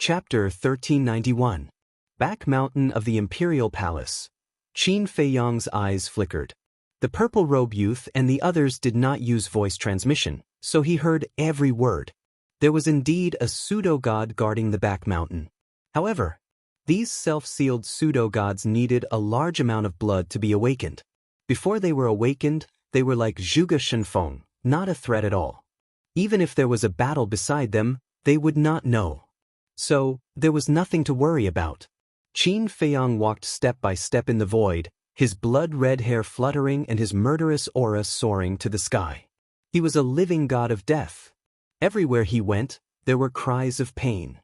Chapter 1391. Back Mountain of the Imperial Palace. Qin Feiyang's eyes flickered. The purple-robe youth and the others did not use voice transmission, so he heard every word. There was indeed a pseudo-god guarding the back mountain. However, these self-sealed pseudo-gods needed a large amount of blood to be awakened. Before they were awakened, they were like Zhuge Shenfeng, not a threat at all. Even if there was a battle beside them, they would not know. So, there was nothing to worry about. Qin Feiyang walked step by step in the void, his blood-red hair fluttering and his murderous aura soaring to the sky. He was a living god of death. Everywhere he went, there were cries of pain.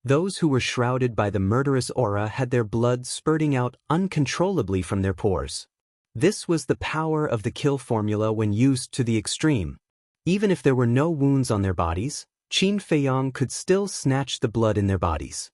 Those who were shrouded by the murderous aura had their blood spurting out uncontrollably from their pores. This was the power of the kill formula when used to the extreme. Even if there were no wounds on their bodies, Qin Feiyang could still snatch the blood in their bodies.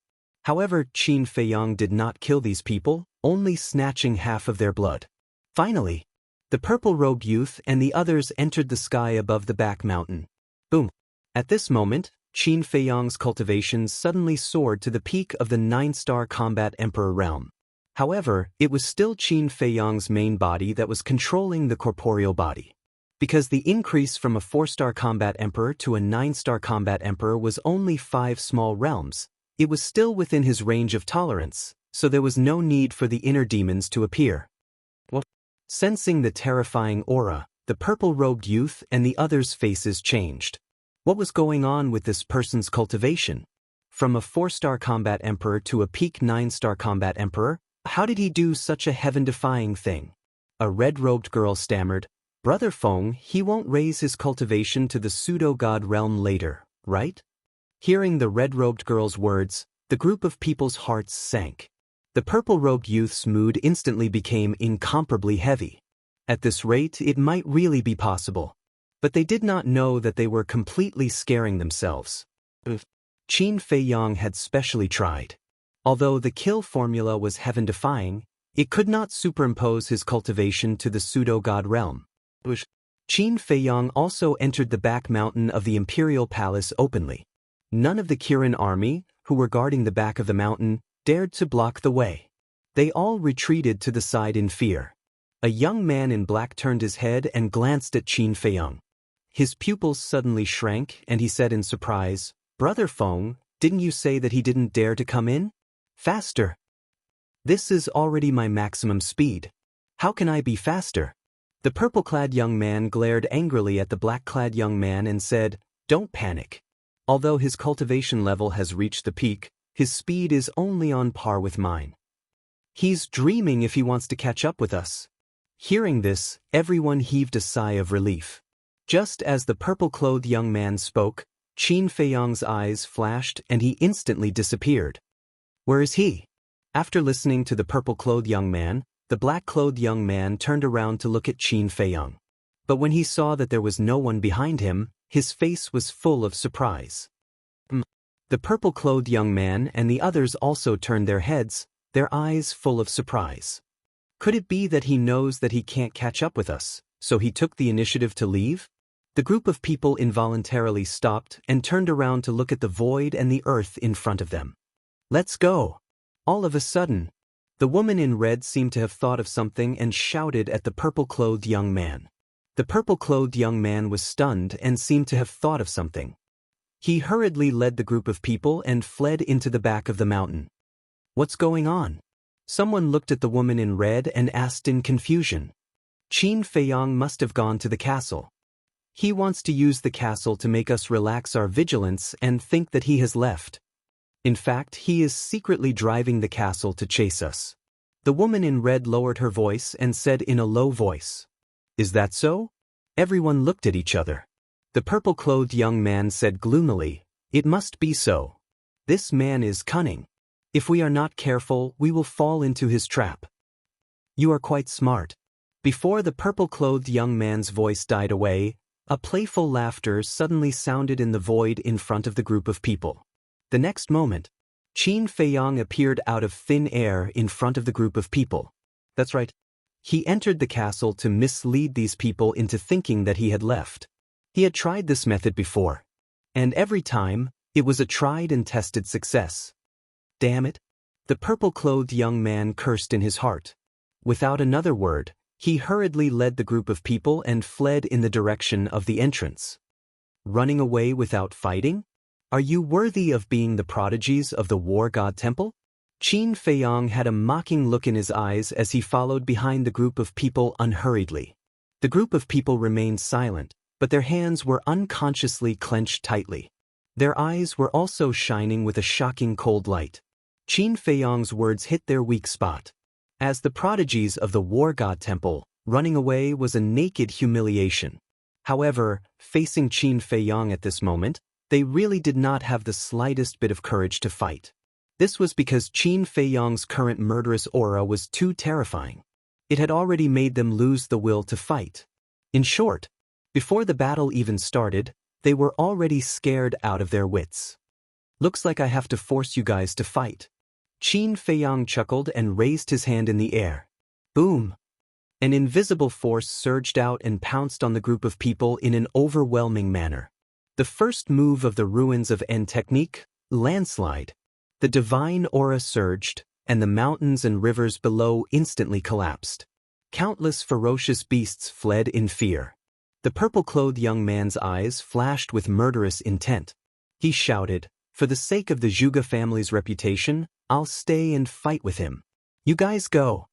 However, Qin Feiyang did not kill these people, only snatching half of their blood. Finally, the purple-robed youth and the others entered the sky above the back mountain. Boom! At this moment, Qin Feiyang's cultivations suddenly soared to the peak of the 9-star combat emperor realm. However, it was still Qin Feiyang's main body that was controlling the corporeal body. Because the increase from a 4-star combat emperor to a 9-star combat emperor was only 5 small realms, it was still within his range of tolerance, so there was no need for the inner demons to appear. Sensing the terrifying aura, the purple-robed youth and the others' faces changed. What was going on with this person's cultivation? From a 4-star combat emperor to a peak 9-star combat emperor, how did he do such a heaven-defying thing? A red-robed girl stammered, "Brother Feng, he won't raise his cultivation to the pseudo-god realm later, right?" Hearing the red-robed girl's words, the group of people's hearts sank. The purple-robed youth's mood instantly became incomparably heavy. At this rate, it might really be possible. But they did not know that they were completely scaring themselves. Qin Feiyang had specially tried. Although the kill formula was heaven-defying, it could not superimpose his cultivation to the pseudo-god realm. Qin Feiyang also entered the back mountain of the Imperial Palace openly. None of the Kirin army, who were guarding the back of the mountain, dared to block the way. They all retreated to the side in fear. A young man in black turned his head and glanced at Qin Feiyang. His pupils suddenly shrank and he said in surprise, "Brother Feng, didn't you say that he didn't dare to come in? Faster! This is already my maximum speed. How can I be faster?" The purple-clad young man glared angrily at the black-clad young man and said, "Don't panic. Although his cultivation level has reached the peak, his speed is only on par with mine. He's dreaming if he wants to catch up with us." Hearing this, everyone heaved a sigh of relief. Just as the purple-clothed young man spoke, Qin Feiyang's eyes flashed and he instantly disappeared. Where is he? After listening to the purple-clothed young man, the black-clothed young man turned around to look at Qin Feiyang. But when he saw that there was no one behind him, his face was full of surprise. The purple-clothed young man and the others also turned their heads, their eyes full of surprise. Could it be that he knows that he can't catch up with us, so he took the initiative to leave? The group of people involuntarily stopped and turned around to look at the void and the earth in front of them. "Let's go!" All of a sudden, the woman in red seemed to have thought of something and shouted at the purple-clothed young man. The purple-clothed young man was stunned and seemed to have thought of something. He hurriedly led the group of people and fled into the back of the mountain. "What's going on?" Someone looked at the woman in red and asked in confusion. "Qin Feiyang must have gone to the castle. He wants to use the castle to make us relax our vigilance and think that he has left. In fact, he is secretly driving the castle to chase us." The woman in red lowered her voice and said in a low voice, "Is that so?" Everyone looked at each other. The purple-clothed young man said gloomily, "It must be so. This man is cunning. If we are not careful, we will fall into his trap." "You are quite smart." Before the purple-clothed young man's voice died away, a playful laughter suddenly sounded in the void in front of the group of people. The next moment, Qin Feiyang appeared out of thin air in front of the group of people. That's right. He entered the castle to mislead these people into thinking that he had left. He had tried this method before. And every time, it was a tried and tested success. Damn it! The purple-clothed young man cursed in his heart. Without another word, he hurriedly led the group of people and fled in the direction of the entrance. Running away without fighting? Are you worthy of being the prodigies of the war god temple? Qin Feiyong had a mocking look in his eyes as he followed behind the group of people unhurriedly. The group of people remained silent, but their hands were unconsciously clenched tightly. Their eyes were also shining with a shocking cold light. Qin Feiyong's words hit their weak spot. As the prodigies of the war god temple, running away was a naked humiliation. However, facing Qin Feiyong at this moment, they really did not have the slightest bit of courage to fight. This was because Qin Feiyong's current murderous aura was too terrifying. It had already made them lose the will to fight. In short, before the battle even started, they were already scared out of their wits. Looks like I have to force you guys to fight. Qin Feiyong chuckled and raised his hand in the air. Boom! An invisible force surged out and pounced on the group of people in an overwhelming manner. The first move of the ruins of En technique, landslide. The divine aura surged, and the mountains and rivers below instantly collapsed. Countless ferocious beasts fled in fear. The purple-clothed young man's eyes flashed with murderous intent. He shouted, "For the sake of the Zhuge family's reputation, I'll stay and fight with him. You guys go."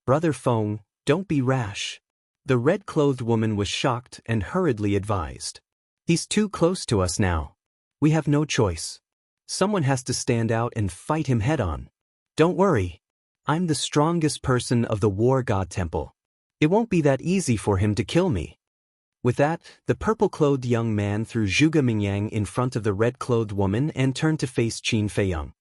"Brother Feng, don't be rash." The red-clothed woman was shocked and hurriedly advised. "He's too close to us now. We have no choice. Someone has to stand out and fight him head-on. Don't worry. I'm the strongest person of the war god temple. It won't be that easy for him to kill me." With that, the purple-clothed young man threw Zhuge Mingyang in front of the red-clothed woman and turned to face Qin Feiyong.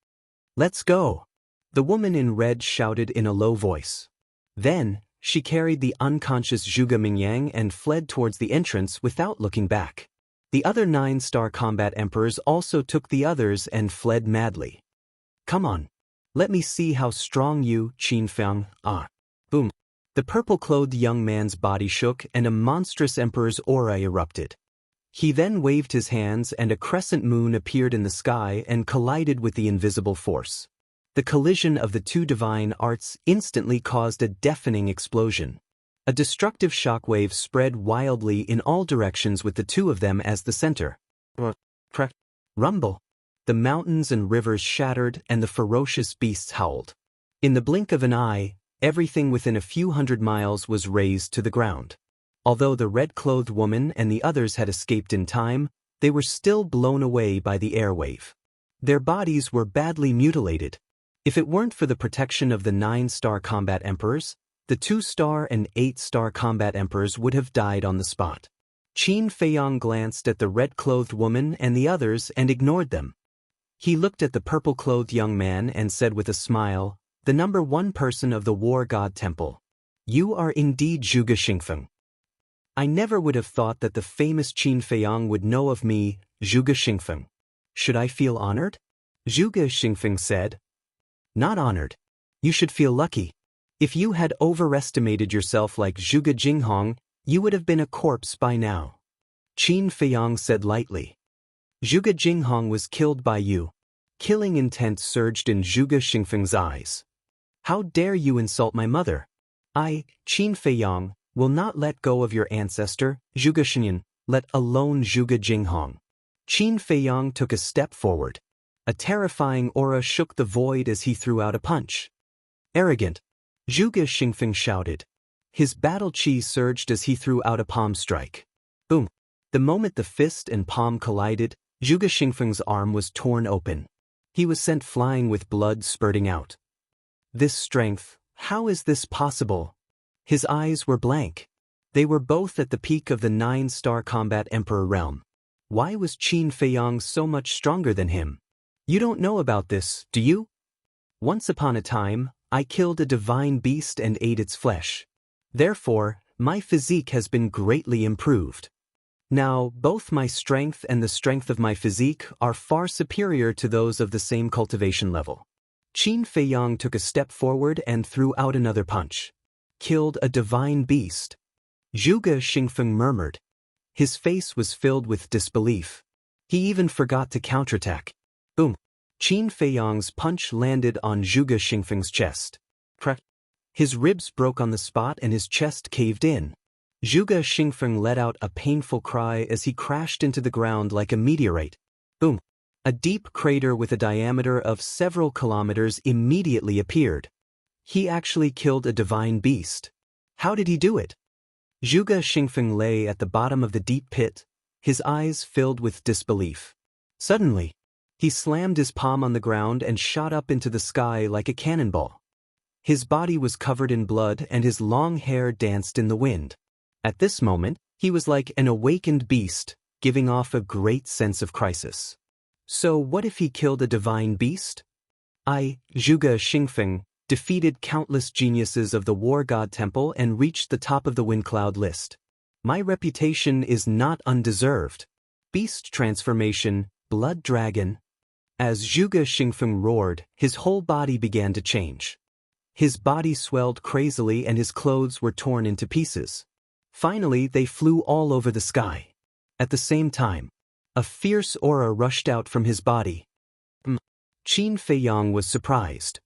"Let's go!" The woman in red shouted in a low voice. Then, she carried the unconscious Zhuge Mingyang and fled towards the entrance without looking back. The other 9-star combat emperors also took the others and fled madly. "Come on. Let me see how strong you, Qin Feiyong, are." Boom. The purple-clothed young man's body shook and a monstrous emperor's aura erupted. He then waved his hands and a crescent moon appeared in the sky and collided with the invisible force. The collision of the two divine arts instantly caused a deafening explosion. A destructive shockwave spread wildly in all directions with the two of them as the center. Rumble. The mountains and rivers shattered and the ferocious beasts howled. In the blink of an eye, everything within a few hundred miles was razed to the ground. Although the red-clothed woman and the others had escaped in time, they were still blown away by the airwave. Their bodies were badly mutilated. If it weren't for the protection of the 9-star combat emperors, the 2-star and 8-star combat emperors would have died on the spot. Qin Feiyong glanced at the red-clothed woman and the others and ignored them. He looked at the purple-clothed young man and said with a smile, "The number 1 person of the war god temple. You are indeed Zhuge Xingfeng. I never would have thought that the famous Qin Feiyong would know of me, Zhuge Xingfeng. Should I feel honored?" Zhuge Xingfeng said. "Not honored. You should feel lucky. If you had overestimated yourself like Zhuge Jinghong, you would have been a corpse by now." Qin Feiyong said lightly. "Zhuge Jinghong was killed by you." Killing intent surged in Zhuge Xingfeng's eyes. "How dare you insult my mother? I, Qin Feiyong, will not let go of your ancestor, Zhuge Xingyan, let alone Zhuge Jinghong." Qin Feiyong took a step forward. A terrifying aura shook the void as he threw out a punch. "Arrogant!" Zhuge Xingfeng shouted. His battle chi surged as he threw out a palm strike. Boom! The moment the fist and palm collided, Zhuge Xingfeng's arm was torn open. He was sent flying with blood spurting out. This strength, how is this possible? His eyes were blank. They were both at the peak of the 9-star combat emperor realm. Why was Qin Feiyong so much stronger than him? You don't know about this, do you? Once upon a time, I killed a divine beast and ate its flesh. Therefore, my physique has been greatly improved. Now, both my strength and the strength of my physique are far superior to those of the same cultivation level. Qin Feiyong took a step forward and threw out another punch. Killed a divine beast. Zhuge Xingfeng murmured. His face was filled with disbelief. He even forgot to counterattack. Boom! Qin Feiyang's punch landed on Zhuge Xingfeng's chest. Crack. His ribs broke on the spot and his chest caved in. Zhuge Xingfeng let out a painful cry as he crashed into the ground like a meteorite. Boom! A deep crater with a diameter of several kilometers immediately appeared. He actually killed a divine beast. How did he do it? Zhuge Xingfeng lay at the bottom of the deep pit, his eyes filled with disbelief. Suddenly, he slammed his palm on the ground and shot up into the sky like a cannonball. His body was covered in blood and his long hair danced in the wind. At this moment, he was like an awakened beast, giving off a great sense of crisis. So what if he killed a divine beast? Zhuge Xingfeng, defeated countless geniuses of the War God Temple and reached the top of the wind cloud list. My reputation is not undeserved. Beast transformation, blood dragon. As Zhuge Xingfeng roared, his whole body began to change. His body swelled crazily and his clothes were torn into pieces. Finally, they flew all over the sky. At the same time, a fierce aura rushed out from his body. Qin Feiyang was surprised.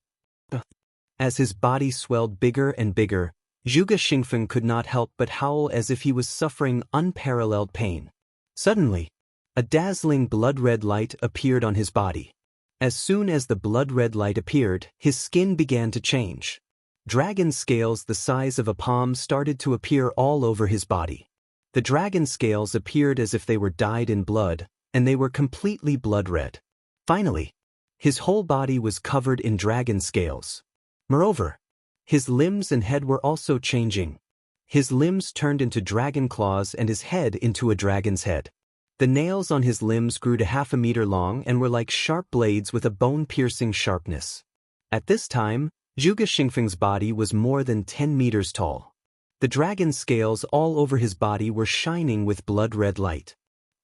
As his body swelled bigger and bigger, Zhuge Xingfeng could not help but howl as if he was suffering unparalleled pain. Suddenly, a dazzling blood-red light appeared on his body. As soon as the blood-red light appeared, his skin began to change. Dragon scales the size of a palm started to appear all over his body. The dragon scales appeared as if they were dyed in blood, and they were completely blood-red. Finally, his whole body was covered in dragon scales. Moreover, his limbs and head were also changing. His limbs turned into dragon claws and his head into a dragon's head. The nails on his limbs grew to 1/2 meter long and were like sharp blades with a bone-piercing sharpness. At this time, Zhuge Xingfeng's body was more than 10 meters tall. The dragon scales all over his body were shining with blood-red light.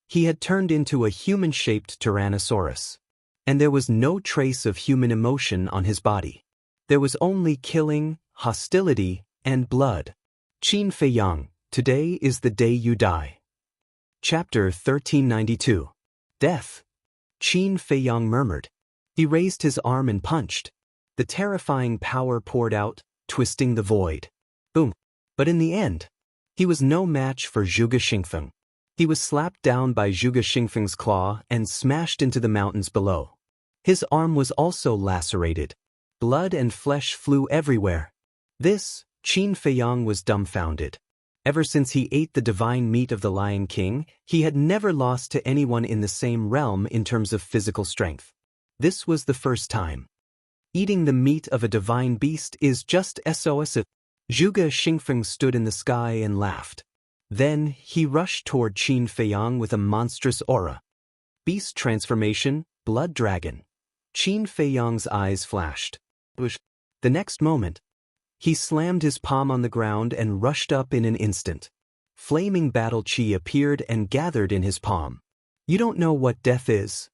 He had turned into a human-shaped Tyrannosaurus. And there was no trace of human emotion on his body. There was only killing, hostility, and blood. Qin Feiyang, today is the day you die. Chapter 1392. Death. Qin Feiyang murmured. He raised his arm and punched. The terrifying power poured out, twisting the void. Boom. But in the end, he was no match for Zhuge Xingfeng. He was slapped down by Zhuge Xingfeng's claw and smashed into the mountains below. His arm was also lacerated. Blood and flesh flew everywhere. Qin Feiyang was dumbfounded. Ever since he ate the divine meat of the Lion King, he had never lost to anyone in the same realm in terms of physical strength. This was the first time. Eating the meat of a divine beast is just SOS. Zhuge Xingfeng stood in the sky and laughed. Then he rushed toward Qin Feiyang with a monstrous aura. Beast transformation, blood dragon. Qin Feiyang's eyes flashed. The next moment, he slammed his palm on the ground and rushed up in an instant. Flaming battle chi appeared and gathered in his palm. You don't know what death is?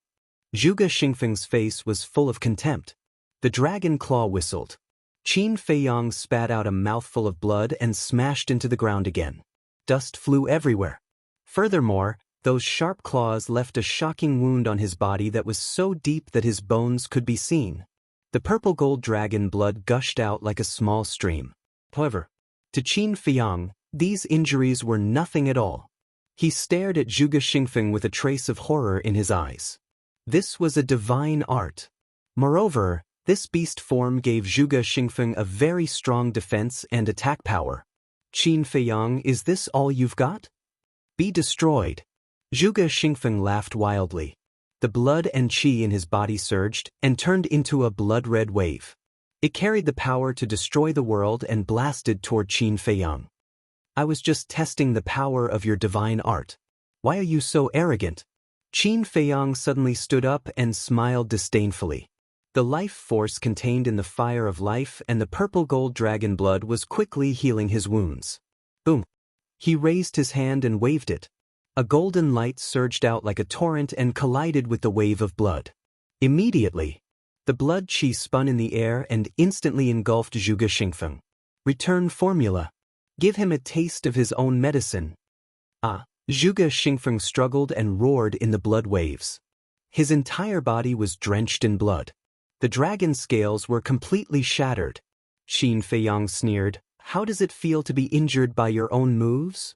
Zhuge Xingfeng's face was full of contempt. The dragon claw whistled. Qin Feiyang spat out a mouthful of blood and smashed into the ground again. Dust flew everywhere. Furthermore, those sharp claws left a shocking wound on his body that was so deep that his bones could be seen. The purple-gold dragon blood gushed out like a small stream. However, to Qin Feiyang, these injuries were nothing at all. He stared at Zhuge Xingfeng with a trace of horror in his eyes. This was a divine art. Moreover, this beast form gave Zhuge Xingfeng a very strong defense and attack power. Qin Feiyang, is this all you've got? Be destroyed. Zhuge Xingfeng laughed wildly. The blood and qi in his body surged and turned into a blood-red wave. It carried the power to destroy the world and blasted toward Qin Feiyang. I was just testing the power of your divine art. Why are you so arrogant? Qin Feiyang suddenly stood up and smiled disdainfully. The life force contained in the fire of life and the purple-gold dragon blood was quickly healing his wounds. Boom! He raised his hand and waved it. A golden light surged out like a torrent and collided with the wave of blood. Immediately, the blood chi spun in the air and instantly engulfed Zhuge Xingfeng. Return formula. Give him a taste of his own medicine. Zhuge Xingfeng struggled and roared in the blood waves. His entire body was drenched in blood. The dragon's scales were completely shattered. Qin Feiyang sneered, "How does it feel to be injured by your own moves?"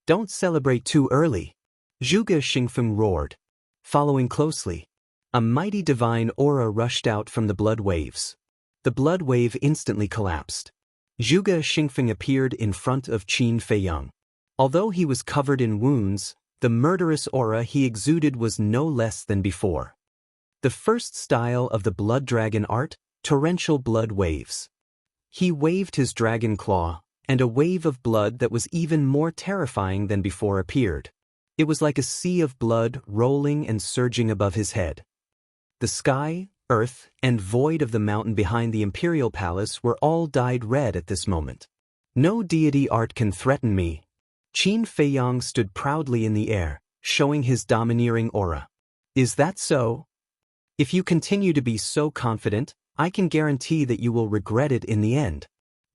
"Don't celebrate too early." Zhuge Xingfeng roared. Following closely, a mighty divine aura rushed out from the blood waves. The blood wave instantly collapsed. Zhuge Xingfeng appeared in front of Qin Feiyang. Although he was covered in wounds, the murderous aura he exuded was no less than before. The first style of the blood dragon art, torrential blood waves. He waved his dragon claw, and a wave of blood that was even more terrifying than before appeared. It was like a sea of blood rolling and surging above his head. The sky, earth, and void of the mountain behind the imperial palace were all dyed red at this moment. "No deity art can threaten me." Qin Feiyang stood proudly in the air, showing his domineering aura. "Is that so? If you continue to be so confident, I can guarantee that you will regret it in the end."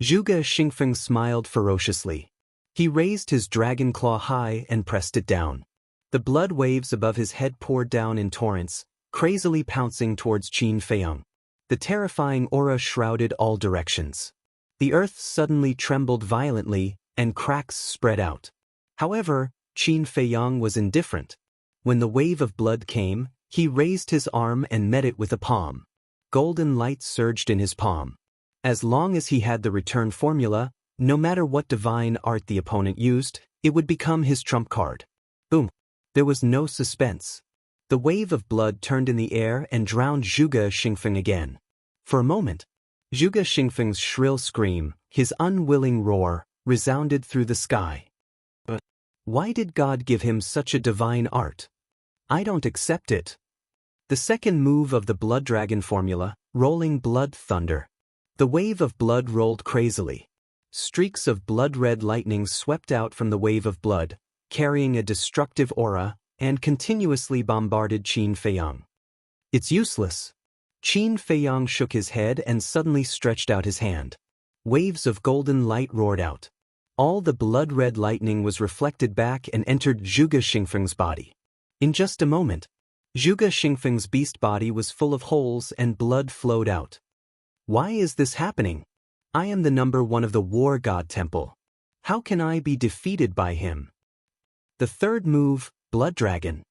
Zhuge Xingfeng smiled ferociously. He raised his dragon claw high and pressed it down. The blood waves above his head poured down in torrents, crazily pouncing towards Qin Feiyang. The terrifying aura shrouded all directions. The earth suddenly trembled violently, and cracks spread out. However, Qin Feiyang was indifferent. When the wave of blood came, he raised his arm and met it with a palm. Golden light surged in his palm. As long as he had the return formula, no matter what divine art the opponent used, it would become his trump card. Boom! There was no suspense. The wave of blood turned in the air and drowned Zhuge Xingfeng again. For a moment, Zhuge Xingfeng's shrill scream, his unwilling roar, resounded through the sky. But why did God give him such a divine art? I don't accept it. The second move of the blood dragon formula, rolling blood thunder. The wave of blood rolled crazily. Streaks of blood-red lightning swept out from the wave of blood, carrying a destructive aura, and continuously bombarded Qin Feiyang. "It's useless." Qin Feiyang shook his head and suddenly stretched out his hand. Waves of golden light roared out. All the blood-red lightning was reflected back and entered Zhuge Xingfeng's body. In just a moment, Zhuge Xingfeng's beast body was full of holes and blood flowed out. "Why is this happening? I am the number one of the War God Temple. How can I be defeated by him?" The third move, Blood Dragon.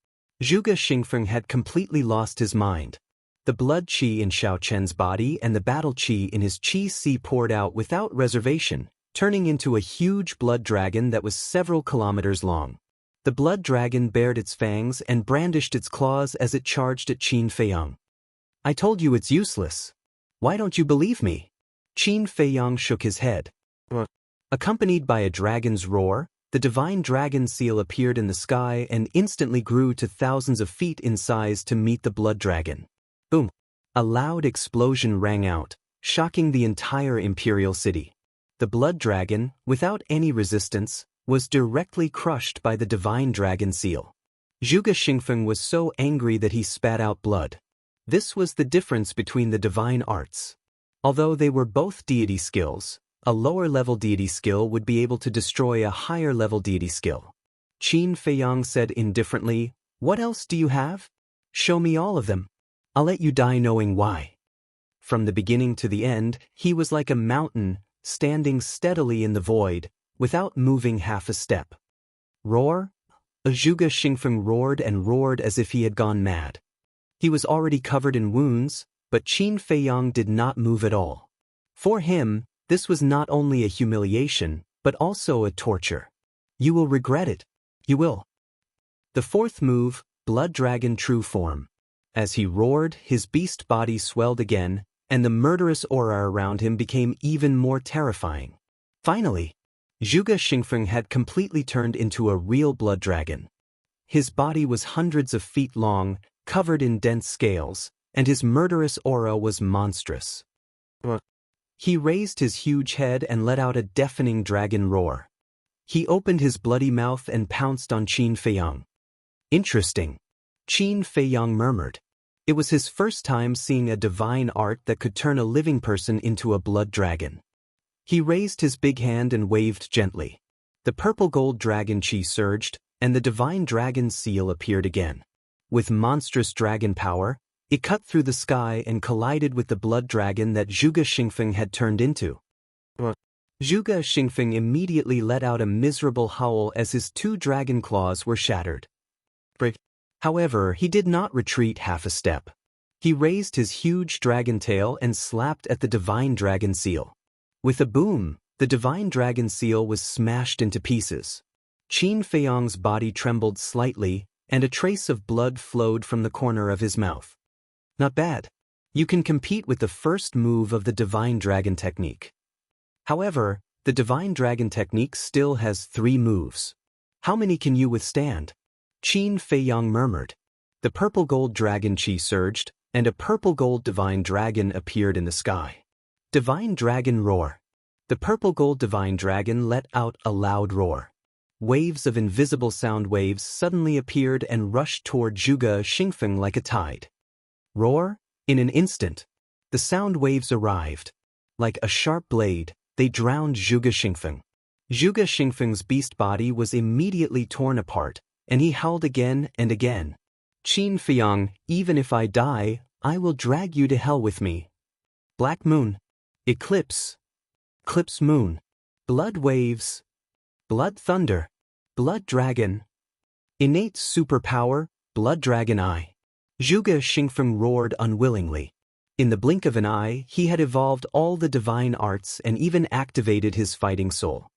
Zhuge Xingfeng had completely lost his mind. The blood qi in Xiao Chen's body and the battle qi in his qi sea poured out without reservation, turning into a huge blood dragon that was several kilometers long. The blood dragon bared its fangs and brandished its claws as it charged at Qin Feiyang. "I told you it's useless. Why don't you believe me?" Qin Feiyang shook his head. Accompanied by a dragon's roar, the divine dragon seal appeared in the sky and instantly grew to thousands of feet in size to meet the blood dragon. Boom! A loud explosion rang out, shocking the entire imperial city. The blood dragon, without any resistance, was directly crushed by the divine dragon seal. Zhuge Xingfeng was so angry that he spat out blood. This was the difference between the divine arts. Although they were both deity skills, a lower-level deity skill would be able to destroy a higher-level deity skill. Qin Feiyang said indifferently, "What else do you have? Show me all of them. I'll let you die knowing why." From the beginning to the end, he was like a mountain, standing steadily in the void, without moving half a step. Roar? Zhuge Xingfeng roared and roared as if he had gone mad. He was already covered in wounds, but Qin Feiyang did not move at all. For him, this was not only a humiliation, but also a torture. "You will regret it. You will." The fourth move, Blood Dragon True Form. As he roared, his beast body swelled again, and the murderous aura around him became even more terrifying. Finally, Zhuge Xingfeng had completely turned into a real blood dragon. His body was hundreds of feet long, covered in dense scales, and his murderous aura was monstrous. He raised his huge head and let out a deafening dragon roar. He opened his bloody mouth and pounced on Qin Feiyang. "Interesting," Qin Feiyang murmured. It was his first time seeing a divine art that could turn a living person into a blood dragon. He raised his big hand and waved gently. The purple-gold dragon qi surged, and the divine dragon seal appeared again. With monstrous dragon power, it cut through the sky and collided with the blood dragon that Zhuge Xingfeng had turned into. Zhuge Xingfeng immediately let out a miserable howl as his 2 dragon claws were shattered. However, he did not retreat half a step. He raised his huge dragon tail and slapped at the divine dragon seal. With a boom, the divine dragon seal was smashed into pieces. Qin Feiyong's body trembled slightly, and a trace of blood flowed from the corner of his mouth. Not bad. You can compete with the first move of the divine dragon technique. However, the divine dragon technique still has 3 moves. How many can you withstand? Qin Feiyong murmured. The purple-gold dragon chi surged, and a purple-gold divine dragon appeared in the sky. Divine dragon roar. The purple-gold divine dragon let out a loud roar. Waves of invisible sound waves suddenly appeared and rushed toward Zhuge Xingfeng like a tide. Roar? In an instant. The sound waves arrived. Like a sharp blade, they drowned Zhuge Xingfeng. Zhuge Xingfeng's beast body was immediately torn apart, and he howled again and again. Qin Feiyong, even if I die, I will drag you to hell with me. Black moon. Eclipse. Eclipse moon. Blood waves. Blood thunder. Blood dragon. Innate superpower, blood dragon eye. Zhuge Xingfeng roared unwillingly. In the blink of an eye, he had evolved all the divine arts and even activated his fighting soul.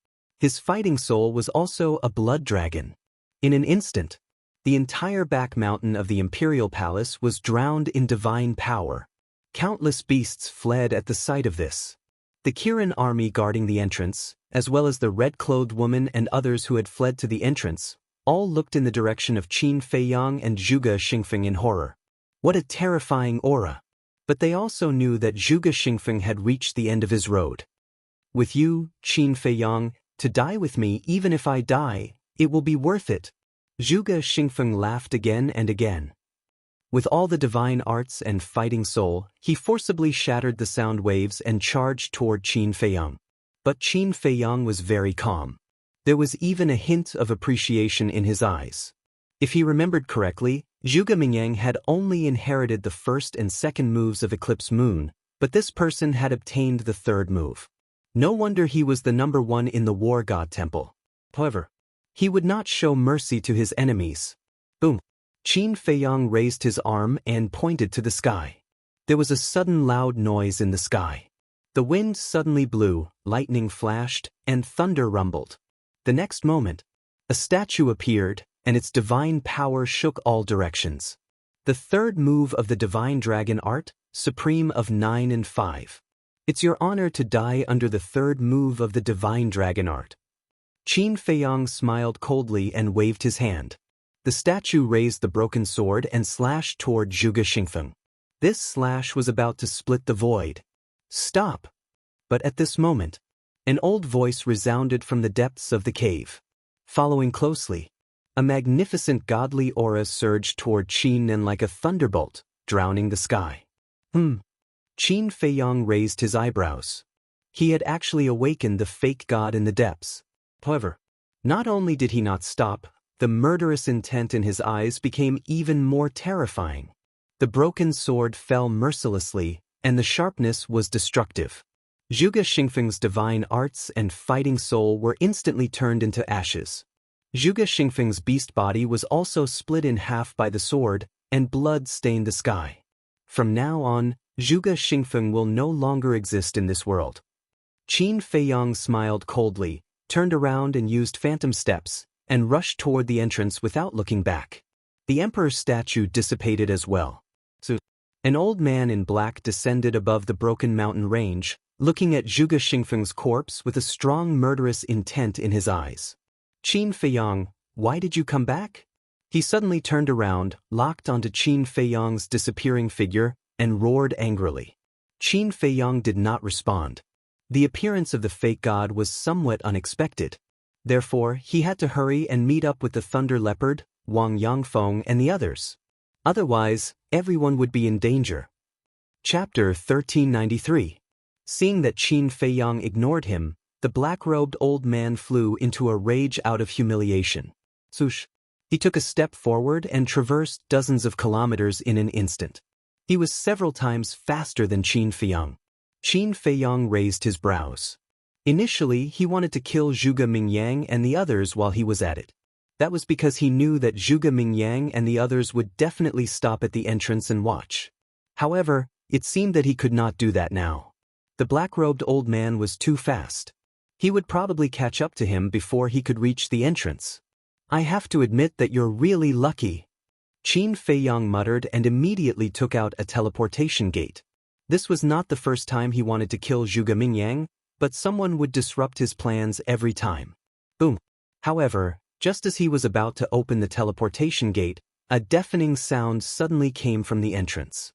His fighting soul was also a blood dragon. In an instant, the entire back mountain of the imperial palace was drowned in divine power. Countless beasts fled at the sight of this. The Kirin army guarding the entrance, as well as the red-clothed woman and others who had fled to the entrance, all looked in the direction of Qin Feiyong and Zhuge Xingfeng in horror. What a terrifying aura! But they also knew that Zhuge Xingfeng had reached the end of his road. With you, Qin Feiyong, to die with me even if I die, it will be worth it. Zhuge Xingfeng laughed again and again. With all the divine arts and fighting soul, he forcibly shattered the sound waves and charged toward Qin Feiyong. But Qin Feiyong was very calm. There was even a hint of appreciation in his eyes. If he remembered correctly, Zhuge Mingyang had only inherited the first and second moves of Eclipse Moon, but this person had obtained the third move. No wonder he was the number 1 in the War God Temple. However, he would not show mercy to his enemies. Boom! Qin Feiyong raised his arm and pointed to the sky. There was a sudden loud noise in the sky. The wind suddenly blew, lightning flashed, and thunder rumbled. The next moment, a statue appeared, and its divine power shook all directions. The third move of the divine dragon art, supreme of 9 and 5. It's your honor to die under the third move of the divine dragon art. Qin Feiyong smiled coldly and waved his hand. The statue raised the broken sword and slashed toward Zhuge Xingfeng. This slash was about to split the void. Stop! But at this moment, an old voice resounded from the depths of the cave. Following closely, a magnificent godly aura surged toward Qin and like a thunderbolt, drowning the sky. Qin Feiyong raised his eyebrows. He had actually awakened the fake god in the depths. However, not only did he not stop, the murderous intent in his eyes became even more terrifying. The broken sword fell mercilessly, and the sharpness was destructive. Zhuge Xingfeng's divine arts and fighting soul were instantly turned into ashes. Zhuge Xingfeng's beast body was also split in half by the sword, and blood stained the sky. From now on, Zhuge Xingfeng will no longer exist in this world. Qin Feiyong smiled coldly, turned around and used phantom steps, and rushed toward the entrance without looking back. The emperor's statue dissipated as well. An old man in black descended above the broken mountain range, looking at Zhuge Xingfeng's corpse with a strong murderous intent in his eyes. Qin Feiyong, why did you come back? He suddenly turned around, locked onto Qin Feiyong's disappearing figure, and roared angrily. Qin Feiyong did not respond. The appearance of the fake god was somewhat unexpected. Therefore, he had to hurry and meet up with the Thunder Leopard, Wang Yangfeng, and the others. Otherwise, everyone would be in danger. Chapter 1393. Seeing that Qin Feiyong ignored him, the black-robed old man flew into a rage out of humiliation. Swoosh! He took a step forward and traversed dozens of kilometers in an instant. He was several times faster than Qin Feiyang. Qin Feiyang raised his brows. Initially, he wanted to kill Zhuge Mingyang and the others while he was at it. That was because he knew that Zhuge Mingyang and the others would definitely stop at the entrance and watch. However, it seemed that he could not do that now. The black-robed old man was too fast. He would probably catch up to him before he could reach the entrance. "I have to admit that you're really lucky," Qin Feiyang muttered and immediately took out a teleportation gate. This was not the first time he wanted to kill Zhuge Mingyang, but someone would disrupt his plans every time. Boom. However, just as he was about to open the teleportation gate, a deafening sound suddenly came from the entrance.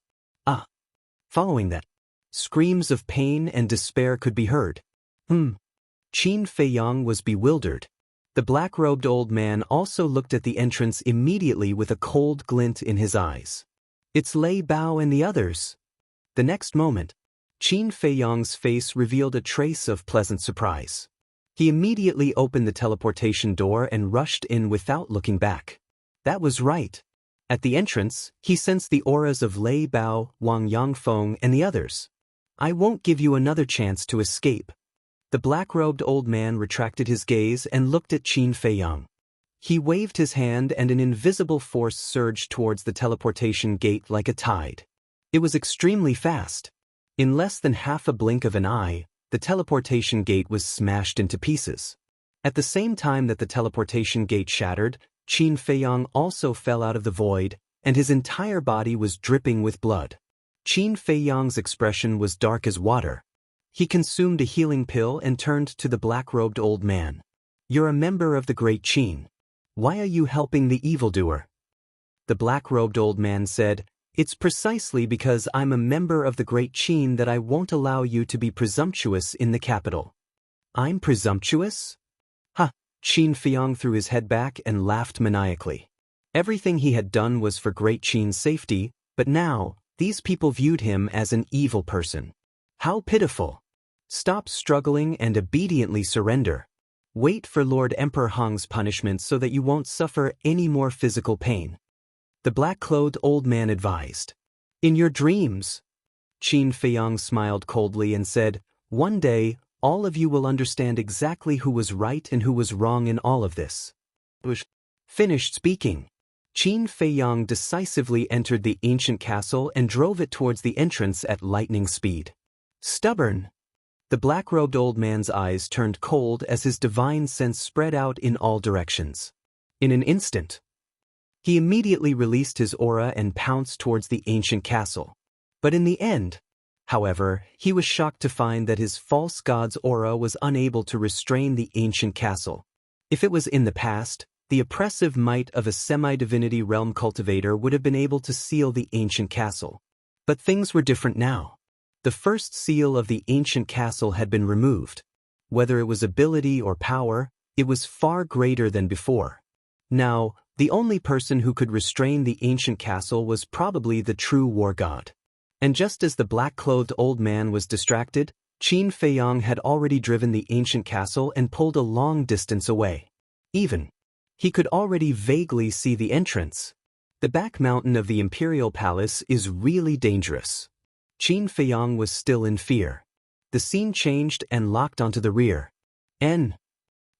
Following that, screams of pain and despair could be heard. Qin Feiyang was bewildered. The black-robed old man also looked at the entrance immediately with a cold glint in his eyes. "It's Lei Bao and the others." The next moment, Qin Feiyang's face revealed a trace of pleasant surprise. He immediately opened the teleportation door and rushed in without looking back. That was right. At the entrance, he sensed the auras of Lei Bao, Wang Yangfeng, and the others. "I won't give you another chance to escape." The black-robed old man retracted his gaze and looked at Qin Feiyang. He waved his hand and an invisible force surged towards the teleportation gate like a tide. It was extremely fast. In less than half a blink of an eye, the teleportation gate was smashed into pieces. At the same time that the teleportation gate shattered, Qin Feiyang also fell out of the void, and his entire body was dripping with blood. Qin Feiyang's expression was dark as water. He consumed a healing pill and turned to the black-robed old man. "You're a member of the Great Qin. Why are you helping the evildoer?" The black-robed old man said, "It's precisely because I'm a member of the Great Qin that I won't allow you to be presumptuous in the capital." "I'm presumptuous?" Qin Feiyang threw his head back and laughed maniacally. Everything he had done was for Great Qin's safety, but now, these people viewed him as an evil person. How pitiful! Stop struggling and obediently surrender. Wait for Lord Emperor Hong's punishment so that you won't suffer any more physical pain. The black-clothed old man advised. "In your dreams." Qin Feiyang smiled coldly and said, "One day, all of you will understand exactly who was right and who was wrong in all of this." Finished speaking, Qin Feiyang decisively entered the ancient castle and drove it towards the entrance at lightning speed. "Stubborn." The black-robed old man's eyes turned cold as his divine sense spread out in all directions. In an instant, he immediately released his aura and pounced towards the ancient castle. But in the end, however, he was shocked to find that his false god's aura was unable to restrain the ancient castle. If it was in the past, the oppressive might of a semi-divinity realm cultivator would have been able to seal the ancient castle. But things were different now. The first seal of the ancient castle had been removed. Whether it was ability or power, it was far greater than before. Now, the only person who could restrain the ancient castle was probably the true war god. And just as the black-clothed old man was distracted, Qin Feiyang had already driven the ancient castle and pulled a long distance away. He could already vaguely see the entrance. The back mountain of the Imperial Palace is really dangerous. Qin Feiyang was still in fear. The scene changed and locked onto the rear.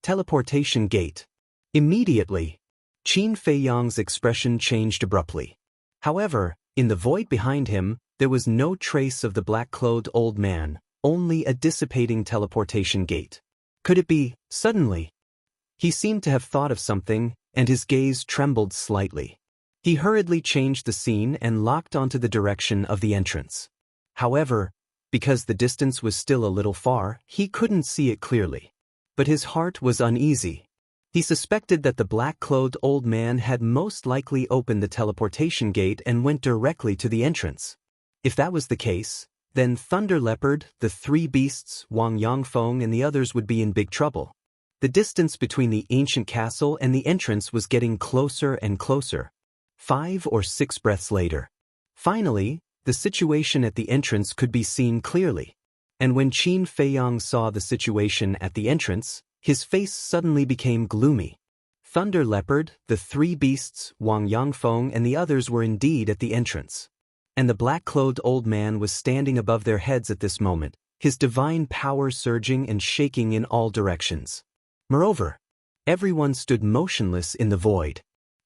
Teleportation gate. Immediately, Qin Feiyang's expression changed abruptly. However, in the void behind him, there was no trace of the black-clothed old man, only a dissipating teleportation gate. Could it be, suddenly? He seemed to have thought of something, and his gaze trembled slightly. He hurriedly changed the scene and locked onto the direction of the entrance. However, because the distance was still a little far, he couldn't see it clearly. But his heart was uneasy. He suspected that the black-clothed old man had most likely opened the teleportation gate and went directly to the entrance. If that was the case, then Thunder Leopard, the three beasts, Wang Yangfeng, and the others would be in big trouble. The distance between the ancient castle and the entrance was getting closer and closer. 5 or 6 breaths later. Finally, the situation at the entrance could be seen clearly. And when Qin Feiyang saw the situation at the entrance, his face suddenly became gloomy. Thunder Leopard, the three beasts, Wang Yangfeng and the others were indeed at the entrance. And the black-clothed old man was standing above their heads at this moment, his divine power surging and shaking in all directions. Moreover, everyone stood motionless in the void.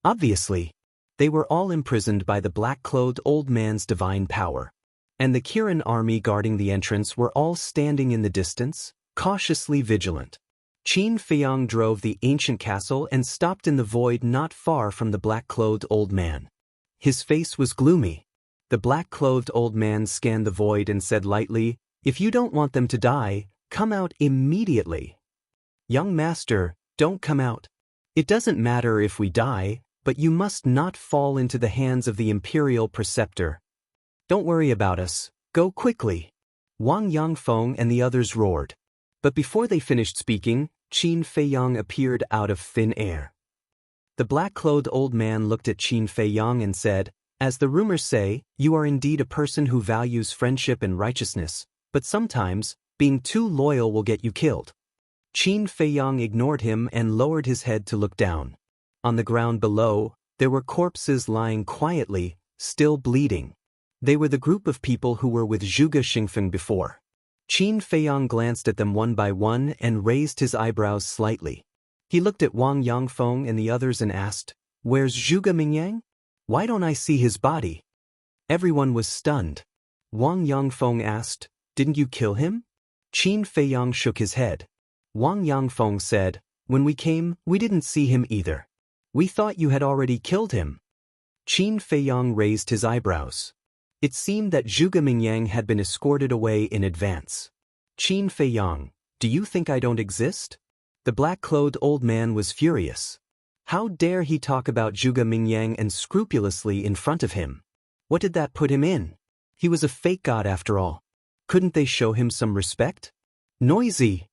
Obviously, they were all imprisoned by the black-clothed old man's divine power. And the Kirin army guarding the entrance were all standing in the distance, cautiously vigilant. Qin Feiyang drove the ancient castle and stopped in the void not far from the black-clothed old man. His face was gloomy. The black-clothed old man scanned the void and said lightly, "If you don't want them to die, come out immediately." "Young master, don't come out. It doesn't matter if we die, but you must not fall into the hands of the imperial preceptor. Don't worry about us, go quickly." Wang Yangfeng and the others roared. But before they finished speaking, Qin Feiyang appeared out of thin air. The black-clothed old man looked at Qin Feiyang and said, "As the rumors say, you are indeed a person who values friendship and righteousness, but sometimes, being too loyal will get you killed." Qin Feiyang ignored him and lowered his head to look down. On the ground below, there were corpses lying quietly, still bleeding. They were the group of people who were with Zhuge Xingfeng before. Qin Feiyang glanced at them one by one and raised his eyebrows slightly. He looked at Wang Yangfeng and the others and asked, "Where's Zhuge Mingyang? Why don't I see his body?" Everyone was stunned. Wang Yangfeng asked, "Didn't you kill him?" Qin Feiyang shook his head. Wang Yangfeng said, "When we came, we didn't see him either. We thought you had already killed him." Qin Feiyang raised his eyebrows. It seemed that Zhuge Mingyang had been escorted away in advance. "Qin Feiyang, do you think I don't exist?" The black-clothed old man was furious. How dare he talk about Zhuge Mingyang and scrupulously in front of him? What did that put him in? He was a fake god after all. Couldn't they show him some respect? Noisy!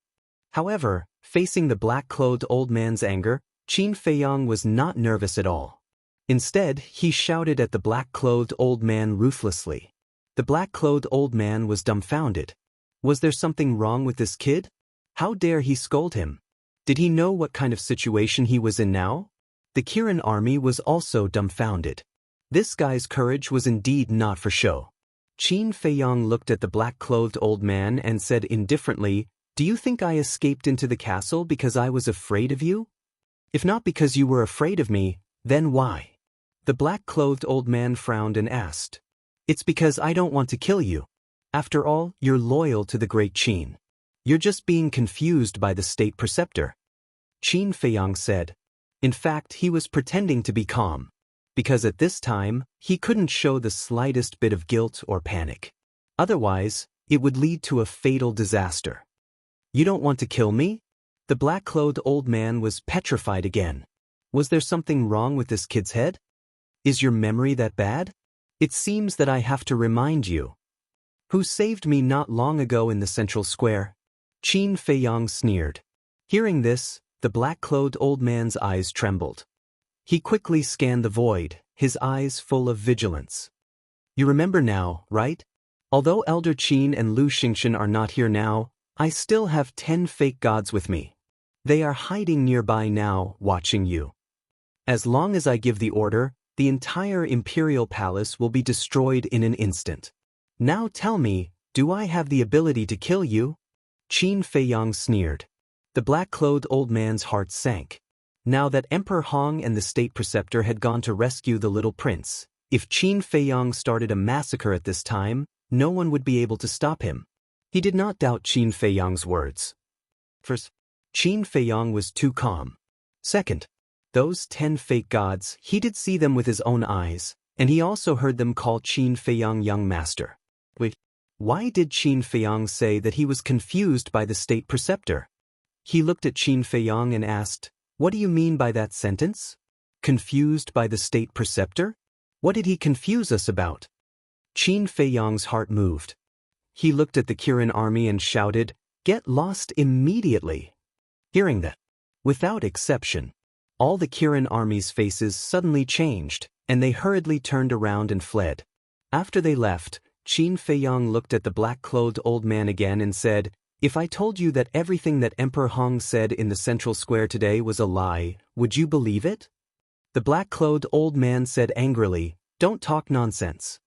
However, facing the black-clothed old man's anger, Qin Feiyang was not nervous at all. Instead, he shouted at the black-clothed old man ruthlessly. The black-clothed old man was dumbfounded. Was there something wrong with this kid? How dare he scold him? Did he know what kind of situation he was in now? The Kirin army was also dumbfounded. This guy's courage was indeed not for show. Qin Feiyang looked at the black-clothed old man and said indifferently, "Do you think I escaped into the castle because I was afraid of you? If not because you were afraid of me, then why?" The black-clothed old man frowned and asked, "It's because I don't want to kill you. After all, you're loyal to the great Qin. You're just being confused by the state preceptor." Qin Feiyang said. In fact, he was pretending to be calm, because at this time, he couldn't show the slightest bit of guilt or panic. Otherwise, it would lead to a fatal disaster. "You don't want to kill me?" The black-clothed old man was petrified again. Was there something wrong with this kid's head? Is your memory that bad? It seems that I have to remind you. Who saved me not long ago in the central square? Qin Feiyang sneered. Hearing this, the black-clothed old man's eyes trembled. He quickly scanned the void, his eyes full of vigilance. "You remember now, right? Although Elder Qin and Lu Xingchen are not here now, I still have 10 fake gods with me. They are hiding nearby now, watching you. As long as I give the order, the entire imperial palace will be destroyed in an instant. Now tell me, do I have the ability to kill you?" Qin Feiyang sneered. The black-clothed old man's heart sank. Now that Emperor Hong and the state preceptor had gone to rescue the little prince, if Qin Feiyang started a massacre at this time, no one would be able to stop him. He did not doubt Qin Feiyang's words. First, Qin Feiyang was too calm. Second, those 10 fake gods, he did see them with his own eyes, and he also heard them call Qin Feiyang young master. Wait, why did Qin Feiyang say that he was confused by the state preceptor? He looked at Qin Feiyang and asked, "What do you mean by that sentence? Confused by the state preceptor? What did he confuse us about?" Qin Feiyang's heart moved. He looked at the Kirin army and shouted, "Get lost immediately!" Hearing that, without exception, all the Kirin army's faces suddenly changed, and they hurriedly turned around and fled. After they left, Qin Feiyang looked at the black-clothed old man again and said, If I told you that everything that Emperor Hong said in the central square today was a lie, would you believe it? The black-clothed old man said angrily, "Don't talk nonsense.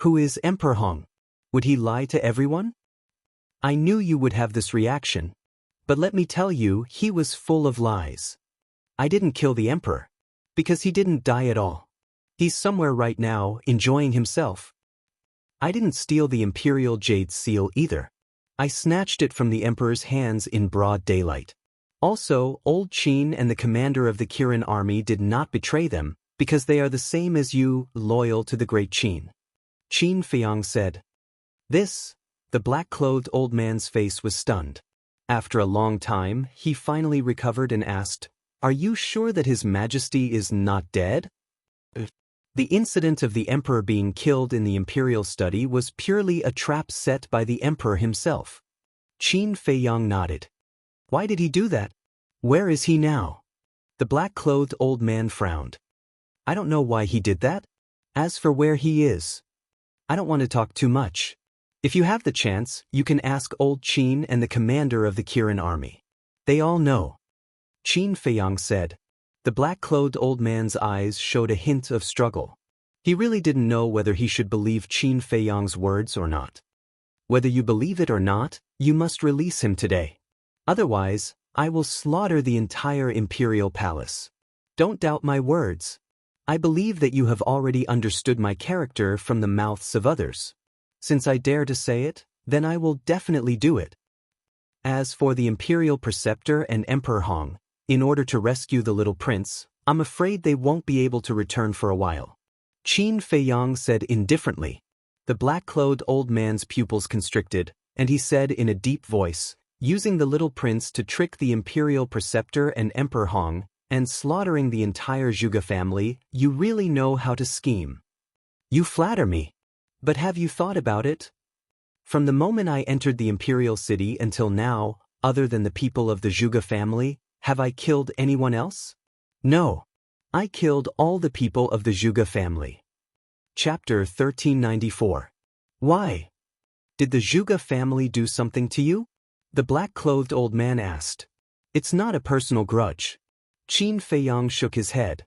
Who is Emperor Hong? Would he lie to everyone?" I knew you would have this reaction. But let me tell you, he was full of lies. I didn't kill the emperor. Because he didn't die at all. He's somewhere right now, enjoying himself. I didn't steal the imperial jade seal either. I snatched it from the emperor's hands in broad daylight. Also, Old Qin and the commander of the Kirin army did not betray them, because they are the same as you, loyal to the great Qin. Qin Feiyong said. The black-clothed old man's face was stunned. After a long time, he finally recovered and asked, "Are you sure that His Majesty is not dead?" The incident of the emperor being killed in the imperial study was purely a trap set by the emperor himself. Qin Feiyong nodded. Why did he do that? Where is he now? The black-clothed old man frowned. I don't know why he did that. As for where he is, I don't want to talk too much. If you have the chance, you can ask Old Qin and the commander of the Kirin army. They all know. Qin Feiyong said. The black-clothed old man's eyes showed a hint of struggle. He really didn't know whether he should believe Qin Feiyong's words or not. Whether you believe it or not, you must release him today. Otherwise, I will slaughter the entire imperial palace. Don't doubt my words. I believe that you have already understood my character from the mouths of others. Since I dare to say it, then I will definitely do it. As for the imperial preceptor and Emperor Hong, in order to rescue the little prince, I'm afraid they won't be able to return for a while. Qin Feiyong said indifferently. The black-clothed old man's pupils constricted, and he said in a deep voice, using the little prince to trick the imperial preceptor and Emperor Hong, and slaughtering the entire Zhuge family, you really know how to scheme. You flatter me. But have you thought about it? From the moment I entered the imperial city until now, other than the people of the Zhuge family, have I killed anyone else? No. I killed all the people of the Zhuge family. Chapter 1394. Why? Did the Zhuge family do something to you? The black-clothed old man asked. It's not a personal grudge. Qin Feiyong shook his head.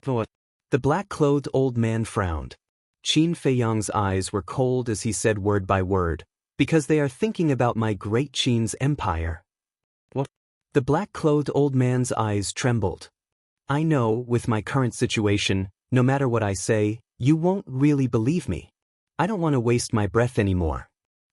What? The black-clothed old man frowned. Qin Feiyong's eyes were cold as he said word by word, because they are thinking about my great Qin's empire. What? The black-clothed old man's eyes trembled. I know, with my current situation, no matter what I say, you won't really believe me. I don't want to waste my breath anymore.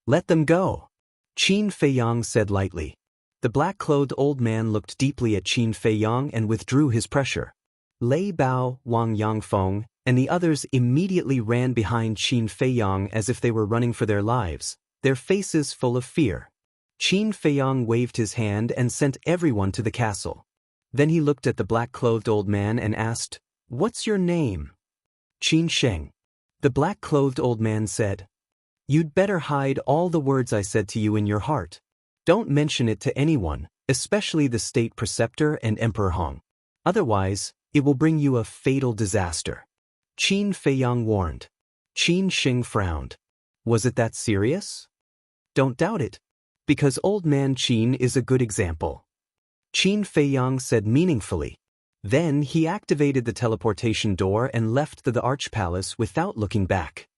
Let them go. Qin Feiyong said lightly. The black-clothed old man looked deeply at Qin Feiyong and withdrew his pressure. Lei Bao, Wang Yangfeng, and the others immediately ran behind Qin Feiyong as if they were running for their lives, their faces full of fear. Qin Feiyong waved his hand and sent everyone to the castle. Then he looked at the black-clothed old man and asked, "What's your name?" Qin Sheng. The black-clothed old man said, "You'd better hide all the words I said to you in your heart. Don't mention it to anyone, especially the state preceptor and Emperor Hong. Otherwise, it will bring you a fatal disaster." Qin Feiyong warned. Qin Sheng frowned. Was it that serious? Don't doubt it. Because old man Qin is a good example. Qin Feiyong said meaningfully. Then he activated the teleportation door and left the Arch Palace without looking back.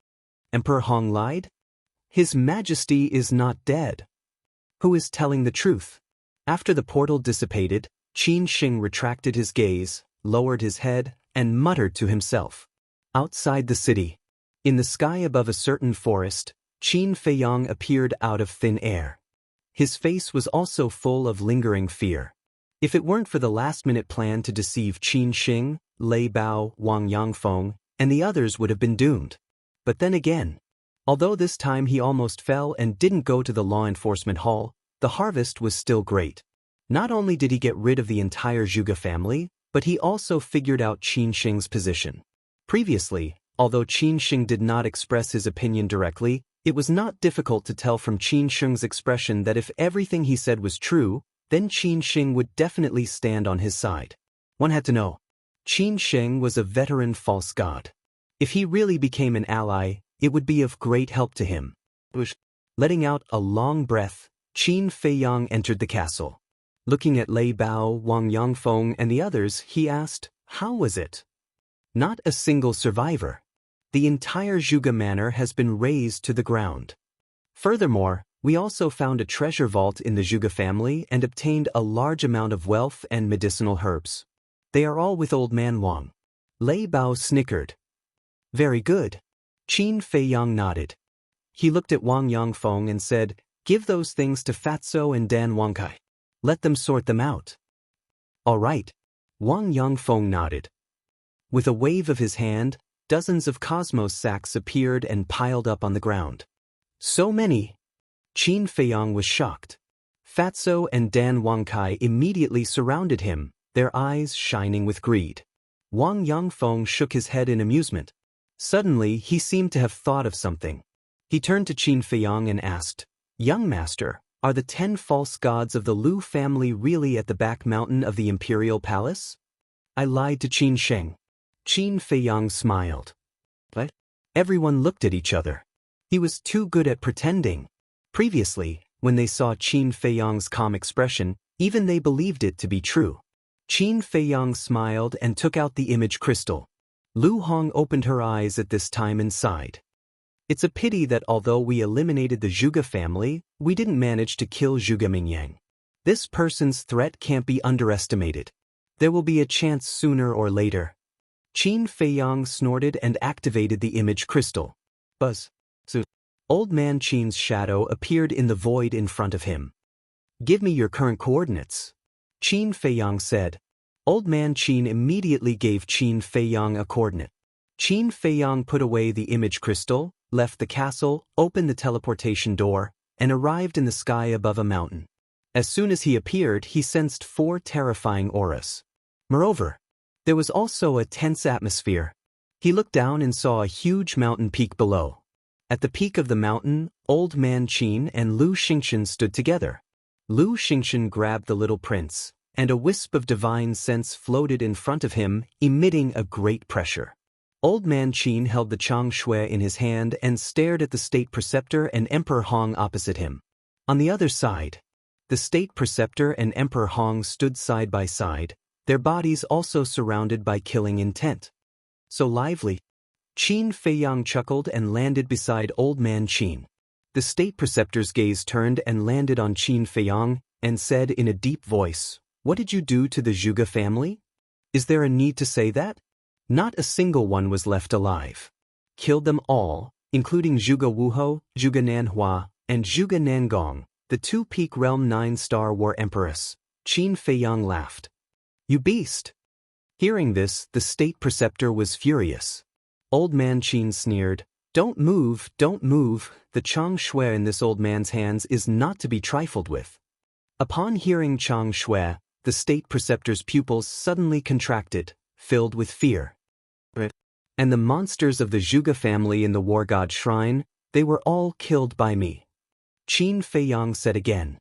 Emperor Hong lied? His Majesty is not dead. Who is telling the truth? After the portal dissipated, Qin Sheng retracted his gaze, lowered his head, and muttered to himself. Outside the city, in the sky above a certain forest, Qin Feiyong appeared out of thin air. His face was also full of lingering fear. If it weren't for the last-minute plan to deceive Qin Sheng, Lei Bao, Wang Yangfeng, and the others would have been doomed. But then again, although this time he almost fell and didn't go to the law enforcement hall, the harvest was still great. Not only did he get rid of the entire Zhuge family, but he also figured out Qin Sheng's position. Previously, although Qin Sheng did not express his opinion directly, it was not difficult to tell from Qin Sheng's expression that if everything he said was true, then Qin Sheng would definitely stand on his side. One had to know. Qin Sheng was a veteran false god. If he really became an ally, it would be of great help to him. Letting out a long breath, Qin Feiyang entered the castle. Looking at Lei Bao, Wang Yangfeng, and the others, he asked, "How was it?" "Not a single survivor. The entire Zhuge manor has been razed to the ground. Furthermore, we also found a treasure vault in the Zhuge family and obtained a large amount of wealth and medicinal herbs. They are all with old man Wang." Lei Bao snickered. "Very good." Qin Feiyang nodded. He looked at Wang Yangfeng and said, "Give those things to Fatso and Dan Wangkai. Let them sort them out." "All right." Wang Yangfeng nodded. With a wave of his hand, dozens of cosmos sacks appeared and piled up on the ground. "So many!" Qin Feiyang was shocked. Fatso and Dan Wangkai immediately surrounded him, their eyes shining with greed. Wang Yangfeng shook his head in amusement. Suddenly, he seemed to have thought of something. He turned to Qin Feiyang and asked, "Young master, are the 10 false gods of the Lu family really at the back mountain of the imperial palace?" "I lied to Qin Sheng." Qin Feiyang smiled. "What?" Everyone looked at each other. He was too good at pretending. Previously, when they saw Qin Feiyang's calm expression, even they believed it to be true. Qin Feiyang smiled and took out the image crystal. Lu Hong opened her eyes at this time and sighed. "It's a pity that although we eliminated the Zhuge family, we didn't manage to kill Zhuge Mingyang. This person's threat can't be underestimated. There will be a chance sooner or later." Qin Feiyang snorted and activated the image crystal. Buzz. So, Old Man Qin's shadow appeared in the void in front of him. "Give me your current coordinates," Qin Feiyang said. Old Man Qin immediately gave Qin Feiyang a coordinate. Qin Feiyang put away the image crystal, left the castle, opened the teleportation door, and arrived in the sky above a mountain. As soon as he appeared, he sensed 4 terrifying auras. Moreover, there was also a tense atmosphere. He looked down and saw a huge mountain peak below. At the peak of the mountain, Old Man Qin and Lu Xingchen stood together. Lu Xingchen grabbed the little prince, and a wisp of divine sense floated in front of him, emitting a great pressure. Old Man Qin held the Chang Shui in his hand and stared at the state preceptor and Emperor Hong opposite him. On the other side, the state preceptor and Emperor Hong stood side by side, their bodies also surrounded by killing intent. "So lively." Qin Feiyang chuckled and landed beside Old Man Qin. The state preceptor's gaze turned and landed on Qin Feiyang, and said in a deep voice, "What did you do to the Zhuge family? Is there a need to say that? Not a single one was left alive. Killed them all, including Zhuge Wuhou, Zhuge Nanhua, and Zhuge Nangong, the 2 Peak Realm 9-star war empress." Qin Feiyang laughed. "You beast!" Hearing this, the state preceptor was furious. Old Man Qin sneered, don't move, the Chang Shui in this old man's hands is not to be trifled with." Upon hearing Chang Shui, the state preceptor's pupils suddenly contracted, filled with fear. "And the monsters of the Zhuge family in the War God Shrine, they were all killed by me," Qin Feiyang said again.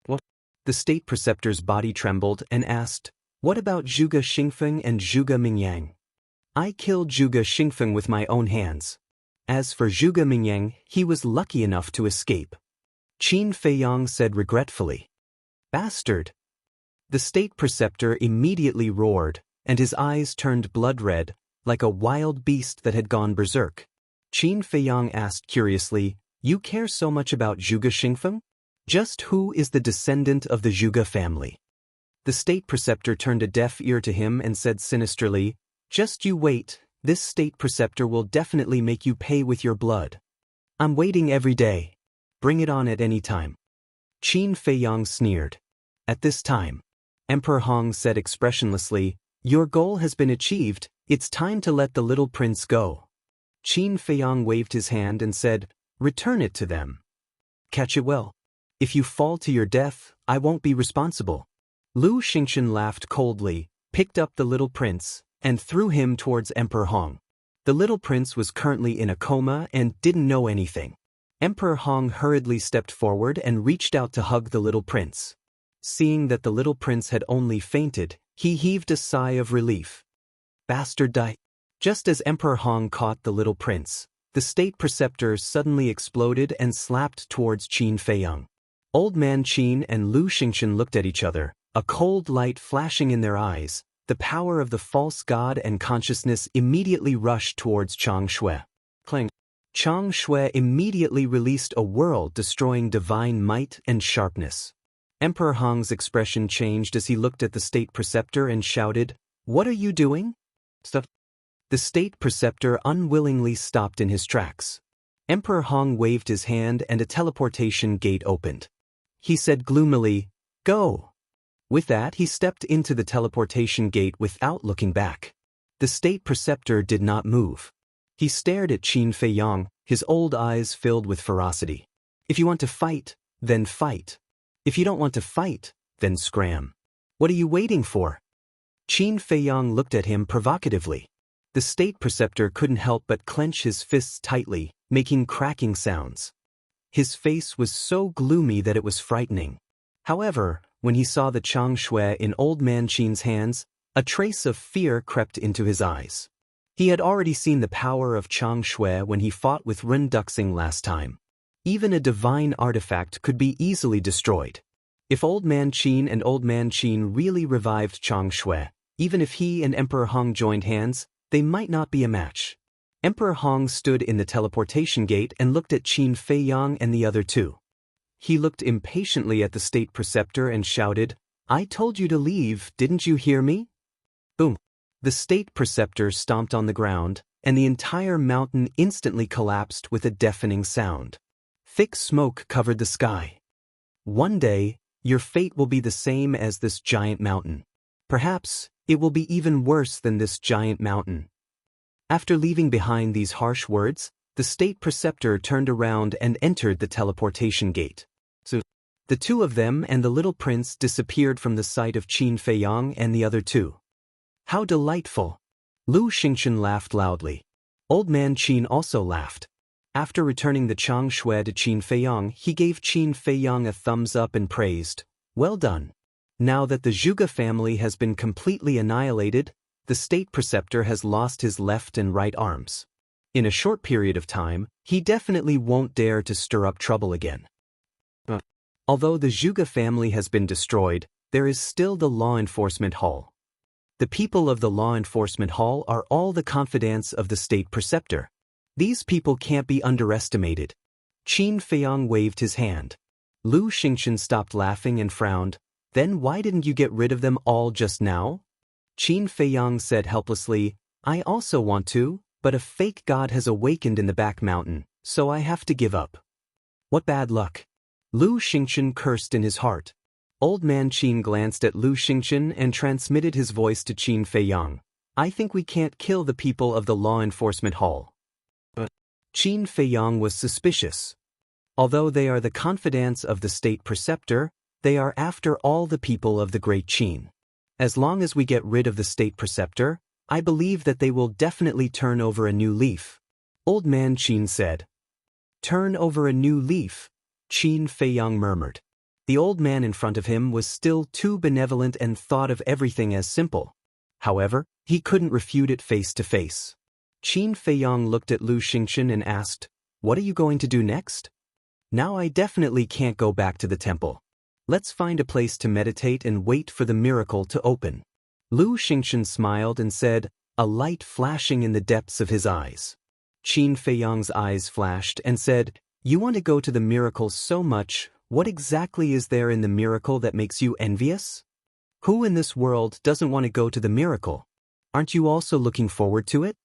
"What?" The state preceptor's body trembled and asked, "What about Zhuge Xingfeng and Zhuge Mingyang?" "I killed Zhuge Xingfeng with my own hands. As for Zhuge Mingyang, he was lucky enough to escape," Qin Feiyang said regretfully. "Bastard!" The state preceptor immediately roared, and his eyes turned blood red, like a wild beast that had gone berserk. Qin Feiyang asked curiously, "You care so much about Zhuge Xingfeng? Just who is the descendant of the Zhuge family?" The state preceptor turned a deaf ear to him and said sinisterly, "Just you wait, this state preceptor will definitely make you pay with your blood. I'm waiting every day. Bring it on at any time." Qin Feiyang sneered. At this time, Emperor Hong said expressionlessly, "Your goal has been achieved, it's time to let the little prince go." Qin Feiyang waved his hand and said, "Return it to them. Catch it well. If you fall to your death, I won't be responsible." Lu Xingchen laughed coldly, picked up the little prince, and threw him towards Emperor Hong. The little prince was currently in a coma and didn't know anything. Emperor Hong hurriedly stepped forward and reached out to hug the little prince. Seeing that the little prince had only fainted, he heaved a sigh of relief. "Bastard die." Just as Emperor Hong caught the little prince, the state preceptor suddenly exploded and slapped towards Qin Feiyang. Old Man Qin and Lu Xingchen looked at each other, a cold light flashing in their eyes. The power of the false god and consciousness immediately rushed towards Chang Shui. Clang. Chang Shui immediately released a world-destroying divine might and sharpness. Emperor Hong's expression changed as he looked at the state preceptor and shouted, "What are you doing?" Stuff. The state preceptor unwillingly stopped in his tracks. Emperor Hong waved his hand and a teleportation gate opened. He said gloomily, "Go." With that, he stepped into the teleportation gate without looking back. The state preceptor did not move. He stared at Qin Feiyang, his old eyes filled with ferocity. "If you want to fight, then fight. If you don't want to fight, then scram. What are you waiting for?" Qin Feiyang looked at him provocatively. The state preceptor couldn't help but clench his fists tightly, making cracking sounds. His face was so gloomy that it was frightening. However, when he saw the Chang Shui in Old Man Qin's hands, a trace of fear crept into his eyes. He had already seen the power of Chang Shui when he fought with Ren Duxing last time. Even a divine artifact could be easily destroyed. If Old Man Qin and Old Man Qin really revived Chang Shui, even if he and Emperor Hong joined hands, they might not be a match. Emperor Hong stood in the teleportation gate and looked at Qin Feiyang and the other two. He looked impatiently at the state preceptor and shouted, "I told you to leave, didn't you hear me?" Boom. The state preceptor stomped on the ground, and the entire mountain instantly collapsed with a deafening sound. Thick smoke covered the sky. One day, your fate will be the same as this giant mountain. Perhaps, it will be even worse than this giant mountain. After leaving behind these harsh words, the state preceptor turned around and entered the teleportation gate. So, the two of them and the little prince disappeared from the sight of Qin Feiyang and the other two. "How delightful!" Lu Xingchen laughed loudly. Old Man Qin also laughed. After returning the Chang Shui to Qin Feiyang, he gave Qin Feiyang a thumbs up and praised, "Well done. Now that the Zhuge family has been completely annihilated, the state preceptor has lost his left and right arms. In a short period of time, he definitely won't dare to stir up trouble again." Although the Zhuge family has been destroyed, there is still the law enforcement hall. The people of the law enforcement hall are all the confidants of the state preceptor. These people can't be underestimated. Qin Feiyang waved his hand. Lu Xingchen stopped laughing and frowned. "Then why didn't you get rid of them all just now?" Qin Feiyang said helplessly, "I also want to, but a fake god has awakened in the back mountain, so I have to give up." "What bad luck." Lu Xingchen cursed in his heart. Old Man Qin glanced at Lu Xingchen and transmitted his voice to Qin Feiyang. "I think we can't kill the people of the law enforcement hall." But Qin Feiyang was suspicious. Although they are the confidants of the state preceptor, they are after all the people of the Great Qin. As long as we get rid of the state preceptor, I believe that they will definitely turn over a new leaf. Old Man Qin said. "Turn over a new leaf," Qin Feiyang murmured. The old man in front of him was still too benevolent and thought of everything as simple. However, he couldn't refute it face to face. Qin Feiyang looked at Lu Xingchen and asked, "What are you going to do next?" "Now I definitely can't go back to the temple. Let's find a place to meditate and wait for the miracle to open." Lu Xingchen smiled and said, a light flashing in the depths of his eyes. Qin Feiyang's eyes flashed and said, "You want to go to the miracle so much, what exactly is there in the miracle that makes you envious? Who in this world doesn't want to go to the miracle? Aren't you also looking forward to it?"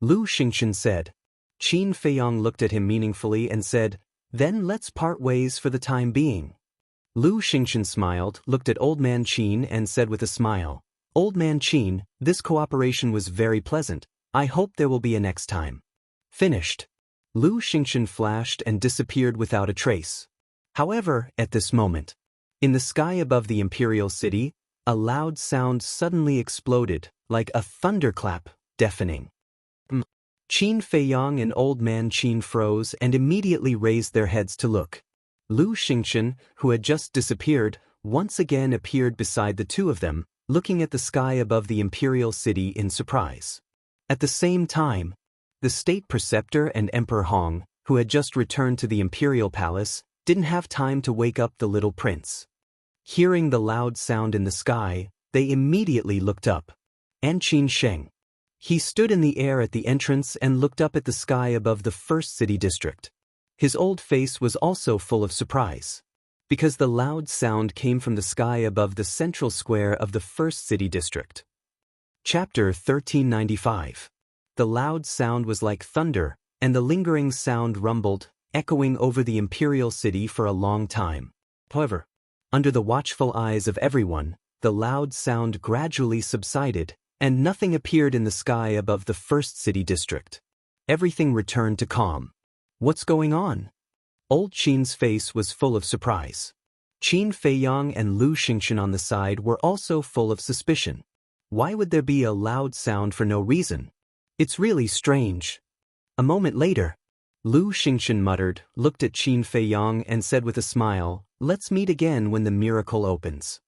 Lu Xingchen said. Qin Feiyang looked at him meaningfully and said, "Then let's part ways for the time being." Lu Xingchen smiled, looked at Old Man Qin and said with a smile, "Old Man Qin, this cooperation was very pleasant. I hope there will be a next time." Finished. Lu Xingchen flashed and disappeared without a trace. However, at this moment, in the sky above the imperial city, a loud sound suddenly exploded, like a thunderclap, deafening. Qin Feiyang and Old Man Qin froze and immediately raised their heads to look. Lu Xingchen, who had just disappeared, once again appeared beside the two of them, looking at the sky above the imperial city in surprise. At the same time, the state preceptor and Emperor Hong, who had just returned to the imperial palace, didn't have time to wake up the little prince. Hearing the loud sound in the sky, they immediately looked up. Anqin Sheng. He stood in the air at the entrance and looked up at the sky above the first city district. His old face was also full of surprise, because the loud sound came from the sky above the central square of the first city district. Chapter 1395. The loud sound was like thunder, and the lingering sound rumbled, echoing over the imperial city for a long time. However, under the watchful eyes of everyone, the loud sound gradually subsided, and nothing appeared in the sky above the first city district. Everything returned to calm. What's going on? Old Qin's face was full of surprise. Qin Feiyang and Lu Xingqian on the side were also full of suspicion. Why would there be a loud sound for no reason? It's really strange. A moment later, Lu Xingqian muttered, looked at Qin Feiyang and said with a smile, "Let's meet again when the miracle opens."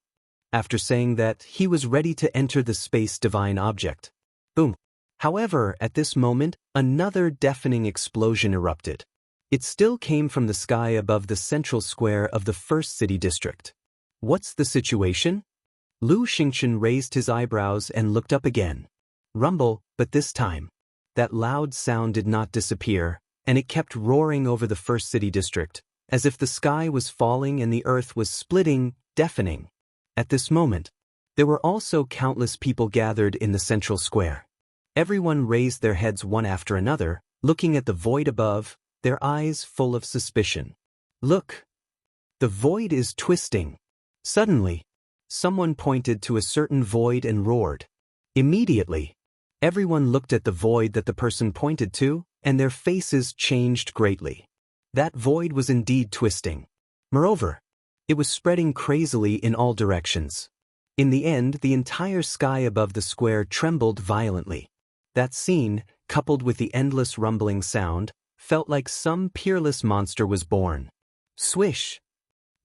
After saying that, he was ready to enter the space divine object. Boom. However, at this moment, another deafening explosion erupted. It still came from the sky above the central square of the first city district. What's the situation? Lu Xingqian raised his eyebrows and looked up again. Rumble, but this time, that loud sound did not disappear, and it kept roaring over the first city district, as if the sky was falling and the earth was splitting, deafening. At this moment, there were also countless people gathered in the central square. Everyone raised their heads one after another, looking at the void above, their eyes full of suspicion. Look! The void is twisting. Suddenly, someone pointed to a certain void and roared. Immediately, everyone looked at the void that the person pointed to, and their faces changed greatly. That void was indeed twisting. Moreover, it was spreading crazily in all directions. In the end, the entire sky above the square trembled violently. That scene, coupled with the endless rumbling sound, felt like some peerless monster was born. Swish!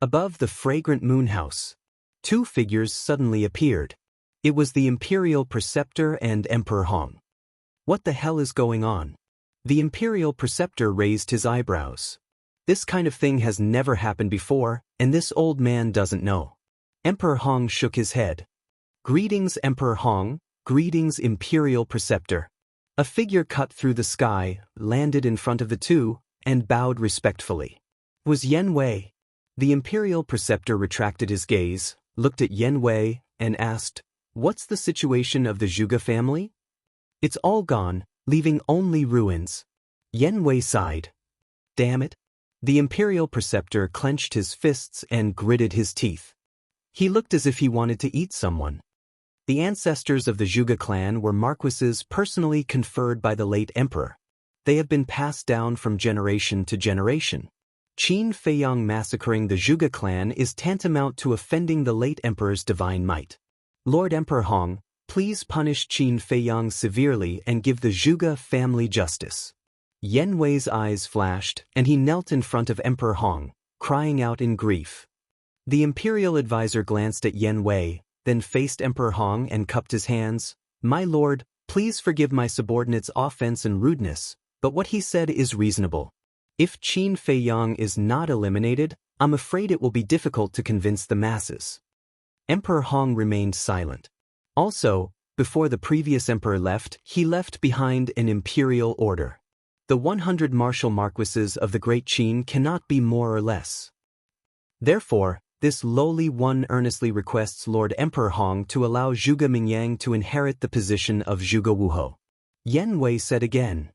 Above the fragrant moon house, two figures suddenly appeared. It was the Imperial Preceptor and Emperor Hong. What the hell is going on? The Imperial Preceptor raised his eyebrows. This kind of thing has never happened before, and this old man doesn't know. Emperor Hong shook his head. Greetings, Emperor Hong. Greetings, Imperial Preceptor. A figure cut through the sky, landed in front of the two, and bowed respectfully. It was Yen Wei. The Imperial Preceptor retracted his gaze, looked at Yen Wei, and asked, "What's the situation of the Zhuge family?" "It's all gone, leaving only ruins." Yen Wei sighed. Damn it. The Imperial Preceptor clenched his fists and gritted his teeth. He looked as if he wanted to eat someone. The ancestors of the Zhuge clan were marquises personally conferred by the late emperor. They have been passed down from generation to generation. Qin Feiyang massacring the Zhuge clan is tantamount to offending the late emperor's divine might. Lord Emperor Hong, please punish Qin Feiyang severely and give the Zhuge family justice. Yen Wei's eyes flashed, and he knelt in front of Emperor Hong, crying out in grief. The imperial advisor glanced at Yen Wei, then faced Emperor Hong and cupped his hands. "My lord, please forgive my subordinate's offense and rudeness, but what he said is reasonable. If Qin Feiyang is not eliminated, I'm afraid it will be difficult to convince the masses." Emperor Hong remained silent. Also, before the previous emperor left, he left behind an imperial order. The 100 martial marquises of the Great Qin cannot be more or less. Therefore, this lowly one earnestly requests Lord Emperor Hong to allow Zhuge Mingyang to inherit the position of Zhuge Wuhou. Yen Wei said again,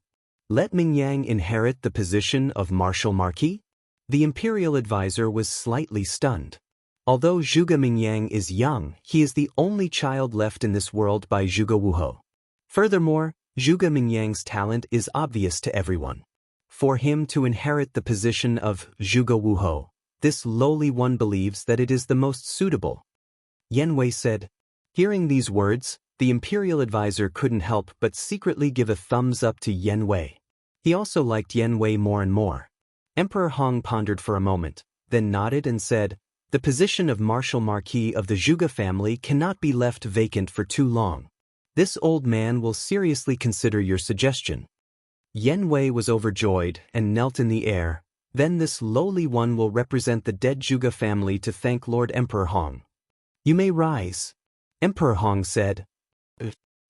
"Let Mingyang inherit the position of Martial Marquis?" The imperial advisor was slightly stunned. Although Zhuge Mingyang is young, he is the only child left in this world by Zhuge Wuhou. Furthermore, Zhuge Mingyang's talent is obvious to everyone. For him to inherit the position of Zhuge Wuhou, this lowly one believes that it is the most suitable. Yen Wei said. Hearing these words, the imperial advisor couldn't help but secretly give a thumbs up to Yen Wei. He also liked Yen Wei more and more. Emperor Hong pondered for a moment, then nodded and said, "The position of Martial Marquis of the Zhuge family cannot be left vacant for too long. This old man will seriously consider your suggestion." Yen Wei was overjoyed and knelt in the air, Then this lowly one will represent the dead Zhuge family to thank Lord Emperor Hong. You may rise. Emperor Hong said.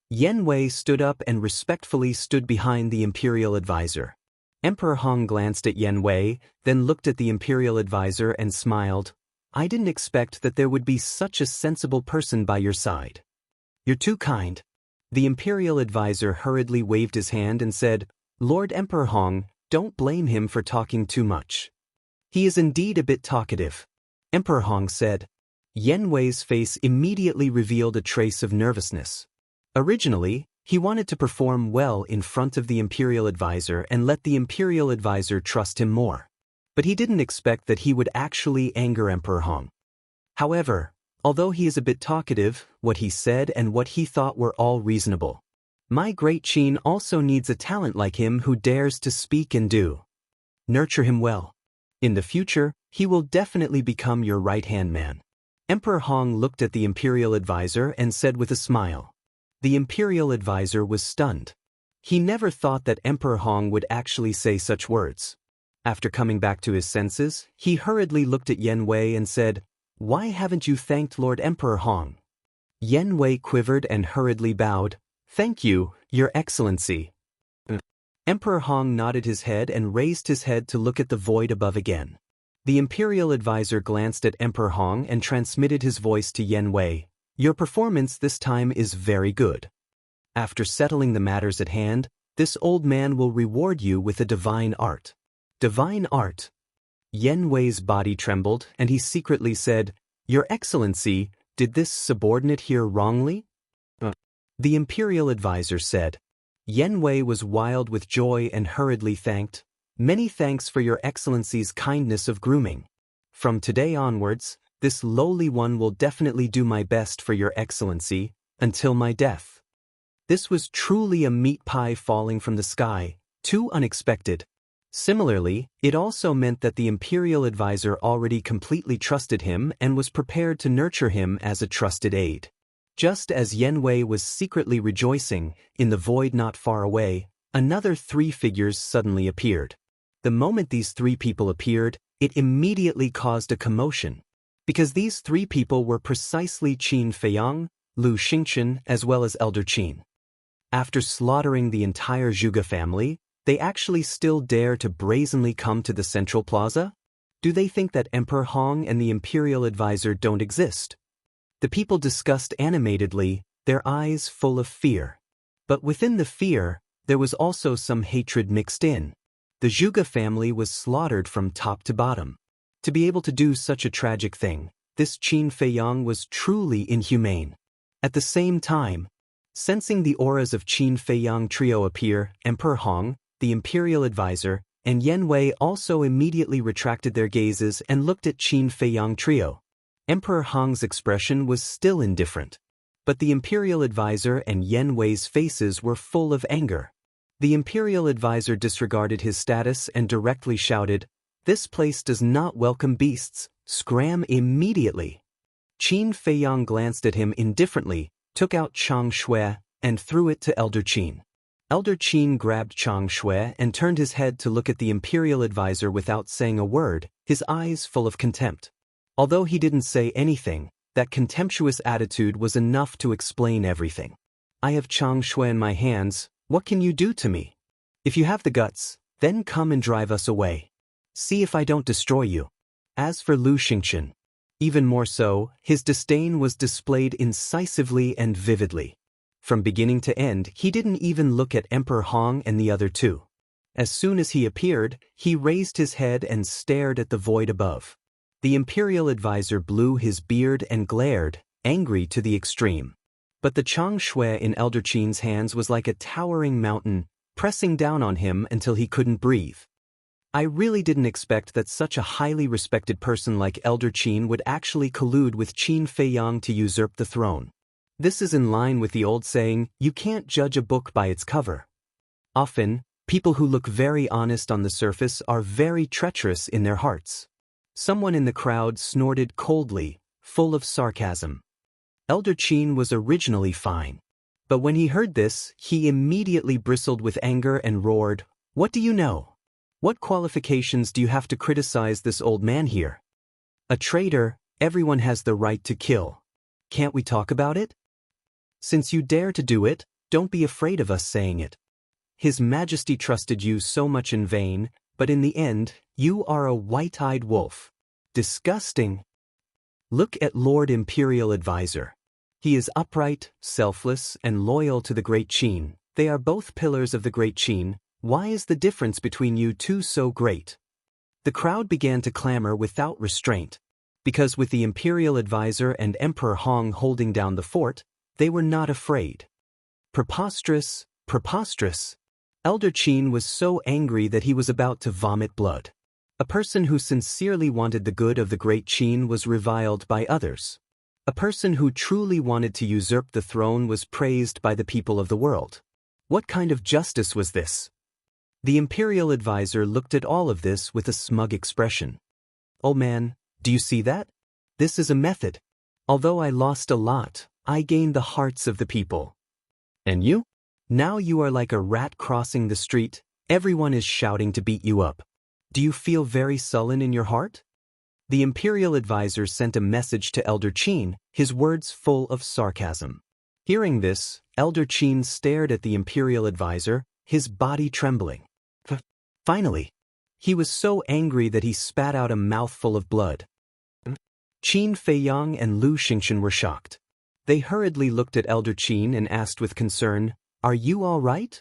Yen Wei stood up and respectfully stood behind the imperial advisor. Emperor Hong glanced at Yen Wei, then looked at the imperial advisor and smiled. I didn't expect that there would be such a sensible person by your side. You're too kind. The imperial advisor hurriedly waved his hand and said, Lord Emperor Hong, don't blame him for talking too much. He is indeed a bit talkative. Emperor Hong said. Yen Wei's face immediately revealed a trace of nervousness. Originally, he wanted to perform well in front of the imperial advisor and let the imperial advisor trust him more. But he didn't expect that he would actually anger Emperor Hong. However, although he is a bit talkative, what he said and what he thought were all reasonable. My great Qin also needs a talent like him who dares to speak and do. Nurture him well. In the future, he will definitely become your right-hand man. Emperor Hong looked at the imperial advisor and said with a smile. The imperial advisor was stunned. He never thought that Emperor Hong would actually say such words. After coming back to his senses, he hurriedly looked at Yen Wei and said, Why haven't you thanked Lord Emperor Hong? Yen Wei quivered and hurriedly bowed. Thank you, Your Excellency. Emperor Hong nodded his head and raised his head to look at the void above again. The imperial advisor glanced at Emperor Hong and transmitted his voice to Yen Wei. Your performance this time is very good. After settling the matters at hand, this old man will reward you with a divine art. Divine art. Yen Wei's body trembled and he secretly said, Your Excellency, did this subordinate hear wrongly? The imperial advisor said. Yen Wei was wild with joy and hurriedly thanked. Many thanks for Your Excellency's kindness of grooming. From today onwards, this lowly one will definitely do my best for Your Excellency, until my death. This was truly a meat pie falling from the sky, too unexpected. Similarly, it also meant that the imperial advisor already completely trusted him and was prepared to nurture him as a trusted aide. Just as Yen Wei was secretly rejoicing, in the void not far away, another 3 figures suddenly appeared. The moment these 3 people appeared, it immediately caused a commotion. Because these 3 people were precisely Qin Feiyang, Lu Xingchen, as well as Elder Qin. After slaughtering the entire Zhuge family, they actually still dare to brazenly come to the central plaza? Do they think that Emperor Hong and the imperial advisor don't exist? The people discussed animatedly, their eyes full of fear. But within the fear, there was also some hatred mixed in. The Zhuge family was slaughtered from top to bottom. To be able to do such a tragic thing, this Qin Feiyang was truly inhumane. At the same time, sensing the auras of Qin Feiyang trio appear, Emperor Hong, the imperial advisor, and Yen Wei also immediately retracted their gazes and looked at Qin Feiyang trio. Emperor Hong's expression was still indifferent. But the imperial advisor and Yen Wei's faces were full of anger. The imperial advisor disregarded his status and directly shouted, This place does not welcome beasts, scram immediately. Qin Feiyang glanced at him indifferently, took out Chang Shui, and threw it to Elder Qin. Elder Qin grabbed Chang Shui and turned his head to look at the imperial advisor without saying a word, his eyes full of contempt. Although he didn't say anything, that contemptuous attitude was enough to explain everything. I have Chang Shui in my hands, what can you do to me? If you have the guts, then come and drive us away. See if I don't destroy you. As for Lu Xingchen, even more so, his disdain was displayed incisively and vividly. From beginning to end, he didn't even look at Emperor Hong and the other 2. As soon as he appeared, he raised his head and stared at the void above. The imperial advisor blew his beard and glared, angry to the extreme. But the Chang Shui in Elder Qin's hands was like a towering mountain, pressing down on him until he couldn't breathe. I really didn't expect that such a highly respected person like Elder Qin would actually collude with Qin Feiyang to usurp the throne. This is in line with the old saying, you can't judge a book by its cover. Often, people who look very honest on the surface are very treacherous in their hearts. Someone in the crowd snorted coldly, full of sarcasm. Elder Qin was originally fine. But when he heard this, he immediately bristled with anger and roared, What do you know? What qualifications do you have to criticize this old man here? A traitor, everyone has the right to kill. Can't we talk about it? Since you dare to do it, don't be afraid of us saying it. His Majesty trusted you so much in vain, but in the end, you are a white-eyed wolf. Disgusting. Look at Lord Imperial Advisor. He is upright, selfless, and loyal to the Great Qin. They are both pillars of the Great Qin. Why is the difference between you two so great? The crowd began to clamor without restraint. Because with the Imperial Advisor and Emperor Hong holding down the fort, they were not afraid. Preposterous, preposterous. Elder Qin was so angry that he was about to vomit blood. A person who sincerely wanted the good of the Great Qin was reviled by others. A person who truly wanted to usurp the throne was praised by the people of the world. What kind of justice was this? The Imperial Advisor looked at all of this with a smug expression. "Oh man, do you see that? This is a method. Although I lost a lot, I gained the hearts of the people. And you? Now you are like a rat crossing the street, everyone is shouting to beat you up. Do you feel very sullen in your heart?" The Imperial Advisor sent a message to Elder Qin, his words full of sarcasm. Hearing this, Elder Qin stared at the Imperial Advisor, his body trembling. Finally, he was so angry that he spat out a mouthful of blood. Qin Feiyang and Lu Xingchen were shocked. They hurriedly looked at Elder Qin and asked with concern, "Are you all right?"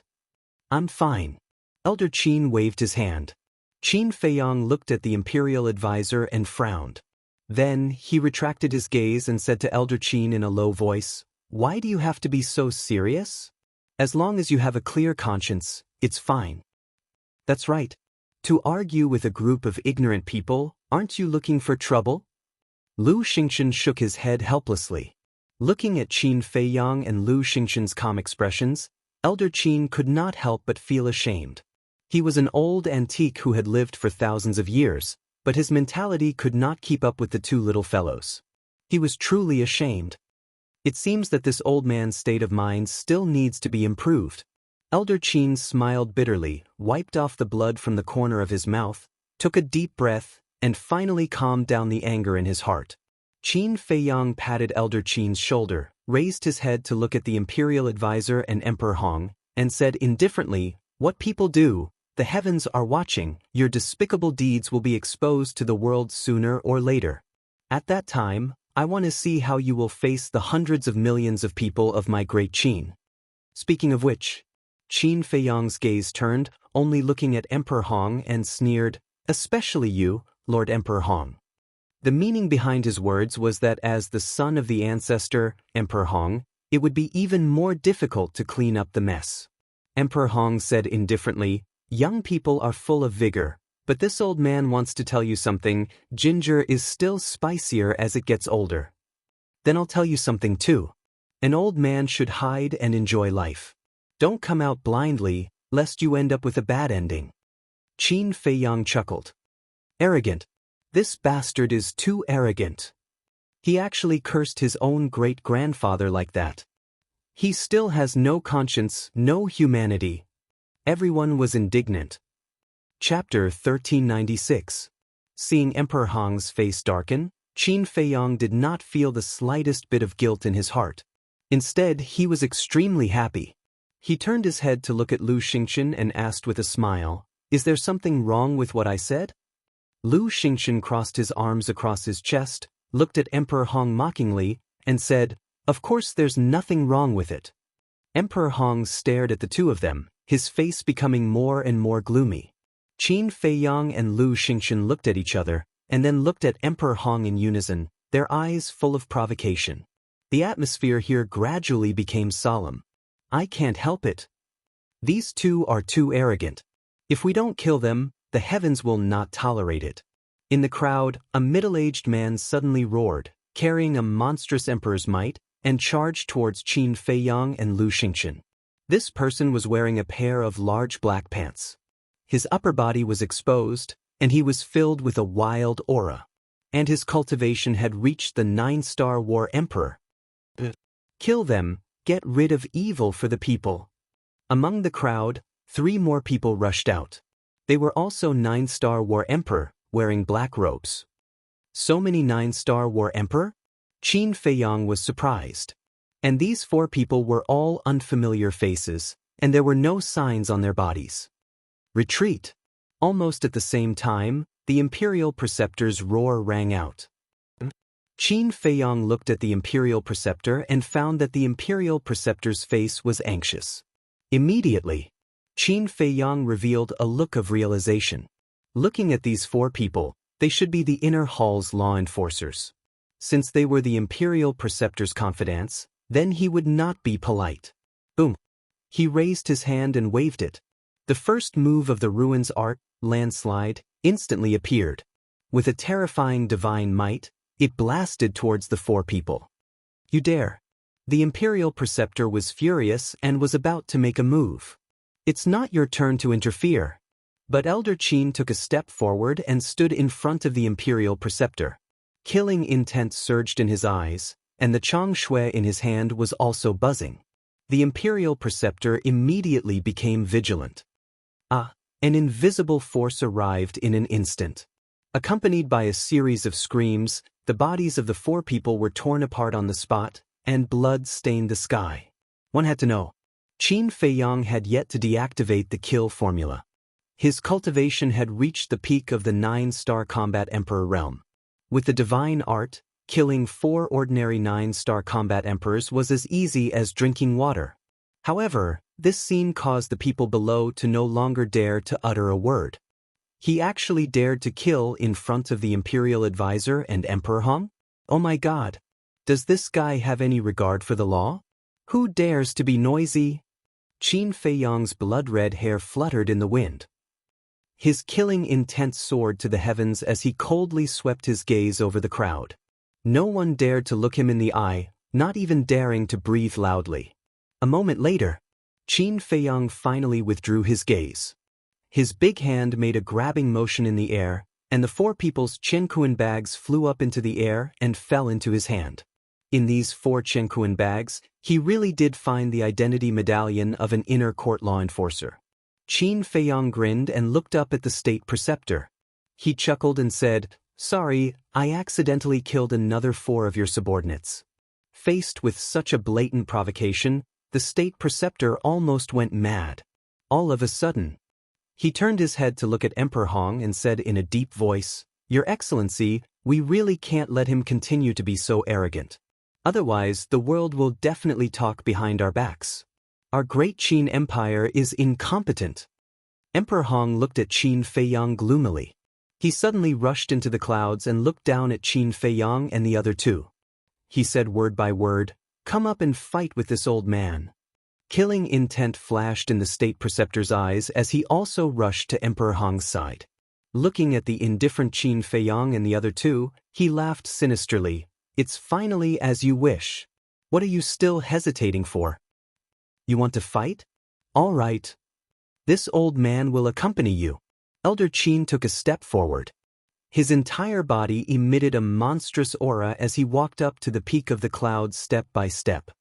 "I'm fine." Elder Qin waved his hand. Qin Feiyang looked at the Imperial Advisor and frowned. Then, he retracted his gaze and said to Elder Qin in a low voice, "Why do you have to be so serious? As long as you have a clear conscience, it's fine." "That's right. To argue with a group of ignorant people, aren't you looking for trouble?" Lu Xingchen shook his head helplessly. Looking at Qin Feiyang and Lu Xingchen's calm expressions, Elder Qin could not help but feel ashamed. He was an old antique who had lived for thousands of years, but his mentality could not keep up with the two little fellows. He was truly ashamed. It seems that this old man's state of mind still needs to be improved. Elder Qin smiled bitterly, wiped off the blood from the corner of his mouth, took a deep breath, and finally calmed down the anger in his heart. Qin Feiyang patted Elder Qin's shoulder, raised his head to look at the Imperial Advisor and Emperor Hong, and said indifferently, "What people do, the heavens are watching. Your despicable deeds will be exposed to the world sooner or later. At that time, I want to see how you will face the hundreds of millions of people of my Great Qin." Speaking of which, Qin Feiyang's gaze turned, only looking at Emperor Hong, and sneered, "Especially you, Lord Emperor Hong." The meaning behind his words was that as the son of the ancestor, Emperor Hong, it would be even more difficult to clean up the mess. Emperor Hong said indifferently, "Young people are full of vigor, but this old man wants to tell you something. Ginger is still spicier as it gets older." "Then I'll tell you something too. An old man should hide and enjoy life. Don't come out blindly, lest you end up with a bad ending." Qin Feiyang chuckled. "Arrogant. This bastard is too arrogant. He actually cursed his own great-grandfather like that. He still has no conscience, no humanity." Everyone was indignant. Chapter 1396. Seeing Emperor Hong's face darken, Qin Feiyang did not feel the slightest bit of guilt in his heart. Instead, he was extremely happy. He turned his head to look at Lu Xingchen and asked with a smile, "Is there something wrong with what I said?" Lu Xingchen crossed his arms across his chest, looked at Emperor Hong mockingly, and said, "Of course there's nothing wrong with it." Emperor Hong stared at the two of them, his face becoming more and more gloomy. Qin Feiyang and Lu Xingchen looked at each other, and then looked at Emperor Hong in unison, their eyes full of provocation. The atmosphere here gradually became solemn. "I can't help it. These two are too arrogant. If we don't kill them, the heavens will not tolerate it." In the crowd, a middle-aged man suddenly roared, carrying a monstrous emperor's might, and charged towards Qin Feiyang and Lu Xingchen. This person was wearing a pair of large black pants. His upper body was exposed, and he was filled with a wild aura. And his cultivation had reached the 9-star war emperor. "Kill them, get rid of evil for the people." Among the crowd, 3 more people rushed out. They were also 9-star war emperor, wearing black robes. So many 9-star war emperor? Qin Feiyang was surprised. And these 4 people were all unfamiliar faces, and there were no signs on their bodies. Retreat! Almost at the same time, the Imperial Preceptor's roar rang out. Qin Feiyang looked at the Imperial Preceptor and found that the Imperial Preceptor's face was anxious. Immediately, Qin Feiyang revealed a look of realization. Looking at these 4 people, they should be the inner hall's law enforcers. Since they were the Imperial Preceptor's confidants, then he would not be polite. Boom! He raised his hand and waved it. The first move of the ruins art, landslide, instantly appeared. With a terrifying divine might, it blasted towards the 4 people. You dare! The Imperial Preceptor was furious and was about to make a move. It's not your turn to interfere. But Elder Qin took a step forward and stood in front of the Imperial Preceptor. Killing intent surged in his eyes, and the Chang Shui in his hand was also buzzing. The Imperial Preceptor immediately became vigilant. An invisible force arrived in an instant. Accompanied by a series of screams, the bodies of the 4 people were torn apart on the spot, and blood stained the sky. One had to know. Qin Feiyang had yet to deactivate the kill formula. His cultivation had reached the peak of the 9-star combat emperor realm. With the divine art, killing 4 ordinary 9-star combat emperors was as easy as drinking water. However, this scene caused the people below to no longer dare to utter a word. He actually dared to kill in front of the Imperial Advisor and Emperor Hong? Oh my God! Does this guy have any regard for the law? Who dares to be noisy? Qin Feiyang's blood-red hair fluttered in the wind. His killing intent soared to the heavens as he coldly swept his gaze over the crowd. No one dared to look him in the eye, not even daring to breathe loudly. A moment later, Qin Feiyang finally withdrew his gaze. His big hand made a grabbing motion in the air, and the 4 people's Chenkuan bags flew up into the air and fell into his hand. In these 4 Chenkuan bags, he really did find the identity medallion of an inner court law enforcer. Qin Feiyang grinned and looked up at the state preceptor. He chuckled and said, "Sorry, I accidentally killed another 4 of your subordinates." Faced with such a blatant provocation, the state preceptor almost went mad. All of a sudden, he turned his head to look at Emperor Hong and said in a deep voice, "Your Excellency, we really can't let him continue to be so arrogant. Otherwise, the world will definitely talk behind our backs. Our great Qin Empire is incompetent." Emperor Hong looked at Qin Feiyang gloomily. He suddenly rushed into the clouds and looked down at Qin Feiyang and the other 2. He said word by word, "Come up and fight with this old man." Killing intent flashed in the state preceptor's eyes as he also rushed to Emperor Hong's side. Looking at the indifferent Qin Feiyang and the other 2, he laughed sinisterly. "It's finally as you wish. What are you still hesitating for? You want to fight? All right. This old man will accompany you." Elder Qin took a step forward. His entire body emitted a monstrous aura as he walked up to the peak of the clouds step by step.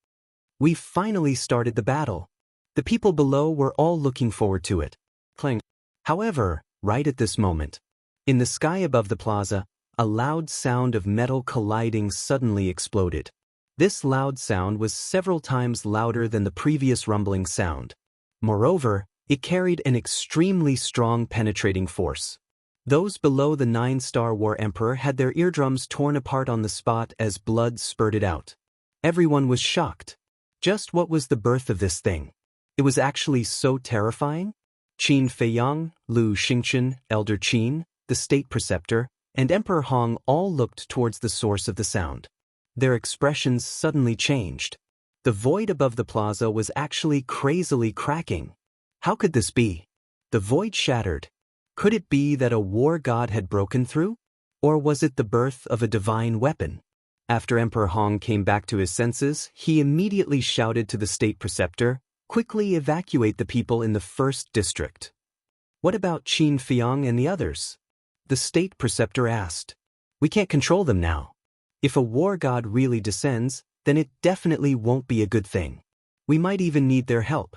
We've finally started the battle. The people below were all looking forward to it. Clang. However, right at this moment, in the sky above the plaza, a loud sound of metal colliding suddenly exploded. This loud sound was several times louder than the previous rumbling sound. Moreover, it carried an extremely strong penetrating force. Those below the 9-star war emperor had their eardrums torn apart on the spot as blood spurted out. Everyone was shocked. Just what was the birth of this thing? It was actually so terrifying? Qin Feiyang, Lu Xingchen, Elder Qin, the state preceptor, and Emperor Hong all looked towards the source of the sound. Their expressions suddenly changed. The void above the plaza was actually crazily cracking. How could this be? The void shattered. Could it be that a war god had broken through? Or was it the birth of a divine weapon? After Emperor Hong came back to his senses, he immediately shouted to the state preceptor, "Quickly evacuate the people in the first district." "What about Qin Feiyang and the others?" the state preceptor asked. "We can't control them now. If a war god really descends, then it definitely won't be a good thing. We might even need their help."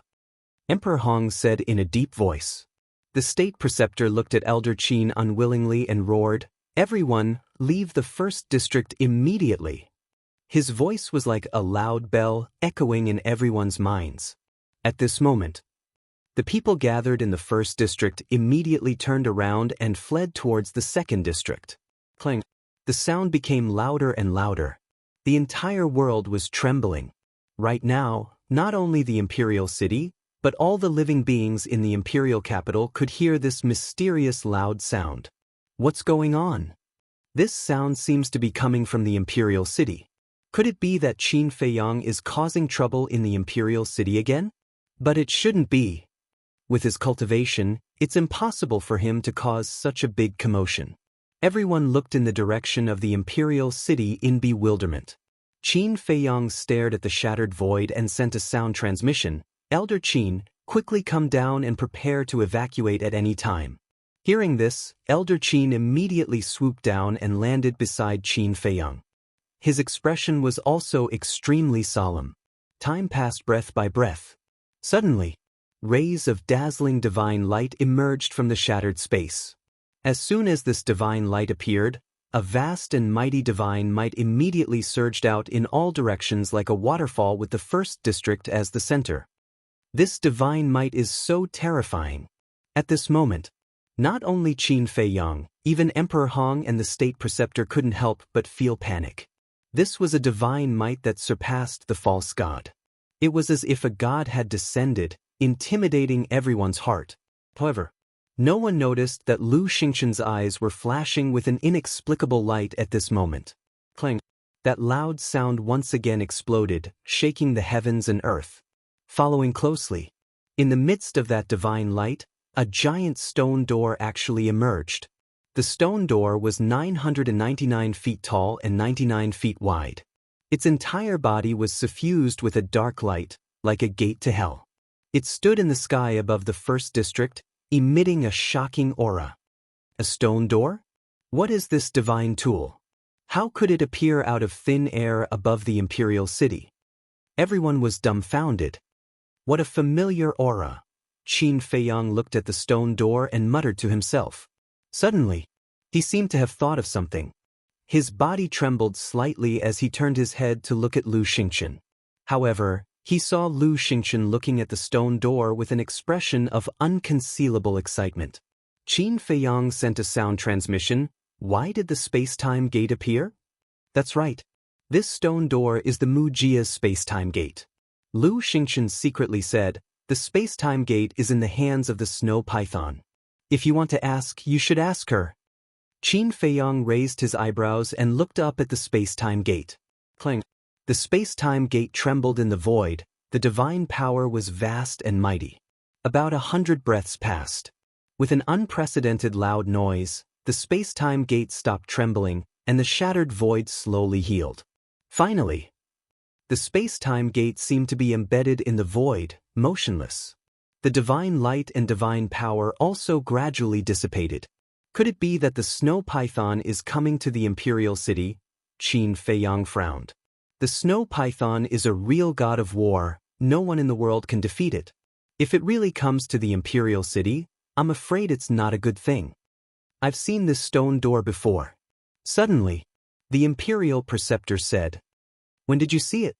Emperor Hong said in a deep voice. The state preceptor looked at Elder Qin unwillingly and roared, "Everyone, leave the first district immediately." His voice was like a loud bell echoing in everyone's minds. At this moment, the people gathered in the first district immediately turned around and fled towards the second district. Clang. The sound became louder and louder. The entire world was trembling. Right now, not only the imperial city, but all the living beings in the imperial capital could hear this mysterious loud sound. What's going on? This sound seems to be coming from the imperial city. Could it be that Qin Feiyang is causing trouble in the imperial city again? But it shouldn't be. With his cultivation, it's impossible for him to cause such a big commotion. Everyone looked in the direction of the imperial city in bewilderment. Qin Feiyang stared at the shattered void and sent a sound transmission. "Elder Qin, quickly come down and prepare to evacuate at any time." Hearing this, Elder Qin immediately swooped down and landed beside Qin Feiyang. His expression was also extremely solemn. Time passed breath by breath. Suddenly, rays of dazzling divine light emerged from the shattered space. As soon as this divine light appeared, a vast and mighty divine might immediately surged out in all directions like a waterfall with the first district as the center. This divine might is so terrifying. At this moment, not only Qin Feiyang, even Emperor Hong and the state preceptor couldn't help but feel panic. This was a divine might that surpassed the false god. It was as if a god had descended, intimidating everyone's heart. However, no one noticed that Lu Xingqian's eyes were flashing with an inexplicable light at this moment. Clang! That loud sound once again exploded, shaking the heavens and earth. Following closely, in the midst of that divine light, a giant stone door actually emerged. The stone door was 999 feet tall and 99 feet wide. Its entire body was suffused with a dark light, like a gate to hell. It stood in the sky above the first district, emitting a shocking aura. A stone door? What is this divine tool? How could it appear out of thin air above the imperial city? Everyone was dumbfounded. What a familiar aura! Qin Feiyang looked at the stone door and muttered to himself. Suddenly, he seemed to have thought of something. His body trembled slightly as he turned his head to look at Lu Xingqian. However, he saw Lu Xingqian looking at the stone door with an expression of unconcealable excitement. Qin Feiyang sent a sound transmission. Why did the space-time gate appear? That's right. This stone door is the Mujia's space-time gate. Lu Xingqian secretly said, "The space-time gate is in the hands of the snow python. If you want to ask, you should ask her." Qin Feiyang raised his eyebrows and looked up at the space-time gate. Clang! The space-time gate trembled in the void. The divine power was vast and mighty. About 100 breaths passed. With an unprecedented loud noise, the space-time gate stopped trembling, and the shattered void slowly healed. Finally, the space-time gate seemed to be embedded in the void, motionless. The divine light and divine power also gradually dissipated. Could it be that the snow python is coming to the imperial city? Qin Feiyang frowned. The snow python is a real god of war. No one in the world can defeat it. If it really comes to the imperial city, I'm afraid it's not a good thing. I've seen this stone door before. Suddenly, the imperial preceptor said, "When did you see it?"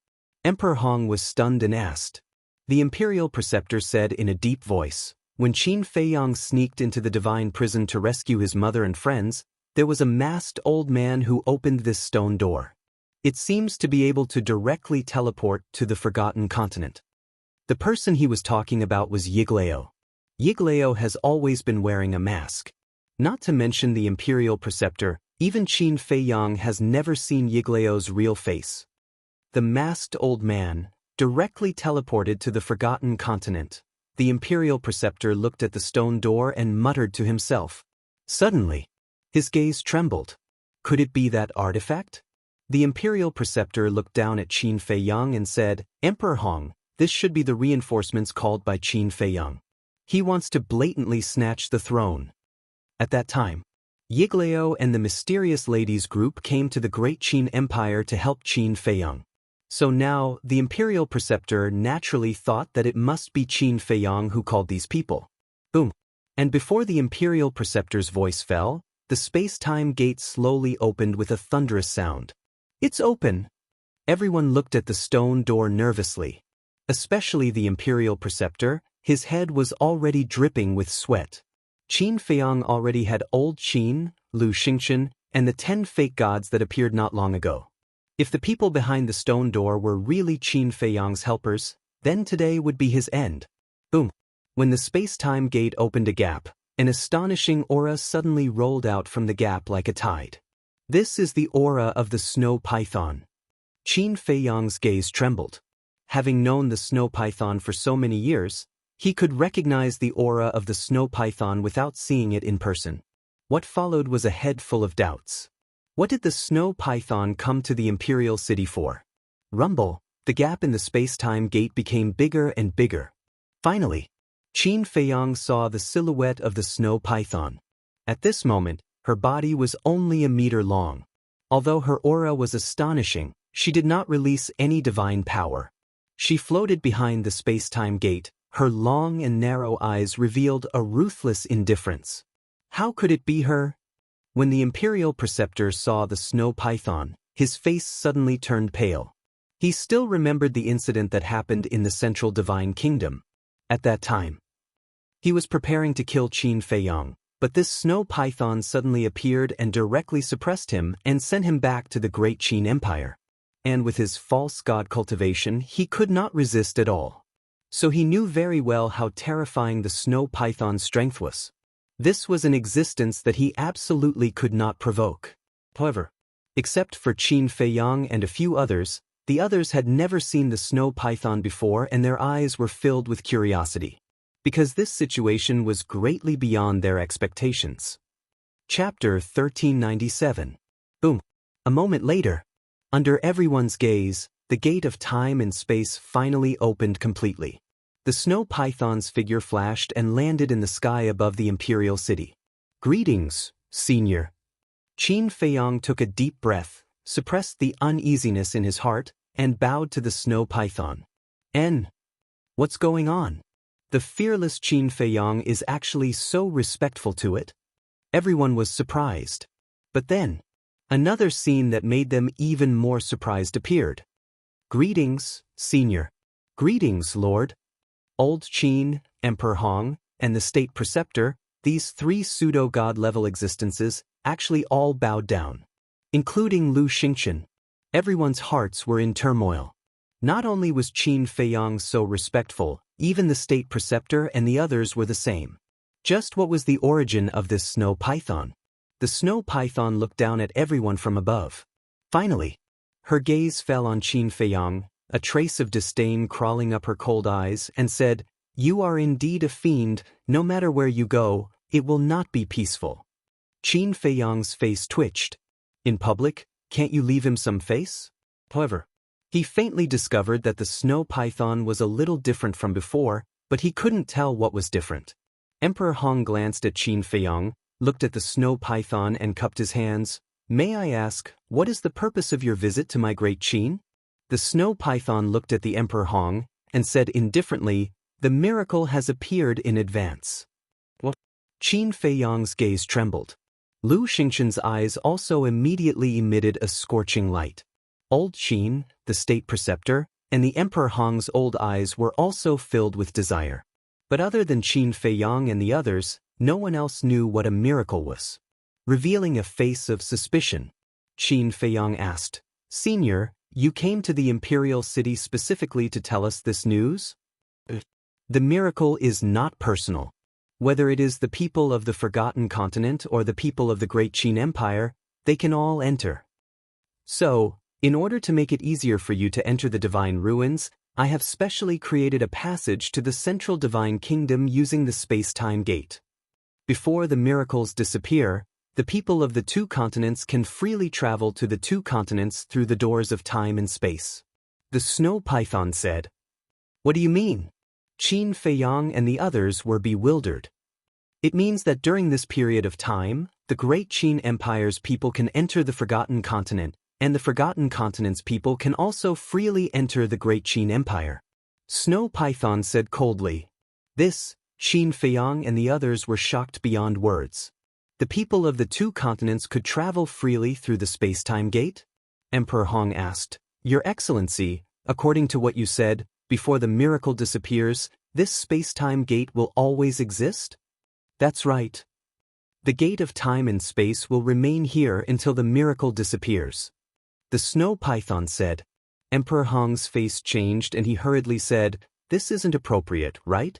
Emperor Hong was stunned and asked. The imperial preceptor said in a deep voice, "When Qin Feiyang sneaked into the divine prison to rescue his mother and friends, there was a masked old man who opened this stone door. It seems to be able to directly teleport to the Forgotten Continent. The person he was talking about was Yiglao. Yiglao has always been wearing a mask. Not to mention the imperial preceptor, even Qin Feiyang has never seen Yiglao's real face. The masked old man directly teleported to the Forgotten Continent." The imperial preceptor looked at the stone door and muttered to himself. Suddenly, his gaze trembled. Could it be that artifact? The imperial preceptor looked down at Qin Feiyang and said, "Emperor Hong, this should be the reinforcements called by Qin Feiyang. He wants to blatantly snatch the throne." At that time, Yiglao and the mysterious ladies group came to the Great Qin Empire to help Qin Feiyang. So now, the imperial preceptor naturally thought that it must be Qin Feiyang who called these people. Boom! And before the Imperial Preceptor's voice fell, the space-time gate slowly opened with a thunderous sound. "It's open!" Everyone looked at the stone door nervously. Especially the Imperial Preceptor, his head was already dripping with sweat. Qin Feiyang already had old Qin, Lu Xingchen, and the 10 fake gods that appeared not long ago. If the people behind the stone door were really Qin Feiyang's helpers, then today would be his end. Boom! When the space-time gate opened a gap, an astonishing aura suddenly rolled out from the gap like a tide. This is the aura of the snow python. Qin Feiyang's gaze trembled. Having known the snow python for so many years, he could recognize the aura of the snow python without seeing it in person. What followed was a head full of doubts. What did the snow python come to the Imperial City for? Rumble, the gap in the space-time gate became bigger and bigger. Finally, Qin Feiyang saw the silhouette of the snow python. At this moment, her body was only a meter long. Although her aura was astonishing, she did not release any divine power. She floated behind the space-time gate. Her long and narrow eyes revealed a ruthless indifference. How could it be her? When the Imperial Preceptor saw the snow python, his face suddenly turned pale. He still remembered the incident that happened in the Central Divine Kingdom. At that time, he was preparing to kill Qin Feiyang, but this snow python suddenly appeared and directly suppressed him and sent him back to the Great Qin Empire. And with his false god cultivation, he could not resist at all. So he knew very well how terrifying the snow python's strength was. This was an existence that he absolutely could not provoke. However, except for Qin Feiyang and a few others, the others had never seen the snow python before and their eyes were filled with curiosity. Because this situation was greatly beyond their expectations. Chapter 1397. Boom. A moment later, under everyone's gaze, the gate of time and space finally opened completely. The snow python's figure flashed and landed in the sky above the Imperial City. "Greetings, Senior." Qin Feiyang took a deep breath, suppressed the uneasiness in his heart, and bowed to the snow python. What's going on? The fearless Qin Feiyang is actually so respectful to it. Everyone was surprised. But then, another scene that made them even more surprised appeared. "Greetings, Senior." "Greetings, Lord." Old Qin, Emperor Hong, and the State Preceptor, these 3 pseudo-god level existences, actually all bowed down. Including Lu Xingchen. Everyone's hearts were in turmoil. Not only was Qin Feiyang so respectful, even the State Preceptor and the others were the same. Just what was the origin of this snow python? The snow python looked down at everyone from above. Finally, her gaze fell on Qin Feiyang, a trace of disdain crawling up her cold eyes, and said, "You are indeed a fiend. No matter where you go, it will not be peaceful." Qin Feiyang's face twitched. In public, can't you leave him some face? However, he faintly discovered that the snow python was a little different from before, but he couldn't tell what was different. Emperor Hong glanced at Qin Feiyang, looked at the snow python and cupped his hands. "May I ask, what is the purpose of your visit to my great Qin?" The snow python looked at the Emperor Hong and said indifferently, "The miracle has appeared in advance." What? Qin Feiyang's gaze trembled. Lu Xingchen's eyes also immediately emitted a scorching light. Old Qin, the State Preceptor, and the Emperor Hong's old eyes were also filled with desire. But other than Qin Feiyang and the others, no one else knew what a miracle was. Revealing a face of suspicion, Qin Feiyang asked, "Senior, you came to the Imperial City specifically to tell us this news?" The miracle is not personal. Whether it is the people of the Forgotten Continent or the people of the Great Qin Empire, they can all enter. So, in order to make it easier for you to enter the Divine Ruins, I have specially created a passage to the Central Divine Kingdom using the space-time gate. Before the miracles disappear, the people of the 2 continents can freely travel to the 2 continents through the doors of time and space. The snow python said. "What do you mean?" Qin Feiyang and the others were bewildered. "It means that during this period of time, the Great Qin Empire's people can enter the Forgotten Continent, and the Forgotten Continent's people can also freely enter the Great Qin Empire." Snow Python said coldly. "This, Qin Feiyang and the others were shocked beyond words. The people of the two continents could travel freely through the space-time gate? Emperor Hong asked. Your Excellency, according to what you said, before the miracle disappears, this space-time gate will always exist? That's right. The gate of time and space will remain here until the miracle disappears. The snow python said. Emperor Hong's face changed and he hurriedly said, This isn't appropriate, right?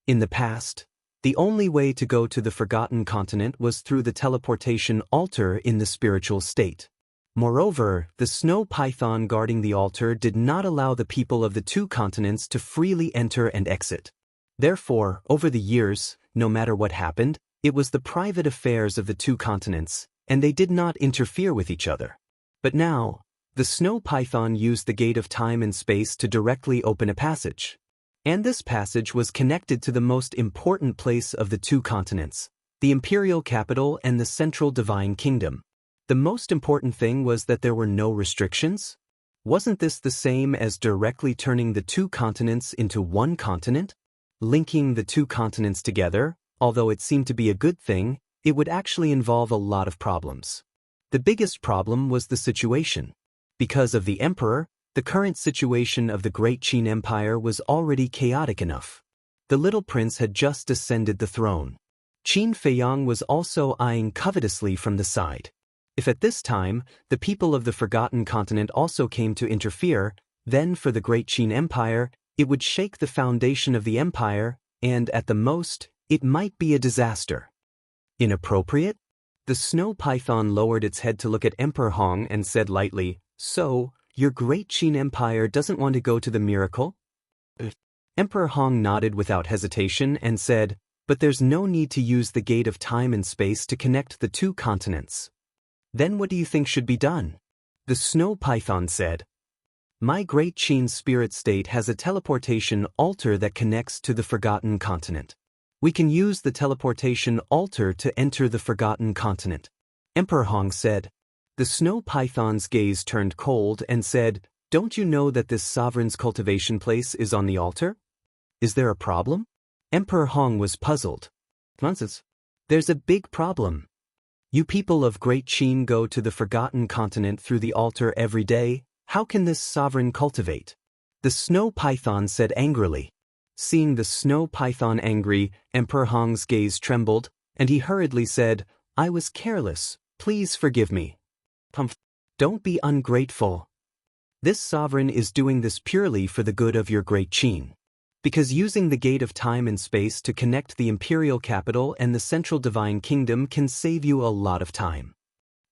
In the past, the only way to go to the Forgotten Continent was through the teleportation altar in the spiritual state. Moreover, the snow python guarding the altar did not allow the people of the two continents to freely enter and exit. Therefore, over the years, no matter what happened, it was the private affairs of the two continents, and they did not interfere with each other. But now, the snow python used the gate of time and space to directly open a passage. And this passage was connected to the most important place of the two continents, the imperial capital and the central divine kingdom. The most important thing was that there were no restrictions? Wasn't this the same as directly turning the two continents into one continent? Linking the two continents together, although it seemed to be a good thing, it would actually involve a lot of problems. The biggest problem was the situation. Because of the emperor, the current situation of the Great Qin Empire was already chaotic enough. The little prince had just ascended the throne. Qin Feiyang was also eyeing covetously from the side. If at this time, the people of the Forgotten Continent also came to interfere, then for the Great Qin Empire, it would shake the foundation of the empire, and at the most, it might be a disaster. Inappropriate? The snow python lowered its head to look at Emperor Hong and said lightly, So, your Great Qin Empire doesn't want to go to the miracle? Emperor Hong nodded without hesitation and said, But there's no need to use the gate of time and space to connect the two continents. Then what do you think should be done? The snow python said. My Great Qin spirit state has a teleportation altar that connects to the Forgotten Continent. We can use the teleportation altar to enter the Forgotten Continent. Emperor Hong said. The snow python's gaze turned cold and said, Don't you know that this sovereign's cultivation place is on the altar? Is there a problem? Emperor Hong was puzzled. Nonsense. There's a big problem. You people of Great Qin go to the Forgotten Continent through the altar every day. How can this sovereign cultivate? The snow python said angrily. Seeing the snow python angry, Emperor Hong's gaze trembled, and he hurriedly said, I was careless. Please forgive me. Don't be ungrateful. This sovereign is doing this purely for the good of your Great Qin. Because using the gate of time and space to connect the imperial capital and the central divine kingdom can save you a lot of time.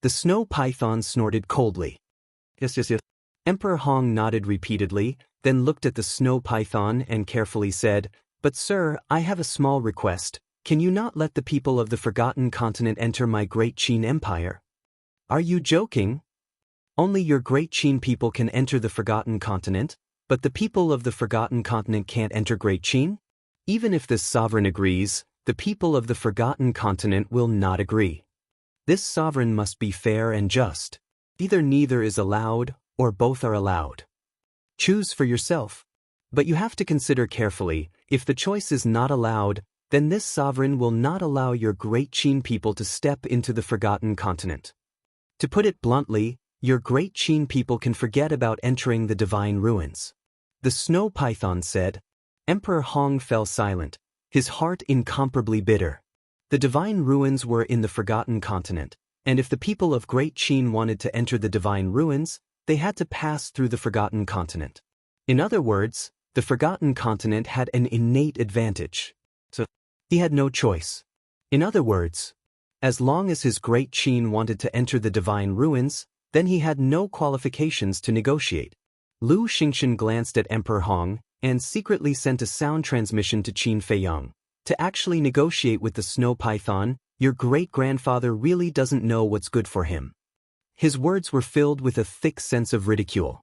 The snow python snorted coldly. Yes. Emperor Hong nodded repeatedly, then looked at the snow python and carefully said, But sir, I have a small request. Can you not let the people of the Forgotten Continent enter my Great Qin Empire? Are you joking? Only your Great Qin people can enter the Forgotten Continent, but the people of the Forgotten Continent can't enter Great Qin? Even if this sovereign agrees, the people of the Forgotten Continent will not agree. This sovereign must be fair and just. Either neither is allowed, or both are allowed. Choose for yourself. But you have to consider carefully, if the choice is not allowed, then this sovereign will not allow your Great Qin people to step into the Forgotten Continent. To put it bluntly, your Great Qin people can forget about entering the divine ruins. The snow python said. Emperor Hong fell silent, his heart incomparably bitter. The divine ruins were in the Forgotten Continent, and if the people of Great Qin wanted to enter the divine ruins, they had to pass through the Forgotten Continent. In other words, the Forgotten Continent had an innate advantage. So, he had no choice. In other words, as long as his Great Qin wanted to enter the divine ruins, then he had no qualifications to negotiate. Lu Xingchen glanced at Emperor Hong and secretly sent a sound transmission to Qin Feiyang. To actually negotiate with the snow python, your great-grandfather really doesn't know what's good for him. His words were filled with a thick sense of ridicule.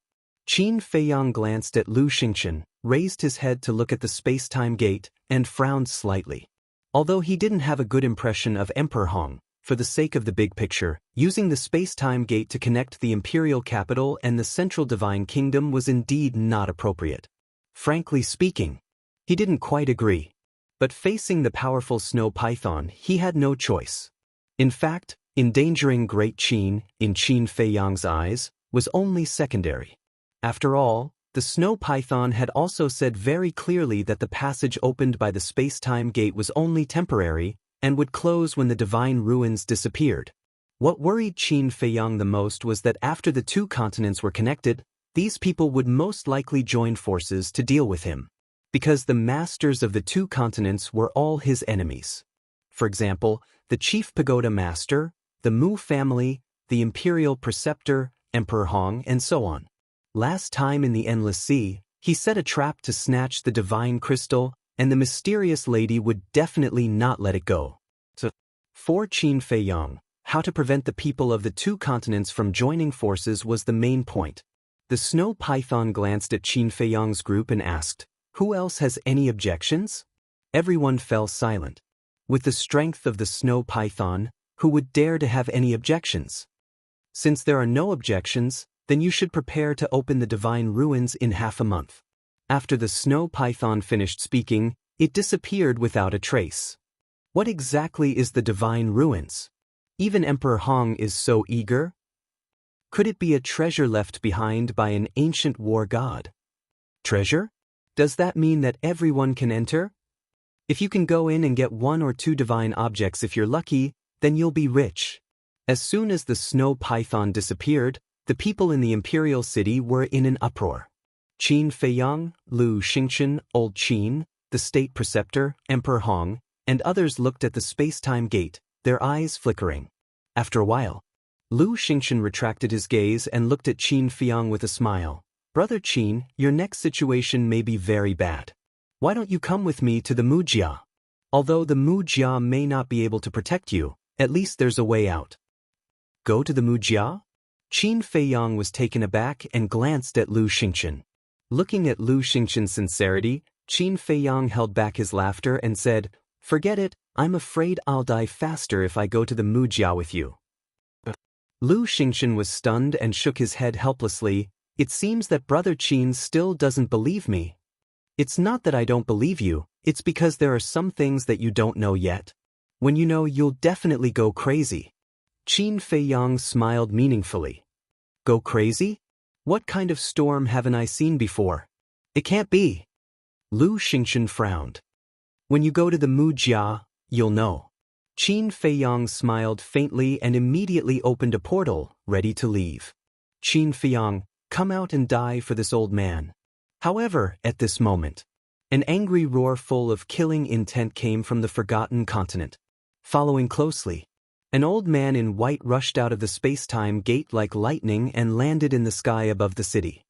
Qin Feiyang glanced at Lu Xingchen, raised his head to look at the space-time gate, and frowned slightly. Although he didn't have a good impression of Emperor Hong, for the sake of the big picture, using the space-time gate to connect the imperial capital and the central divine kingdom was indeed not appropriate. Frankly speaking, he didn't quite agree. But facing the powerful snow python, he had no choice. In fact, endangering Great Qin, in Qin Feiyang's eyes, was only secondary. After all, the snow python had also said very clearly that the passage opened by the space-time gate was only temporary and would close when the divine ruins disappeared. What worried Qin Feiyang the most was that after the two continents were connected, these people would most likely join forces to deal with him, because the masters of the two continents were all his enemies. For example, the chief pagoda master, the Mu family, the imperial preceptor, Emperor Hong, and so on. Last time in the Endless Sea, he set a trap to snatch the divine crystal, and the mysterious lady would definitely not let it go. So, for Qin Feiyang, how to prevent the people of the two continents from joining forces was the main point. The snow python glanced at Qin Feiyang's group and asked, "Who else has any objections?" Everyone fell silent. With the strength of the snow python, who would dare to have any objections? Since there are no objections, then you should prepare to open the divine ruins in half a month. After the snow python finished speaking, it disappeared without a trace. What exactly is the divine ruins? Even Emperor Hong is so eager. Could it be a treasure left behind by an ancient war god? Treasure? Does that mean that everyone can enter? If you can go in and get 1 or 2 divine objects if you're lucky, then you'll be rich. As soon as the snow python disappeared, the people in the imperial city were in an uproar. Qin Feiyang, Lu Xingchen, Old Qin, the state preceptor, Emperor Hong, and others looked at the space-time gate, their eyes flickering. After a while, Lu Xingchen retracted his gaze and looked at Qin Feiyang with a smile. "Brother Qin, your next situation may be very bad. Why don't you come with me to the Mujia? Although the Mujia may not be able to protect you, at least there's a way out." Go to the Mujia? Qin Feiyang was taken aback and glanced at Lu Xingchen. Looking at Lu Xingchen's sincerity, Qin Feiyang held back his laughter and said, "Forget it, I'm afraid I'll die faster if I go to the Mujia with you." Lu Xingchen was stunned and shook his head helplessly. "It seems that Brother Qin still doesn't believe me." "It's not that I don't believe you, it's because there are some things that you don't know yet. When you know, you'll definitely go crazy." Qin Feiyang smiled meaningfully. "Go crazy? What kind of storm haven't I seen before? It can't be." Lu Xingchen frowned. "When you go to the Mujia, you'll know." Qin Feiyang smiled faintly and immediately opened a portal, ready to leave. "Qin Feiyang, come out and die for this old man." However, at this moment, an angry roar full of killing intent came from the forgotten continent. Following closely, an old man in white rushed out of the space-time gate like lightning and landed in the sky above the city.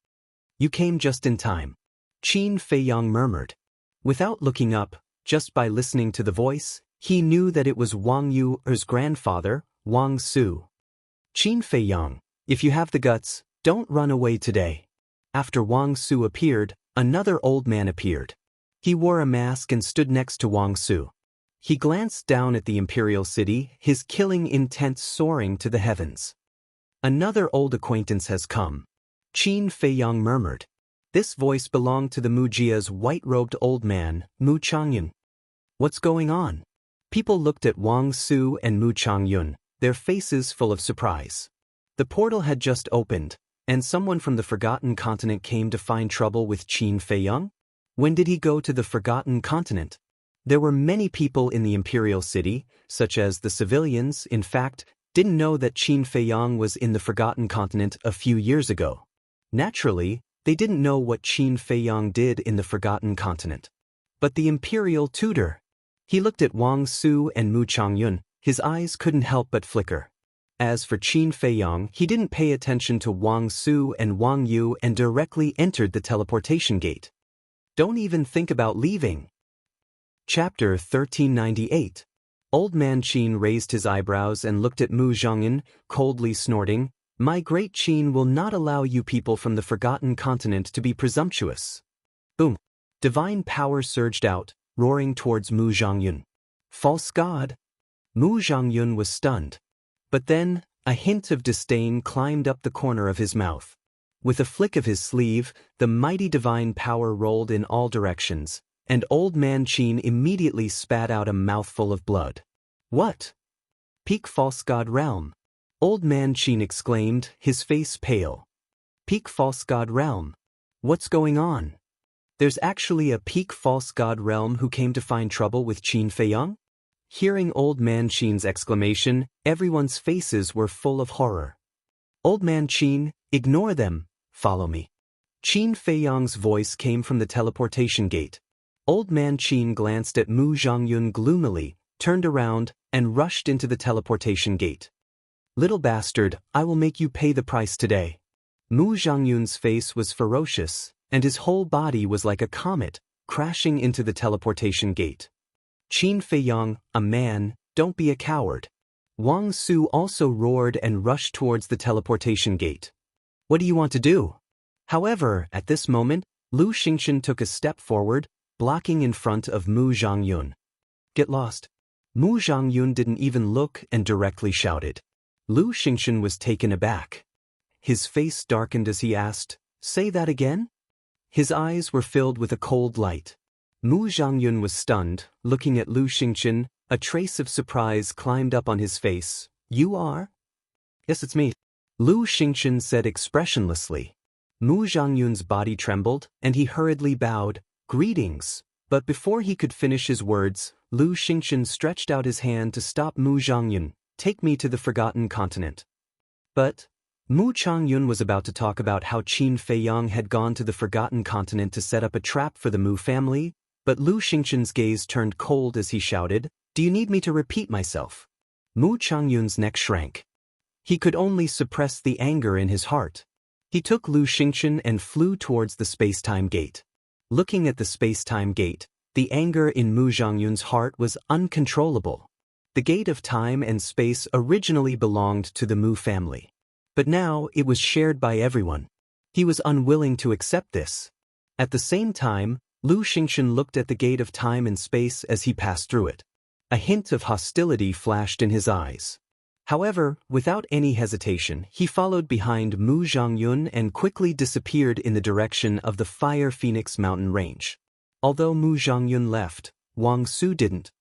"You came just in time," Qin Feiyang murmured. Without looking up, just by listening to the voice, he knew that it was Wang Yu's grandfather, Wang Su. "Qin Feiyang, if you have the guts, don't run away today." After Wang Su appeared, another old man appeared. He wore a mask and stood next to Wang Su. He glanced down at the imperial city, his killing intent soaring to the heavens. "Another old acquaintance has come," Qin Feiyang murmured. This voice belonged to the Mujia's white-robed old man, Mu Changyun. "What's going on?" People looked at Wang Su and Mu Changyun, their faces full of surprise. The portal had just opened, and someone from the Forgotten Continent came to find trouble with Qin Feiyang? When did he go to the Forgotten Continent? There were many people in the imperial city, such as the civilians, in fact, didn't know that Qin Feiyang was in the Forgotten Continent a few years ago. Naturally, they didn't know what Qin Feiyang did in the Forgotten Continent. But the imperial tutor. He looked at Wang Su and Mu Changyun, his eyes couldn't help but flicker. As for Qin Feiyang, he didn't pay attention to Wang Su and Wang Yu and directly entered the teleportation gate. "Don't even think about leaving." Chapter 1398. Old Man Qin raised his eyebrows and looked at Mu Zhongyan, coldly snorting, "My great Qin will not allow you people from the Forgotten Continent to be presumptuous." Boom. Divine power surged out, roaring towards Mu Zhongyun. "False god!" Mu Zhongyun was stunned. But then, a hint of disdain climbed up the corner of his mouth. With a flick of his sleeve, the mighty divine power rolled in all directions, and Old Man Qin immediately spat out a mouthful of blood. What? Peak False God Realm! Old Man Qin exclaimed, his face pale. Peak False God Realm? What's going on? There's actually a Peak False God Realm who came to find trouble with Qin Feiyang? Hearing Old Man Qin's exclamation, everyone's faces were full of horror. Old Man Qin, ignore them, follow me. Qin Feiyang's voice came from the teleportation gate. Old Man Qin glanced at Mu Zhongyun gloomily, turned around, and rushed into the teleportation gate. Little bastard, I will make you pay the price today. Mu Zhongyun's face was ferocious, and his whole body was like a comet, crashing into the teleportation gate. Qin Feiyang, a man, don't be a coward. Wang Su also roared and rushed towards the teleportation gate. What do you want to do? However, at this moment, Lu Xingchen took a step forward, blocking in front of Mu Zhongyun. Get lost. Mu Zhongyun didn't even look and directly shouted. Lu Xingchen was taken aback. His face darkened as he asked, say that again? His eyes were filled with a cold light. Mu Zhongyun was stunned, looking at Lu Xingchen. A trace of surprise climbed up on his face. You are? Yes, it's me. Lu Xingchen said expressionlessly. Mu Zhongyun's body trembled, and he hurriedly bowed, greetings. But before he could finish his words, Lu Xingchen stretched out his hand to stop Mu Zhongyun. Take me to the Forgotten Continent. But Mu Zhongyun was about to talk about how Qin Feiyang had gone to the Forgotten Continent to set up a trap for the Mu family, but Lu Xingchen's gaze turned cold as he shouted, do you need me to repeat myself? Mu Zhongyun's neck shrank. He could only suppress the anger in his heart. He took Lu Xingchen and flew towards the space-time gate. Looking at the space-time gate, the anger in Mu Zhongyun's heart was uncontrollable. The gate of time and space originally belonged to the Mu family. But now it was shared by everyone. He was unwilling to accept this. At the same time, Lu Xingchen looked at the gate of time and space as he passed through it. A hint of hostility flashed in his eyes. However, without any hesitation, he followed behind Mu Zhongyun and quickly disappeared in the direction of the Fire Phoenix mountain range. Although Mu Zhongyun left, Wang Su didn't.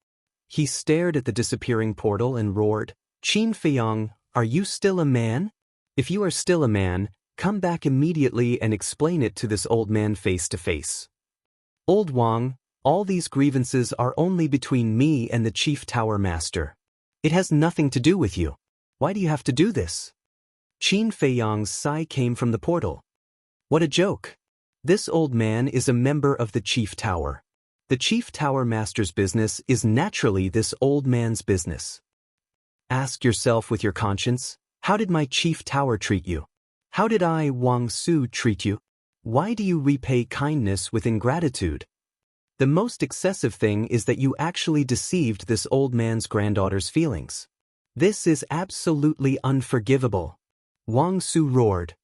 He stared at the disappearing portal and roared, Qin Feiyang, are you still a man? If you are still a man, come back immediately and explain it to this old man face to face. Old Wang, all these grievances are only between me and the Chief Tower Master. It has nothing to do with you. Why do you have to do this? Qin Feiyang's sigh came from the portal. What a joke. This old man is a member of the Chief Tower. The Chief Tower Master's business is naturally this old man's business. Ask yourself with your conscience, how did my Chief Tower treat you? How did I, Wang Su, treat you? Why do you repay kindness with ingratitude? The most excessive thing is that you actually deceived this old man's granddaughter's feelings. This is absolutely unforgivable. Wang Su roared.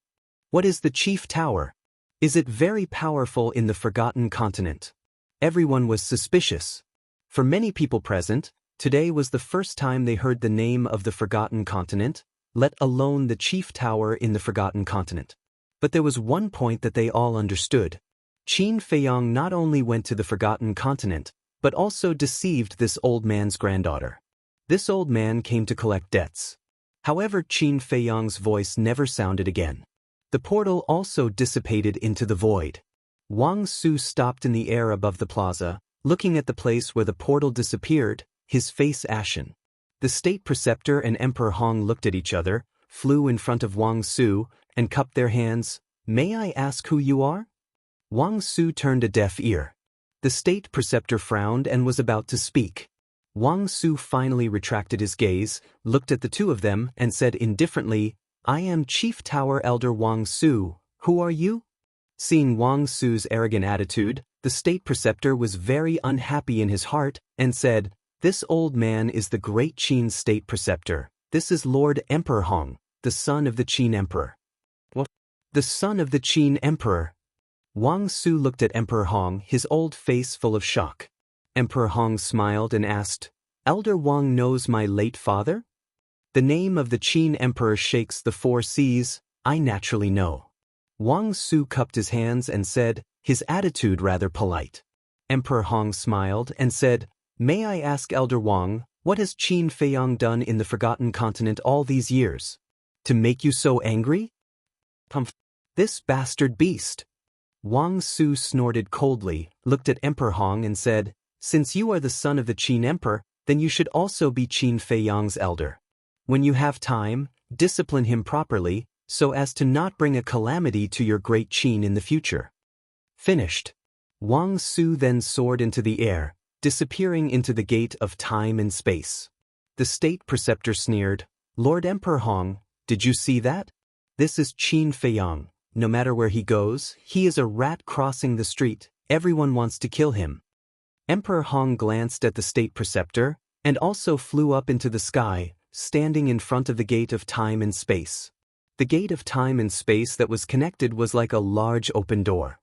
What is the Chief Tower? Is it very powerful in the Forgotten Continent? Everyone was suspicious. For many people present, today was the first time they heard the name of the Forgotten Continent, let alone the Chief Tower in the Forgotten Continent. But there was one point that they all understood. Qin Feiyang not only went to the Forgotten Continent, but also deceived this old man's granddaughter. This old man came to collect debts. However, Qin Feiyang's voice never sounded again. The portal also dissipated into the void. Wang Su stopped in the air above the plaza, looking at the place where the portal disappeared, his face ashen. The state preceptor and Emperor Hong looked at each other, flew in front of Wang Su, and cupped their hands. May I ask who you are? Wang Su turned a deaf ear. The state preceptor frowned and was about to speak. Wang Su finally retracted his gaze, looked at the two of them, and said indifferently, I am Chief Tower Elder Wang Su. Who are you? Seeing Wang Su's arrogant attitude, the state preceptor was very unhappy in his heart, and said, This old man is the great Qin state preceptor. This is Lord Emperor Hong, the son of the Qin Emperor. What? The son of the Qin Emperor? Wang Su looked at Emperor Hong, his old face full of shock. Emperor Hong smiled and asked, Elder Wang knows my late father? The name of the Qin Emperor shakes the 4 seas, I naturally know. Wang Su cupped his hands and said, his attitude rather polite. Emperor Hong smiled and said, "May I ask Elder Wang, what has Qin Feiyang done in the Forgotten Continent all these years? To make you so angry?" "Humph, this bastard beast." Wang Su snorted coldly, looked at Emperor Hong and said, "Since you are the son of the Qin Emperor, then you should also be Qin Feiyang's elder. When you have time, discipline him properly, so as to not bring a calamity to your great Qin in the future." Finished. Wang Su then soared into the air, disappearing into the gate of time and space. The state preceptor sneered, "Lord Emperor Hong, did you see that? This is Qin Feiyang. No matter where he goes, he is a rat crossing the street. Everyone wants to kill him." Emperor Hong glanced at the state preceptor, and also flew up into the sky, standing in front of the gate of time and space. The gate of time and space that was connected was like a large open door.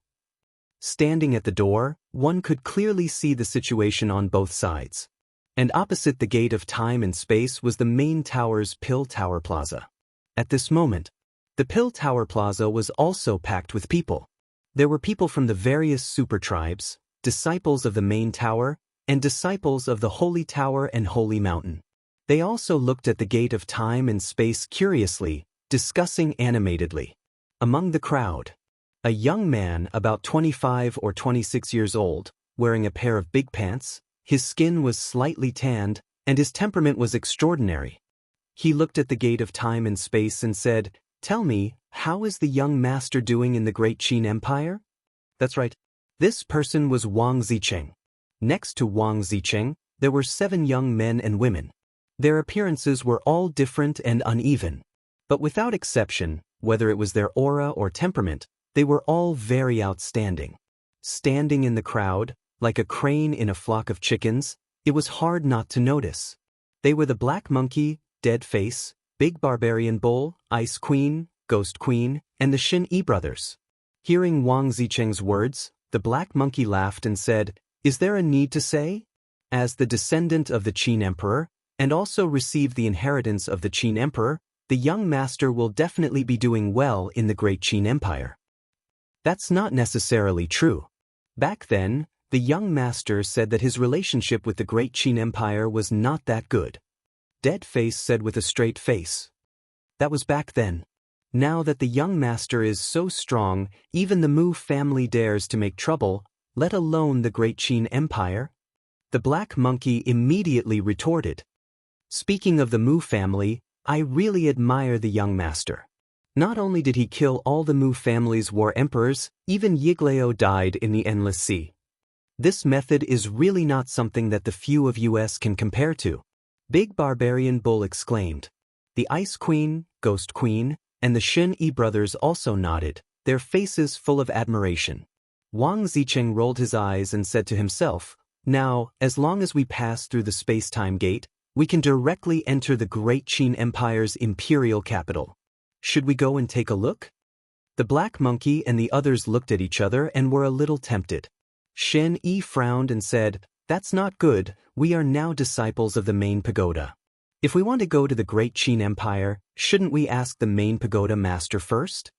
Standing at the door, one could clearly see the situation on both sides. And opposite the gate of time and space was the main tower's Pill Tower Plaza. At this moment, the Pill Tower Plaza was also packed with people. There were people from the various super tribes, disciples of the main tower, and disciples of the Holy Tower and Holy Mountain. They also looked at the gate of time and space curiously, discussing animatedly. Among the crowd, a young man about 25 or 26 years old, wearing a pair of big pants, his skin was slightly tanned, and his temperament was extraordinary. He looked at the gate of time and space and said, "Tell me, how is the young master doing in the great Qin Empire?" That's right. This person was Wang Zicheng. Next to Wang Zicheng, there were 7 young men and women. Their appearances were all different and uneven. But without exception, whether it was their aura or temperament, they were all very outstanding. Standing in the crowd, like a crane in a flock of chickens, it was hard not to notice. They were the Black Monkey, Dead Face, Big Barbarian Bull, Ice Queen, Ghost Queen, and the Shin Yi brothers. Hearing Wang Zicheng's words, the Black Monkey laughed and said, "Is there a need to say? As the descendant of the Qin Emperor, and also received the inheritance of the Qin Emperor, the young master will definitely be doing well in the great Qin Empire." That's not necessarily true. Back then, the young master said that his relationship with the great Qin Empire was not that good. Dead Face said with a straight face. That was back then. Now that the young master is so strong, even the Mu family dares to make trouble, let alone the great Qin Empire. The Black Monkey immediately retorted, "Speaking of the Mu family, I really admire the young master. Not only did he kill all the Mu family's war emperors, even Yiglao died in the Endless Sea. This method is really not something that the few of us can compare to." Big Barbarian Bull exclaimed. The Ice Queen, Ghost Queen, and the Shin Yi brothers also nodded, their faces full of admiration. Wang Zicheng rolled his eyes and said to himself, "Now, as long as we pass through the space-time gate, we can directly enter the great Qin Empire's imperial capital. Should we go and take a look?" The Black Monkey and the others looked at each other and were a little tempted. Shen Yi frowned and said, "That's not good, we are now disciples of the main pagoda. If we want to go to the great Qin Empire, shouldn't we ask the main pagoda master first?"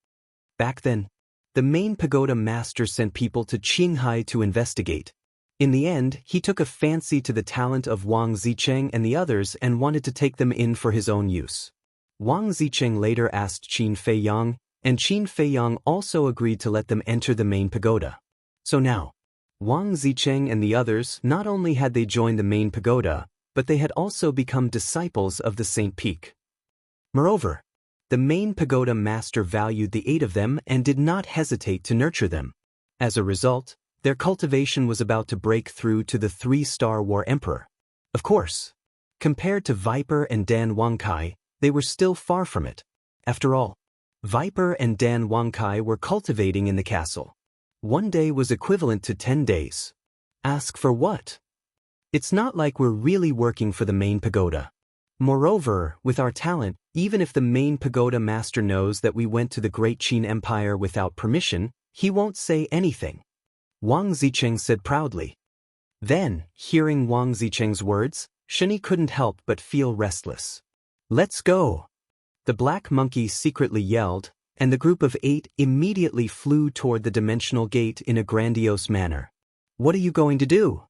Back then, the main pagoda master sent people to Qinghai to investigate. In the end, he took a fancy to the talent of Wang Zicheng and the others and wanted to take them in for his own use. Wang Zicheng later asked Qin Feiyang, and Qin Feiyang also agreed to let them enter the main pagoda. So now, Wang Zicheng and the others not only had they joined the main pagoda, but they had also become disciples of the Saint Peak. Moreover, the main pagoda master valued the 8 of them and did not hesitate to nurture them. As a result, their cultivation was about to break through to the 3-star war emperor. Of course, compared to Viper and Dan Wangkai, they were still far from it. After all, Viper and Dan Wangkai were cultivating in the castle. 1 day was equivalent to 10 days. Ask for what? It's not like we're really working for the main pagoda. Moreover, with our talent, even if the main pagoda master knows that we went to the great Qin Empire without permission, he won't say anything," Wang Zicheng said proudly. Then, hearing Wang Zicheng's words, Shani couldn't help but feel restless. "Let's go!" The Black Monkey secretly yelled, and the group of 8 immediately flew toward the dimensional gate in a grandiose manner. What are you going to do?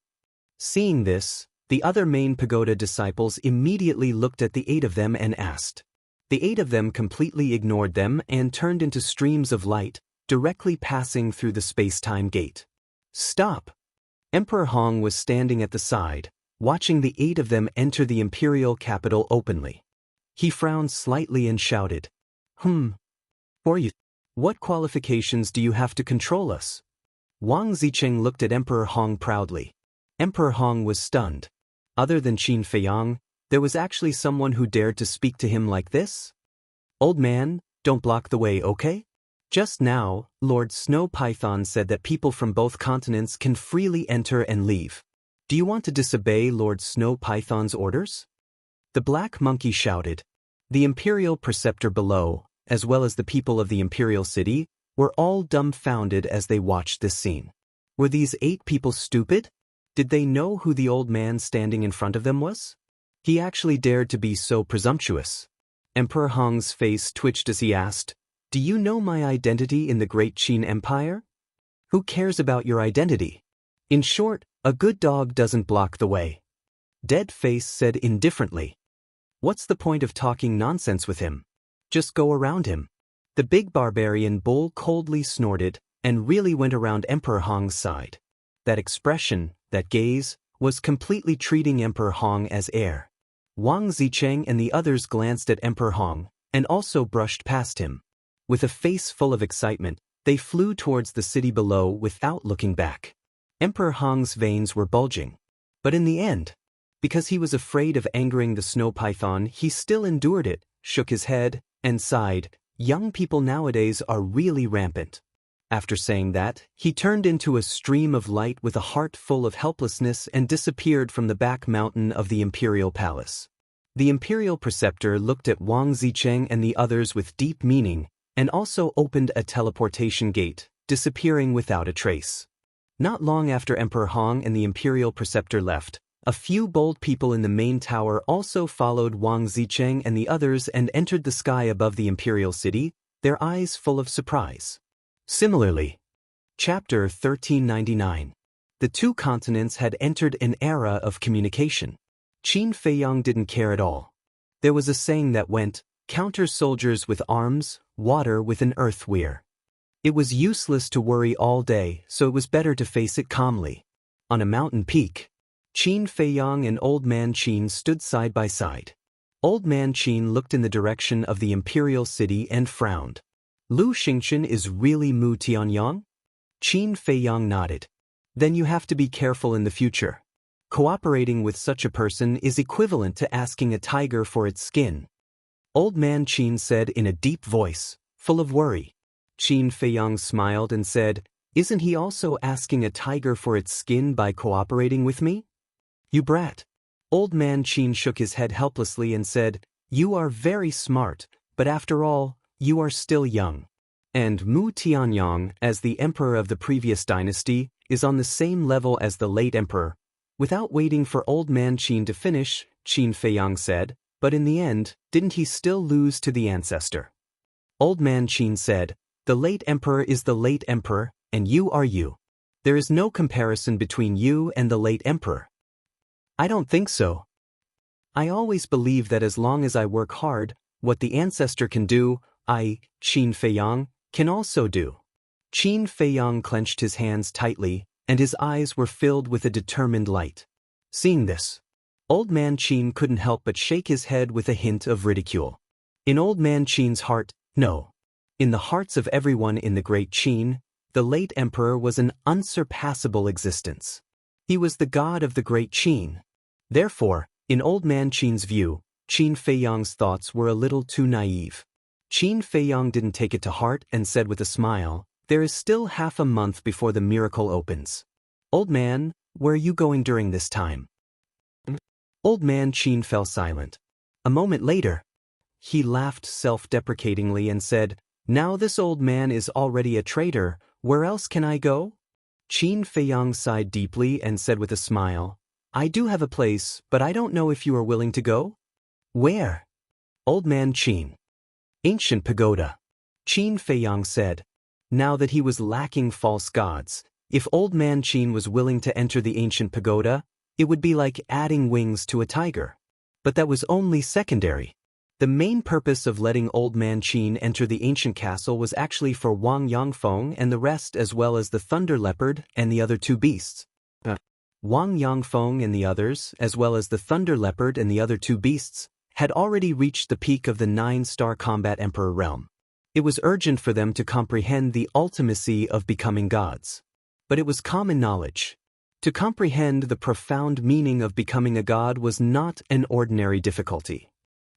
Seeing this, the other main pagoda disciples immediately looked at the 8 of them and asked. The 8 of them completely ignored them and turned into streams of light, directly passing through the space-time gate. Stop! Emperor Hong was standing at the side, watching the 8 of them enter the imperial capital openly. He frowned slightly and shouted, "Who are you? What qualifications do you have to control us?" Wang Zicheng looked at Emperor Hong proudly. Emperor Hong was stunned. Other than Qin Feiyang, there was actually someone who dared to speak to him like this? "Old man, don't block the way, okay? Just now, Lord Snow Python said that people from both continents can freely enter and leave. Do you want to disobey Lord Snow Python's orders?" The black monkey shouted. The imperial preceptor below, as well as the people of the imperial city, were all dumbfounded as they watched this scene. Were these 8 people stupid? Did they know who the old man standing in front of them was? He actually dared to be so presumptuous. Emperor Hong's face twitched as he asked, "Do you know my identity in the Great Qin Empire?" "Who cares about your identity? In short, a good dog doesn't block the way." Dead Face said indifferently. "What's the point of talking nonsense with him? Just go around him." The big barbarian bull coldly snorted and really went around Emperor Hong's side. That expression, that gaze, was completely treating Emperor Hong as air. Wang Zicheng and the others glanced at Emperor Hong and also brushed past him. With a face full of excitement, they flew towards the city below without looking back. Emperor Hong's veins were bulging. But in the end, because he was afraid of angering the snow python, he still endured it, shook his head, and sighed, "Young people nowadays are really rampant." After saying that, he turned into a stream of light with a heart full of helplessness and disappeared from the back mountain of the imperial palace. The imperial preceptor looked at Wang Zicheng and the others with deep meaning, and also opened a teleportation gate, disappearing without a trace. Not long after Emperor Hong and the imperial preceptor left, a few bold people in the main tower also followed Wang Zicheng and the others and entered the sky above the imperial city, their eyes full of surprise. Similarly, Chapter 1399. The 2 continents had entered an era of communication. Qin Feiyang didn't care at all. There was a saying that went, "Counter soldiers with arms, water with an earth weir." It was useless to worry all day, so it was better to face it calmly. On a mountain peak, Qin Feiyang and Old Man Qin stood side by side. Old Man Qin looked in the direction of the imperial city and frowned. "Lu Xingchen is really Mu Tianyang?" Qin Feiyang nodded. "Then you have to be careful in the future. Cooperating with such a person is equivalent to asking a tiger for its skin." Old Man Qin said in a deep voice, full of worry. Qin Feiyang smiled and said, "Isn't he also asking a tiger for its skin by cooperating with me?" "You brat." Old Man Qin shook his head helplessly and said, "You are very smart, but after all, you are still young. And Mu Tianyang, as the emperor of the previous dynasty, is on the same level as the late emperor." Without waiting for Old Man Qin to finish, Qin Feiyang said, "But in the end, didn't he still lose to the ancestor?" Old Man Qin said, "The late emperor is the late emperor, and you are you. There is no comparison between you and the late emperor." "I don't think so. I always believe that as long as I work hard, what the ancestor can do, I, Qin Feiyang, can also do." Qin Feiyang clenched his hands tightly, and his eyes were filled with a determined light. Seeing this, Old Man Qin couldn't help but shake his head with a hint of ridicule. In Old Man Qin's heart, no. In the hearts of everyone in the Great Qin, the late emperor was an unsurpassable existence. He was the god of the Great Qin. Therefore, in Old Man Qin's view, Qin Feiyang's thoughts were a little too naive. Qin Feiyang didn't take it to heart and said with a smile, "There is still half a month before the miracle opens. Old man, where are you going during this time?" Old Man Qin fell silent. A moment later, he laughed self-deprecatingly and said, "Now this old man is already a traitor, where else can I go?" Qin Feiyang sighed deeply and said with a smile, "I do have a place, but I don't know if you are willing to go." "Where?" Old Man Qin. "Ancient pagoda." Qin Feiyang said. Now that he was lacking false gods, If Old Man Qin was willing to enter the ancient pagoda, it would be like adding wings to a tiger. But that was only secondary. The main purpose of letting Old Man Qin enter the ancient castle was actually for Wang Yangfeng and the rest, as well as the Thunder Leopard and the other two beasts. Wang Yangfeng and the others, as well as the Thunder Leopard and the other two beasts, had already reached the peak of the 9-star combat emperor realm. It was urgent for them to comprehend the ultimacy of becoming gods. But it was common knowledge. To comprehend the profound meaning of becoming a god was not an ordinary difficulty.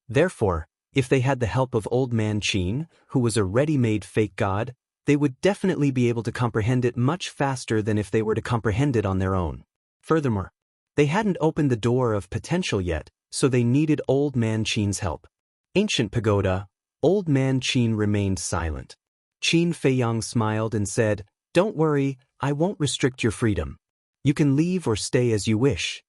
Therefore, if they had the help of Old Man Qin, who was a ready-made fake god, they would definitely be able to comprehend it much faster than if they were to comprehend it on their own. Furthermore, they hadn't opened the door of potential yet, so they needed Old Man Qin's help. Ancient pagoda, Old Man Qin remained silent. Qin Feiyang smiled and said, "Don't worry, I won't restrict your freedom. You can leave or stay as you wish."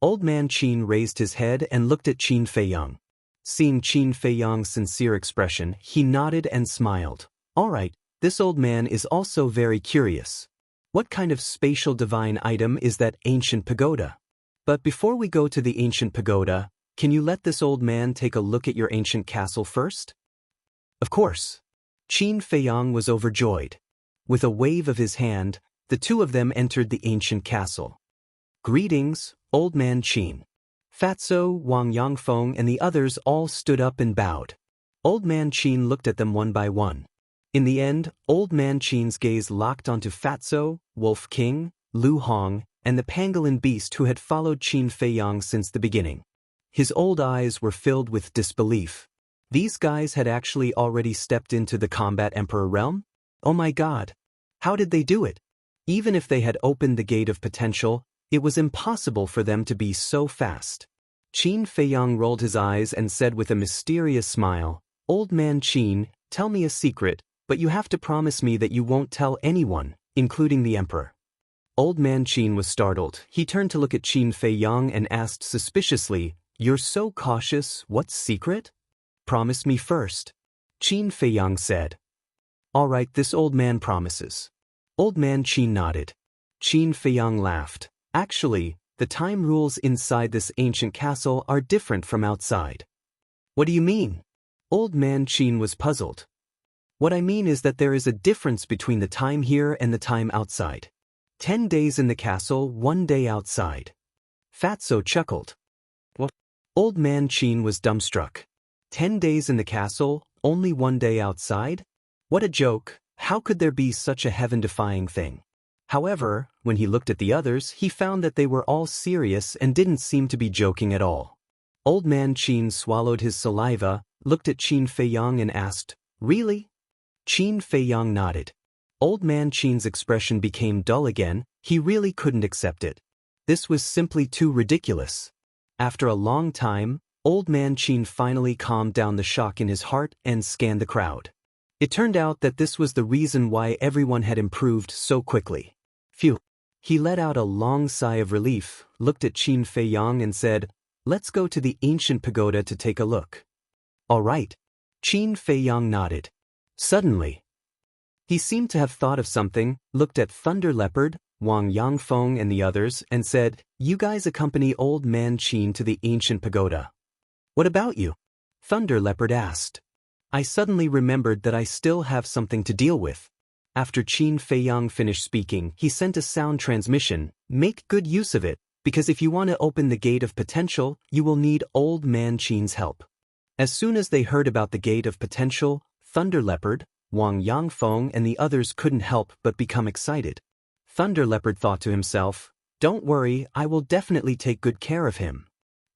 Old Man Qin raised his head and looked at Qin Feiyang. Seeing Qin Feiyang's sincere expression, he nodded and smiled. "All right, this old man is also very curious. What kind of spatial divine item is that ancient pagoda? But before we go to the ancient pagoda, can you let this old man take a look at your ancient castle first?" Of course. Qin Feiyang was overjoyed. With a wave of his hand, the two of them entered the ancient castle. "Greetings, Old Man Qin." Fatso, Wang Yangfeng, and the others all stood up and bowed. Old Man Qin looked at them one by one. In the end, Old Man Qin's gaze locked onto Fatso, Wolf King, Lu Hong, and the pangolin beast who had followed Qin Feiyang since the beginning. His old eyes were filled with disbelief. These guys had actually already stepped into the combat emperor realm? Oh my god! How did they do it? Even if they had opened the gate of potential, it was impossible for them to be so fast. Qin Feiyang rolled his eyes and said with a mysterious smile, "Old Man Qin, tell me a secret, but you have to promise me that you won't tell anyone, including the emperor." Old Man Qin was startled. He turned to look at Qin Feiyang and asked suspiciously, "You're so cautious, what secret?" "Promise me first." Qin Feiyang said. "All right, this old man promises." Old Man Qin nodded. Qin Feiyang laughed. "Actually, the time rules inside this ancient castle are different from outside." "What do you mean?" Old Man Qin was puzzled. "What I mean is that there is a difference between the time here and the time outside. 10 days in the castle, 1 day outside." Fatso chuckled. "What?" Old Man Qin was dumbstruck. 10 days in the castle, only 1 day outside? What a joke! How could there be such a heaven-defying thing? However, when he looked at the others, he found that they were all serious and didn't seem to be joking at all. Old Man Qin swallowed his saliva, looked at Qin Feiyang and asked, "Really?" Qin Feiyang nodded. Old Man Qin's expression became dull again. He really couldn't accept it. This was simply too ridiculous. After a long time, Old Man Qin finally calmed down the shock in his heart and scanned the crowd. It turned out that this was the reason why everyone had improved so quickly. Phew. He let out a long sigh of relief, looked at Qin Feiyang and said, "Let's go to the ancient pagoda to take a look." "All right." Qin Feiyang nodded. Suddenly, he seemed to have thought of something, looked at Thunder Leopard, Wang Yangfeng and the others, and said, "You guys accompany Old Man Qin to the ancient pagoda." "What about you?" Thunder Leopard asked. "I suddenly remembered that I still have something to deal with." After Qin Feiyang finished speaking, he sent a sound transmission. "Make good use of it, because if you want to open the gate of potential, you will need Old Man Qin's help." As soon as they heard about the gate of potential, Thunder Leopard, Wang Yangfeng and the others couldn't help but become excited. Thunder Leopard thought to himself, "Don't worry, I will definitely take good care of him."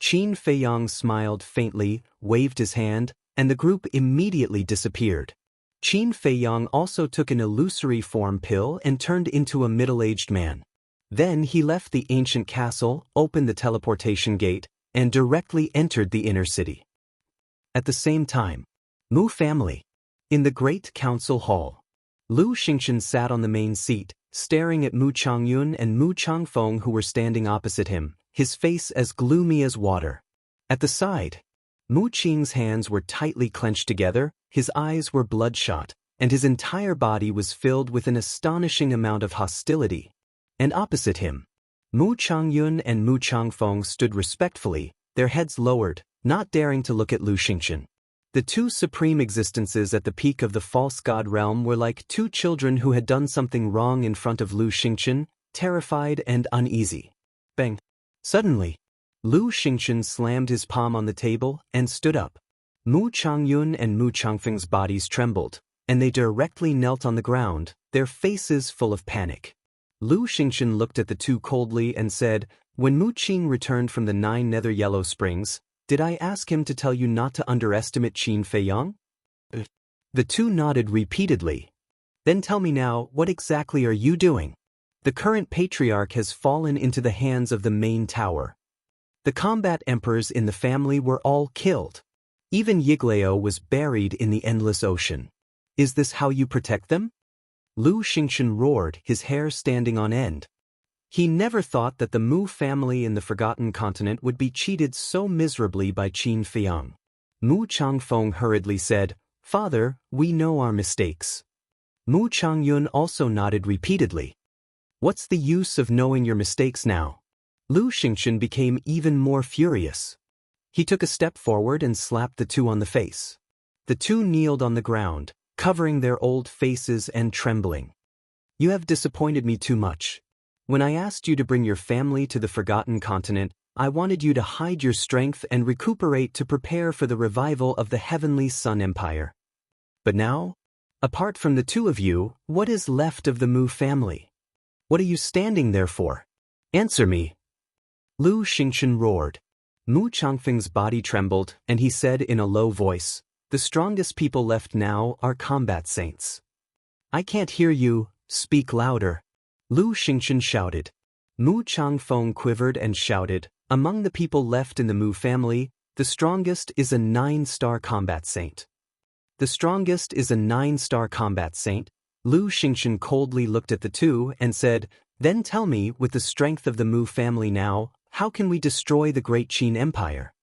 Qin Feiyang smiled faintly, waved his hand, and the group immediately disappeared. Qin Feiyang also took an illusory form pill and turned into a middle-aged man. Then he left the ancient castle, opened the teleportation gate, and directly entered the inner city. At the same time, Mu family. In the great council hall, Lu Xingchen sat on the main seat, staring at Mu Changyun and Mu Changfeng who were standing opposite him, his face as gloomy as water. At the side, Mu Qing's hands were tightly clenched together, his eyes were bloodshot, and his entire body was filled with an astonishing amount of hostility. And opposite him, Mu Changyun and Mu Changfeng stood respectfully, their heads lowered, not daring to look at Lu Xingchen. The two supreme existences at the peak of the false god realm were like two children who had done something wrong in front of Lu Xingchen, terrified and uneasy. Bang! Suddenly, Lu Xingchen slammed his palm on the table and stood up. Mu Changyun and Mu Changfeng's bodies trembled, and they directly knelt on the ground, their faces full of panic. Lu Xingchen looked at the two coldly and said, "When Mu Qing returned from the 9 nether yellow springs, did I ask him to tell you not to underestimate Qin Feiyang?" The two nodded repeatedly. "Then tell me now, what exactly are you doing? The current patriarch has fallen into the hands of the main tower. The combat emperors in the family were all killed. Even Yiglao was buried in the endless ocean. Is this how you protect them?" Lu Xingchen roared, his hair standing on end. He never thought that the Mu family in the Forgotten Continent would be cheated so miserably by Qin Feiyang. Mu Changfeng hurriedly said, "Father, we know our mistakes." Mu Changyun also nodded repeatedly. "What's the use of knowing your mistakes now?" Lu Xingchen became even more furious. He took a step forward and slapped the two on the face. The two kneeled on the ground, covering their old faces and trembling. "You have disappointed me too much. When I asked you to bring your family to the Forgotten Continent, I wanted you to hide your strength and recuperate to prepare for the revival of the Heavenly Sun Empire. But now, apart from the two of you, what is left of the Mu family? What are you standing there for? Answer me." Lu Xingchen roared. Mu Changfeng's body trembled, and he said in a low voice, "The strongest people left now are combat saints." "I can't hear you, speak louder," Lu Xingchen shouted. Mu Changfeng quivered and shouted, "Among the people left in the Mu family, the strongest is a 9-star combat saint." "The strongest is a 9-star combat saint?" Lu Xingchen coldly looked at the two and said, "Then tell me, with the strength of the Mu family now, how can we destroy the great Qin Empire?"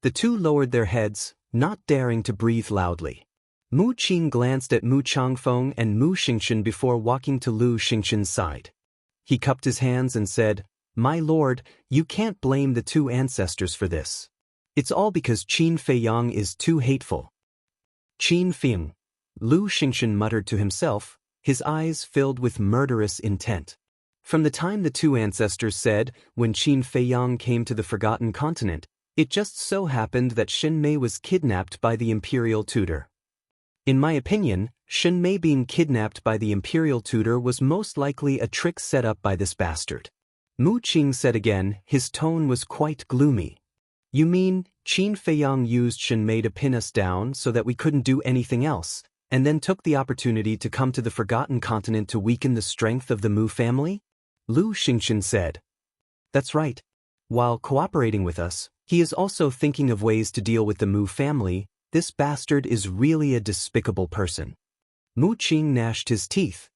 The two lowered their heads, not daring to breathe loudly. Mu Qing glanced at Mu Changfeng and Mu Xingchen before walking to Lu Xingchen's side. He cupped his hands and said, "My lord, you can't blame the two ancestors for this. It's all because Qin Feiyang is too hateful." "Qin Feiyang," Lu Xingchen muttered to himself, his eyes filled with murderous intent. From the time the two ancestors said, when Qin Feiyang came to the Forgotten Continent, it just so happened that Shen Mei was kidnapped by the imperial tutor. In my opinion, Shen Mei being kidnapped by the imperial tutor was most likely a trick set up by this bastard. Mu Qing said again, his tone was quite gloomy. "You mean, Qin Feiyang used Shen Mei to pin us down so that we couldn't do anything else, and then took the opportunity to come to the Forgotten Continent to weaken the strength of the Mu family?" Lu Xingchen said. "That's right. While cooperating with us, he is also thinking of ways to deal with the Mu family. This bastard is really a despicable person." Mu Qing gnashed his teeth.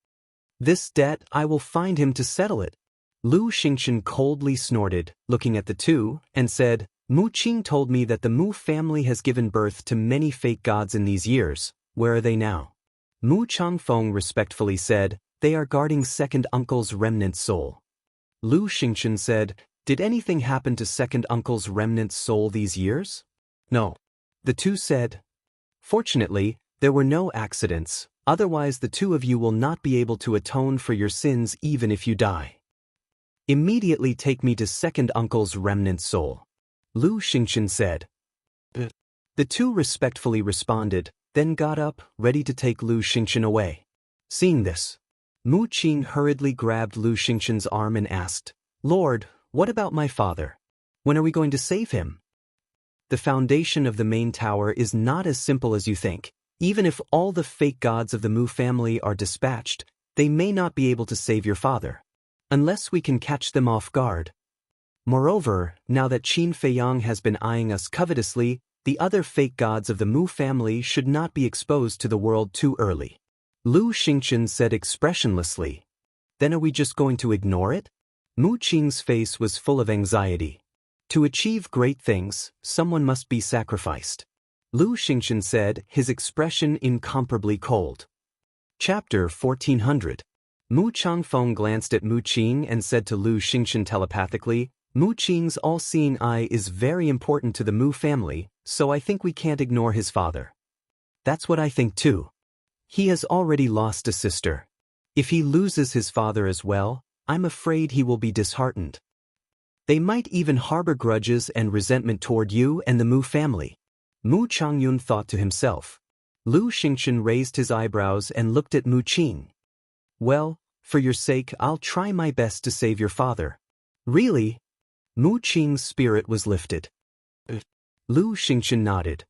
"This debt, I will find him to settle it." Lu Xingchen coldly snorted, looking at the two, and said, "Mu Qing told me that the Mu family has given birth to many fake gods in these years. Where are they now?" Mu Changfeng respectfully said, "They are guarding second uncle's remnant soul." Lu Xingchen said, "Did anything happen to second uncle's remnant soul these years?" "No." The two said, "Fortunately, there were no accidents, otherwise the two of you will not be able to atone for your sins even if you die. Immediately take me to second uncle's remnant soul," Lu Xingchen said. The two respectfully responded, then got up, ready to take Lu Xingchen away. Seeing this, Mu Qing hurriedly grabbed Lu Xingchen's arm and asked, "Lord, what about my father? When are we going to save him?" The foundation of the main tower is not as simple as you think. Even if all the fake gods of the Mu family are dispatched, they may not be able to save your father. Unless we can catch them off guard. Moreover, now that Qin Feiyang has been eyeing us covetously, the other fake gods of the Mu family should not be exposed to the world too early. Lu Xingchen said expressionlessly. "Then are we just going to ignore it?" Mu Qing's face was full of anxiety. To achieve great things, someone must be sacrificed. Lu Xingchen said, his expression incomparably cold. Chapter 1400. Mu Changfeng glanced at Mu Qing and said to Lu Xingchen telepathically, Mu Qing's all-seeing eye is very important to the Mu family, so I think we can't ignore his father. That's what I think too. He has already lost a sister. If he loses his father as well, I'm afraid he will be disheartened. They might even harbor grudges and resentment toward you and the Mu family. Mu Changyun thought to himself. Lu Xingchen raised his eyebrows and looked at Mu Qing. Well, for your sake I'll try my best to save your father. Really? Mu Qing's spirit was lifted. Lu Xingchen nodded.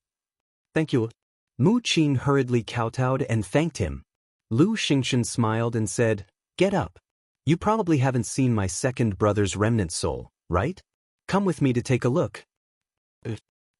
Thank you. Mu Qing hurriedly kowtowed and thanked him. Lu Xingchen smiled and said, Get up. You probably haven't seen my second brother's remnant soul, right? Come with me to take a look.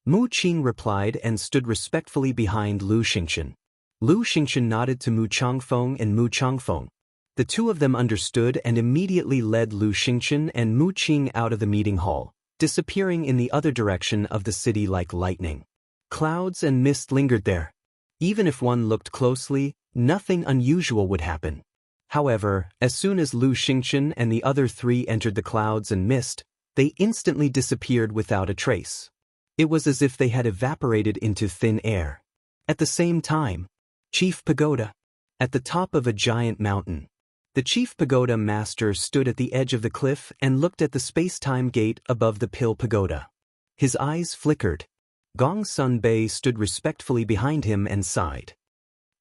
Mu Qing replied and stood respectfully behind Lu Xingchen. Lu Xingchen nodded to Mu Changfeng and Mu Changfeng. The two of them understood and immediately led Lu Xingchen and Mu Qing out of the meeting hall, disappearing in the other direction of the city like lightning. Clouds and mist lingered there. Even if one looked closely, nothing unusual would happen. However, as soon as Lu Xingchen and the other three entered the clouds and mist, they instantly disappeared without a trace. It was as if they had evaporated into thin air. At the same time, Chief Pagoda. At the top of a giant mountain. The Chief Pagoda Master stood at the edge of the cliff and looked at the space-time gate above the Pill Pagoda. His eyes flickered. Gong Sun Bei stood respectfully behind him and sighed.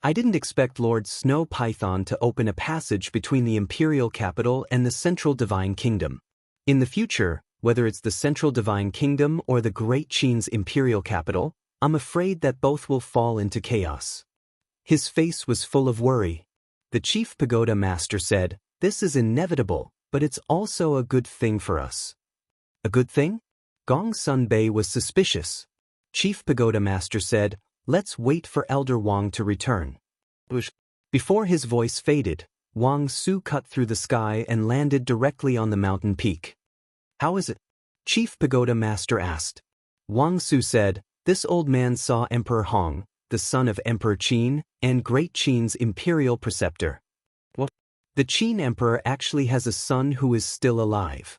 I didn't expect Lord Snow Python to open a passage between the Imperial Capital and the Central Divine Kingdom. In the future, whether it's the Central Divine Kingdom or the Great Qin's Imperial Capital, I'm afraid that both will fall into chaos. His face was full of worry. The Chief Pagoda Master said, This is inevitable, but it's also a good thing for us. A good thing? Gong Sun Bei was suspicious. Chief Pagoda Master said, Let's wait for Elder Wang to return. Before his voice faded, Wang Su cut through the sky and landed directly on the mountain peak. How is it? Chief Pagoda Master asked. Wang Su said, This old man saw Emperor Hong, the son of Emperor Qin, and Great Qin's imperial preceptor. What? The Qin Emperor actually has a son who is still alive.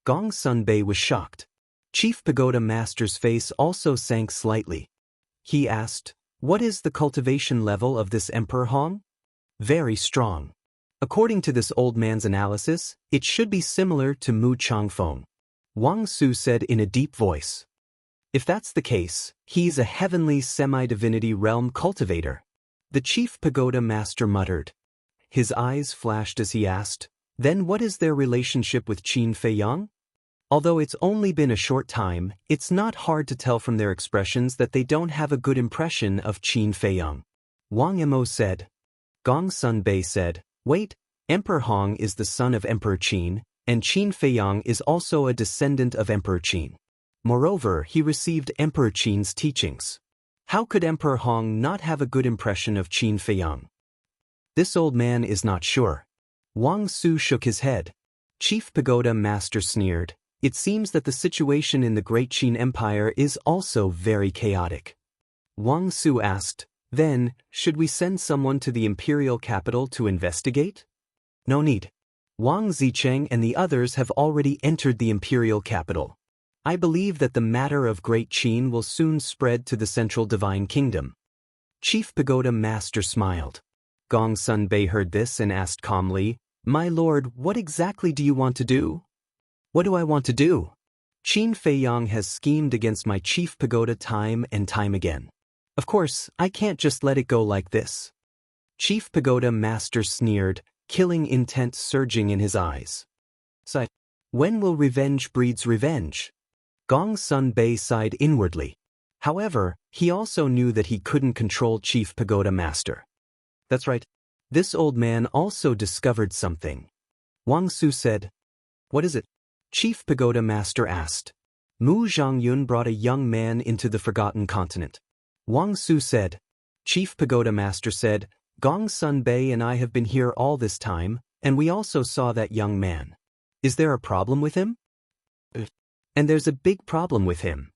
Gong Sun Bei was shocked. Chief Pagoda Master's face also sank slightly. He asked, What is the cultivation level of this Emperor Hong? Very strong. According to this old man's analysis, it should be similar to Mu Changfeng. Wang Su said in a deep voice. If that's the case, he's a heavenly semi-divinity realm cultivator. The Chief Pagoda Master muttered. His eyes flashed as he asked, Then what is their relationship with Qin Feiyang? Although it's only been a short time, it's not hard to tell from their expressions that they don't have a good impression of Qin Feiyang. Wang Mo said. Gong Sun Bei said, Wait, Emperor Hong is the son of Emperor Qin, and Qin Feiyang is also a descendant of Emperor Qin. Moreover, he received Emperor Qin's teachings. How could Emperor Hong not have a good impression of Qin Feiyang? This old man is not sure. Wang Su shook his head. Chief Pagoda Master sneered. It seems that the situation in the Great Qin Empire is also very chaotic. Wang Su asked, Then, should we send someone to the imperial capital to investigate? No need. Wang Zicheng and the others have already entered the imperial capital. I believe that the matter of Great Qin will soon spread to the Central Divine Kingdom. Chief Pagoda Master smiled. Gong Sun Bei heard this and asked calmly, My lord, what exactly do you want to do? What do I want to do? Qin Feiyang has schemed against my Chief Pagoda time and time again. Of course, I can't just let it go like this. Chief Pagoda Master sneered, killing intent surging in his eyes. Sighed. When will revenge breeds revenge? Gong Sun Bei sighed inwardly. However, he also knew that he couldn't control Chief Pagoda Master. That's right. This old man also discovered something. Wang Su said. What is it? Chief Pagoda Master asked. Mu Zhongyun brought a young man into the Forgotten Continent. Wang Su said. Chief Pagoda Master said, Gong Sun Bei and I have been here all this time, and we also saw that young man. Is there a problem with him? And there's a big problem with him.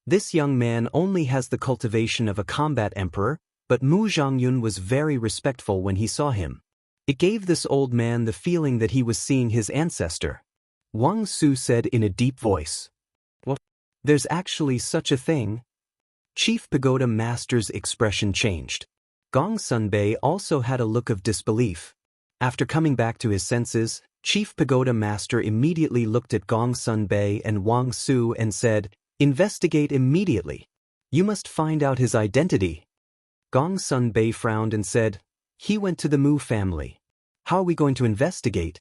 This young man only has the cultivation of a combat emperor, but Mu Zhongyun was very respectful when he saw him. It gave this old man the feeling that he was seeing his ancestor. Wang Su said in a deep voice. "What? There's actually such a thing?" Chief Pagoda Master's expression changed. Gong Sunbei also had a look of disbelief. After coming back to his senses, Chief Pagoda Master immediately looked at Gong Sunbei and Wang Su and said, "Investigate immediately. You must find out his identity." Gong Sunbei frowned and said, "He went to the Mu family. How are we going to investigate?"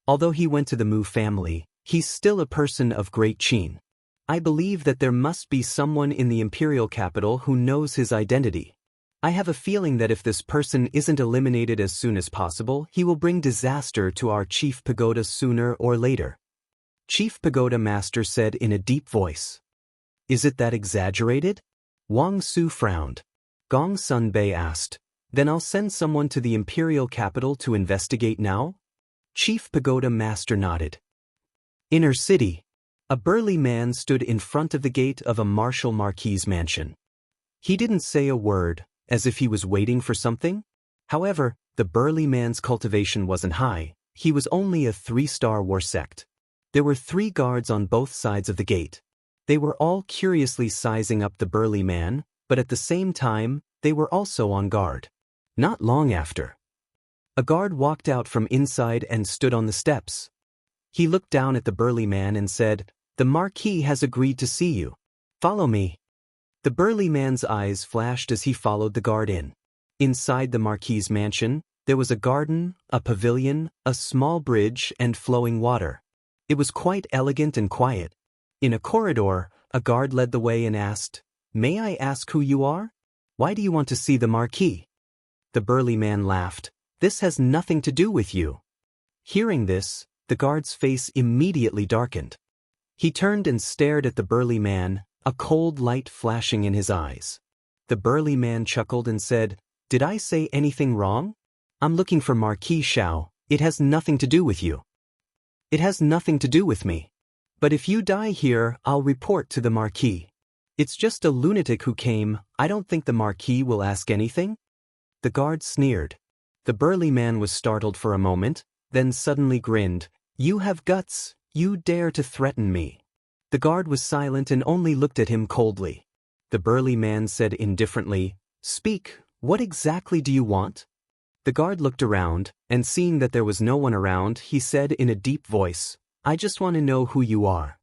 Although he went to the Mu family, he's still a person of great Qin. I believe that there must be someone in the imperial capital who knows his identity. I have a feeling that if this person isn't eliminated as soon as possible, he will bring disaster to our Chief Pagoda sooner or later. Chief Pagoda Master said in a deep voice. "Is it that exaggerated?" Wang Su frowned. Gong Sunbei asked, "Then I'll send someone to the imperial capital to investigate now?" Chief Pagoda Master nodded. Inner city. A burly man stood in front of the gate of a martial marquis's mansion. He didn't say a word, as if he was waiting for something. However, the burly man's cultivation wasn't high. He was only a 3-star war sect. There were 3 guards on both sides of the gate. They were all curiously sizing up the burly man, but at the same time, they were also on guard. Not long after, a guard walked out from inside and stood on the steps. He looked down at the burly man and said, "The Marquis has agreed to see you. Follow me." The burly man's eyes flashed as he followed the guard in. Inside the Marquis's mansion, there was a garden, a pavilion, a small bridge, and flowing water. It was quite elegant and quiet. In a corridor, a guard led the way and asked, "May I ask who you are? Why do you want to see the Marquis?" The burly man laughed. "This has nothing to do with you." Hearing this, the guard's face immediately darkened. He turned and stared at the burly man, a cold light flashing in his eyes. The burly man chuckled and said, "Did I say anything wrong? I'm looking for Marquis Xiao. It has nothing to do with you." "It has nothing to do with me. But if you die here, I'll report to the Marquis. It's just a lunatic who came. I don't think the Marquis will ask anything." The guard sneered. The burly man was startled for a moment, then suddenly grinned. "You have guts. You dare to threaten me." The guard was silent and only looked at him coldly. The burly man said indifferently, "Speak, what exactly do you want?" The guard looked around, and seeing that there was no one around, he said in a deep voice, "I just want to know who you are."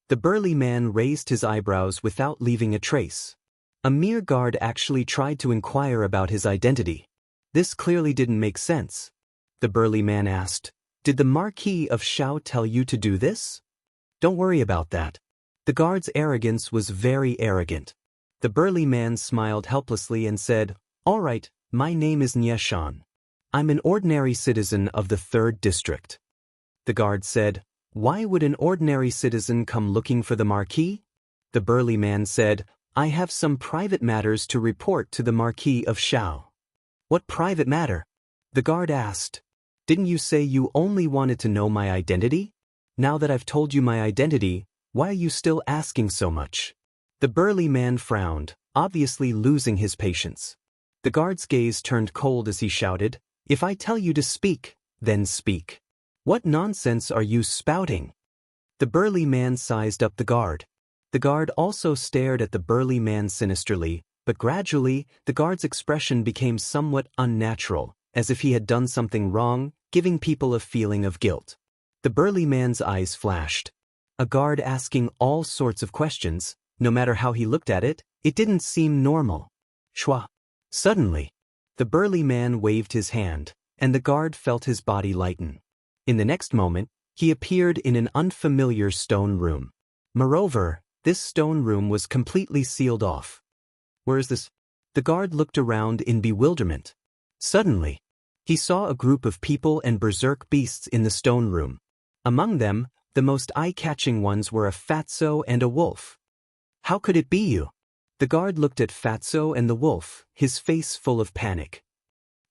The burly man raised his eyebrows without leaving a trace. A mere guard actually tried to inquire about his identity. This clearly didn't make sense. The burly man asked, "Did the Marquis of Xiao tell you to do this?" "Don't worry about that." The guard's arrogance was very arrogant. The burly man smiled helplessly and said, "All right, my name is Nye Shan. I'm an ordinary citizen of the 3rd district." The guard said, "Why would an ordinary citizen come looking for the Marquis?" The burly man said, "I have some private matters to report to the Marquis of Xiao." "What private matter?" the guard asked. "Didn't you say you only wanted to know my identity? Now that I've told you my identity, why are you still asking so much?" The burly man frowned, obviously losing his patience. The guard's gaze turned cold as he shouted, "If I tell you to speak, then speak. What nonsense are you spouting?" The burly man sized up the guard. The guard also stared at the burly man sinisterly, but gradually, the guard's expression became somewhat unnatural, as if he had done something wrong, giving people a feeling of guilt. The burly man's eyes flashed. A guard asking all sorts of questions, no matter how he looked at it, it didn't seem normal. Shwa. Suddenly, the burly man waved his hand, and the guard felt his body lighten. In the next moment, he appeared in an unfamiliar stone room. Moreover, this stone room was completely sealed off. "Where is this?" The guard looked around in bewilderment. Suddenly, he saw a group of people and berserk beasts in the stone room. Among them, the most eye-catching ones were a fatso and a wolf. "How could it be you?" The guard looked at Fatso and the wolf, his face full of panic.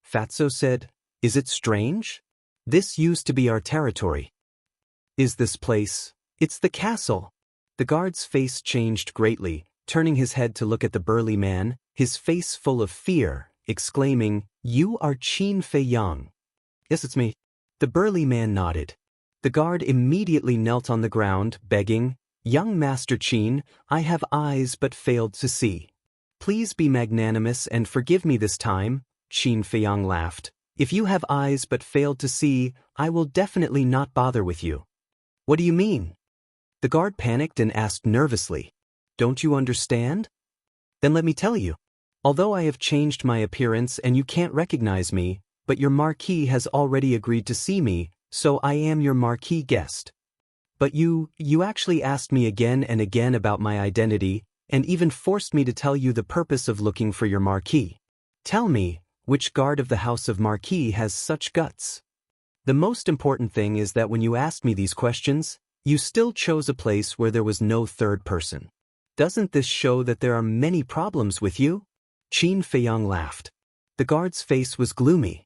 Fatso said, "Is it strange? This used to be our territory." "Is this place?" "It's the castle." The guard's face changed greatly. turning his head to look at the burly man, his face full of fear, exclaiming, "You are Qin Fei Yang." "Yes, it's me." The burly man nodded. The guard immediately knelt on the ground, begging, "Young Master Qin, I have eyes but failed to see. Please be magnanimous and forgive me this time." Qin Fei Yang laughed. "If you have eyes but failed to see, I will definitely not bother with you." "What do you mean?" The guard panicked and asked nervously. "Don't you understand?" "Then let me tell you. Although I have changed my appearance and you can't recognize me, but your marquis has already agreed to see me, so I am your marquis guest. But you actually asked me again and again about my identity, and even forced me to tell you the purpose of looking for your marquis. Tell me, which guard of the House of Marquis has such guts? The most important thing is that when you asked me these questions, you still chose a place where there was no third person. Doesn't this show that there are many problems with you?" Qin Fei Yang laughed. The guard's face was gloomy.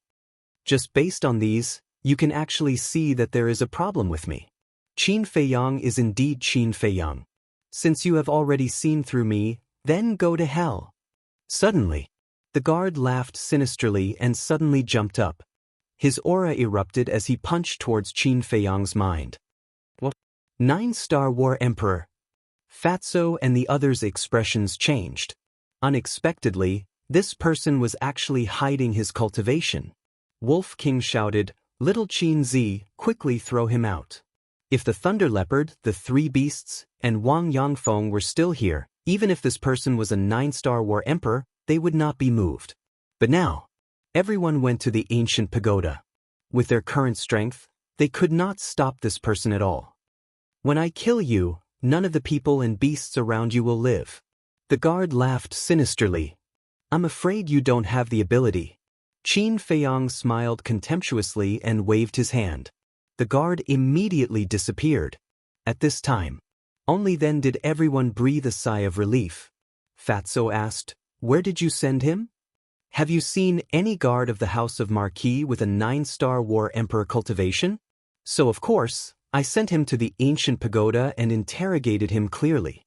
"Just based on these, you can actually see that there is a problem with me. Qin Fei Yang is indeed Qin Fei Yang. Since you have already seen through me, then go to hell." Suddenly, the guard laughed sinisterly and suddenly jumped up. His aura erupted as he punched towards Qin Fei Yang's mind. "What?" 9-star War Emperor. Fatso and the others' expressions changed. Unexpectedly, this person was actually hiding his cultivation. Wolf King shouted, "Little Qin Zi, quickly throw him out." If the Thunder Leopard, the Three Beasts, and Wang Yangfeng were still here, even if this person was a 9-star War Emperor, they would not be moved. But now, everyone went to the ancient pagoda. With their current strength, they could not stop this person at all. "When I kill you, none of the people and beasts around you will live." The guard laughed sinisterly. "I'm afraid you don't have the ability." Qin Fei Yang smiled contemptuously and waved his hand. The guard immediately disappeared. At this time, only then did everyone breathe a sigh of relief. Fatso asked, "Where did you send him?" "Have you seen any guard of the House of Marquis with a 9-star War Emperor cultivation? So of course, I sent him to the ancient pagoda and interrogated him clearly,"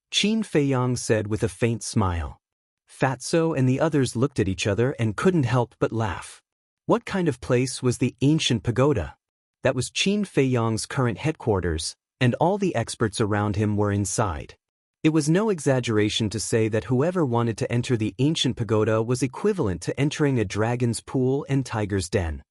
Qin Fei Yang said with a faint smile. Fatso and the others looked at each other and couldn't help but laugh. What kind of place was the ancient pagoda? That was Qin Fei Yang's current headquarters, and all the experts around him were inside. It was no exaggeration to say that whoever wanted to enter the ancient pagoda was equivalent to entering a dragon's pool and tiger's den.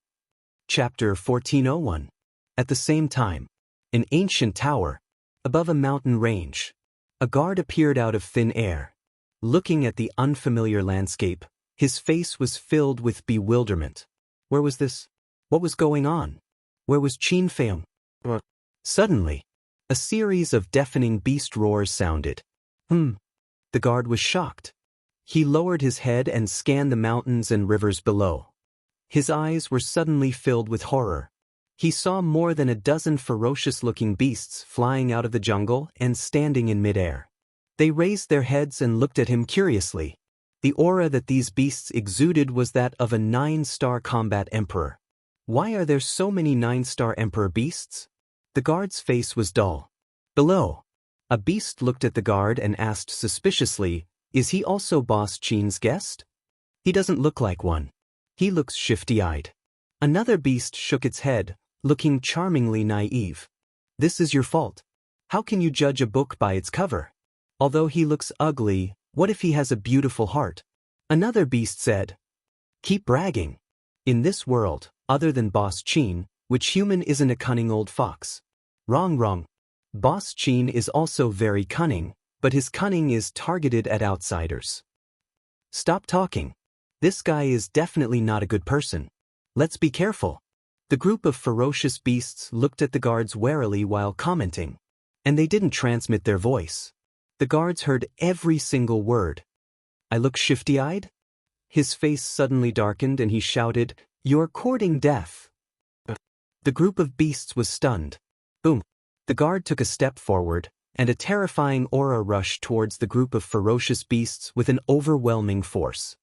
Chapter 1401. At the same time, an ancient tower, above a mountain range. A guard appeared out of thin air. Looking at the unfamiliar landscape, his face was filled with bewilderment. Where was this? What was going on? Where was Qin Fei Yang? Suddenly, a series of deafening beast roars sounded. The guard was shocked. He lowered his head and scanned the mountains and rivers below. His eyes were suddenly filled with horror. He saw more than a dozen ferocious-looking beasts flying out of the jungle and standing in midair. They raised their heads and looked at him curiously. The aura that these beasts exuded was that of a 9-star combat emperor. Why are there so many 9-star emperor beasts? The guard's face was dull. Below, a beast looked at the guard and asked suspiciously, "Is he also Boss Qin's guest?" "He doesn't look like one. He looks shifty-eyed." Another beast shook its head, looking charmingly naive. "This is your fault. How can you judge a book by its cover? Although he looks ugly, what if he has a beautiful heart?" Another beast said, "Keep bragging. In this world, other than Boss Qin, which human isn't a cunning old fox?" Wrong. Boss Qin is also very cunning, but his cunning is targeted at outsiders. Stop talking. This guy is definitely not a good person. Let's be careful. The group of ferocious beasts looked at the guards warily while commenting, and they didn't transmit their voice. The guards heard every single word. "I look shifty-eyed?" His face suddenly darkened and he shouted, "You're courting death." The group of beasts was stunned. Boom. The guard took a step forward, and a terrifying aura rushed towards the group of ferocious beasts with an overwhelming force.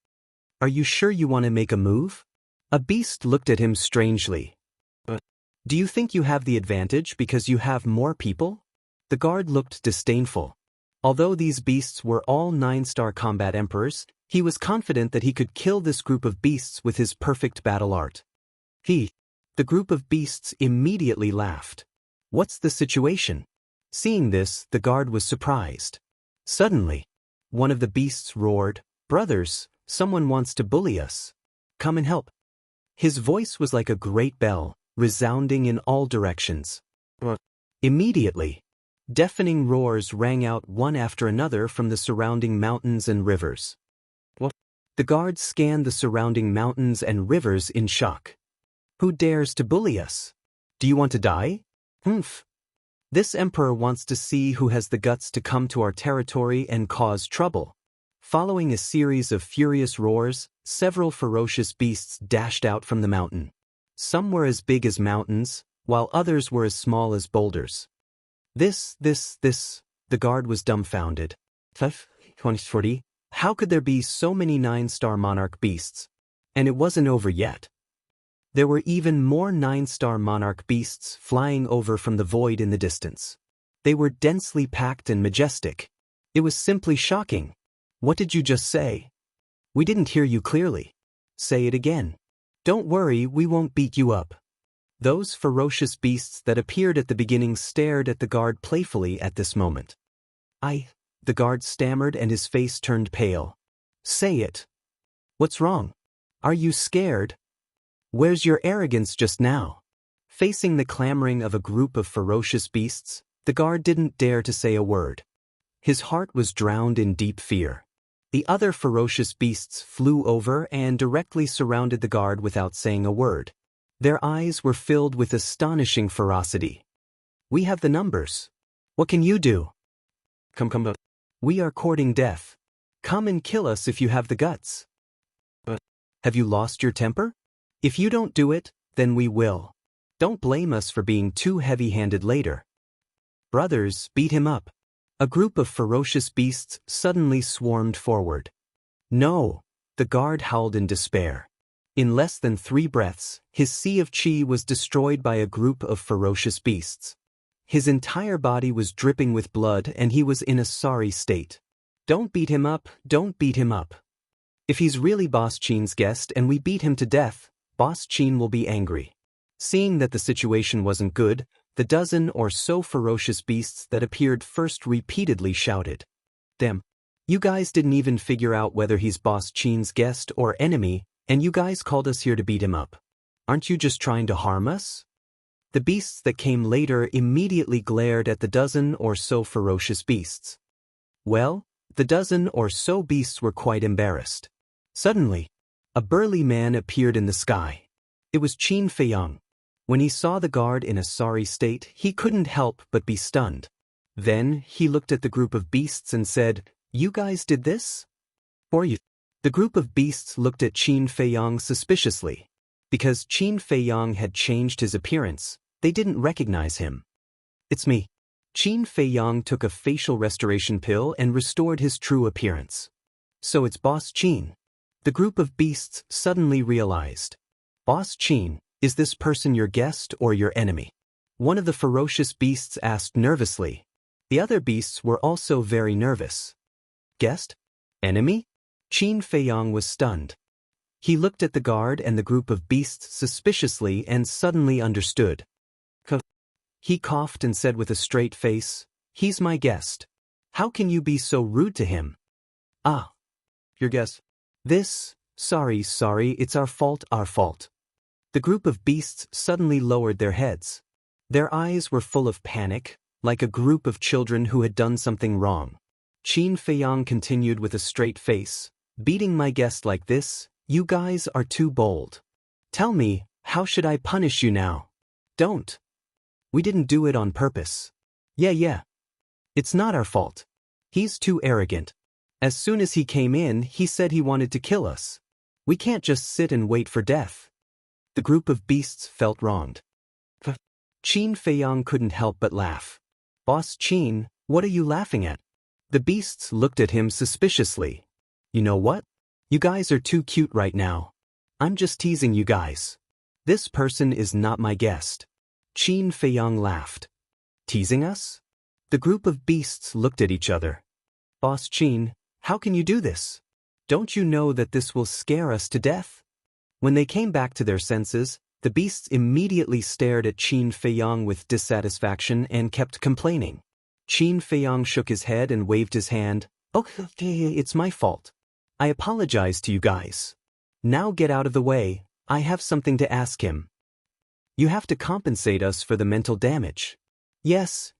"Are you sure you want to make a move?" A beast looked at him strangely. "Do you think you have the advantage because you have more people?" The guard looked disdainful. Although these beasts were all 9-star combat emperors, he was confident that he could kill this group of beasts with his perfect battle art. The group of beasts immediately laughed. What's the situation? Seeing this, the guard was surprised. Suddenly, one of the beasts roared, "Brothers, someone wants to bully us. Come and help." His voice was like a great bell, resounding in all directions. Immediately, deafening roars rang out one after another from the surrounding mountains and rivers. The guards scanned the surrounding mountains and rivers in shock. Who dares to bully us? Do you want to die? Humph. This emperor wants to see who has the guts to come to our territory and cause trouble. Following a series of furious roars, several ferocious beasts dashed out from the mountain. Some were as big as mountains, while others were as small as boulders. The guard was dumbfounded. How could there be so many 9-star monarch beasts? And it wasn't over yet. There were even more 9-star monarch beasts flying over from the void in the distance. They were densely packed and majestic. It was simply shocking. What did you just say? We didn't hear you clearly. Say it again. Don't worry, we won't beat you up. Those ferocious beasts that appeared at the beginning stared at the guard playfully at this moment. The guard stammered and his face turned pale. Say it. What's wrong? Are you scared? Where's your arrogance just now? Facing the clamoring of a group of ferocious beasts, the guard didn't dare to say a word. His heart was drowned in deep fear. The other ferocious beasts flew over and directly surrounded the guard without saying a word. Their eyes were filled with astonishing ferocity. We have the numbers. What can you do? Come. We are courting death. Come and kill us if you have the guts. Have you lost your temper? If you don't do it, then we will. Don't blame us for being too heavy-handed later. Brothers, beat him up. A group of ferocious beasts suddenly swarmed forward. No, the guard howled in despair. In less than 3 breaths, his sea of chi was destroyed by a group of ferocious beasts. His entire body was dripping with blood and he was in a sorry state. Don't beat him up, don't beat him up. If he's really Boss Qin's guest and we beat him to death, Boss Qin will be angry. Seeing that the situation wasn't good, the dozen or so ferocious beasts that appeared first repeatedly shouted. Damn. You guys didn't even figure out whether he's Boss Qin's guest or enemy, and you guys called us here to beat him up. Aren't you just trying to harm us? The beasts that came later immediately glared at the dozen or so ferocious beasts. Well, the dozen or so beasts were quite embarrassed. Suddenly, a burly man appeared in the sky. It was Qin Feiyang. When he saw the guard in a sorry state, he couldn't help but be stunned. Then, he looked at the group of beasts and said, "You guys did this? For you." The group of beasts looked at Qin Feiyang suspiciously. Because Qin Feiyang had changed his appearance, they didn't recognize him. It's me. Qin Feiyang took a facial restoration pill and restored his true appearance. So it's Boss Qin. The group of beasts suddenly realized. Boss Qin, is this person your guest or your enemy? One of the ferocious beasts asked nervously. The other beasts were also very nervous. Guest? Enemy? Qin Feiyang was stunned. He looked at the guard and the group of beasts suspiciously and suddenly understood. He coughed and said with a straight face, "He's my guest. How can you be so rude to him?" "Ah. Your guest." Sorry, it's our fault. The group of beasts suddenly lowered their heads. Their eyes were full of panic, like a group of children who had done something wrong. Qin Feiyang continued with a straight face, "Beating my guest like this, you guys are too bold. Tell me, how should I punish you now? Don't. We didn't do it on purpose. Yeah. It's not our fault. He's too arrogant. As soon as he came in, he said he wanted to kill us. We can't just sit and wait for death." The group of beasts felt wronged. Qin Feiyang couldn't help but laugh. "Boss Qin, what are you laughing at?" The beasts looked at him suspiciously. "You know what? You guys are too cute right now. I'm just teasing you guys. This person is not my guest." Qin Feiyang laughed. "Teasing us?" The group of beasts looked at each other. Boss Qin, how can you do this? Don't you know that this will scare us to death? When they came back to their senses, the beasts immediately stared at Qin Feiyang with dissatisfaction and kept complaining. Qin Feiyang shook his head and waved his hand. Okay, it's my fault. I apologize to you guys. Now get out of the way, I have something to ask him. You have to compensate us for the mental damage. Yes,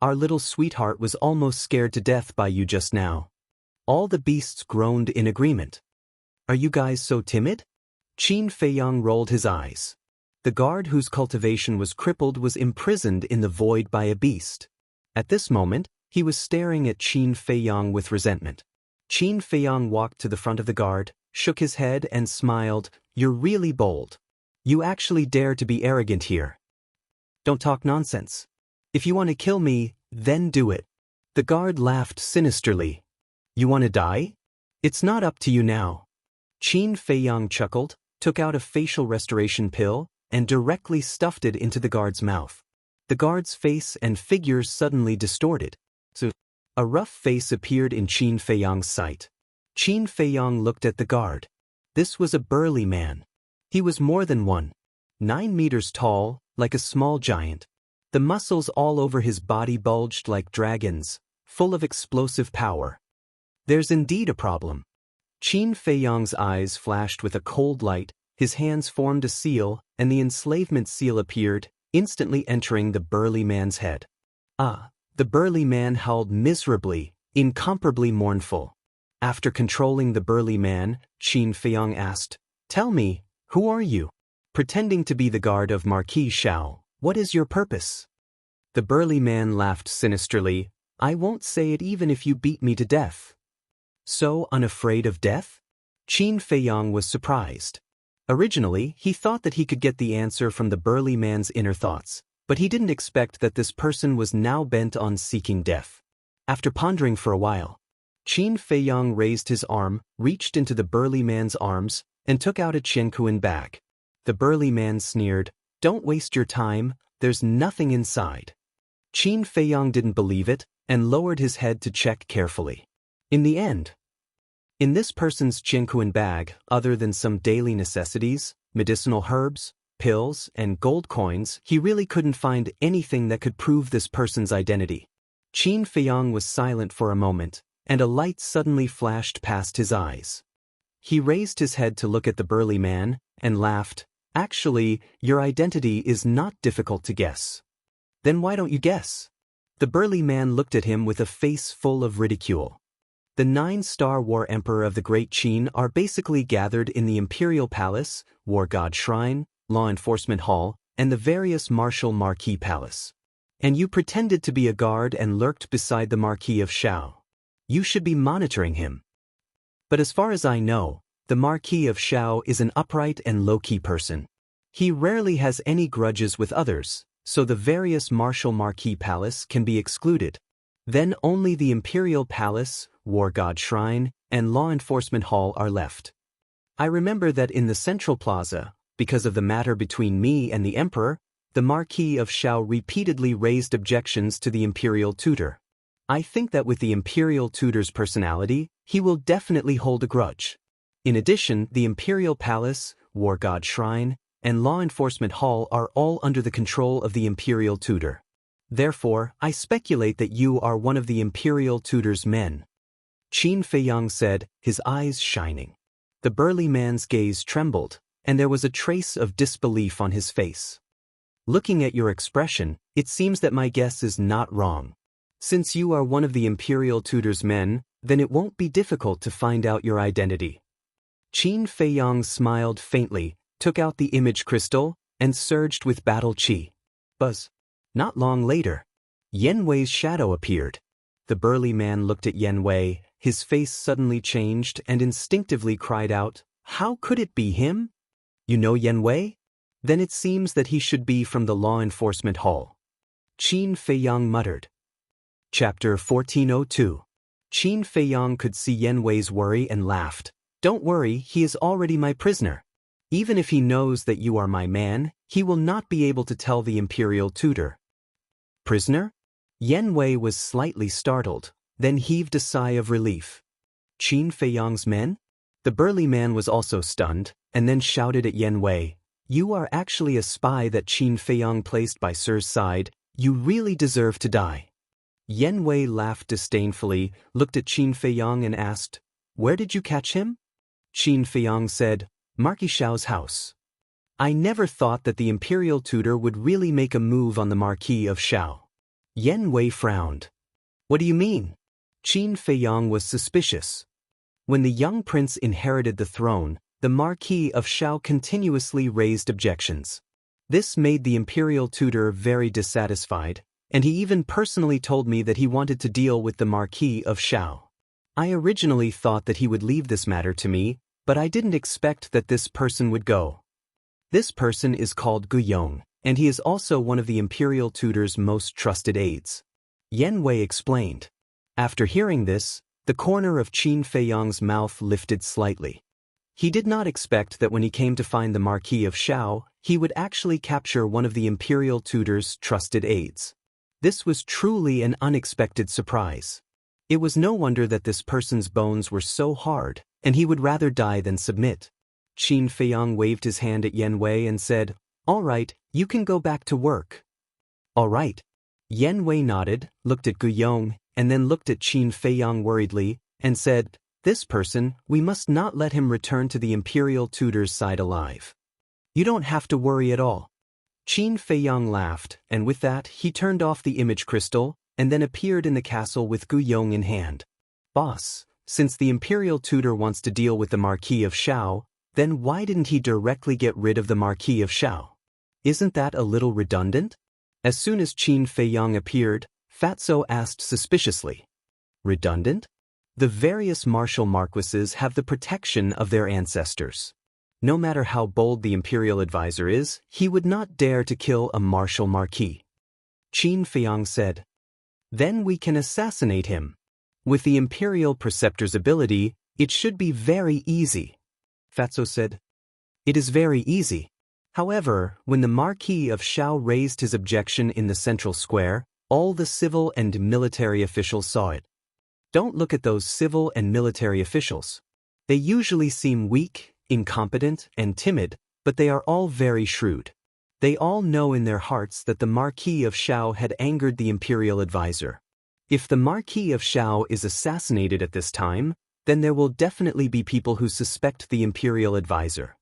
our little sweetheart was almost scared to death by you just now. All the beasts groaned in agreement. Are you guys so timid? Qin Feiyang rolled his eyes. The guard whose cultivation was crippled was imprisoned in the void by a beast. At this moment, he was staring at Qin Feiyang with resentment. Qin Feiyang walked to the front of the guard, shook his head and smiled. You're really bold. You actually dare to be arrogant here. Don't talk nonsense. If you want to kill me, then do it. The guard laughed sinisterly. You want to die? It's not up to you now. Qin Feiyang chuckled, took out a facial restoration pill, and directly stuffed it into the guard's mouth. The guard's face and figure suddenly distorted. So, a rough face appeared in Qin Feiyang's sight. Qin Feiyang looked at the guard. This was a burly man. He was more than 9 meters tall, like a small giant. The muscles all over his body bulged like dragons, full of explosive power. There's indeed a problem. Qin Feiyang's eyes flashed with a cold light, his hands formed a seal, and the enslavement seal appeared, instantly entering the burly man's head. The burly man howled miserably, incomparably mournful. After controlling the burly man, Qin Feiyang asked, Tell me, who are you? Pretending to be the guard of Marquis Shao, what is your purpose? The burly man laughed sinisterly. I won't say it even if you beat me to death. So unafraid of death? Qin Feiyang was surprised. Originally, he thought that he could get the answer from the burly man's inner thoughts, but he didn't expect that this person was now bent on seeking death. After pondering for a while, Qin Feiyang raised his arm, reached into the burly man's arms, and took out a Qiankuan bag. The burly man sneered, Don't waste your time, there's nothing inside. Qin Feiyang didn't believe it, and lowered his head to check carefully. In the end, in this person's Qiankuan bag, other than some daily necessities, medicinal herbs, pills, and gold coins, he really couldn't find anything that could prove this person's identity. Qin Feiyang was silent for a moment, and a light suddenly flashed past his eyes. He raised his head to look at the burly man, and laughed. Actually, your identity is not difficult to guess. Then why don't you guess? The burly man looked at him with a face full of ridicule. The 9-star war emperor of the Great Qin are basically gathered in the Imperial Palace, War God Shrine, Law Enforcement Hall, and the various Martial Marquis Palace. And you pretended to be a guard and lurked beside the Marquis of Shao. You should be monitoring him. But as far as I know, the Marquis of Shao is an upright and low-key person. He rarely has any grudges with others, so the various Martial Marquis Palace can be excluded. Then only the Imperial Palace, War God Shrine, and Law Enforcement Hall are left. I remember that in the Central Plaza, because of the matter between me and the Emperor, the Marquis of Shao repeatedly raised objections to the Imperial Tutor. I think that with the Imperial Tutor's personality, he will definitely hold a grudge. In addition, the Imperial Palace, War God Shrine, and Law Enforcement Hall are all under the control of the Imperial Tutor. Therefore, I speculate that you are one of the Imperial Tutor's men. Qin Feiyang said, his eyes shining. The burly man's gaze trembled, and there was a trace of disbelief on his face. Looking at your expression, it seems that my guess is not wrong. Since you are one of the Imperial Tutor's men, then it won't be difficult to find out your identity. Qin Feiyang smiled faintly, took out the image crystal, and surged with battle chi. Buzz. Not long later, Yan Wei's shadow appeared. The burly man looked at Yan Wei, his face suddenly changed and instinctively cried out, How could it be him? You know Yan Wei? Then it seems that he should be from the Law Enforcement Hall. Qin Feiyang muttered. Chapter 1402. Qin Feiyang could see Yan Wei's worry and laughed. Don't worry, he is already my prisoner. Even if he knows that you are my man, he will not be able to tell the Imperial Tutor. Prisoner? Yan Wei was slightly startled. then heaved a sigh of relief. Qin Feiyang's men? The burly man was also stunned, and then shouted at Yen Wei, "You are actually a spy that Qin Feiyang placed by Sir's side. You really deserve to die." Yen Wei laughed disdainfully, looked at Qin Feiyang and asked, "Where did you catch him?" Qin Feiyang said, "Marquis Xiao's house." I never thought that the imperial tutor would really make a move on the Marquis of Xiao. Yen Wei frowned. "What do you mean?" Qin Feiyang was suspicious. When the young prince inherited the throne, the Marquis of Xiao continuously raised objections. This made the imperial tutor very dissatisfied, and he even personally told me that he wanted to deal with the Marquis of Xiao. I originally thought that he would leave this matter to me, but I didn't expect that this person would go. This person is called Gu Yong, and he is also one of the imperial tutor's most trusted aides. Yen Wei explained. After hearing this, the corner of Qin Feiyang's mouth lifted slightly. He did not expect that when he came to find the Marquis of Xiao, he would actually capture one of the imperial tutor's trusted aides. This was truly an unexpected surprise. It was no wonder that this person's bones were so hard, and he would rather die than submit. Qin Feiyang waved his hand at Yen Wei and said, "All right, you can go back to work." "All right." Yen Wei nodded, looked at Gu Yong, and then looked at Qin Feiyang worriedly, and said, "This person, we must not let him return to the imperial tutor's side alive. You don't have to worry at all." Qin Feiyang laughed, and with that he turned off the image crystal, and then appeared in the castle with Gu Yong in hand. "Boss, since the imperial tutor wants to deal with the Marquis of Xiao, then why didn't he directly get rid of the Marquis of Xiao? Isn't that a little redundant?" As soon as Qin Feiyang appeared, Fatso asked suspiciously. "Redundant? The various martial marquises have the protection of their ancestors. No matter how bold the imperial advisor is, he would not dare to kill a martial marquis." Qin Feiyang said. "Then we can assassinate him. With the imperial preceptor's ability, it should be very easy." Fatso said. "It is very easy." However, when the Marquis of Xiao raised his objection in the central square, all the civil and military officials saw it. Don't look at those civil and military officials. They usually seem weak, incompetent, and timid, but they are all very shrewd. They all know in their hearts that the Marquis of Xiao had angered the imperial advisor. If the Marquis of Xiao is assassinated at this time, then there will definitely be people who suspect the imperial advisor.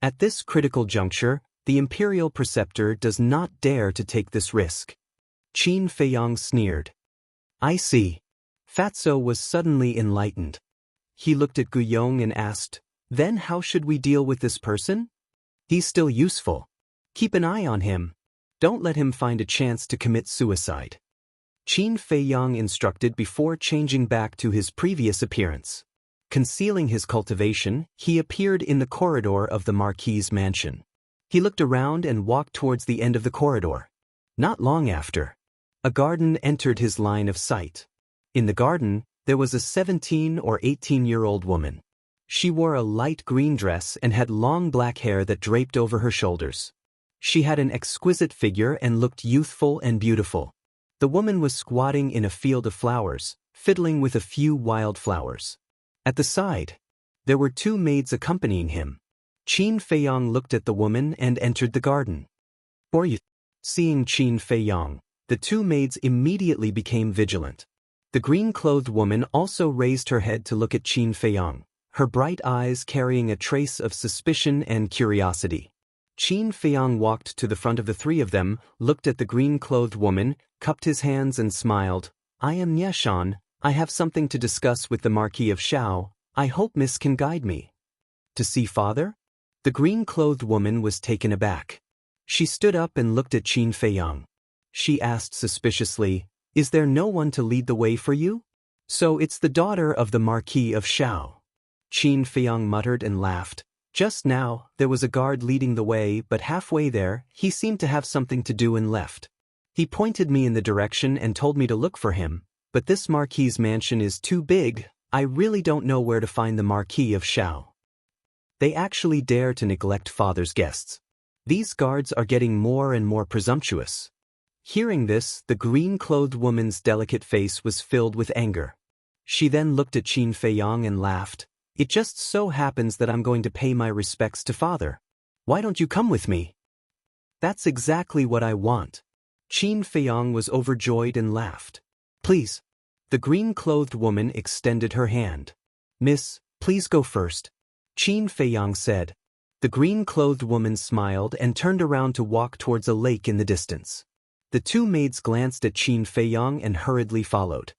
At this critical juncture, the imperial preceptor does not dare to take this risk. Qin Feiyang sneered. "I see." Fatso was suddenly enlightened. He looked at Gu Yong and asked, "Then how should we deal with this person? He's still useful. Keep an eye on him. Don't let him find a chance to commit suicide." Qin Feiyang instructed before changing back to his previous appearance. Concealing his cultivation, he appeared in the corridor of the Marquis's mansion. He looked around and walked towards the end of the corridor. Not long after, a garden entered his line of sight. In the garden, there was a 17 or 18-year-old woman. She wore a light green dress and had long black hair that draped over her shoulders. She had an exquisite figure and looked youthful and beautiful. The woman was squatting in a field of flowers, fiddling with a few wild flowers. At the side, there were two maids accompanying him. Qin Feiyang looked at the woman and entered the garden. Seeing Qin Feiyang, the two maids immediately became vigilant. The green-clothed woman also raised her head to look at Qin Feiyang, her bright eyes carrying a trace of suspicion and curiosity. Qin Feiyang walked to the front of the three of them, looked at the green-clothed woman, cupped his hands and smiled. "I am Nieshan. I have something to discuss with the Marquis of Xiao. I hope Miss can guide me." "To see father?" The green-clothed woman was taken aback. She stood up and looked at Qin Feiyang. She asked suspiciously, "Is there no one to lead the way for you? So it's the daughter of the Marquis of Xiao." Qin Feiyang muttered and laughed. Just now, there was a guard leading the way, but halfway there, he seemed to have something to do and left. He pointed me in the direction and told me to look for him, but this Marquis's mansion is too big. I really don't know where to find the Marquis of Xiao. They actually dare to neglect father's guests. These guards are getting more and more presumptuous. Hearing this, the green-clothed woman's delicate face was filled with anger. She then looked at Qin Feiyang and laughed. It just so happens that I'm going to pay my respects to father. Why don't you come with me? That's exactly what I want. Qin Feiyang was overjoyed and laughed. Please. The green-clothed woman extended her hand. Miss, please go first. Qin Feiyang said. The green-clothed woman smiled and turned around to walk towards a lake in the distance. The two maids glanced at Qin Feiyang and hurriedly followed.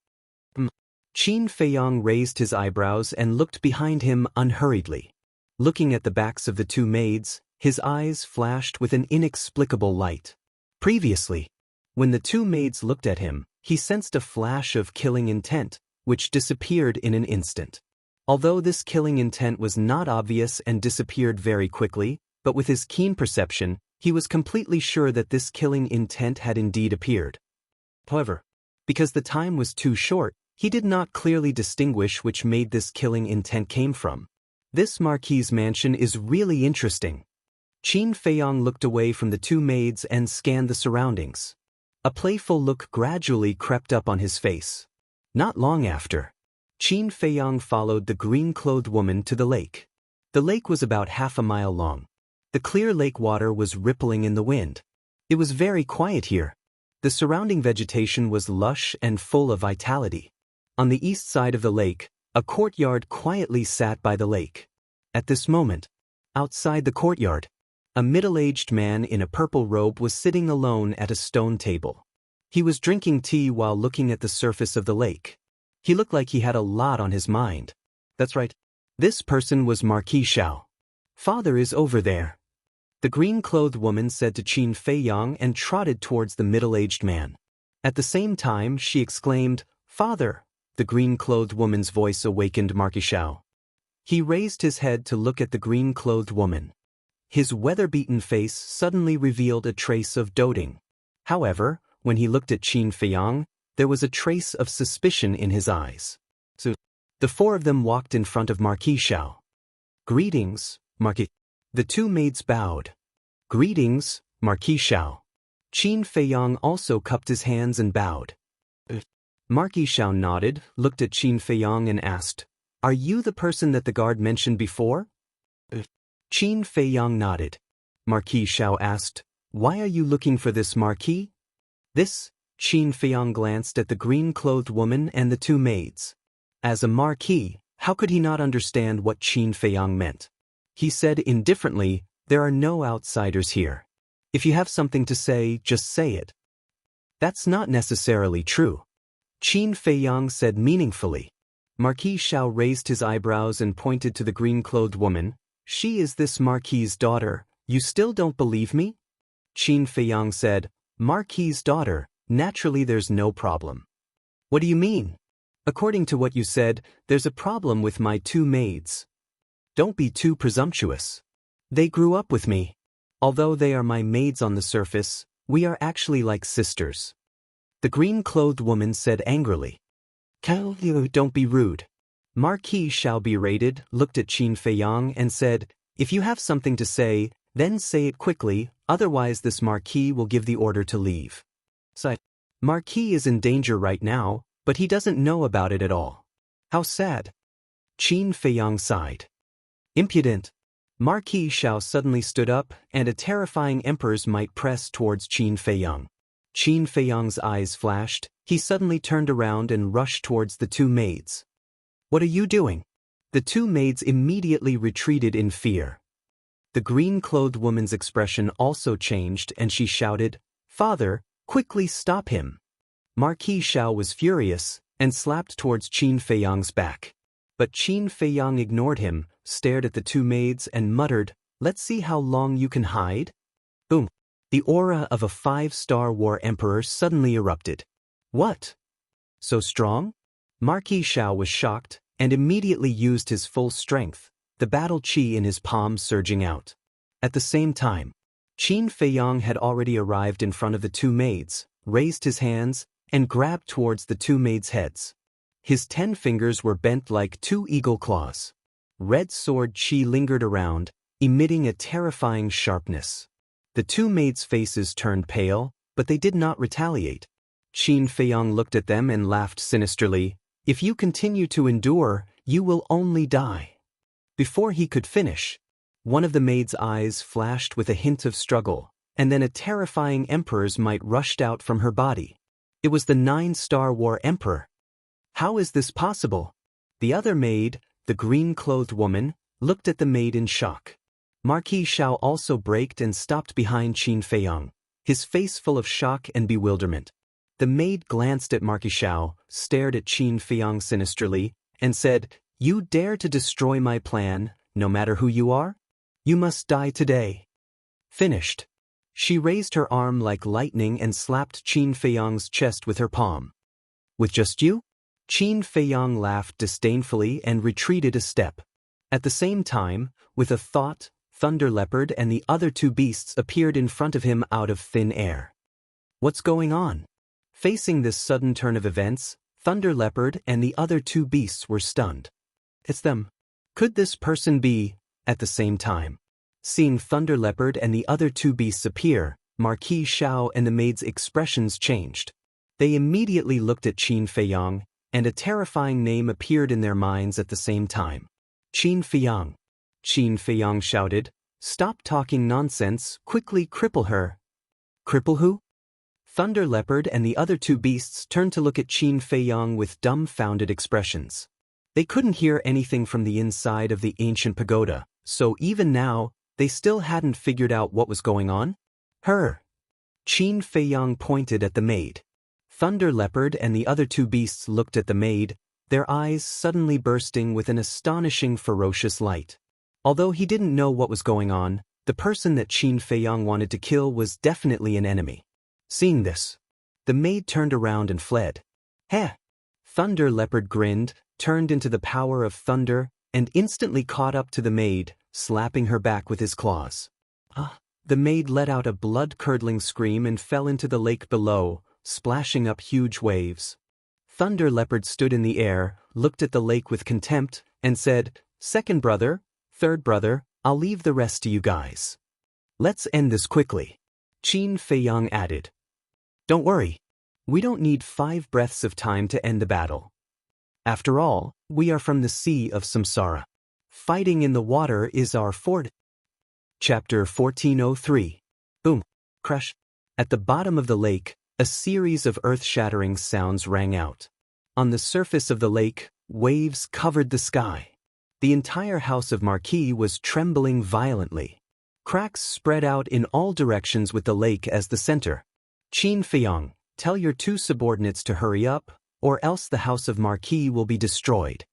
Qin Feiyang raised his eyebrows and looked behind him unhurriedly. Looking at the backs of the two maids, his eyes flashed with an inexplicable light. Previously, when the two maids looked at him, he sensed a flash of killing intent, which disappeared in an instant. Although this killing intent was not obvious and disappeared very quickly, but with his keen perception, he was completely sure that this killing intent had indeed appeared. However, because the time was too short, he did not clearly distinguish which maid this killing intent came from. This Marquis's mansion is really interesting. Qin Feiyang looked away from the two maids and scanned the surroundings. A playful look gradually crept up on his face. Not long after, Qin Feiyang followed the green-clothed woman to the lake. The lake was about half a mile long. The clear lake water was rippling in the wind. It was very quiet here. The surrounding vegetation was lush and full of vitality. On the east side of the lake, a courtyard quietly sat by the lake. At this moment, outside the courtyard, a middle-aged man in a purple robe was sitting alone at a stone table. He was drinking tea while looking at the surface of the lake. He looked like he had a lot on his mind. That's right. This person was Marquis Xiao. Father is over there. The green-clothed woman said to Qin Feiyang and trotted towards the middle-aged man. At the same time, she exclaimed, Father! The green-clothed woman's voice awakened Marquis Xiao. He raised his head to look at the green-clothed woman. His weather-beaten face suddenly revealed a trace of doting. However, when he looked at Qin Feiyang, there was a trace of suspicion in his eyes. So, the four of them walked in front of Marquis Xiao. Greetings, Marquis. The two maids bowed. Greetings, Marquis Xiao. Qin Feiyang also cupped his hands and bowed. Marquis Xiao nodded, looked at Qin Feiyang and asked, Are you the person that the guard mentioned before? Qin Feiyang nodded. Marquis Xiao asked, Why are you looking for this Marquis? This, Qin Feiyang glanced at the green-clothed woman and the two maids. As a Marquis, how could he not understand what Qin Feiyang meant? He said indifferently, There are no outsiders here. If you have something to say, just say it. That's not necessarily true. Qin Feiyang said meaningfully. Marquis Xiao raised his eyebrows and pointed to the green-clothed woman. She is this Marquis's daughter. You still don't believe me? Qin Feiyang said, Marquis's daughter, naturally there's no problem. What do you mean? According to what you said, there's a problem with my two maids. Don't be too presumptuous. They grew up with me. Although they are my maids on the surface, we are actually like sisters. The green-clothed woman said angrily. Don't be rude. Marquis Xiao berated, looked at Qin Feiyang and said, If you have something to say, then say it quickly, otherwise this Marquis will give the order to leave. Marquis is in danger right now, but he doesn't know about it at all. How sad. Qin Feiyang sighed. Impudent. Marquis Xiao suddenly stood up, and a terrifying emperor's might pressed towards Qin Feiyang. Qin Feiyang's eyes flashed. He suddenly turned around and rushed towards the two maids. What are you doing? The two maids immediately retreated in fear. The green-clothed woman's expression also changed and she shouted, Father, quickly stop him. Marquis Xiao was furious and slapped towards Qin Feiyang's back. But Qin Feiyang ignored him, stared at the two maids and muttered, Let's see how long you can hide. Boom. The aura of a 5-star war emperor suddenly erupted. What? So strong? Marquis Xiao was shocked and immediately used his full strength, the battle qi in his palm surging out. At the same time, Qin Feiyang had already arrived in front of the two maids, raised his hands, and grabbed towards the two maids' heads. His 10 fingers were bent like 2 eagle claws. Red sword qi lingered around, emitting a terrifying sharpness. The two maids' faces turned pale, but they did not retaliate. Qin Feiyang looked at them and laughed sinisterly. If you continue to endure, you will only die. Before he could finish, one of the maid's eyes flashed with a hint of struggle, and then a terrifying emperor's might rushed out from her body. It was the 9-star war emperor. How is this possible? The other maid, the green-clothed woman, looked at the maid in shock. Marquis Xiao also braked and stopped behind Qin Feiyang, his face full of shock and bewilderment. The maid glanced at Marquis Xiao, stared at Qin Feiyang sinisterly, and said, "You dare to destroy my plan, no matter who you are? You must die today." Finished. She raised her arm like lightning and slapped Qin Feiyang's chest with her palm. "With just you?" Qin Feiyang laughed disdainfully and retreated a step. At the same time, with a thought, Thunder Leopard and the other 2 beasts appeared in front of him out of thin air. What's going on? Facing this sudden turn of events, Thunder Leopard and the other 2 beasts were stunned. It's them. Could this person be? At the same time, seeing Thunder Leopard and the other 2 beasts appear, Marquis Xiao and the maid's expressions changed. They immediately looked at Qin Feiyang, and a terrifying name appeared in their minds at the same time. Qin Feiyang. Qin Feiyang shouted, "Stop talking nonsense, quickly cripple her." Cripple who? Thunder Leopard and the other 2 beasts turned to look at Qin Feiyang with dumbfounded expressions. They couldn't hear anything from the inside of the ancient pagoda, so even now, they still hadn't figured out what was going on. Her. Qin Feiyang pointed at the maid. Thunder Leopard and the other 2 beasts looked at the maid, their eyes suddenly bursting with an astonishing ferocious light. Although he didn't know what was going on, the person that Qin Feiyang wanted to kill was definitely an enemy. Seeing this, the maid turned around and fled. Heh! Thunder Leopard grinned, turned into the power of thunder, and instantly caught up to the maid, slapping her back with his claws. The maid let out a blood-curdling scream and fell into the lake below, splashing up huge waves. Thunder Leopard stood in the air, looked at the lake with contempt, and said, "Second brother, third brother, I'll leave the rest to you guys. Let's end this quickly." Qin Feiyang added, "Don't worry. We don't need 5 breaths of time to end the battle. After all, we are from the Sea of Samsara. Fighting in the water is our forte." Chapter 1403. Boom. Crash. At the bottom of the lake, a series of earth-shattering sounds rang out. On the surface of the lake, waves covered the sky. The entire house of Marquis was trembling violently. Cracks spread out in all directions with the lake as the center. Qin Feiyang, tell your 2 subordinates to hurry up, or else the house of Marquis will be destroyed.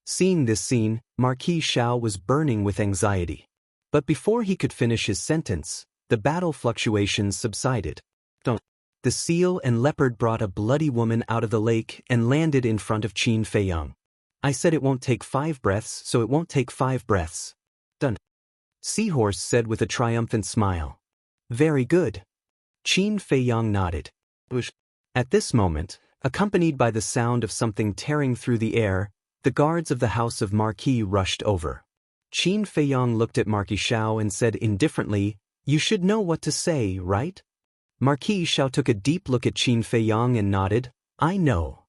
Seeing this scene, Marquis Xiao was burning with anxiety. But before he could finish his sentence, the battle fluctuations subsided. The seal and leopard brought a bloody woman out of the lake and landed in front of Qin Feiyang. "I said it won't take 5 breaths, so it won't take 5 breaths. Done." Seahorse said with a triumphant smile. "Very good." Qin Feiyang nodded. At this moment, accompanied by the sound of something tearing through the air, the guards of the house of Marquis rushed over. Qin Feiyang looked at Marquis Xiao and said indifferently, "You should know what to say, right?" Marquis Xiao took a deep look at Qin Feiyang and nodded, "I know."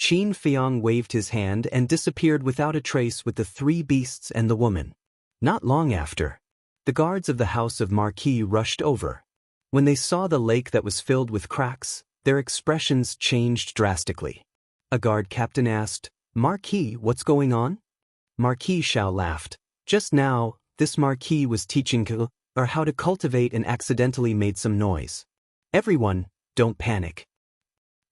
Qin Feiyang waved his hand and disappeared without a trace with the 3 beasts and the woman. Not long after, the guards of the house of Marquis rushed over. When they saw the lake that was filled with cracks, their expressions changed drastically. A guard captain asked, "Marquis, what's going on?" Marquis Xiao laughed. "Just now, this Marquis was teaching how to cultivate and accidentally made some noise. Everyone, don't panic."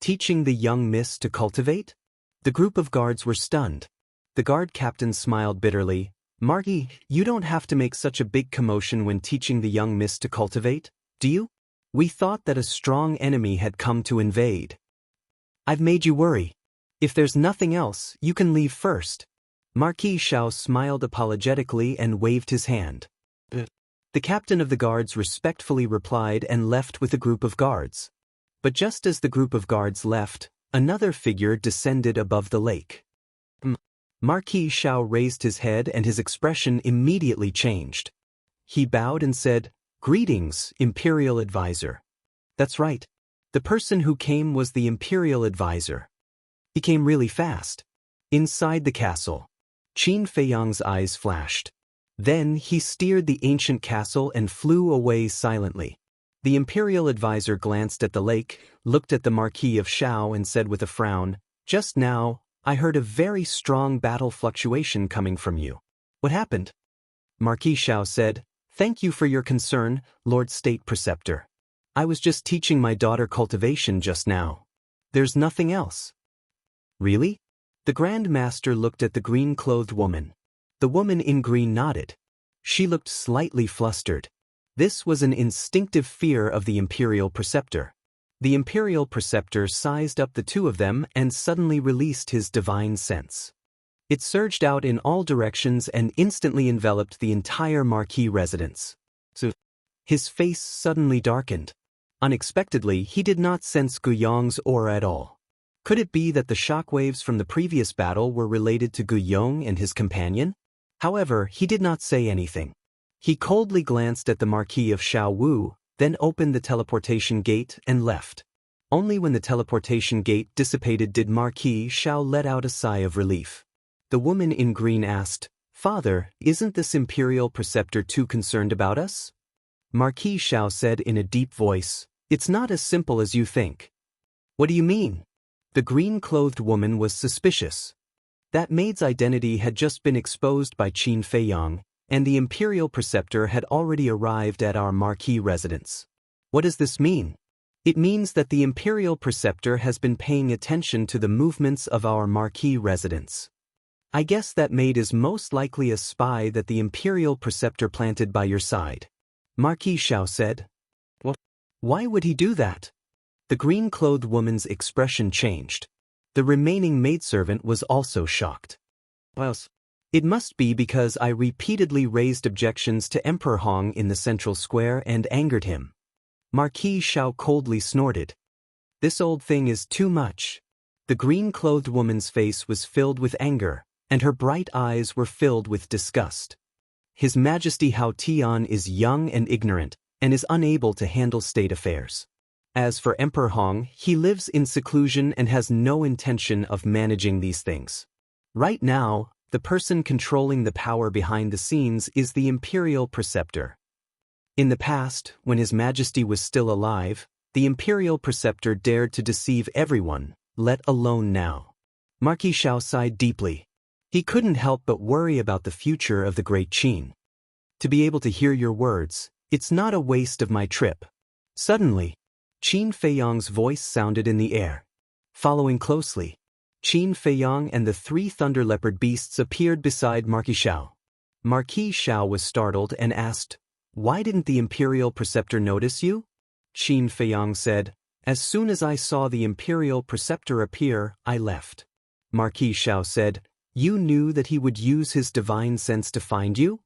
Teaching the young miss to cultivate? The group of guards were stunned. The guard captain smiled bitterly. "Marquis, you don't have to make such a big commotion when teaching the young miss to cultivate, do you? We thought that a strong enemy had come to invade. I've made you worry. If there's nothing else, you can leave first." Marquis Xiao smiled apologetically and waved his hand. The captain of the guards respectfully replied and left with a group of guards. But just as the group of guards left, another figure descended above the lake. Marquis Xiao raised his head and his expression immediately changed. He bowed and said, "Greetings, Imperial Advisor." "That's right, The person who came was the imperial advisor. He came really fast. Inside the castle, Qin Feiyang's eyes flashed. Then he steered the ancient castle and flew away silently. The imperial advisor glanced at the lake, looked at the Marquis of Shao and said with a frown, "Just now, I heard a very strong battle fluctuation coming from you. What happened?" Marquis Shao said, "Thank you for your concern, Lord State Preceptor. I was just teaching my daughter cultivation just now. There's nothing else." "Really?" The Grand Master looked at the green-clothed woman. The woman in green nodded. She looked slightly flustered. This was an instinctive fear of the Imperial Preceptor. The Imperial Preceptor sized up the two of them and suddenly released his divine sense. It surged out in all directions and instantly enveloped the entire Marquis residence. His face suddenly darkened. Unexpectedly, he did not sense Guyong's aura at all. Could it be that the shockwaves from the previous battle were related to Guyong and his companion? However, he did not say anything. He coldly glanced at the Marquis of Shao Wu, then opened the teleportation gate and left. Only when the teleportation gate dissipated did Marquis Shao let out a sigh of relief. The woman in green asked, "Father, isn't this Imperial Preceptor too concerned about us?" Marquis Shao said in a deep voice, "It's not as simple as you think." "What do you mean?" The green-clothed woman was suspicious. That maid's identity had just been exposed by Qin Feiyang, and the Imperial Preceptor had already arrived at our Marquis residence. "What does this mean?" "It means that the Imperial Preceptor has been paying attention to the movements of our Marquis residence. I guess that maid is most likely a spy that the Imperial Preceptor planted by your side." Marquis Shao said. "What? Why would he do that?" The green-clothed woman's expression changed. The remaining maidservant was also shocked. "Well, it must be because I repeatedly raised objections to Emperor Hong in the central square and angered him." Marquis Shao coldly snorted. "This old thing is too much." The green-clothed woman's face was filled with anger, and her bright eyes were filled with disgust. His Majesty Hao Tian is young and ignorant, and is unable to handle state affairs. As for Emperor Hong, he lives in seclusion and has no intention of managing these things. Right now, the person controlling the power behind the scenes is the Imperial Preceptor. In the past, when His Majesty was still alive, the Imperial Preceptor dared to deceive everyone, let alone now. Marquis Shao sighed deeply. He couldn't help but worry about the future of the Great Qin. "To be able to hear your words, it's not a waste of my trip." Suddenly, Qin Feiyang's voice sounded in the air. Following closely, Qin Feiyang and the three thunder leopard beasts appeared beside Marquis Shao. Marquis Shao was startled and asked, "Why didn't the Imperial Preceptor notice you?" Qin Feiyang said, "As soon as I saw the Imperial Preceptor appear, I left." Marquis Shao said, "You knew that he would use his divine sense to find you?"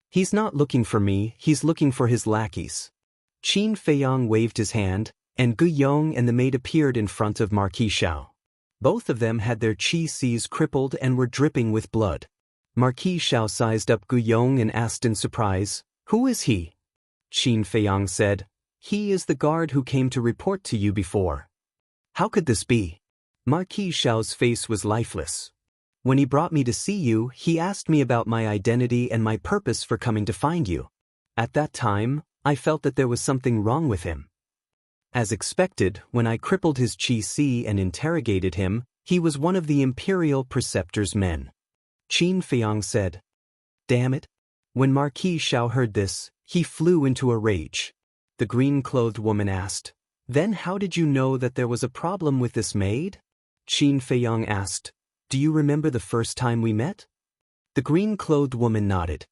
"He's not looking for me, he's looking for his lackeys." Qin Feiyang waved his hand, and Guyong and the maid appeared in front of Marquis Shao. Both of them had their chi-seas crippled and were dripping with blood. Marquis Shao sized up Guyong and asked in surprise, "Who is he?" Qin Feiyang said, "He is the guard who came to report to you before." "How could this be?" Marquis Shao's face was lifeless. "When he brought me to see you, he asked me about my identity and my purpose for coming to find you. At that time, I felt that there was something wrong with him. As expected, when I crippled his chi-si and interrogated him, he was one of the Imperial Preceptor's men." Qin Feiyang said. "Damn it." When Marquis Shao heard this, he flew into a rage. The green-clothed woman asked, "Then how did you know that there was a problem with this maid?" Qin Feiyang asked, "Do you remember the first time we met?" The green-clothed woman nodded.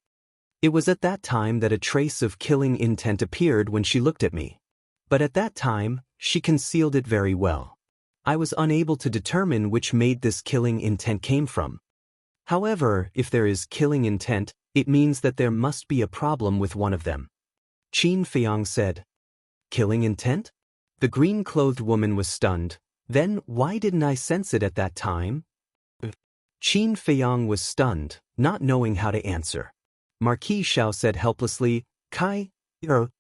"It was at that time that a trace of killing intent appeared when she looked at me. But at that time, she concealed it very well. I was unable to determine which maid this killing intent came from. However, if there is killing intent, it means that there must be a problem with one of them." Qin Feiyang said. "Killing intent?" The green-clothed woman was stunned. "Then why didn't I sense it at that time?" Qin Feiyang was stunned, not knowing how to answer. Marquis Shao said helplessly, "Kai,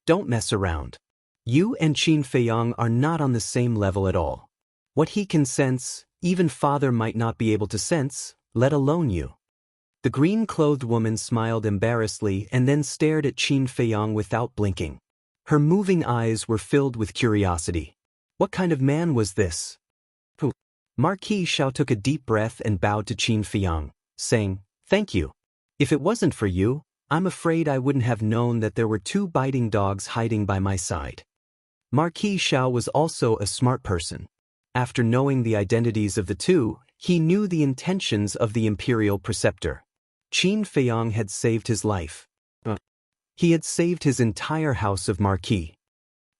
don't mess around. You and Qin Feiyang are not on the same level at all. What he can sense, even father might not be able to sense, let alone you. The green-clothed woman smiled embarrassedly and then stared at Qin Feiyang without blinking. Her moving eyes were filled with curiosity. What kind of man was this? Who? Marquis Xiao took a deep breath and bowed to Qin Feiyang, saying, "Thank you. If it wasn't for you, I'm afraid I wouldn't have known that there were two biting dogs hiding by my side." Marquis Xiao was also a smart person. After knowing the identities of the two, he knew the intentions of the imperial preceptor. Qin Feiyang had saved his life. He had saved his entire house of Marquis.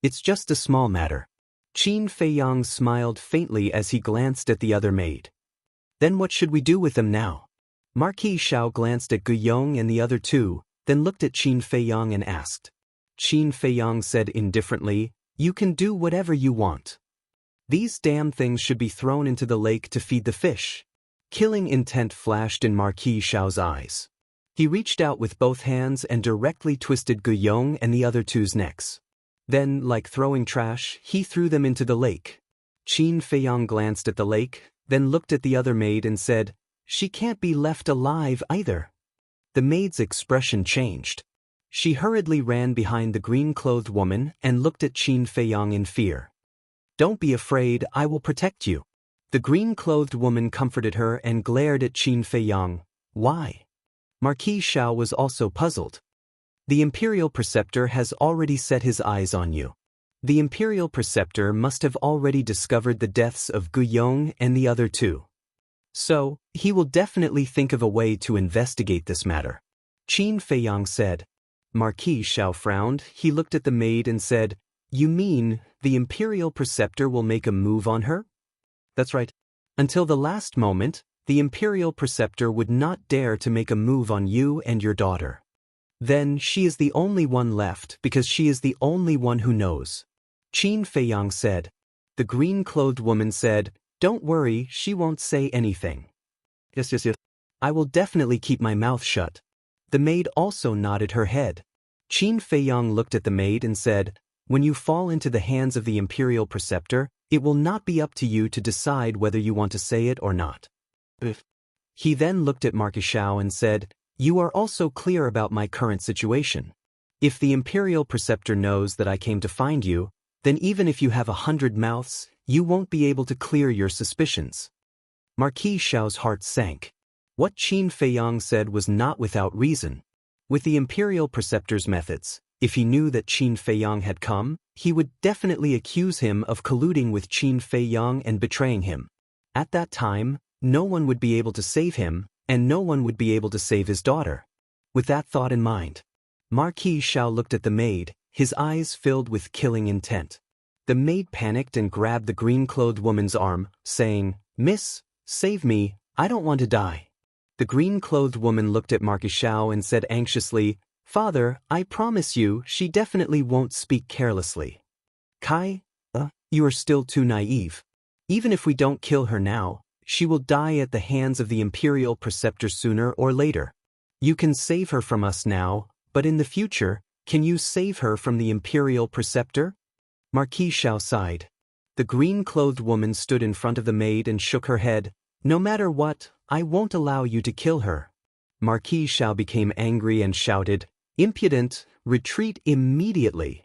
It's just a small matter. Qin Feiyang smiled faintly as he glanced at the other maid. Then what should we do with them now? Marquis Xiao glanced at Guiyong and the other two, then looked at Qin Feiyang and asked. Qin Feiyang said indifferently, "You can do whatever you want. These damn things should be thrown into the lake to feed the fish." Killing intent flashed in Marquis Xiao's eyes. He reached out with both hands and directly twisted Guiyong and the other two's necks. Then, like throwing trash, he threw them into the lake. Qin Feiyang glanced at the lake, then looked at the other maid and said, "She can't be left alive either." The maid's expression changed. She hurriedly ran behind the green-clothed woman and looked at Qin Feiyang in fear. "Don't be afraid, I will protect you." The green-clothed woman comforted her and glared at Qin Feiyang. "Why?" Marquis Xiao was also puzzled. "The imperial preceptor has already set his eyes on you. The imperial preceptor must have already discovered the deaths of Guiyong and the other two. So, he will definitely think of a way to investigate this matter," Qin Feiyang said. Marquis Xiao frowned. He looked at the maid and said, "You mean, the imperial preceptor will make a move on her?" "That's right. Until the last moment, the imperial preceptor would not dare to make a move on you and your daughter. Then she is the only one left because she is the only one who knows," Qin Feiyang said. The green-clothed woman said, "Don't worry, she won't say anything." Yes. "I will definitely keep my mouth shut." The maid also nodded her head. Qin Feiyang looked at the maid and said, "When you fall into the hands of the imperial preceptor, it will not be up to you to decide whether you want to say it or not." He then looked at Marquis Xiao and said, "You are also clear about my current situation. If the imperial preceptor knows that I came to find you, then even if you have 100 mouths, you won't be able to clear your suspicions." Marquis Xiao's heart sank. What Qin Feiyang said was not without reason. With the imperial preceptor's methods, if he knew that Qin Feiyang had come, he would definitely accuse him of colluding with Qin Feiyang and betraying him. At that time, no one would be able to save him, and no one would be able to save his daughter. With that thought in mind, Marquis Xiao looked at the maid, his eyes filled with killing intent. The maid panicked and grabbed the green-clothed woman's arm, saying, "Miss, save me, I don't want to die." The green-clothed woman looked at Marquis Xiao and said anxiously, "Father, I promise you she definitely won't speak carelessly." "Kai, you are still too naive. Even if we don't kill her now, she will die at the hands of the imperial preceptor sooner or later. You can save her from us now, but in the future, can you save her from the imperial preceptor?" Marquis Xiao sighed. The green-clothed woman stood in front of the maid and shook her head. "No matter what, I won't allow you to kill her." Marquis Xiao became angry and shouted, "Impudent, retreat immediately."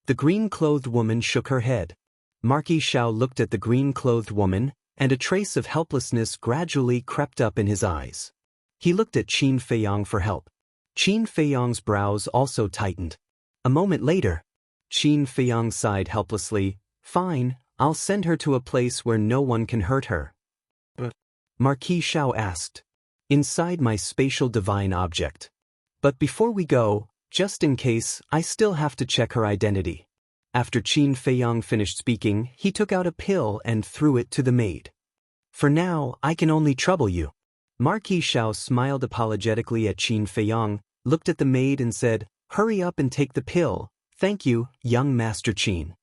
The green-clothed woman shook her head. Marquis Xiao looked at the green-clothed woman, and a trace of helplessness gradually crept up in his eyes. He looked at Qin Feiyang for help. Qin Feiyang's brows also tightened. A moment later, Qin Feiyang sighed helplessly, "Fine, I'll send her to a place where no one can hurt her." Marquis Xiao asked, "Inside my spatial divine object. But before we go, just in case, I still have to check her identity." After Qin Feiyang finished speaking, he took out a pill and threw it to the maid. "For now, I can only trouble you." Marquis Xiao smiled apologetically at Qin Feiyang, looked at the maid and said, "Hurry up and take the pill. Thank you, young Master Qin."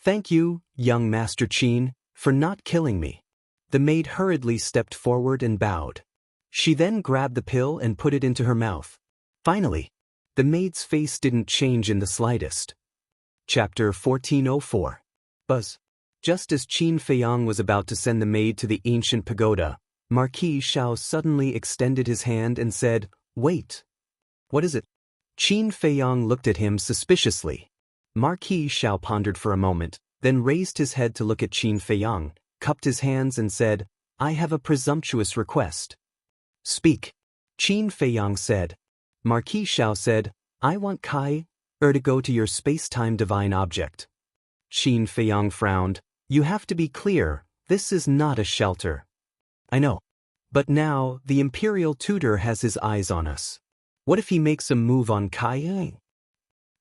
"Thank you, young Master Qin, for not killing me." The maid hurriedly stepped forward and bowed. She then grabbed the pill and put it into her mouth. Finally, the maid's face didn't change in the slightest. Chapter 1404. Buzz. Just as Qin Feiyang was about to send the maid to the ancient pagoda, Marquis Xiao suddenly extended his hand and said, "Wait." "What is it?" Qin Feiyang looked at him suspiciously. Marquis Xiao pondered for a moment, then raised his head to look at Qin Feiyang, cupped his hands and said, "I have a presumptuous request." "Speak." Qin Feiyang said. Marquis Xiao said, "I want Kai to go to your space-time divine object." Qin Feiyang frowned. "You have to be clear, this is not a shelter." "I know. But now, the Imperial Tutor has his eyes on us. What if he makes a move on Kai?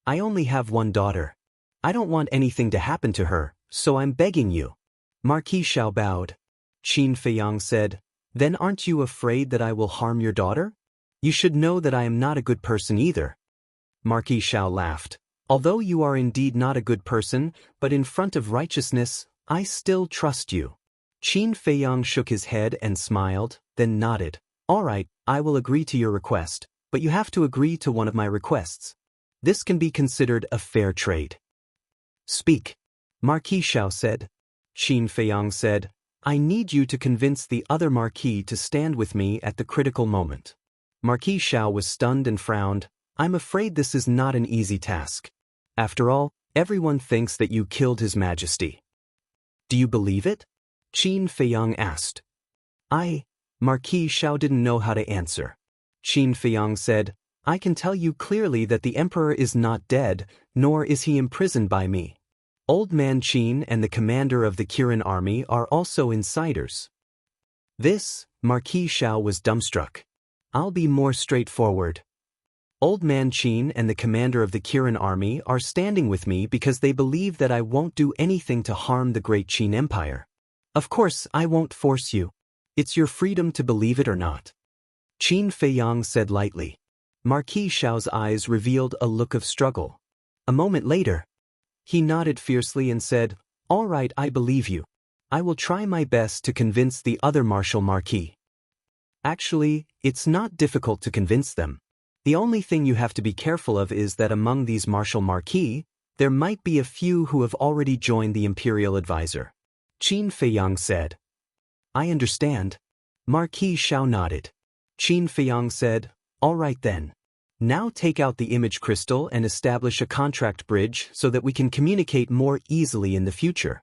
I only have one daughter. I don't want anything to happen to her, so I'm begging you." Marquis Xiao bowed. Qin Feiyang said, "Then aren't you afraid that I will harm your daughter? You should know that I am not a good person either." Marquis Xiao laughed. "Although you are indeed not a good person, but in front of righteousness, I still trust you." Qin Feiyang shook his head and smiled, then nodded. "All right, I will agree to your request, but you have to agree to one of my requests. This can be considered a fair trade." "Speak." Marquis Xiao said. Qin Feiyang said, "I need you to convince the other Marquis to stand with me at the critical moment." Marquis Xiao was stunned and frowned. "I'm afraid this is not an easy task. After all, everyone thinks that you killed His Majesty." "Do you believe it?" Qin Feiyang asked. Marquis Xiao didn't know how to answer. Qin Feiyang said, "I can tell you clearly that the Emperor is not dead, nor is he imprisoned by me. Old Man Qin and the commander of the Kirin army are also insiders." This, Marquis Xiao was dumbstruck. "I'll be more straightforward. Old Man Qin and the commander of the Kirin army are standing with me because they believe that I won't do anything to harm the great Qin Empire. Of course, I won't force you. It's your freedom to believe it or not." Qin Feiyang said lightly. Marquis Xiao's eyes revealed a look of struggle. A moment later, he nodded fiercely and said, "All right, I believe you. I will try my best to convince the other Marshal Marquis." Actually, it's not difficult to convince them. The only thing you have to be careful of is that among these Marshal Marquis, there might be a few who have already joined the Imperial Advisor. Qin Feiyang said. "I understand." Marquis Xiao nodded. Qin Feiyang said, "All right then. Now take out the image crystal and establish a contract bridge so that we can communicate more easily in the future."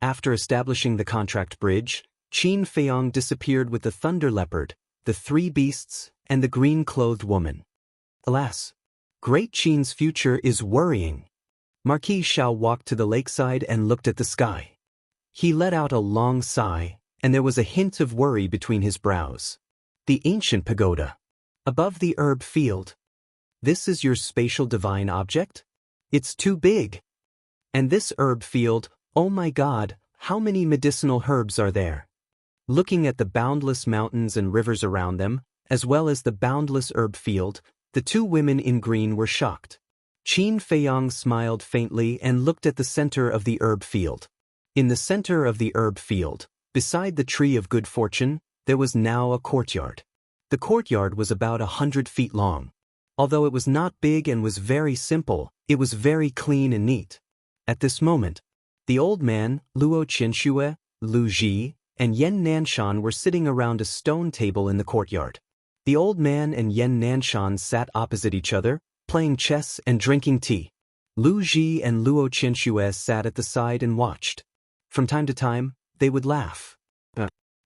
After establishing the contract bridge, Qin Feiyang disappeared with the Thunder Leopard, the three beasts, and the green-clothed woman. Alas, Great Qin's future is worrying. Marquis Xiao walked to the lakeside and looked at the sky. He let out a long sigh, and there was a hint of worry between his brows. The ancient pagoda. Above the herb field. "This is your spatial divine object? It's too big. And this herb field, oh my God, how many medicinal herbs are there?" Looking at the boundless mountains and rivers around them, as well as the boundless herb field, the two women in green were shocked. Qin Feiyang smiled faintly and looked at the center of the herb field. In the center of the herb field, beside the tree of good fortune, there was now a courtyard. The courtyard was about 100 feet long. Although it was not big and was very simple, it was very clean and neat. At this moment, the old man, Luo Qianxue, Lu Ji, and Yen Nanshan were sitting around a stone table in the courtyard. The old man and Yen Nanshan sat opposite each other, playing chess and drinking tea. Lu Ji and Luo Qianxue sat at the side and watched. From time to time, they would laugh.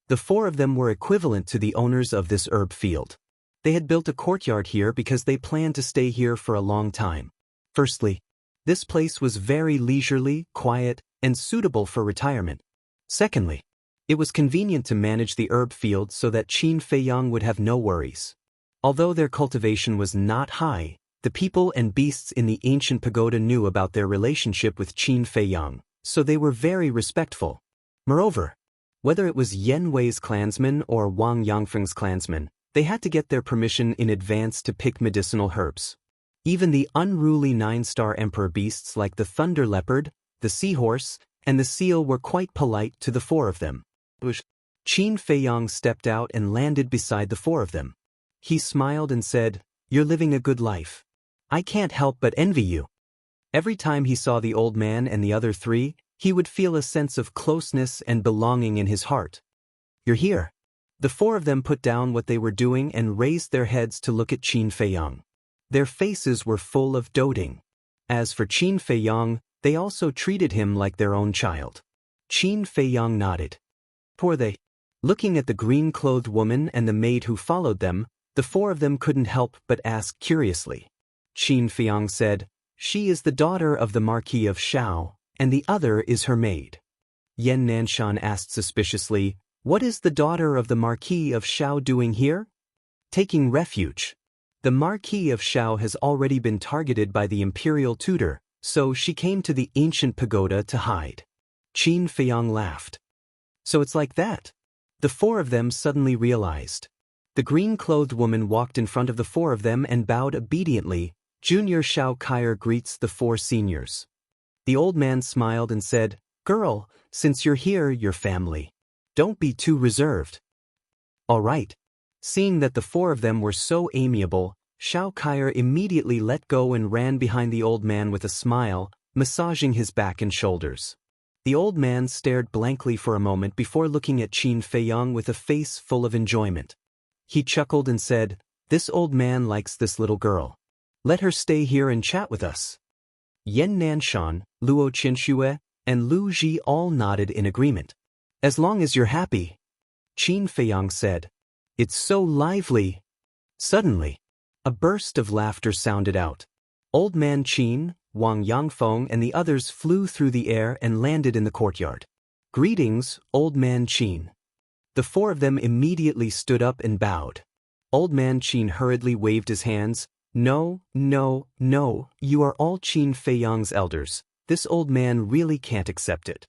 The four of them were equivalent to the owners of this herb field. They had built a courtyard here because they planned to stay here for a long time. Firstly, this place was very leisurely, quiet, and suitable for retirement. Secondly, it was convenient to manage the herb field so that Qin Feiyang would have no worries. Although their cultivation was not high, the people and beasts in the ancient pagoda knew about their relationship with Qin Feiyang, so they were very respectful. Moreover, whether it was Yen Wei's clansmen or Wang Yangfeng's clansmen, they had to get their permission in advance to pick medicinal herbs. Even the unruly 9-star emperor beasts like the thunder leopard, the seahorse, and the seal were quite polite to the four of them. Qin Feiyang stepped out and landed beside the four of them. He smiled and said, "You're living a good life. I can't help but envy you." Every time he saw the old man and the other three, he would feel a sense of closeness and belonging in his heart. "You're here." The four of them put down what they were doing and raised their heads to look at Qin Feiyang. Their faces were full of doting. As for Qin Feiyang, they also treated him like their own child. Qin Feiyang nodded. Poor they. Looking at the green-clothed woman and the maid who followed them, the four of them couldn't help but ask curiously. Qin Feiyang said, "She is the daughter of the Marquis of Shao, and the other is her maid." Yan Nanshan asked suspiciously, "What is the daughter of the Marquis of Shao doing here?" "Taking refuge. The Marquis of Shao has already been targeted by the imperial tutor, so she came to the ancient pagoda to hide." Qin Feiyang laughed. "So it's like that?" The four of them suddenly realized. The green-clothed woman walked in front of the four of them and bowed obediently. "Junior Shao Kaier greets the four seniors." The old man smiled and said, "Girl, since you're here, you're family. Don't be too reserved." "All right." Seeing that the four of them were so amiable, Shao Kaier immediately let go and ran behind the old man with a smile, massaging his back and shoulders. The old man stared blankly for a moment before looking at Qin Feiyang with a face full of enjoyment. He chuckled and said, "This old man likes this little girl. Let her stay here and chat with us." Yan Nanshan, Luo Qinxue, and Lu Ji all nodded in agreement. "As long as you're happy," Qin Feiyang said. "It's so lively." Suddenly, a burst of laughter sounded out. Old Man Qin, Wang Yangfeng and the others flew through the air and landed in the courtyard. "Greetings, Old Man Qin." The four of them immediately stood up and bowed. Old Man Qin hurriedly waved his hands. No, no, no, you are all Qin Feiyang's elders. This old man really can't accept it."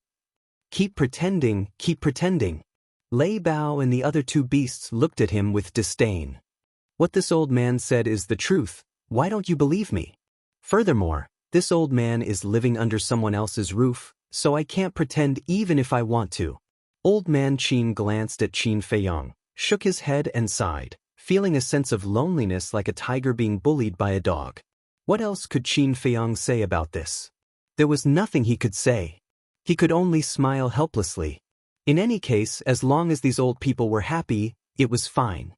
Keep pretending, keep pretending." Lei Bao and the other two beasts looked at him with disdain. "What this old man said is the truth. Why don't you believe me? Furthermore, this old man is living under someone else's roof, so I can't pretend even if I want to." Old Man Qin glanced at Qin Feiyang, shook his head and sighed, feeling a sense of loneliness like a tiger being bullied by a dog. What else could Qin Feiyang say about this? There was nothing he could say. He could only smile helplessly. In any case, as long as these old people were happy, it was fine.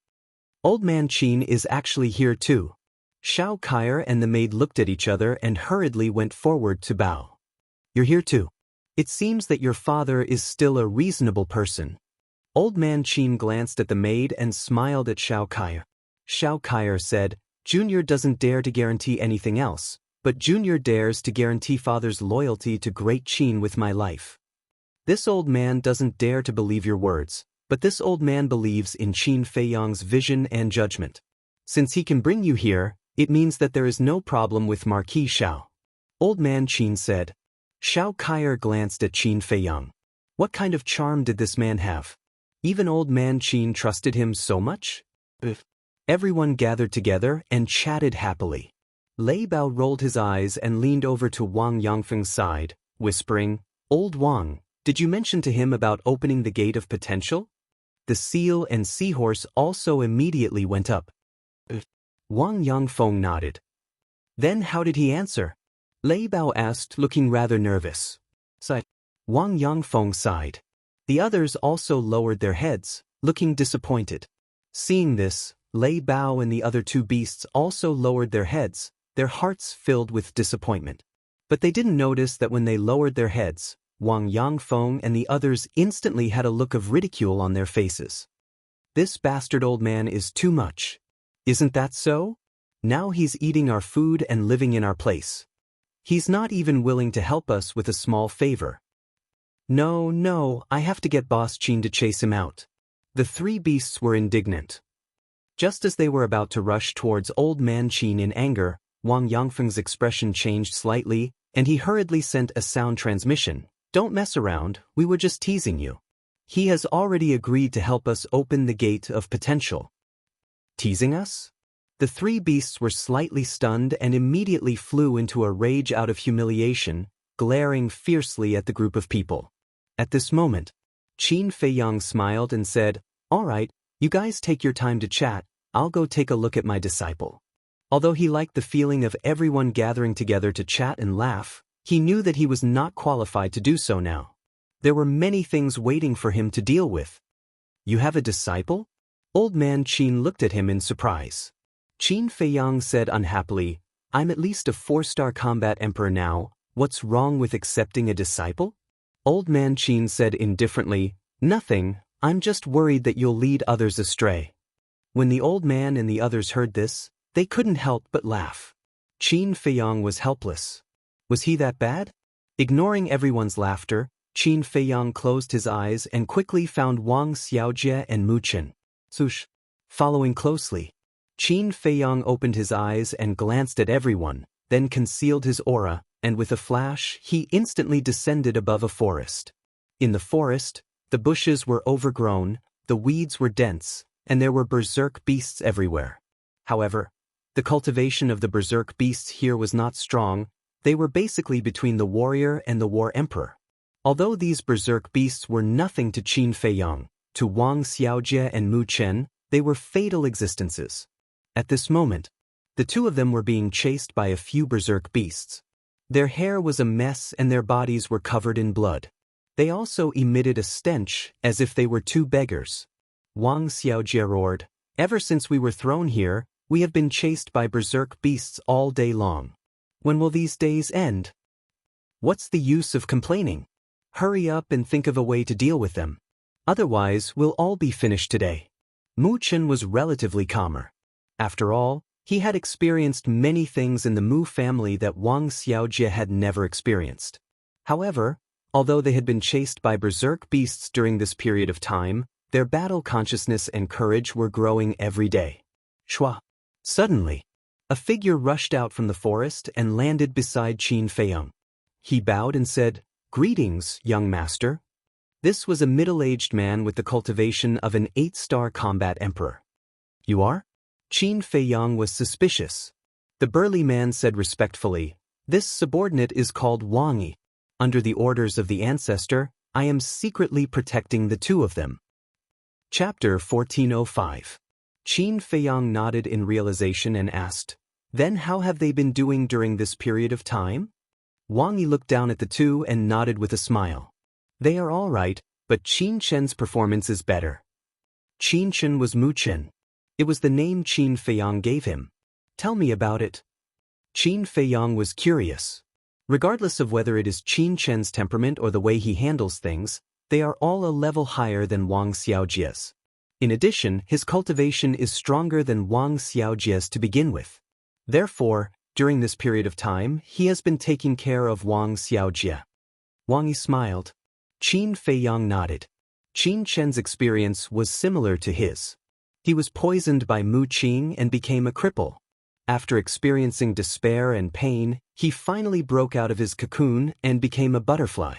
Old Man Qin is actually here too. Shao Kaier and the maid looked at each other and hurriedly went forward to bow. "You're here too. It seems that your father is still a reasonable person." Old Man Qin glanced at the maid and smiled at Shao Kaier. Shao Kaier said, "Junior doesn't dare to guarantee anything else, but Junior dares to guarantee father's loyalty to Great Qin with my life." This old man doesn't dare to believe your words, but this old man believes in Qin Feiyang's vision and judgment. Since he can bring you here, it means that there is no problem with Marquis Shao. Old Man Qin said. Shao Kaier glanced at Qin Feiyang. What kind of charm did this man have? Even Old Man Qin trusted him so much? Everyone gathered together and chatted happily. Lei Bao rolled his eyes and leaned over to Wang Yangfeng's side, whispering, "Old Wang, did you mention to him about opening the gate of potential?" The seal and seahorse also immediately went up. Wang Yangfeng nodded. "Then how did he answer?" Lei Bao asked, looking rather nervous. Wang Yangfeng sighed. The others also lowered their heads, looking disappointed. Seeing this, Lei Bao and the other two beasts also lowered their heads, their hearts filled with disappointment. But they didn't notice that when they lowered their heads, Wang Yangfeng and the others instantly had a look of ridicule on their faces. "This bastard old man is too much. Isn't that so? Now he's eating our food and living in our place. He's not even willing to help us with a small favor. No, I have to get Boss Qin to chase him out." The three beasts were indignant. Just as they were about to rush towards Old Man Qin in anger, Wang Yangfeng's expression changed slightly, and he hurriedly sent a sound transmission. "Don't mess around, we were just teasing you. He has already agreed to help us open the gate of potential." Teasing us? The three beasts were slightly stunned and immediately flew into a rage out of humiliation, glaring fiercely at the group of people. At this moment, Qin Feiyang smiled and said, "All right, you guys take your time to chat, I'll go take a look at my disciple." Although he liked the feeling of everyone gathering together to chat and laugh, he knew that he was not qualified to do so now. There were many things waiting for him to deal with. You have a disciple? Old man Qin looked at him in surprise. Qin Feiyang said unhappily, I'm at least a 4-star combat emperor now, what's wrong with accepting a disciple? Old man Qin said indifferently, nothing, I'm just worried that you'll lead others astray. When the old man and the others heard this, they couldn't help but laugh. Qin Feiyang was helpless. Was he that bad? Ignoring everyone's laughter, Qin Feiyang closed his eyes and quickly found Wang Xiaojie and Mu Chen. Sush. Following closely. Qin Feiyang opened his eyes and glanced at everyone, then concealed his aura, and with a flash, he instantly descended above a forest. In the forest, the bushes were overgrown, the weeds were dense, and there were berserk beasts everywhere. However, the cultivation of the berserk beasts here was not strong, they were basically between the warrior and the war emperor. Although these berserk beasts were nothing to Qin Feiyang, to Wang Xiaojie and Mu Chen, they were fatal existences. At this moment, the two of them were being chased by a few berserk beasts. Their hair was a mess and their bodies were covered in blood. They also emitted a stench, as if they were two beggars. Wang Xiaojie roared, ever since we were thrown here, we have been chased by berserk beasts all day long. When will these days end? What's the use of complaining? Hurry up and think of a way to deal with them. Otherwise, we'll all be finished today. Mu Chen was relatively calmer. After all, he had experienced many things in the Mu family that Wang Xiaojie had never experienced. However, although they had been chased by berserk beasts during this period of time, their battle consciousness and courage were growing every day. Shua. Suddenly, a figure rushed out from the forest and landed beside Qin Feiyang. He bowed and said, Greetings, young master. This was a middle-aged man with the cultivation of an 8-star combat emperor. You are? Qin Feiyang was suspicious. The burly man said respectfully, This subordinate is called Wang Yi. Under the orders of the ancestor, I am secretly protecting the two of them. Chapter 1405. Qin Feiyang nodded in realization and asked, Then how have they been doing during this period of time? Wang Yi looked down at the two and nodded with a smile. They are all right, but Qin Chen's performance is better. Qin Chen was Mu Chen. It was the name Qin Feiyang gave him. Tell me about it. Qin Feiyang was curious. Regardless of whether it is Qin Chen's temperament or the way he handles things, they are all a level higher than Wang Xiaojie's. In addition, his cultivation is stronger than Wang Xiaojie's to begin with. Therefore, during this period of time, he has been taking care of Wang Xiaojie. Wang Yi smiled. Qin Feiyang nodded. Qin Chen's experience was similar to his. He was poisoned by Mu Qing and became a cripple. After experiencing despair and pain, he finally broke out of his cocoon and became a butterfly.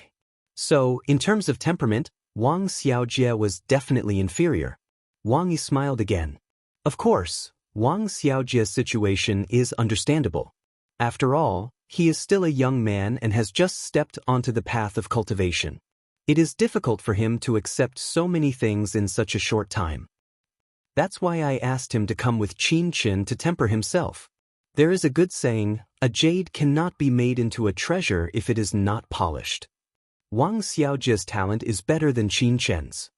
So, in terms of temperament, Wang Xiaojie was definitely inferior. Wang Yi smiled again. Of course, Wang Xiaojie's situation is understandable. After all, he is still a young man and has just stepped onto the path of cultivation. It is difficult for him to accept so many things in such a short time. That's why I asked him to come with Qin Chen to temper himself. There is a good saying, a jade cannot be made into a treasure if it is not polished. Wang Xiaojie's talent is better than Qin Chen's.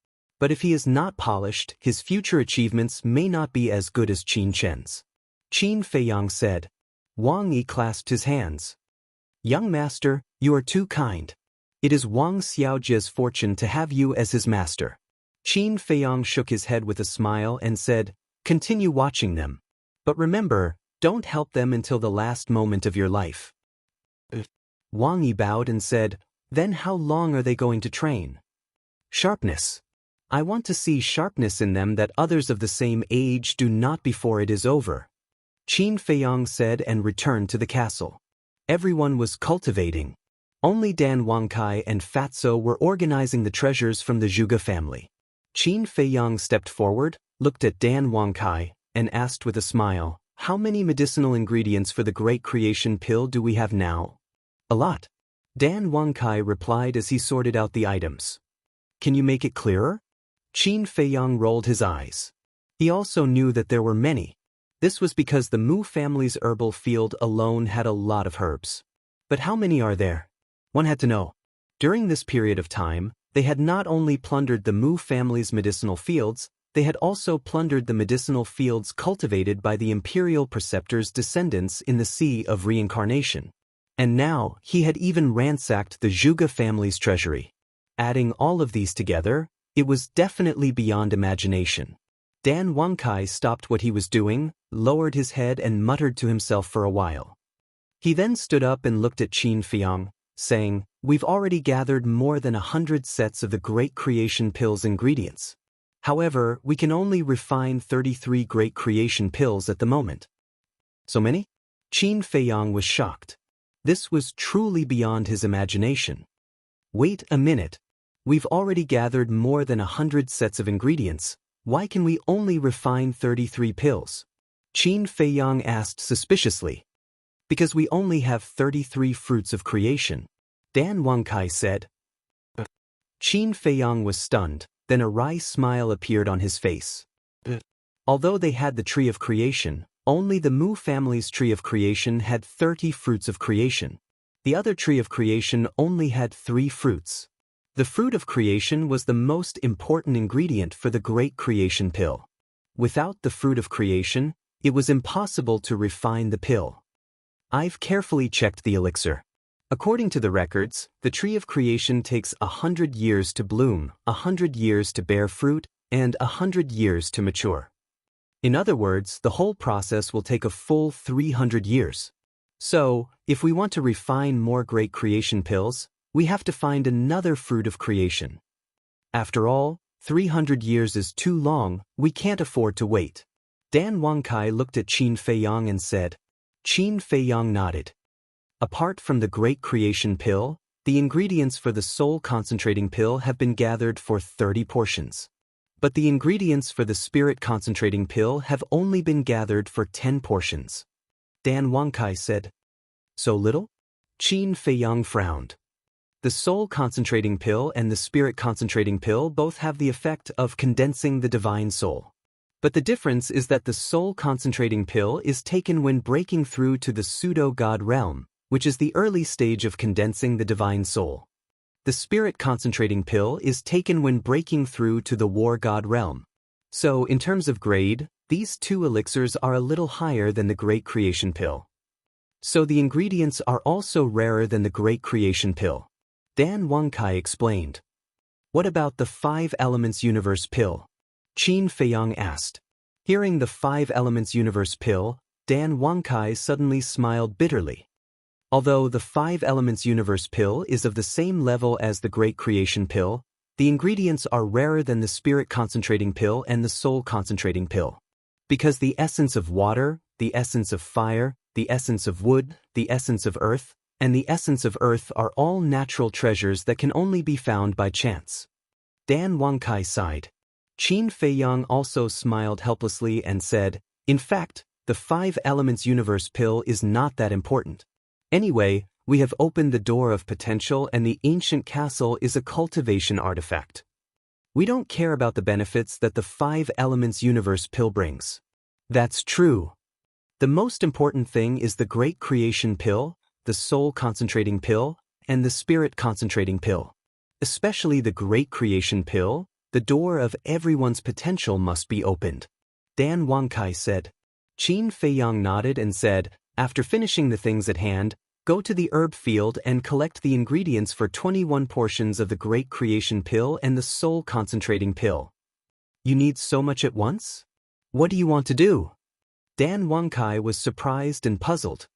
But if he is not polished, his future achievements may not be as good as Qin Chen's. Qin Feiyang said. Wang Yi clasped his hands. Young master, you are too kind. It is Wang Xiaojie's fortune to have you as his master. Qin Feiyang shook his head with a smile and said, Continue watching them. But remember, don't help them until the last moment of your life. Wang Yi bowed and said, Then how long are they going to train? Sharpness. I want to see sharpness in them that others of the same age do not before it is over. Qin Feiyang said and returned to the castle. Everyone was cultivating. Only Dan Wangkai and Fatso were organizing the treasures from the Zhuge family. Qin Feiyang stepped forward, looked at Dan Wangkai, and asked with a smile, How many medicinal ingredients for the Great Creation Pill do we have now? A lot. Dan Wangkai replied as he sorted out the items. Can you make it clearer? Qin Feiyang rolled his eyes. He also knew that there were many. This was because the Mu family's herbal field alone had a lot of herbs. But how many are there? One had to know. During this period of time, they had not only plundered the Mu family's medicinal fields, they had also plundered the medicinal fields cultivated by the imperial preceptor's descendants in the Sea of Reincarnation. And now, he had even ransacked the Zhuge family's treasury. Adding all of these together, it was definitely beyond imagination. Dan Wangkai stopped what he was doing, lowered his head and muttered to himself for a while. He then stood up and looked at Qin Feiyang, saying, "We've already gathered more than 100 sets of the Great Creation Pill's ingredients. However, we can only refine 33 Great Creation Pills at the moment." So many? Qin Feiyang was shocked. This was truly beyond his imagination. Wait a minute. We've already gathered more than 100 sets of ingredients. Why can we only refine 33 pills? Qin Feiyang asked suspiciously. Because we only have 33 fruits of creation, Dan Wangkai said. Qin Feiyang was stunned, then a wry smile appeared on his face. Although they had the tree of creation, only the Mu family's tree of creation had 30 fruits of creation. The other tree of creation only had 3 fruits. The fruit of creation was the most important ingredient for the Great Creation Pill. Without the fruit of creation, it was impossible to refine the pill. I've carefully checked the elixir. According to the records, the tree of creation takes 100 years to bloom, 100 years to bear fruit, and 100 years to mature. In other words, the whole process will take a full 300 years. So, if we want to refine more Great Creation Pills, we have to find another fruit of creation. After all, 300 years is too long, we can't afford to wait. Dan Wangkai looked at Qin Feiyang and said. Qin Feiyang nodded. Apart from the Great Creation Pill, the ingredients for the Soul Concentrating Pill have been gathered for 30 portions. But the ingredients for the Spirit Concentrating Pill have only been gathered for 10 portions. Dan Wangkai said. So little? Qin Feiyang frowned. The Soul Concentrating Pill and the Spirit Concentrating Pill both have the effect of condensing the divine soul. But the difference is that the Soul Concentrating Pill is taken when breaking through to the pseudo-god realm, which is the early stage of condensing the divine soul. The Spirit Concentrating Pill is taken when breaking through to the war god realm. So, in terms of grade, these two elixirs are a little higher than the Great Creation Pill. So the ingredients are also rarer than the Great Creation Pill. Dan Wangkai explained. What about the 5 Elements Universe Pill? Qin Feiyang asked. Hearing the 5 Elements Universe Pill, Dan Wangkai suddenly smiled bitterly. Although the 5 Elements Universe Pill is of the same level as the Great Creation Pill, the ingredients are rarer than the Spirit Concentrating Pill and the Soul Concentrating Pill. Because the essence of water, the essence of fire, the essence of wood, the essence of earth, and the essence of earth are all natural treasures that can only be found by chance. Dan Wangkai sighed. Qin Feiyang also smiled helplessly and said, in fact, the 5 Elements Universe Pill is not that important. Anyway, we have opened the door of potential and the ancient castle is a cultivation artifact. We don't care about the benefits that the 5 Elements Universe Pill brings. That's true. The most important thing is the Great Creation Pill, the Soul Concentrating Pill, and the Spirit Concentrating Pill. Especially the Great Creation Pill, the door of everyone's potential must be opened. Dan Wangkai said. Qin Feiyang nodded and said, after finishing the things at hand, go to the herb field and collect the ingredients for 21 portions of the Great Creation Pill and the Soul Concentrating Pill. You need so much at once? What do you want to do? Dan Wangkai was surprised and puzzled.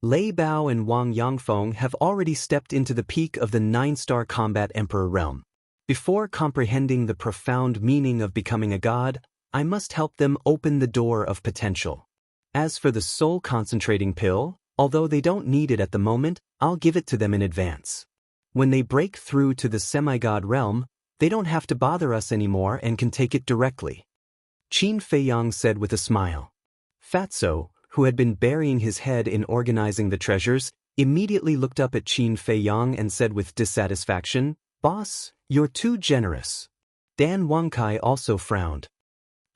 Lei Bao and Wang Yangfeng have already stepped into the peak of the 9-star combat emperor realm. Before comprehending the profound meaning of becoming a god, I must help them open the door of potential. As for the Soul Concentrating Pill, although they don't need it at the moment, I'll give it to them in advance. When they break through to the semi-god realm, they don't have to bother us anymore and can take it directly. Qin Feiyang said with a smile. Fatso, who had been burying his head in organizing the treasures, immediately looked up at Qin Feiyang and said with dissatisfaction, Boss, you're too generous. Dan Wangkai also frowned.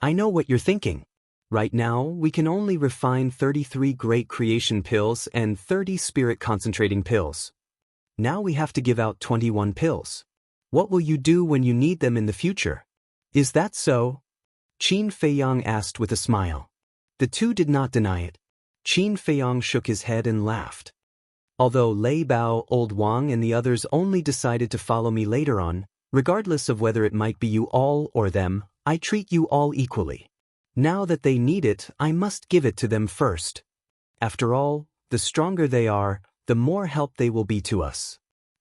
I know what you're thinking. Right now, we can only refine 33 Great Creation pills and 30 Spirit Concentrating pills. Now we have to give out 21 pills. What will you do when you need them in the future? Is that so? Qin Feiyang asked with a smile. The two did not deny it. Qin Feiyang shook his head and laughed. Although Lei Bao, Old Wang and the others only decided to follow me later on, regardless of whether it might be you all or them, I treat you all equally. Now that they need it, I must give it to them first. After all, the stronger they are, the more help they will be to us.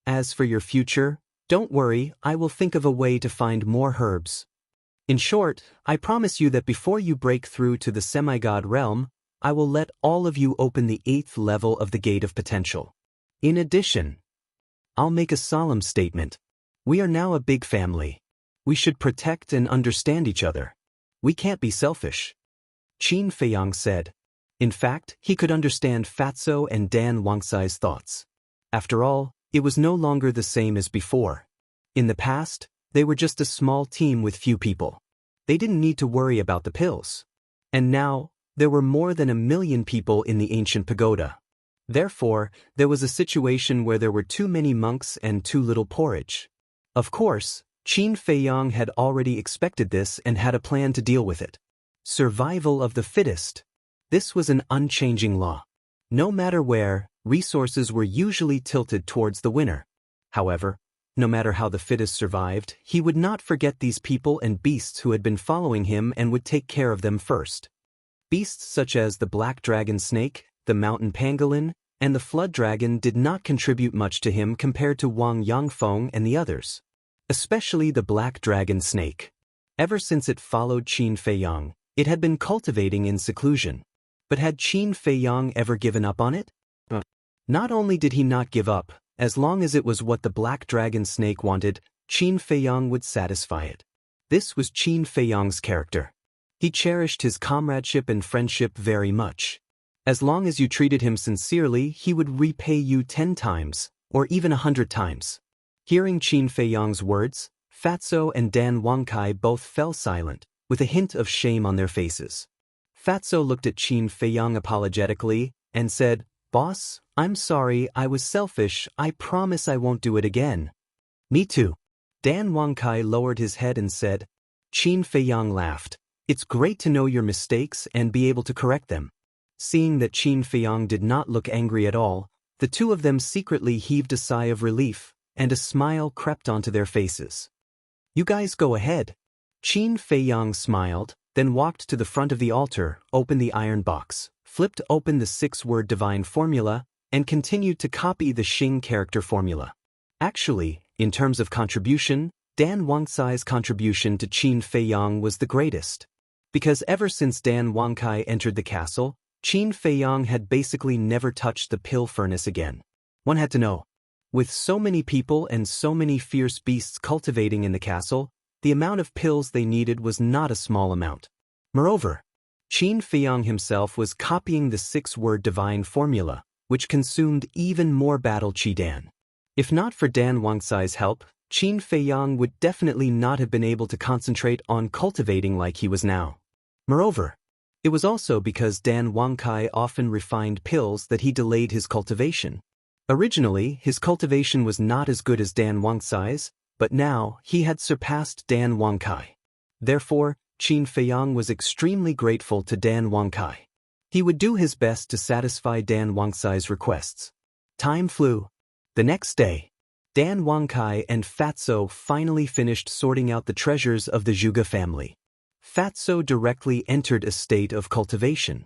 As for your future, don't worry, I will think of a way to find more herbs. In short, I promise you that before you break through to the semi-god realm, I will let all of you open the 8th level of the Gate of Potential. In addition, I'll make a solemn statement. We are now a big family. We should protect and understand each other. We can't be selfish. Qin Feiyang said. In fact, he could understand Fatso and Dan Wangsai's thoughts. After all, it was no longer the same as before. In the past, they were just a small team with few people. They didn't need to worry about the pills. And now, there were more than 1 million people in the ancient pagoda. Therefore, there was a situation where there were too many monks and too little porridge. Of course, Qin Feiyang had already expected this and had a plan to deal with it. Survival of the fittest. This was an unchanging law. No matter where, resources were usually tilted towards the winner. However, no matter how the fittest survived, he would not forget these people and beasts who had been following him and would take care of them first. Beasts such as the black dragon snake, the mountain pangolin, and the flood dragon did not contribute much to him compared to Wang Yangfeng and the others. Especially the black dragon snake. Ever since it followed Qin Feiyang, it had been cultivating in seclusion. But had Qin Feiyang ever given up on it? Not only did he not give up, as long as it was what the black dragon snake wanted, Qin Feiyang would satisfy it. This was Qin Feiyang's character. He cherished his comradeship and friendship very much. As long as you treated him sincerely, he would repay you 10 times, or even 100 times. Hearing Qin Feiyang's words, Fatso and Dan Wangkai both fell silent, with a hint of shame on their faces. Fatso looked at Qin Feiyang apologetically, and said, "Boss, I'm sorry, I was selfish, I promise I won't do it again." "Me too." Dan Wangkai lowered his head and said. Qin Feiyang laughed. "It's great to know your mistakes and be able to correct them." Seeing that Qin Feiyang did not look angry at all, the two of them secretly heaved a sigh of relief, and a smile crept onto their faces. "You guys go ahead." Qin Feiyang smiled, then walked to the front of the altar, opened the iron box, flipped open the 6-word divine formula, and continued to copy the Xing character formula. Actually, in terms of contribution, Dan Wangsai's contribution to Qin Feiyang was the greatest. Because ever since Dan Wangkai entered the castle, Qin Feiyang had basically never touched the pill furnace again. One had to know. With so many people and so many fierce beasts cultivating in the castle, the amount of pills they needed was not a small amount. Moreover, Qin Feiyang himself was copying the 6-word divine formula, which consumed even more battle Qi Dan. If not for Dan Wangsai's help, Qin Feiyang would definitely not have been able to concentrate on cultivating like he was now. Moreover, it was also because Dan Wangkai often refined pills that he delayed his cultivation. Originally, his cultivation was not as good as Dan Wangsai's, but now he had surpassed Dan Wangkai. Therefore, Qin Feiyang was extremely grateful to Dan Wangkai. He would do his best to satisfy Dan Wangsai's requests. Time flew. The next day, Dan Wangkai and Fatso finally finished sorting out the treasures of the Zhuge family. Fatso directly entered a state of cultivation.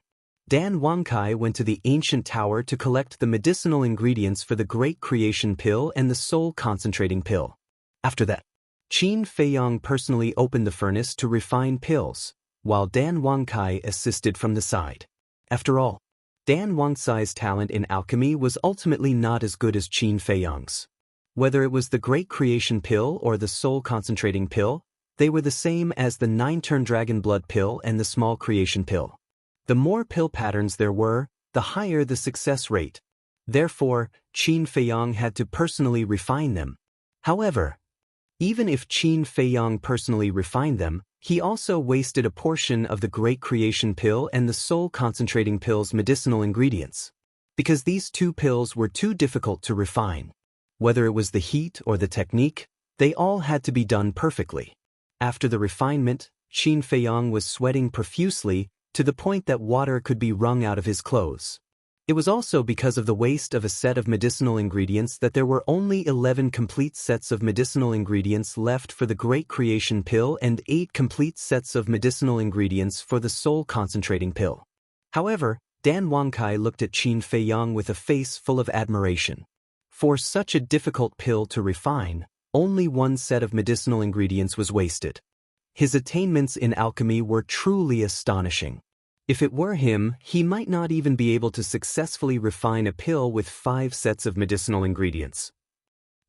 Dan Wangkai went to the ancient tower to collect the medicinal ingredients for the Great Creation Pill and the Soul Concentrating Pill. After that, Qin Feiyang personally opened the furnace to refine pills, while Dan Wangkai assisted from the side. After all, Dan Wangsai's talent in alchemy was ultimately not as good as Qin Feiyang's. Whether it was the Great Creation Pill or the Soul Concentrating Pill, they were the same as the 9-turn Dragon Blood Pill and the Small Creation Pill. The more pill patterns there were, the higher the success rate. Therefore, Qin Feiyang had to personally refine them. However, even if Qin Feiyang personally refined them, he also wasted a portion of the Great Creation Pill and the Soul Concentrating Pill's medicinal ingredients, because these two pills were too difficult to refine. Whether it was the heat or the technique, they all had to be done perfectly. After the refinement, Qin Feiyang was sweating profusely to the point that water could be wrung out of his clothes. It was also because of the waste of a set of medicinal ingredients that there were only 11 complete sets of medicinal ingredients left for the Great Creation Pill and 8 complete sets of medicinal ingredients for the Soul Concentrating Pill. However, Dan Wangkai looked at Qin Feiyang with a face full of admiration. For such a difficult pill to refine, only one set of medicinal ingredients was wasted. His attainments in alchemy were truly astonishing. If it were him, he might not even be able to successfully refine a pill with 5 sets of medicinal ingredients.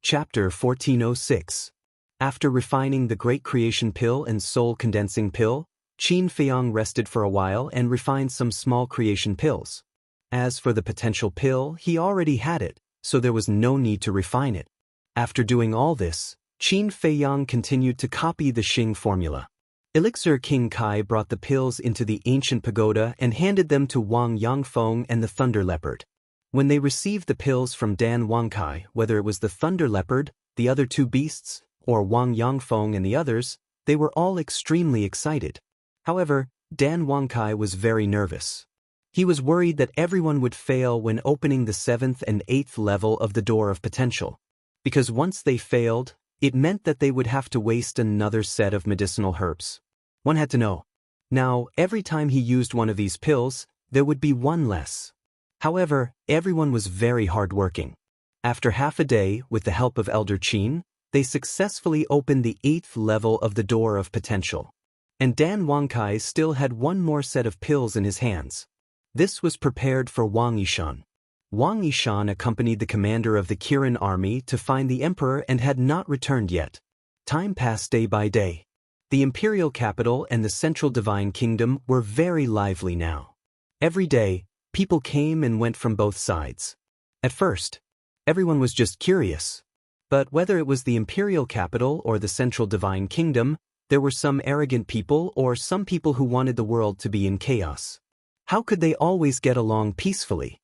Chapter 1406. After refining the Great Creation Pill and Soul Condensing Pill, Qin Feiyang rested for a while and refined some small creation pills. As for the potential pill, he already had it, so there was no need to refine it. After doing all this, Qin Feiyang continued to copy the Xing formula. Elixir King Kai brought the pills into the ancient pagoda and handed them to Wang Yangfeng and the Thunder Leopard. When they received the pills from Dan Wangkai, whether it was the Thunder Leopard, the other 2 beasts, or Wang Yangfeng and the others, they were all extremely excited. However, Dan Wangkai was very nervous. He was worried that everyone would fail when opening the 7th and 8th level of the Door of Potential, because once they failed, it meant that they would have to waste another set of medicinal herbs. One had to know. Now, every time he used one of these pills, there would be one less. However, everyone was very hardworking. After half a day, with the help of Elder Qin, they successfully opened the 8th level of the Door of Potential. And Dan Wangkai still had one more set of pills in his hands. This was prepared for Wang Yishan. Wang Yishan accompanied the commander of the Kirin army to find the emperor and had not returned yet. Time passed day by day. The imperial capital and the central divine kingdom were very lively now. Every day, people came and went from both sides. At first, everyone was just curious. But whether it was the imperial capital or the central divine kingdom, there were some arrogant people or some people who wanted the world to be in chaos. How could they always get along peacefully?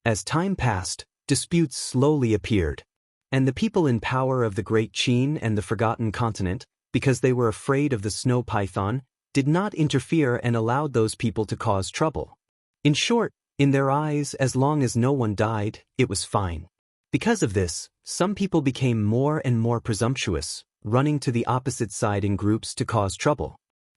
As time passed, disputes slowly appeared. And the people in power of the Great Qin and the Forgotten Continent, because they were afraid of the snow python, did not interfere and allowed those people to cause trouble. In short, in their eyes, as long as no one died, it was fine. Because of this, some people became more and more presumptuous, running to the opposite side in groups to cause trouble.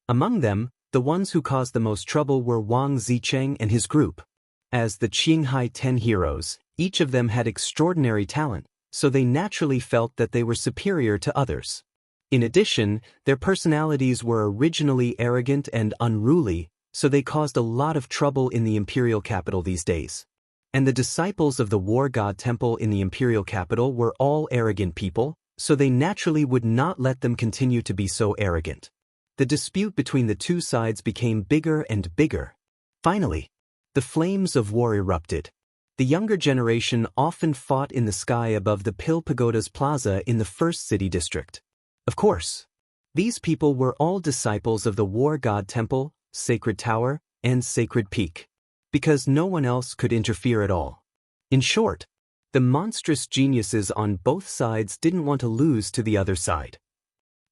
Among them, the ones who caused the most trouble were Wang Zicheng and his group. As the Qinghai 10 heroes, each of them had extraordinary talent, so they naturally felt that they were superior to others. In addition, their personalities were originally arrogant and unruly, so they caused a lot of trouble in the imperial capital these days. And the disciples of the war god temple in the imperial capital were all arrogant people, so they naturally would not let them continue to be so arrogant. The dispute between the two sides became bigger and bigger. Finally, the flames of war erupted. The younger generation often fought in the sky above the Pill Pagoda's plaza in the first city district. Of course, these people were all disciples of the War God Temple, Sacred Tower, and Sacred Peak, because no one else could interfere at all. In short, the monstrous geniuses on both sides didn't want to lose to the other side.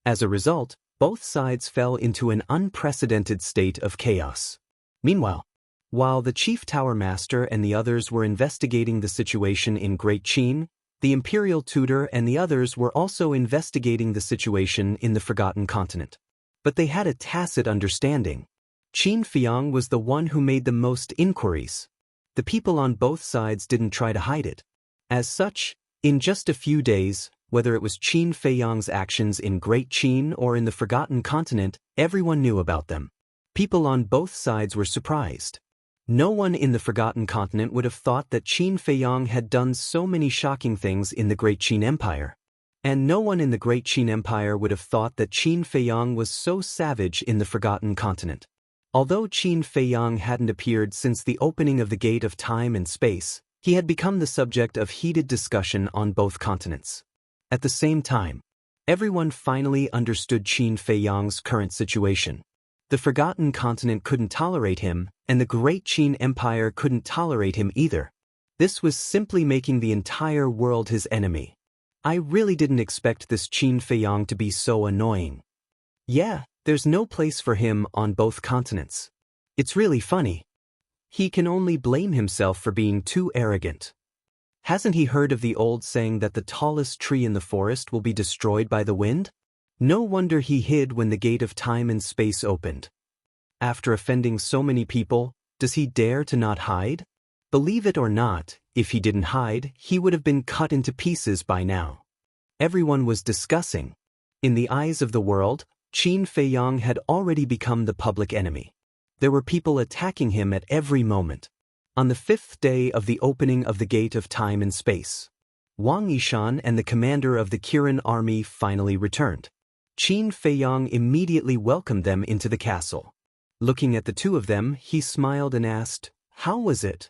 As a result, both sides fell into an unprecedented state of chaos. Meanwhile, while the Chief Tower Master and the others were investigating the situation in Great Qin, the Imperial Tutor and the others were also investigating the situation in the Forgotten Continent. But they had a tacit understanding. Qin Feiyang was the one who made the most inquiries. The people on both sides didn't try to hide it. As such, in just a few days, whether it was Qin Feiyang's actions in Great Qin or in the Forgotten Continent, everyone knew about them. People on both sides were surprised. No one in the Forgotten Continent would have thought that Qin Feiyang had done so many shocking things in the Great Qin Empire. And no one in the Great Qin Empire would have thought that Qin Feiyang was so savage in the Forgotten Continent. Although Qin Feiyang hadn't appeared since the opening of the Gate of Time and Space, he had become the subject of heated discussion on both continents. At the same time, Everyone finally understood Qin Feiyang's current situation. The Forgotten Continent couldn't tolerate him, and the Great Qin Empire couldn't tolerate him either. This was simply making the entire world his enemy. I really didn't expect this Qin Feiyang to be so annoying. Yeah, there's no place for him on both continents. It's really funny. He can only blame himself for being too arrogant. Hasn't he heard of the old saying that the tallest tree in the forest will be destroyed by the wind? No wonder he hid when the gate of time and space opened. After offending so many people, does he dare to not hide? Believe it or not, if he didn't hide, he would have been cut into pieces by now. Everyone was discussing. In the eyes of the world, Qin Feiyang had already become the public enemy. There were people attacking him at every moment. On the 5th day of the opening of the Gate of Time and Space, Wang Yishan and the commander of the Kirin army finally returned. Qin Feiyang immediately welcomed them into the castle. Looking at the two of them, he smiled and asked, "How was it?"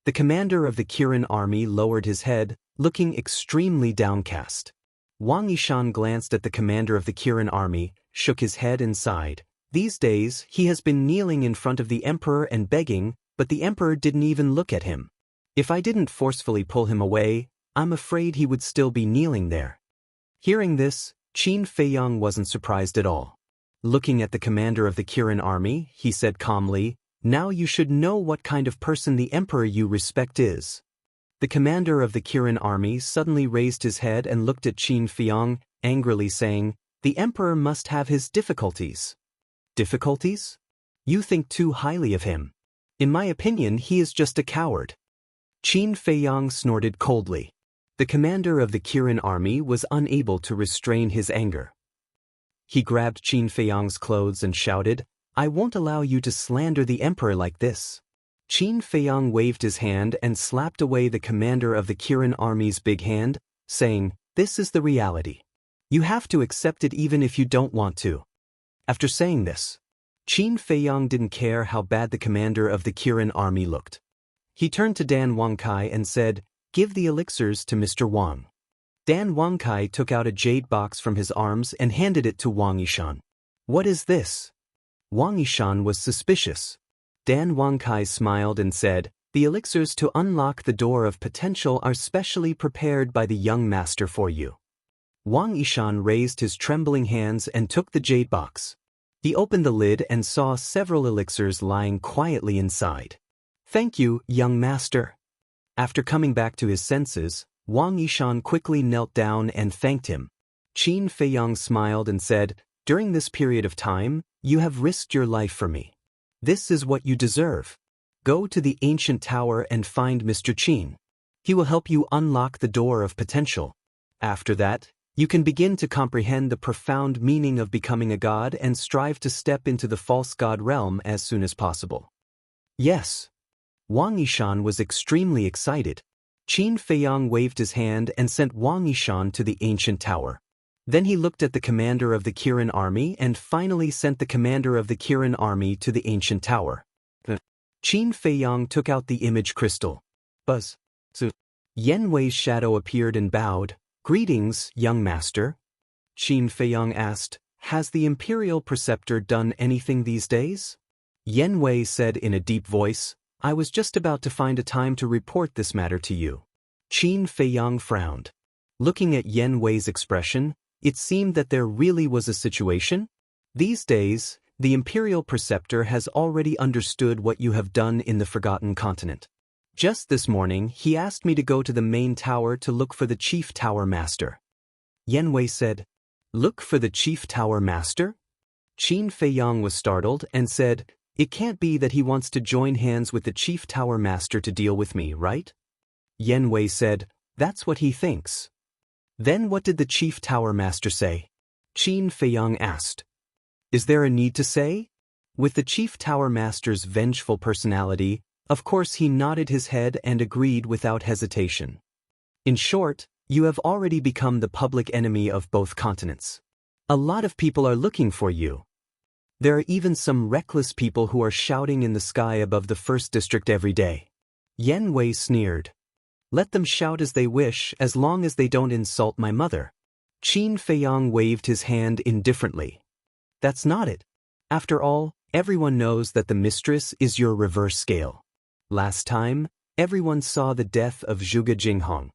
The commander of the Kirin army lowered his head, looking extremely downcast. Wang Yishan glanced at the commander of the Kirin army, shook his head and sighed. These days, he has been kneeling in front of the emperor and begging, but the emperor didn't even look at him. If I didn't forcefully pull him away, I'm afraid he would still be kneeling there. Hearing this, Qin Feiyang wasn't surprised at all. Looking at the commander of the Kirin army, he said calmly, "Now you should know what kind of person the emperor you respect is." The commander of the Kirin army suddenly raised his head and looked at Qin Feiyang, angrily saying, "The emperor must have his difficulties." Difficulties? You think too highly of him. In my opinion, he is just a coward. Qin Feiyang snorted coldly. The commander of the Kirin army was unable to restrain his anger. He grabbed Qin Feiyang's clothes and shouted, "I won't allow you to slander the emperor like this." Qin Feiyang waved his hand and slapped away the commander of the Kirin army's big hand, saying, "This is the reality. You have to accept it even if you don't want to." After saying this, Qin Feiyang didn't care how bad the commander of the Kirin army looked. He turned to Dan Wangkai and said, "Give the elixirs to Mr. Wang." Dan Wangkai took out a jade box from his arms and handed it to Wang Yishan. "What is this?" Wang Yishan was suspicious. Dan Wangkai smiled and said, "The elixirs to unlock the door of potential are specially prepared by the young master for you." Wang Yishan raised his trembling hands and took the jade box. He opened the lid and saw several elixirs lying quietly inside. "Thank you, young master." After coming back to his senses, Wang Yishan quickly knelt down and thanked him. Qin Feiyang smiled and said, "During this period of time, you have risked your life for me. This is what you deserve. Go to the ancient tower and find Mr. Qin. He will help you unlock the door of potential. After that, you can begin to comprehend the profound meaning of becoming a god and strive to step into the false god realm as soon as possible." Yes. Wang Yishan was extremely excited. Qin Feiyang waved his hand and sent Wang Yishan to the ancient tower. Then he looked at the commander of the Kirin army and finally sent the commander of the Kirin army to the ancient tower. Qin Feiyang took out the image crystal. Buzz. Yen Wei's shadow appeared and bowed. "Greetings, young master." Qin Feiyang asked, "Has the Imperial Preceptor done anything these days?" Yen Wei said in a deep voice, "I was just about to find a time to report this matter to you." Qin Feiyang frowned. Looking at Yen Wei's expression, it seemed that there really was a situation. These days, the Imperial Preceptor has already understood what you have done in the Forgotten Continent. Just this morning, he asked me to go to the main tower to look for the Chief Tower Master. Yen Wei said, "Look for the Chief Tower Master?" Qin Feiyang was startled and said, "It can't be that he wants to join hands with the Chief Tower Master to deal with me, right?" Yen Wei said, "That's what he thinks." "Then what did the Chief Tower Master say?" Qin Feiyang asked. "Is there a need to say?" With the Chief Tower Master's vengeful personality, of course he nodded his head and agreed without hesitation. "In short, you have already become the public enemy of both continents. A lot of people are looking for you. There are even some reckless people who are shouting in the sky above the first district every day." Yen Wei sneered. "Let them shout as they wish as long as they don't insult my mother." Qin Feiyang waved his hand indifferently. That's not it. After all, everyone knows that the mistress is your reverse scale. Last time, everyone saw the death of Zhuge Jinghong.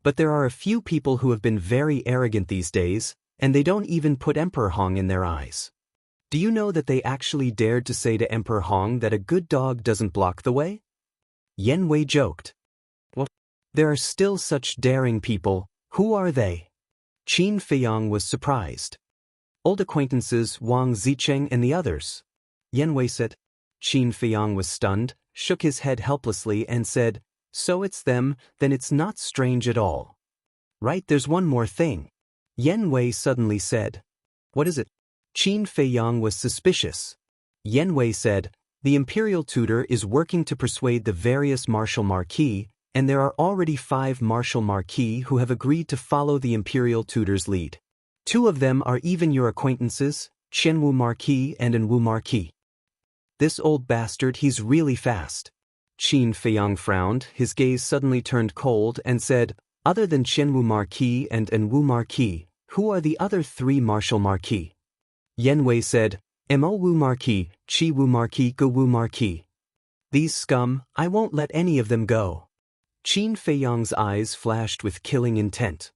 But there are a few people who have been very arrogant these days, and they don't even put Emperor Hong in their eyes. Do you know that they actually dared to say to Emperor Hong that a good dog doesn't block the way? Yan Wei joked. Well, there are still such daring people. Who are they? Qin Feiyang was surprised. Old acquaintances Wang Zicheng and the others. Yan Wei said. Qin Feiyang was stunned, shook his head helplessly and said, So it's them, then it's not strange at all. Right, there's one more thing. Yan Wei suddenly said. What is it? Qin Feiyang was suspicious. Yan Wei said, The imperial tutor is working to persuade the various martial marquis, and there are already 5 martial marquis who have agreed to follow the imperial tutor's lead. 2 of them are even your acquaintances, Qianwu Marquis and Anwu Marquis. This old bastard, he's really fast. Qin Feiyang frowned, his gaze suddenly turned cold and said, Other than Qianwu Marquis and Anwu Marquis, who are the other 3 martial marquis? Yan Wei said, Mo Wu Marquis, Qi Wu Marquis, Ge Wu Marquis. These scum, I won't let any of them go. Qin Feiyang's eyes flashed with killing intent.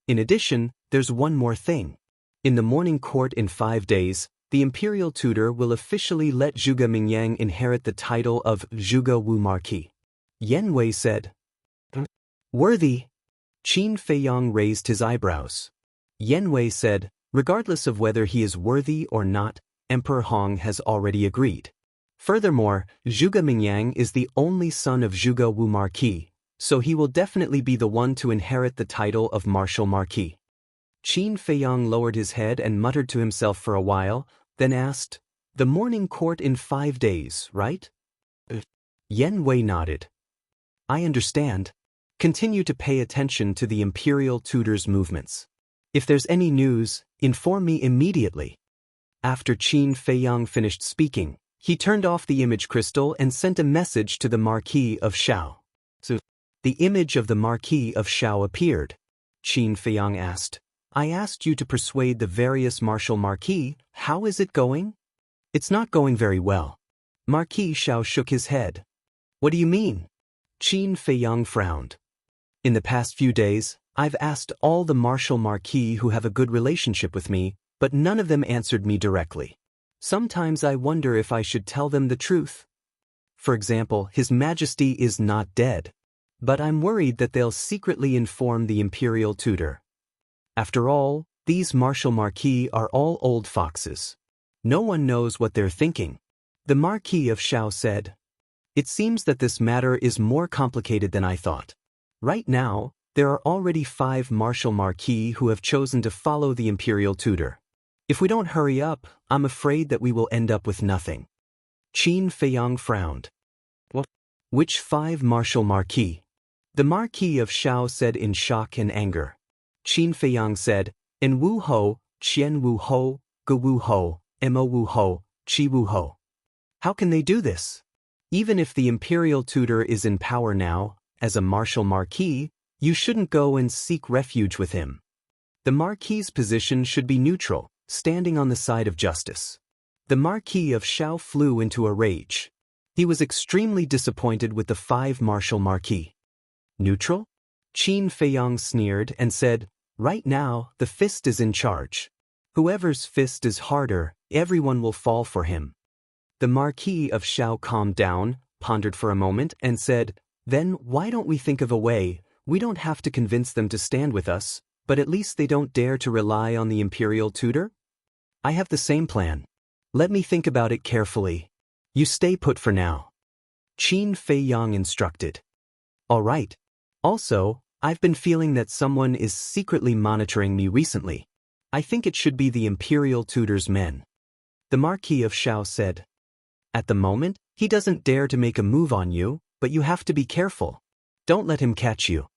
In addition, there's one more thing. In the morning court in 5 days, the imperial tutor will officially let Zhuge Mingyang inherit the title of Zhuge Wu Marquis. Yan Wei said. Worthy? Qin Feiyang raised his eyebrows. Yan Wei said, Regardless of whether he is worthy or not, Emperor Hong has already agreed. Furthermore, Zhuge Mingyang is the only son of Zhuge Wu Marquis, so he will definitely be the one to inherit the title of martial marquis. Qin Feiyang lowered his head and muttered to himself for a while, then asked, The morning court in 5 days, right? Yan Wei nodded. I understand. Continue to pay attention to the imperial tutor's movements. If there's any news, inform me immediately. After Qin Feiyang finished speaking, he turned off the image crystal and sent a message to the Marquis of Shao. So, the image of the Marquis of Shao appeared. Qin Feiyang asked, I asked you to persuade the various martial marquis, how is it going? It's not going very well. Marquis Shao shook his head. What do you mean? Qin Feiyang frowned. In the past few days, I've asked all the martial marquis who have a good relationship with me, but none of them answered me directly. Sometimes I wonder if I should tell them the truth. For example, His Majesty is not dead. But I'm worried that they'll secretly inform the imperial tutor. After all, these martial marquis are all old foxes. No one knows what they're thinking. The Marquis of Shao said, It seems that this matter is more complicated than I thought. Right now, there are already 5 martial marquis who have chosen to follow the imperial tutor. If we don't hurry up, I'm afraid that we will end up with nothing. Qin Feiyang frowned. What? Which 5 martial marquis? The Marquis of Shao said in shock and anger. Qin Feiyang said, En Wu Ho, Qian Wu Ho, Ge Wu Ho, Mo Wu Ho, Qi Wu Ho. How can they do this? Even if the imperial tutor is in power now, as a martial marquis, you shouldn't go and seek refuge with him. The marquis's position should be neutral, standing on the side of justice. The Marquis of Shao flew into a rage. He was extremely disappointed with the 5 martial marquis. Neutral? Qin Feiyang sneered and said, Right now, the fist is in charge. Whoever's fist is harder, everyone will fall for him. The Marquis of Shao calmed down, pondered for a moment, and said, Then why don't we think of a way? We don't have to convince them to stand with us, but at least they don't dare to rely on the imperial tutor? I have the same plan. Let me think about it carefully. You stay put for now. Qin Feiyang instructed. All right. Also, I've been feeling that someone is secretly monitoring me recently. I think it should be the imperial tutor's men. The Marquis of Shao said. At the moment, he doesn't dare to make a move on you, but you have to be careful. Don't let him catch you.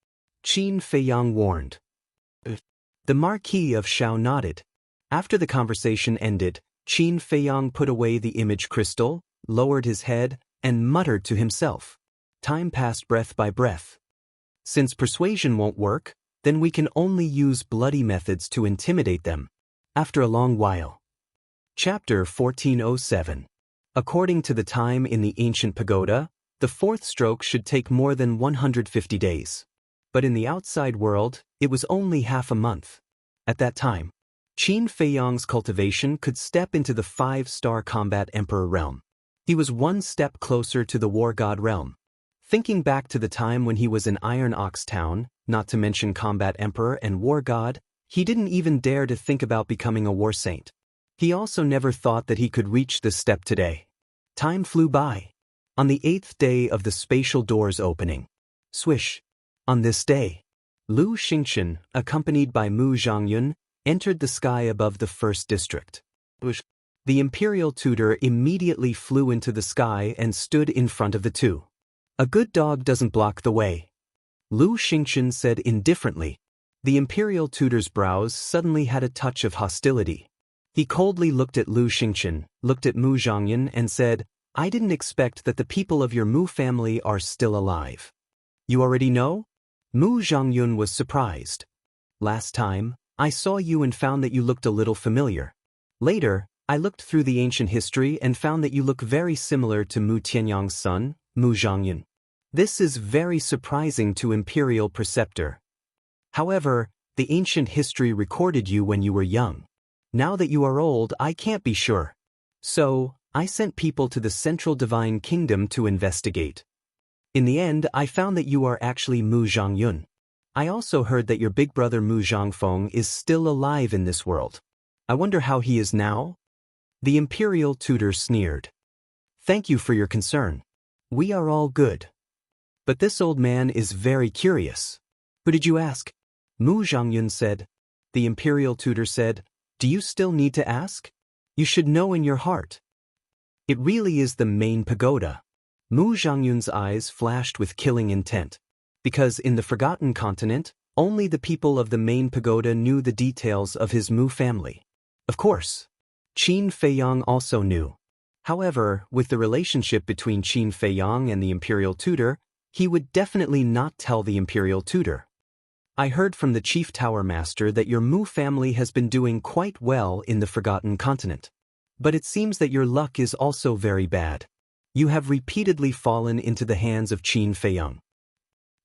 Qin Feiyang warned. The Marquis of Shao nodded. After the conversation ended, Qin Feiyang put away the image crystal, lowered his head, and muttered to himself. Time passed breath by breath. Since persuasion won't work, then we can only use bloody methods to intimidate them. After a long while. Chapter 1407. According to the time in the ancient pagoda, the fourth stroke should take more than 150 days. But in the outside world, it was only half a month. At that time, Qin Feiyang's cultivation could step into the 5-star combat emperor realm. He was one step closer to the war god realm. Thinking back to the time when he was in Iron Ox Town, not to mention combat emperor and war god, he didn't even dare to think about becoming a war saint. He also never thought that he could reach this step today. Time flew by. On the 8th day of the spatial doors opening. Swish. On this day, Lu Xingchen, accompanied by Mu Zhongyun, entered the sky above the first district. The imperial tutor immediately flew into the sky and stood in front of the two. A good dog doesn't block the way. Lu Xingchen said indifferently. The imperial tutor's brows suddenly had a touch of hostility. He coldly looked at Lu Xingchen, looked at Mu Zhongyun and said, "I didn't expect that the people of your Mu family are still alive." "You already know?" Mu Zhongyun was surprised. "Last time, I saw you and found that you looked a little familiar. Later, I looked through the ancient history and found that you look very similar to Mu Tianyang's son, Mu Zhongyun. This is very surprising to Imperial Preceptor. However, the ancient history recorded you when you were young. Now that you are old, I can't be sure. So, I sent people to the Central Divine Kingdom to investigate. In the end, I found that you are actually Mu Zhongyun. I also heard that your big brother Mu Zhongfeng is still alive in this world. I wonder how he is now?" The imperial tutor sneered. "Thank you for your concern. We are all good. But this old man is very curious." "Who did you ask?" Mu Zhongyun said. The imperial tutor said, "Do you still need to ask? You should know in your heart. It really is the main pagoda." Mu Zhongyun's eyes flashed with killing intent. Because in the Forgotten Continent, only the people of the main pagoda knew the details of his Mu family. Of course, Qin Feiyang also knew. However, with the relationship between Qin Feiyang and the imperial tutor, he would definitely not tell the imperial tutor. "I heard from the chief tower master that your Mu family has been doing quite well in the Forgotten Continent. But it seems that your luck is also very bad. You have repeatedly fallen into the hands of Qin Feiyang.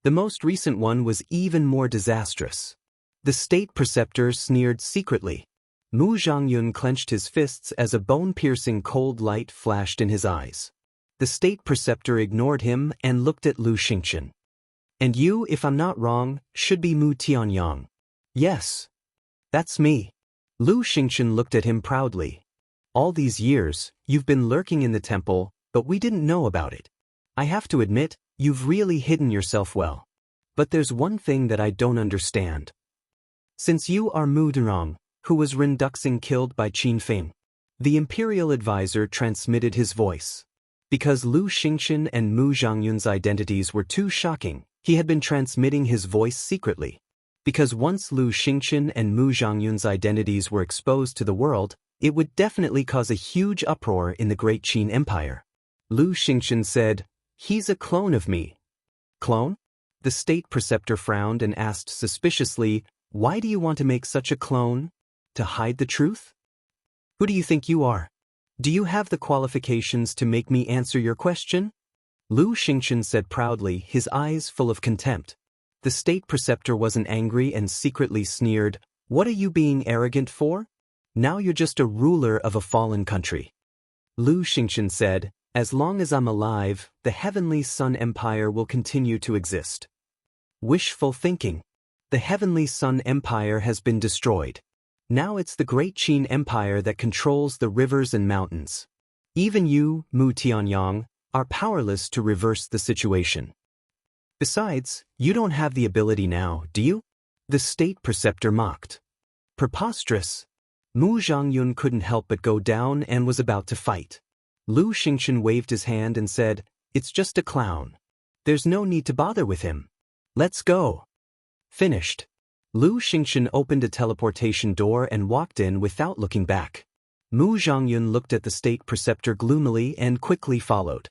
The most recent one was even more disastrous." The state preceptor sneered secretly. Mu Zhongyun clenched his fists as a bone-piercing cold light flashed in his eyes. The state preceptor ignored him and looked at Lu Xingchen. "And you, if I'm not wrong, should be Mu Tianyang." "Yes. That's me." Lu Xingchen looked at him proudly. "All these years, you've been lurking in the temple, but we didn't know about it. I have to admit, you've really hidden yourself well. But there's one thing that I don't understand. Since you are Mu Durong, who was Renduxing killed by Qin Feng." The imperial advisor transmitted his voice. Because Lu Xingchen and Mu Zhongyun's identities were too shocking, he had been transmitting his voice secretly. Because once Lu Xingchen and Mu Zhongyun's identities were exposed to the world, it would definitely cause a huge uproar in the Great Qin Empire. Lu Xingchen said, "He's a clone of me." "Clone?" The state preceptor frowned and asked suspiciously, "Why do you want to make such a clone? To hide the truth? Who do you think you are? Do you have the qualifications to make me answer your question?" Lu Xingchen said proudly, his eyes full of contempt. The state preceptor wasn't angry and secretly sneered, "What are you being arrogant for? Now you're just a ruler of a fallen country." Lu Xingchen said, "As long as I'm alive, the Heavenly Sun Empire will continue to exist." Wishful thinking. The Heavenly Sun Empire has been destroyed. Now it's the Great Qin Empire that controls the rivers and mountains. Even you, Mu Tianyang, are powerless to reverse the situation. Besides, you don't have the ability now, do you? The state preceptor mocked. Preposterous. Mu Zhongyun couldn't help but go down and was about to fight. Lu Xingchen waved his hand and said, "It's just a clown. There's no need to bother with him. Let's go." Finished. Lu Xingchen opened a teleportation door and walked in without looking back. Mu Zhongyun looked at the state preceptor gloomily and quickly followed.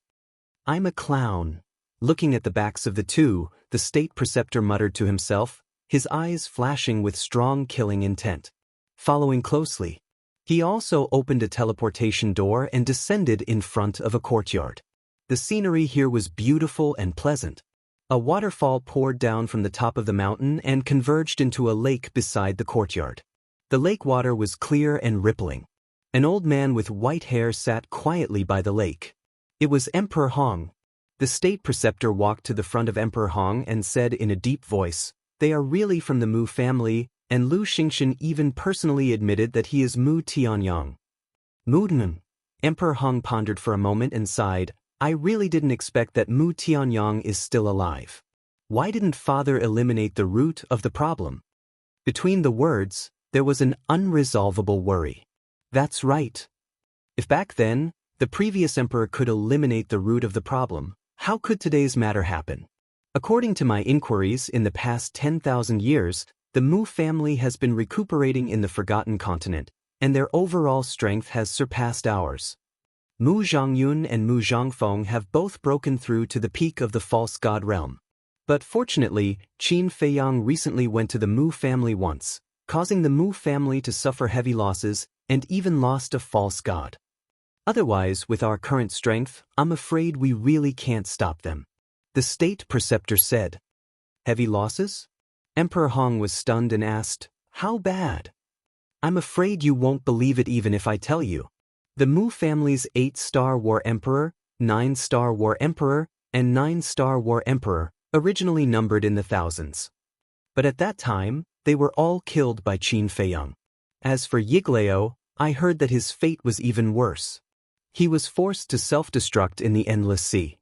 "I'm a clown." Looking at the backs of the two, the state preceptor muttered to himself, his eyes flashing with strong killing intent. Following closely, he also opened a teleportation door and descended in front of a courtyard. The scenery here was beautiful and pleasant. A waterfall poured down from the top of the mountain and converged into a lake beside the courtyard. The lake water was clear and rippling. An old man with white hair sat quietly by the lake. It was Emperor Hong. The state preceptor walked to the front of Emperor Hong and said in a deep voice, "They are really from the Mu family," and Lu Xingxian even personally admitted that he is Mu Tianyang. Mu. Emperor Hong pondered for a moment and sighed, "I really didn't expect that Mu Tianyang is still alive. Why didn't father eliminate the root of the problem?" Between the words, there was an unresolvable worry. That's right. If back then, the previous emperor could eliminate the root of the problem, how could today's matter happen? According to my inquiries in the past 10,000 years, the Mu family has been recuperating in the Forgotten Continent, and their overall strength has surpassed ours. Mu Zhongyun and Mu Zhongfeng have both broken through to the peak of the false god realm. But fortunately, Qin Feiyang recently went to the Mu family once, causing the Mu family to suffer heavy losses and even lost a false god. Otherwise, with our current strength, I'm afraid we really can't stop them. The state preceptor said. Heavy losses? Emperor Hong was stunned and asked, "How bad?" "I'm afraid you won't believe it even if I tell you. The Mu family's 8-star war emperor, 9-star war emperor, and 9-star war emperor, originally numbered in the thousands. But at that time, they were all killed by Qin Feiyang. As for Yiglao, I heard that his fate was even worse. He was forced to self-destruct in the Endless Sea.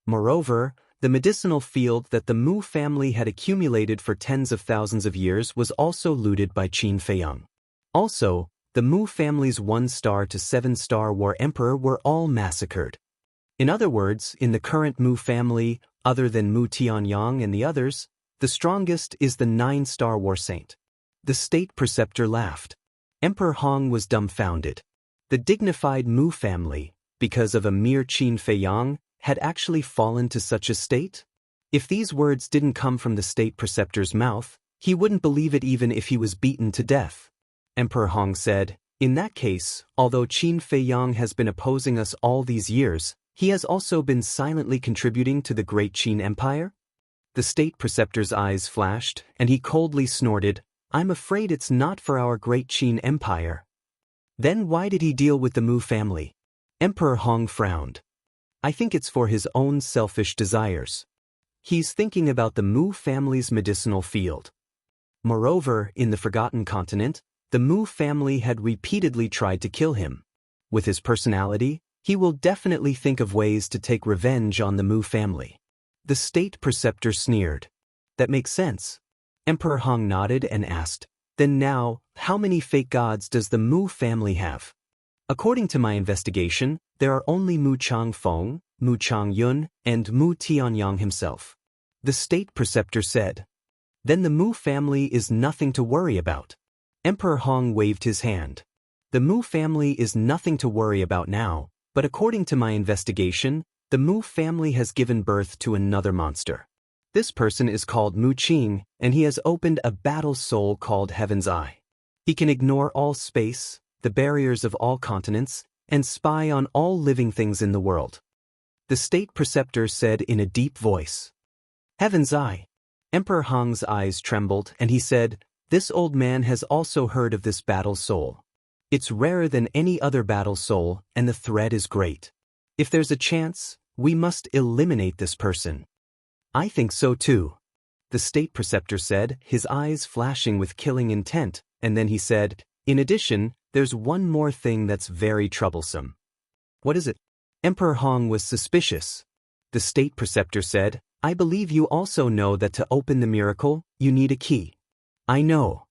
Moreover, the medicinal field that the Mu family had accumulated for tens of thousands of years was also looted by Qin Feiyang. Also, the Mu family's 1-star to 7-star war emperor were all massacred. In other words, in the current Mu family, other than Mu Tianyang and the others, the strongest is the 9-star war saint." The state preceptor laughed. Emperor Hong was dumbfounded. The dignified Mu family, because of a mere Qin Feiyang, had actually fallen to such a state? If these words didn't come from the state preceptor's mouth, he wouldn't believe it even if he was beaten to death. Emperor Hong said, "In that case, although Qin Feiyang has been opposing us all these years, he has also been silently contributing to the great Qin Empire?" The state preceptor's eyes flashed, and he coldly snorted, "I'm afraid it's not for our great Qin Empire." Then why did he deal with the Mu family? Emperor Hong frowned. "I think it's for his own selfish desires. He's thinking about the Mu family's medicinal field. Moreover, in the Forgotten Continent, the Mu family had repeatedly tried to kill him. With his personality, he will definitely think of ways to take revenge on the Mu family." The state preceptor sneered. "That makes sense." Emperor Hong nodded and asked, "Then now, how many fake gods does the Mu family have?" "According to my investigation, there are only Mu Changfeng, Mu Changyun, and Mu Tianyang himself," the state preceptor said. "Then the Mu family is nothing to worry about." Emperor Hong waved his hand. "The Mu family is nothing to worry about now, but according to my investigation, the Mu family has given birth to another monster. This person is called Mu Qing, and he has opened a battle soul called Heaven's Eye. He can ignore all space, the barriers of all continents, and spy on all living things in the world." The state preceptor said in a deep voice. "Heaven's Eye." Emperor Hong's eyes trembled, and he said, "This old man has also heard of this battle soul. It's rarer than any other battle soul, and the threat is great. If there's a chance, we must eliminate this person." "I think so too," the state preceptor said, his eyes flashing with killing intent, and then he said, "In addition, there's one more thing that's very troublesome." "What is it?" Emperor Hong was suspicious. The state preceptor said, "I believe you also know that to open the miracle, you need a key." "I know.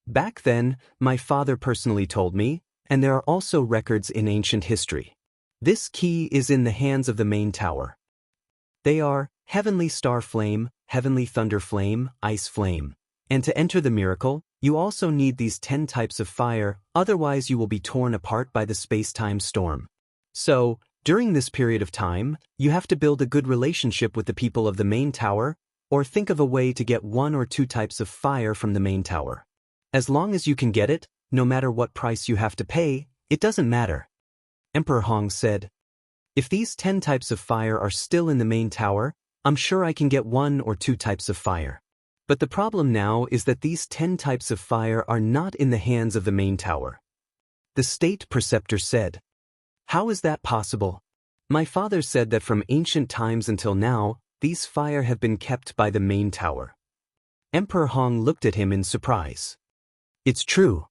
Back then, my father personally told me, and there are also records in ancient history. This key is in the hands of the main tower. They are Heavenly Star Flame, Heavenly Thunder Flame, Ice Flame. And to enter the miracle, you also need these 10 types of fire, otherwise you will be torn apart by the space-time storm. So, during this period of time, you have to build a good relationship with the people of the main tower, or think of a way to get 1 or 2 types of fire from the main tower. As long as you can get it, no matter what price you have to pay, it doesn't matter. Emperor Hong said, if these 10 types of fire are still in the main tower, I'm sure I can get 1 or 2 types of fire. But the problem now is that these 10 types of fire are not in the hands of the main tower. The state preceptor said, how is that possible? My father said that from ancient times until now, these fire have been kept by the main tower. Emperor Hong looked at him in surprise. It's true.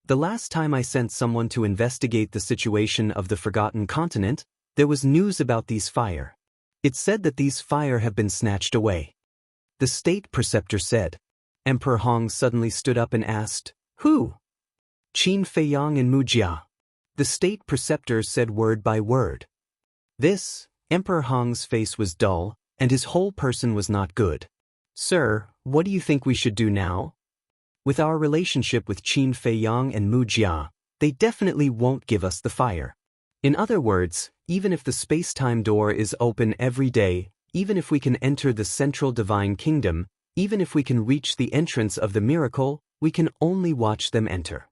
The last time I sent someone to investigate the situation of the Forgotten Continent, there was news about these fire. It said that these fire have been snatched away. The state preceptor said. Emperor Hong suddenly stood up and asked, who? Qin Feiyang and Mu Jia. The state preceptor said word by word. This, Emperor Hong's face was dull, and his whole person was not good. Sir, what do you think we should do now? With our relationship with Qin Feiyang and Mu Jia, they definitely won't give us the fire. In other words, even if the space-time door is open every day, even if we can enter the central divine kingdom, even if we can reach the entrance of the miracle, we can only watch them enter.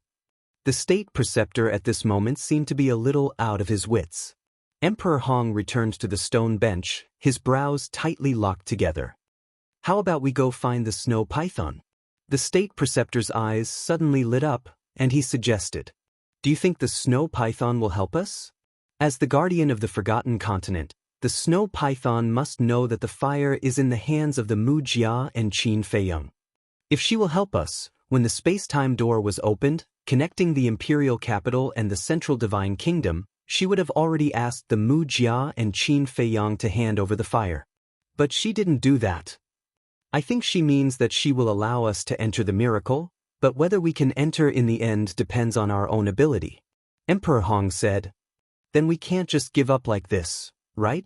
The state preceptor at this moment seemed to be a little out of his wits. Emperor Hong returned to the stone bench, his brows tightly locked together. How about we go find the snow python? The state preceptor's eyes suddenly lit up, and he suggested, do you think the snow python will help us? As the guardian of the Forgotten Continent, the snow python must know that the fire is in the hands of the Mu Jia and Qin Feiyang. If she will help us, when the space-time door was opened, connecting the imperial capital and the central divine kingdom, she would have already asked the Mu Jia and Qin Feiyang to hand over the fire. But she didn't do that. I think she means that she will allow us to enter the miracle, but whether we can enter in the end depends on our own ability. Emperor Hong said, then we can't just give up like this, right?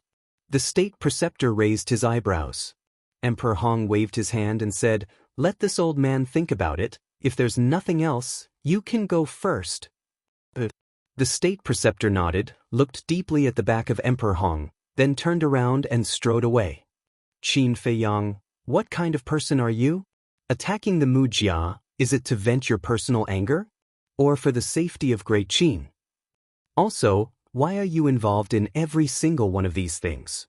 The state preceptor raised his eyebrows. Emperor Hong waved his hand and said, let this old man think about it. If there's nothing else, you can go first. The state preceptor nodded, looked deeply at the back of Emperor Hong, then turned around and strode away. Qin Feiyang, what kind of person are you? Attacking the Mu Jia, is it to vent your personal anger? Or for the safety of Great Qin? Also, why are you involved in every single one of these things?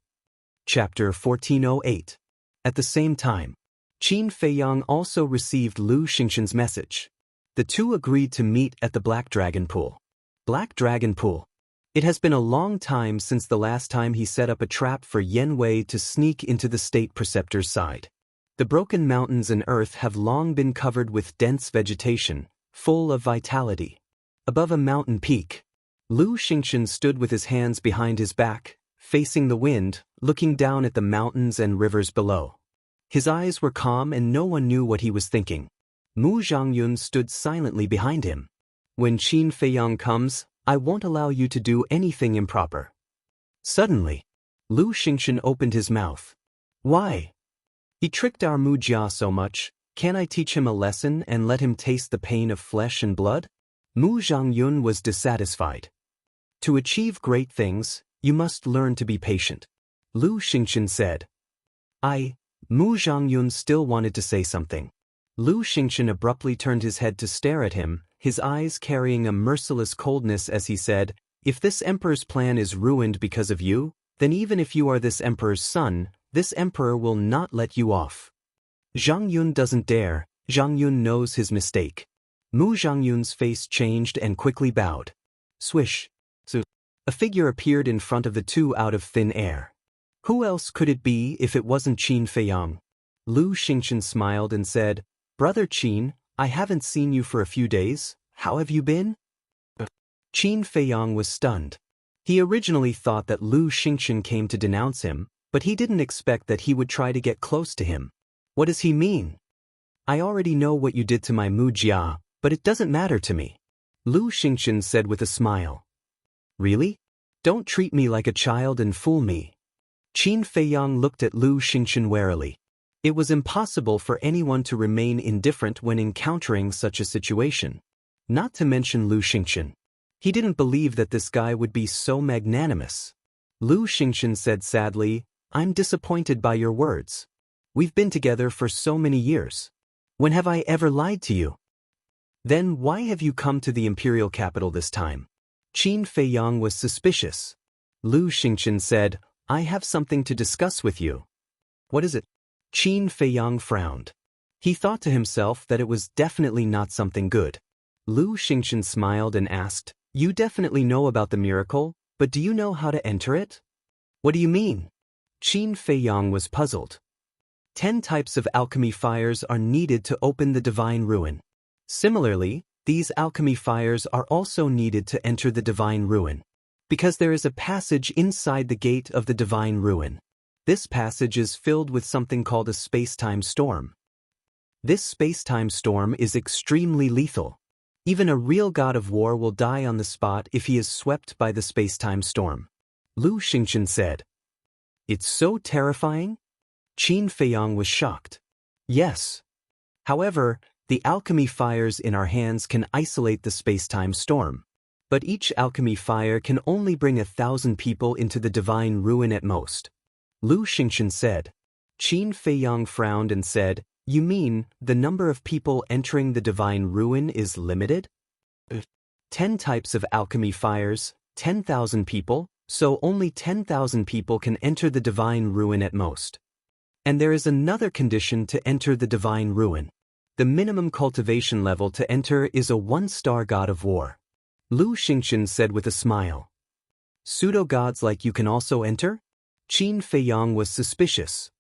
Chapter 1408. At the same time, Qin Feiyang also received Lu Xingxin's message. The two agreed to meet at the Black Dragon Pool. Black Dragon Pool. It has been a long time since the last time he set up a trap for Yen Wei to sneak into the state preceptor's side. The broken mountains and earth have long been covered with dense vegetation, full of vitality. Above a mountain peak, Lu Xingxin stood with his hands behind his back, facing the wind, looking down at the mountains and rivers below. His eyes were calm and no one knew what he was thinking. Mu Zhangyun stood silently behind him. When Qin Feiyang comes, I won't allow you to do anything improper. Suddenly, Lu Xingxin opened his mouth. Why? He tricked our Mu Jia so much, can I teach him a lesson and let him taste the pain of flesh and blood? Mu Zhangyun was dissatisfied. To achieve great things, you must learn to be patient. Lu Xingxin said. Mu Zhangyun still wanted to say something. Lu Xingxin abruptly turned his head to stare at him, his eyes carrying a merciless coldness as he said, if this emperor's plan is ruined because of you, then even if you are this emperor's son, this emperor will not let you off. Zhangyun doesn't dare, Zhangyun knows his mistake. Mu Zhangyun's face changed and quickly bowed. Swish. A figure appeared in front of the two out of thin air. Who else could it be if it wasn't Qin Feiyang? Lu Xingxin smiled and said, Brother Qin, I haven't seen you for a few days, how have you been? Qin Feiyang was stunned. He originally thought that Lu Xingxin came to denounce him, but he didn't expect that he would try to get close to him. What does he mean? I already know what you did to my Mu Jia, but it doesn't matter to me. Lu Xingxin said with a smile. Really? Don't treat me like a child and fool me. Qin Feiyang looked at Lu Xingxin warily. It was impossible for anyone to remain indifferent when encountering such a situation. Not to mention Lu Xingxin. He didn't believe that this guy would be so magnanimous. Lu Xingxin said sadly, I'm disappointed by your words. We've been together for so many years. When have I ever lied to you? Then why have you come to the imperial capital this time? Qin Feiyang was suspicious. Lu Xingchen said, I have something to discuss with you. What is it? Qin Feiyang frowned. He thought to himself that it was definitely not something good. Lu Xingchen smiled and asked, You definitely know about the miracle, but do you know how to enter it? What do you mean? Qin Feiyang was puzzled. 10 types of alchemy fires are needed to open the divine ruin. Similarly, these alchemy fires are also needed to enter the divine ruin, because there is a passage inside the gate of the divine ruin. This passage is filled with something called a space-time storm. This space-time storm is extremely lethal. Even a real god of war will die on the spot if he is swept by the space-time storm. Lu Xingchen said. It's so terrifying? Qin Feiyang was shocked. Yes. However, the alchemy fires in our hands can isolate the space-time storm. But each alchemy fire can only bring 1,000 people into the divine ruin at most. Lu Xingchen said. Qin Feiyang frowned and said, You mean the number of people entering the divine ruin is limited? 10 types of alchemy fires, 10,000 people, so only 10,000 people can enter the divine ruin at most. And there is another condition to enter the divine ruin. The minimum cultivation level to enter is a 1-star god of war. Lu Xingchen said with a smile. Pseudo-gods like you can also enter? Qin Feiyang was suspicious.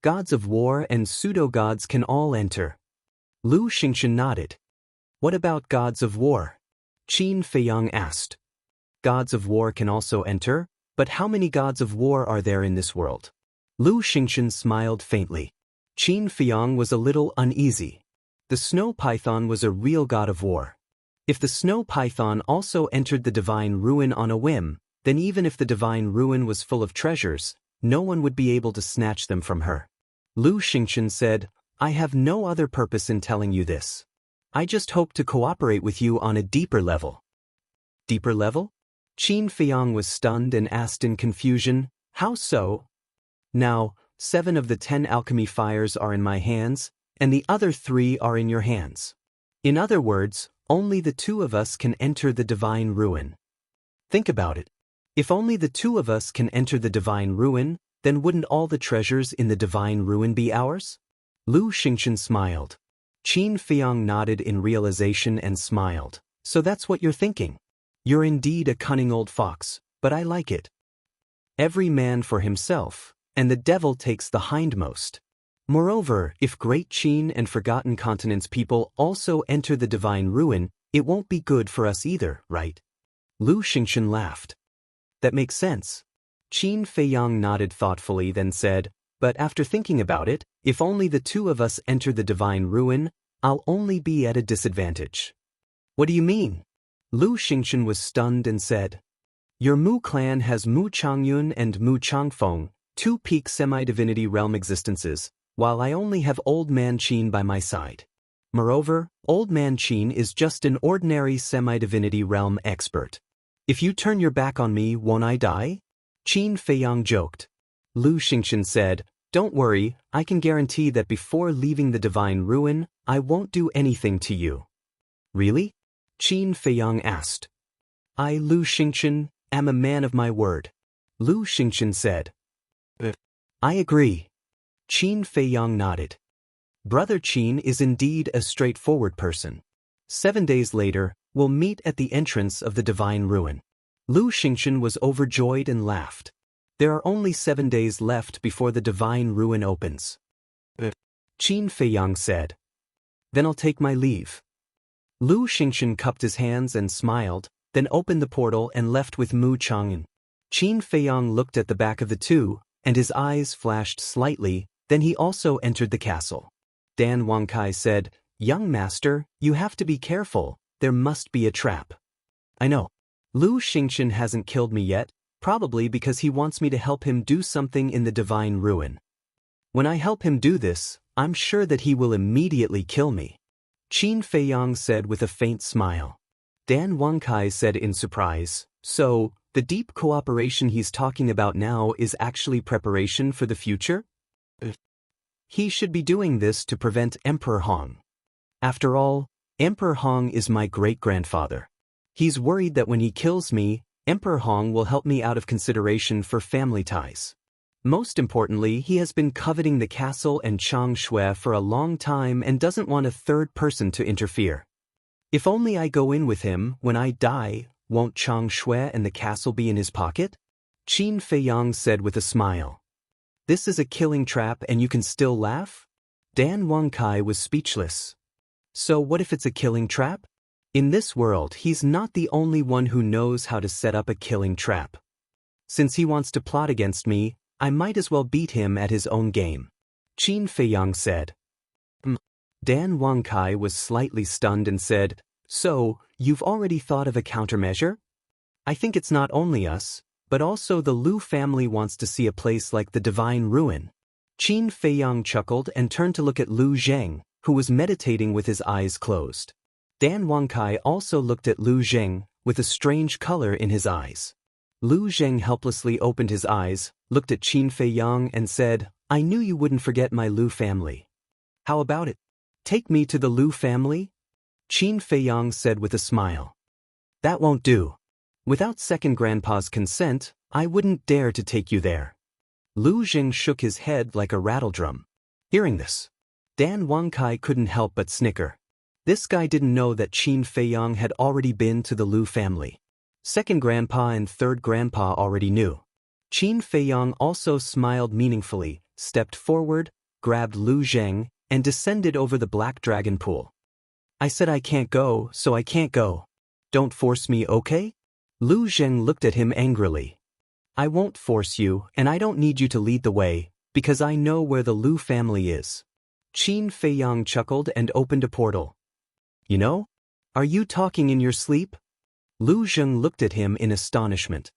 Gods of war and pseudo-gods can all enter. Lu Xingchen nodded. What about gods of war? Qin Feiyang asked. Gods of war can also enter, but how many gods of war are there in this world? Lu Xingchen smiled faintly. Qin Feiyang was a little uneasy. The snow python was a real god of war. If the snow python also entered the divine ruin on a whim, then even if the divine ruin was full of treasures, no one would be able to snatch them from her. Lu Xingchen said, I have no other purpose in telling you this. I just hope to cooperate with you on a deeper level. Deeper level? Qin Feiyang was stunned and asked in confusion, How so? Now, 7 of the 10 alchemy fires are in my hands, and the other 3 are in your hands. In other words, only the 2 of us can enter the divine ruin. Think about it. If only the 2 of us can enter the divine ruin, then wouldn't all the treasures in the divine ruin be ours? Lu Xingchen smiled. Qin Feiyang nodded in realization and smiled. So that's what you're thinking. You're indeed a cunning old fox, but I like it. Every man for himself, and the devil takes the hindmost. Moreover, if Great Qin and Forgotten Continent's people also enter the divine ruin, it won't be good for us either, right? Lu Xingchen laughed. That makes sense. Qin Feiyang nodded thoughtfully, then said, But after thinking about it, if only the 2 of us enter the divine ruin, I'll only be at a disadvantage. What do you mean? Lu Xingchen was stunned and said, Your Mu clan has Mu Changyun and Mu Changfeng, 2 peak semi-divinity realm existences, while I only have Old Man Qin by my side. Moreover, Old Man Qin is just an ordinary semi-divinity realm expert. If you turn your back on me, won't I die? Qin Feiyang joked. Lu Xingchen said, Don't worry, I can guarantee that before leaving the divine ruin, I won't do anything to you. Really? Qin Feiyang asked. I, Lu Xingchen, am a man of my word. Lu Xingchen said. I agree. Qin Feiyang nodded. Brother Qin is indeed a straightforward person. 7 days later, we'll meet at the entrance of the divine ruin. Lu Xingchen was overjoyed and laughed. There are only 7 days left before the divine ruin opens. Qin Feiyang said. Then I'll take my leave. Lu Xingchen cupped his hands and smiled, then opened the portal and left with Mu Chang'an. Qin Feiyang looked at the back of the 2, and his eyes flashed slightly, then he also entered the castle. Dan Wangkai said, Young master, you have to be careful, there must be a trap. I know. Lu Xingchen hasn't killed me yet, probably because he wants me to help him do something in the divine ruin. When I help him do this, I'm sure that he will immediately kill me. Qin Feiyang said with a faint smile. Dan Wangkai said in surprise, So, the deep cooperation he's talking about now is actually preparation for the future? He should be doing this to prevent Emperor Hong. After all, Emperor Hong is my great-grandfather. He's worried that when he kills me, Emperor Hong will help me out of consideration for family ties. Most importantly, he has been coveting the castle and Chang Shui for a long time and doesn't want a third person to interfere. If only I go in with him, when I die, won't Chang Shui and the castle be in his pocket? Qin Feiyang said with a smile. This is a killing trap and you can still laugh? Dan Wangkai was speechless. So what if it's a killing trap? In this world, he's not the only one who knows how to set up a killing trap. Since he wants to plot against me, I might as well beat him at his own game. Qin Feiyang said. Dan Wangkai was slightly stunned and said, So, you've already thought of a countermeasure? I think it's not only us, but also the Lu family wants to see a place like the Divine Ruin. Qin Feiyang chuckled and turned to look at Lu Zheng, who was meditating with his eyes closed. Dan Wangkai also looked at Lu Zheng, with a strange color in his eyes. Lu Zheng helplessly opened his eyes, looked at Qin Feiyang and said, I knew you wouldn't forget my Lu family. How about it? Take me to the Lu family? Qin Feiyang said with a smile. That won't do. Without second grandpa's consent, I wouldn't dare to take you there. Lu Zheng shook his head like a rattledrum. Hearing this, Dan Wangkai couldn't help but snicker. This guy didn't know that Qin Feiyang had already been to the Lu family. Second grandpa and third grandpa already knew. Qin Feiyang also smiled meaningfully, stepped forward, grabbed Lu Zheng, and descended over the black dragon pool. I said I can't go, so I can't go. Don't force me, okay? Lu Zheng looked at him angrily. I won't force you, and I don't need you to lead the way, because I know where the Lu family is. Qin Feiyang chuckled and opened a portal. You know? Are you talking in your sleep? Lu Zheng looked at him in astonishment.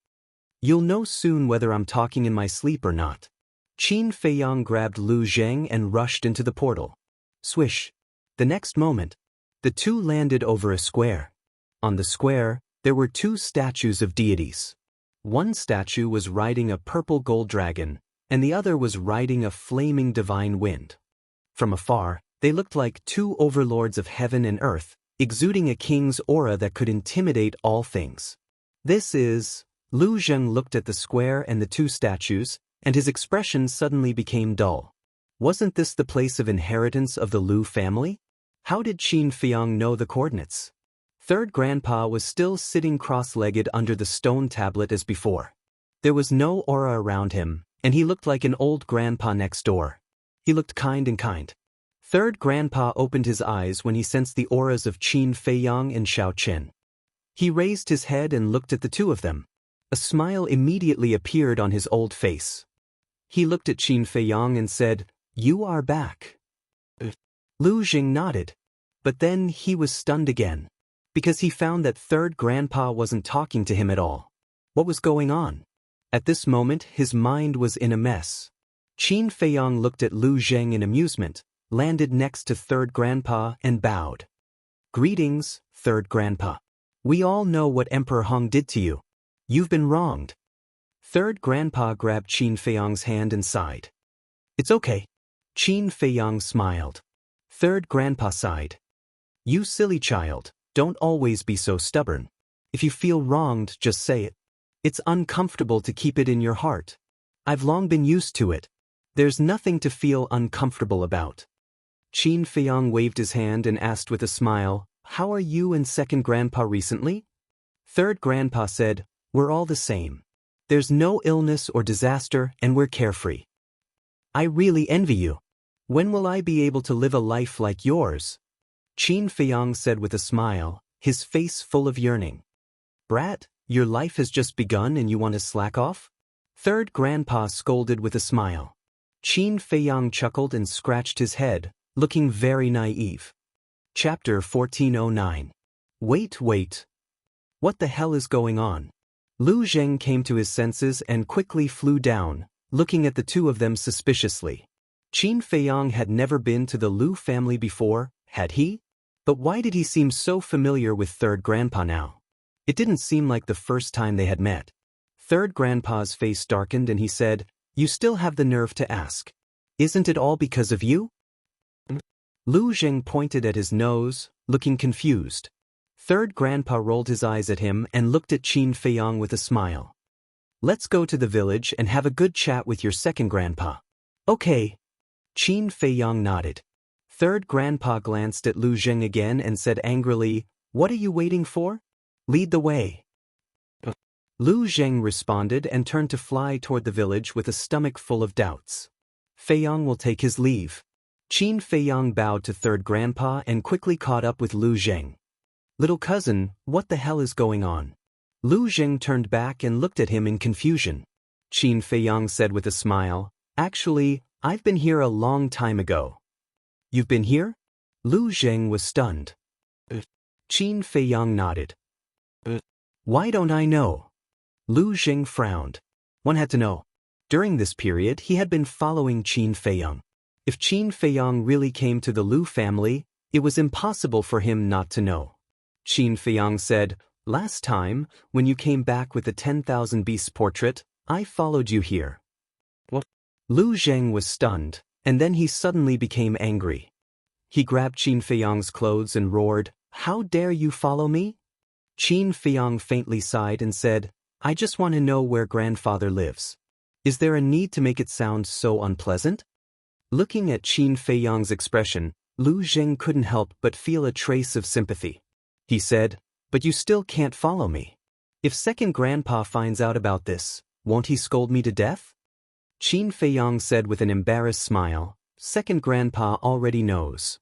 You'll know soon whether I'm talking in my sleep or not. Qin Feiyang grabbed Lu Zheng and rushed into the portal. Swish. The next moment, the two landed over a square. On the square, there were two statues of deities. One statue was riding a purple gold dragon, and the other was riding a flaming divine wind. From afar, they looked like two overlords of heaven and earth, exuding a king's aura that could intimidate all things. This is... Lu Zheng looked at the square and the two statues, and his expression suddenly became dull. Wasn't this the place of inheritance of the Lu family? How did Qin Feiyang know the coordinates? Third grandpa was still sitting cross-legged under the stone tablet as before. There was no aura around him, and he looked like an old grandpa next door. He looked kind and kind. Third grandpa opened his eyes when he sensed the auras of Qin Feiyang and Xiao Qin. He raised his head and looked at the two of them. A smile immediately appeared on his old face. He looked at Qin Feiyang and said, You are back. Lu Zheng nodded. But then he was stunned again, because he found that third grandpa wasn't talking to him at all. What was going on? At this moment, his mind was in a mess. Qin Feiyang looked at Lu Zheng in amusement, landed next to third grandpa and bowed. Greetings, third grandpa. We all know what Emperor Hong did to you. You've been wronged. Third grandpa grabbed Qin Feiyang's hand and sighed. It's okay. Qin Feiyang smiled. Third grandpa sighed. You silly child, don't always be so stubborn. If you feel wronged, just say it. It's uncomfortable to keep it in your heart. I've long been used to it. There's nothing to feel uncomfortable about. Qin Feiyang waved his hand and asked with a smile, How are you and second grandpa recently? Third grandpa said, We're all the same. There's no illness or disaster and we're carefree. I really envy you. When will I be able to live a life like yours? Qin Feiyang said with a smile, his face full of yearning. Brat, your life has just begun and you want to slack off? Third grandpa scolded with a smile. Qin Feiyang chuckled and scratched his head, looking very naive. Chapter 1409. Wait. What the hell is going on? Lu Zheng came to his senses and quickly flew down, looking at the two of them suspiciously. Qin Feiyang had never been to the Lu family before, had he? But why did he seem so familiar with third grandpa now? It didn't seem like the first time they had met. Third grandpa's face darkened and he said, You still have the nerve to ask. Isn't it all because of you? Lu Zheng pointed at his nose, looking confused. Third grandpa rolled his eyes at him and looked at Qin Feiyang with a smile. Let's go to the village and have a good chat with your second grandpa. Okay. Qin Feiyang nodded. Third grandpa glanced at Lu Zheng again and said angrily, What are you waiting for? Lead the way. Lu Zheng responded and turned to fly toward the village with a stomach full of doubts. Feiyang will take his leave. Qin Feiyang bowed to third grandpa and quickly caught up with Lu Zheng. Little cousin, what the hell is going on? Lu Zheng turned back and looked at him in confusion. Qin Feiyang said with a smile, Actually, I've been here a long time ago. You've been here? Lu Zheng was stunned. Qin Feiyang nodded. Why don't I know? Lu Zheng frowned. One had to know. During this period he had been following Qin Feiyang. If Qin Feiyang really came to the Lu family, it was impossible for him not to know. Qin Feiyang said, Last time, when you came back with the 10,000 beasts portrait, I followed you here. What? Lu Zheng was stunned, and then he suddenly became angry. He grabbed Qin Feiyang's clothes and roared, How dare you follow me? Qin Feiyang faintly sighed and said, I just want to know where grandfather lives. Is there a need to make it sound so unpleasant? Looking at Qin Feiyang's expression, Lu Zheng couldn't help but feel a trace of sympathy. He said, But you still can't follow me. If second grandpa finds out about this, won't he scold me to death? Qin Feiyang said with an embarrassed smile, Second grandpa already knows.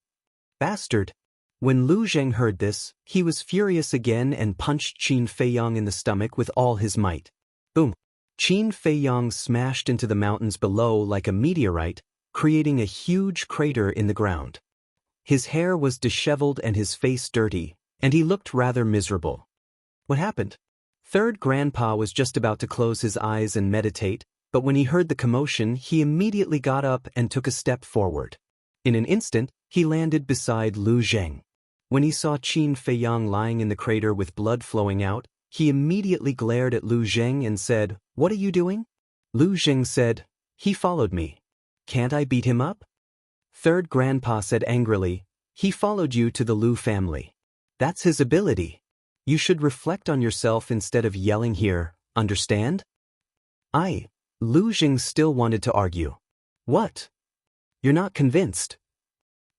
Bastard. When Lu Zheng heard this, he was furious again and punched Qin Feiyang in the stomach with all his might. Boom. Qin Feiyang smashed into the mountains below like a meteorite, creating a huge crater in the ground. His hair was disheveled and his face dirty, and he looked rather miserable. What happened? Third grandpa was just about to close his eyes and meditate, but when he heard the commotion, he immediately got up and took a step forward. In an instant, he landed beside Lu Zheng. When he saw Qin Feiyang lying in the crater with blood flowing out, he immediately glared at Lu Zheng and said, What are you doing? Lu Zheng said, He followed me. Can't I beat him up? Third grandpa said angrily, He followed you to the Lu family. That's his ability. You should reflect on yourself instead of yelling here, understand? Lu Zheng still wanted to argue. What? You're not convinced.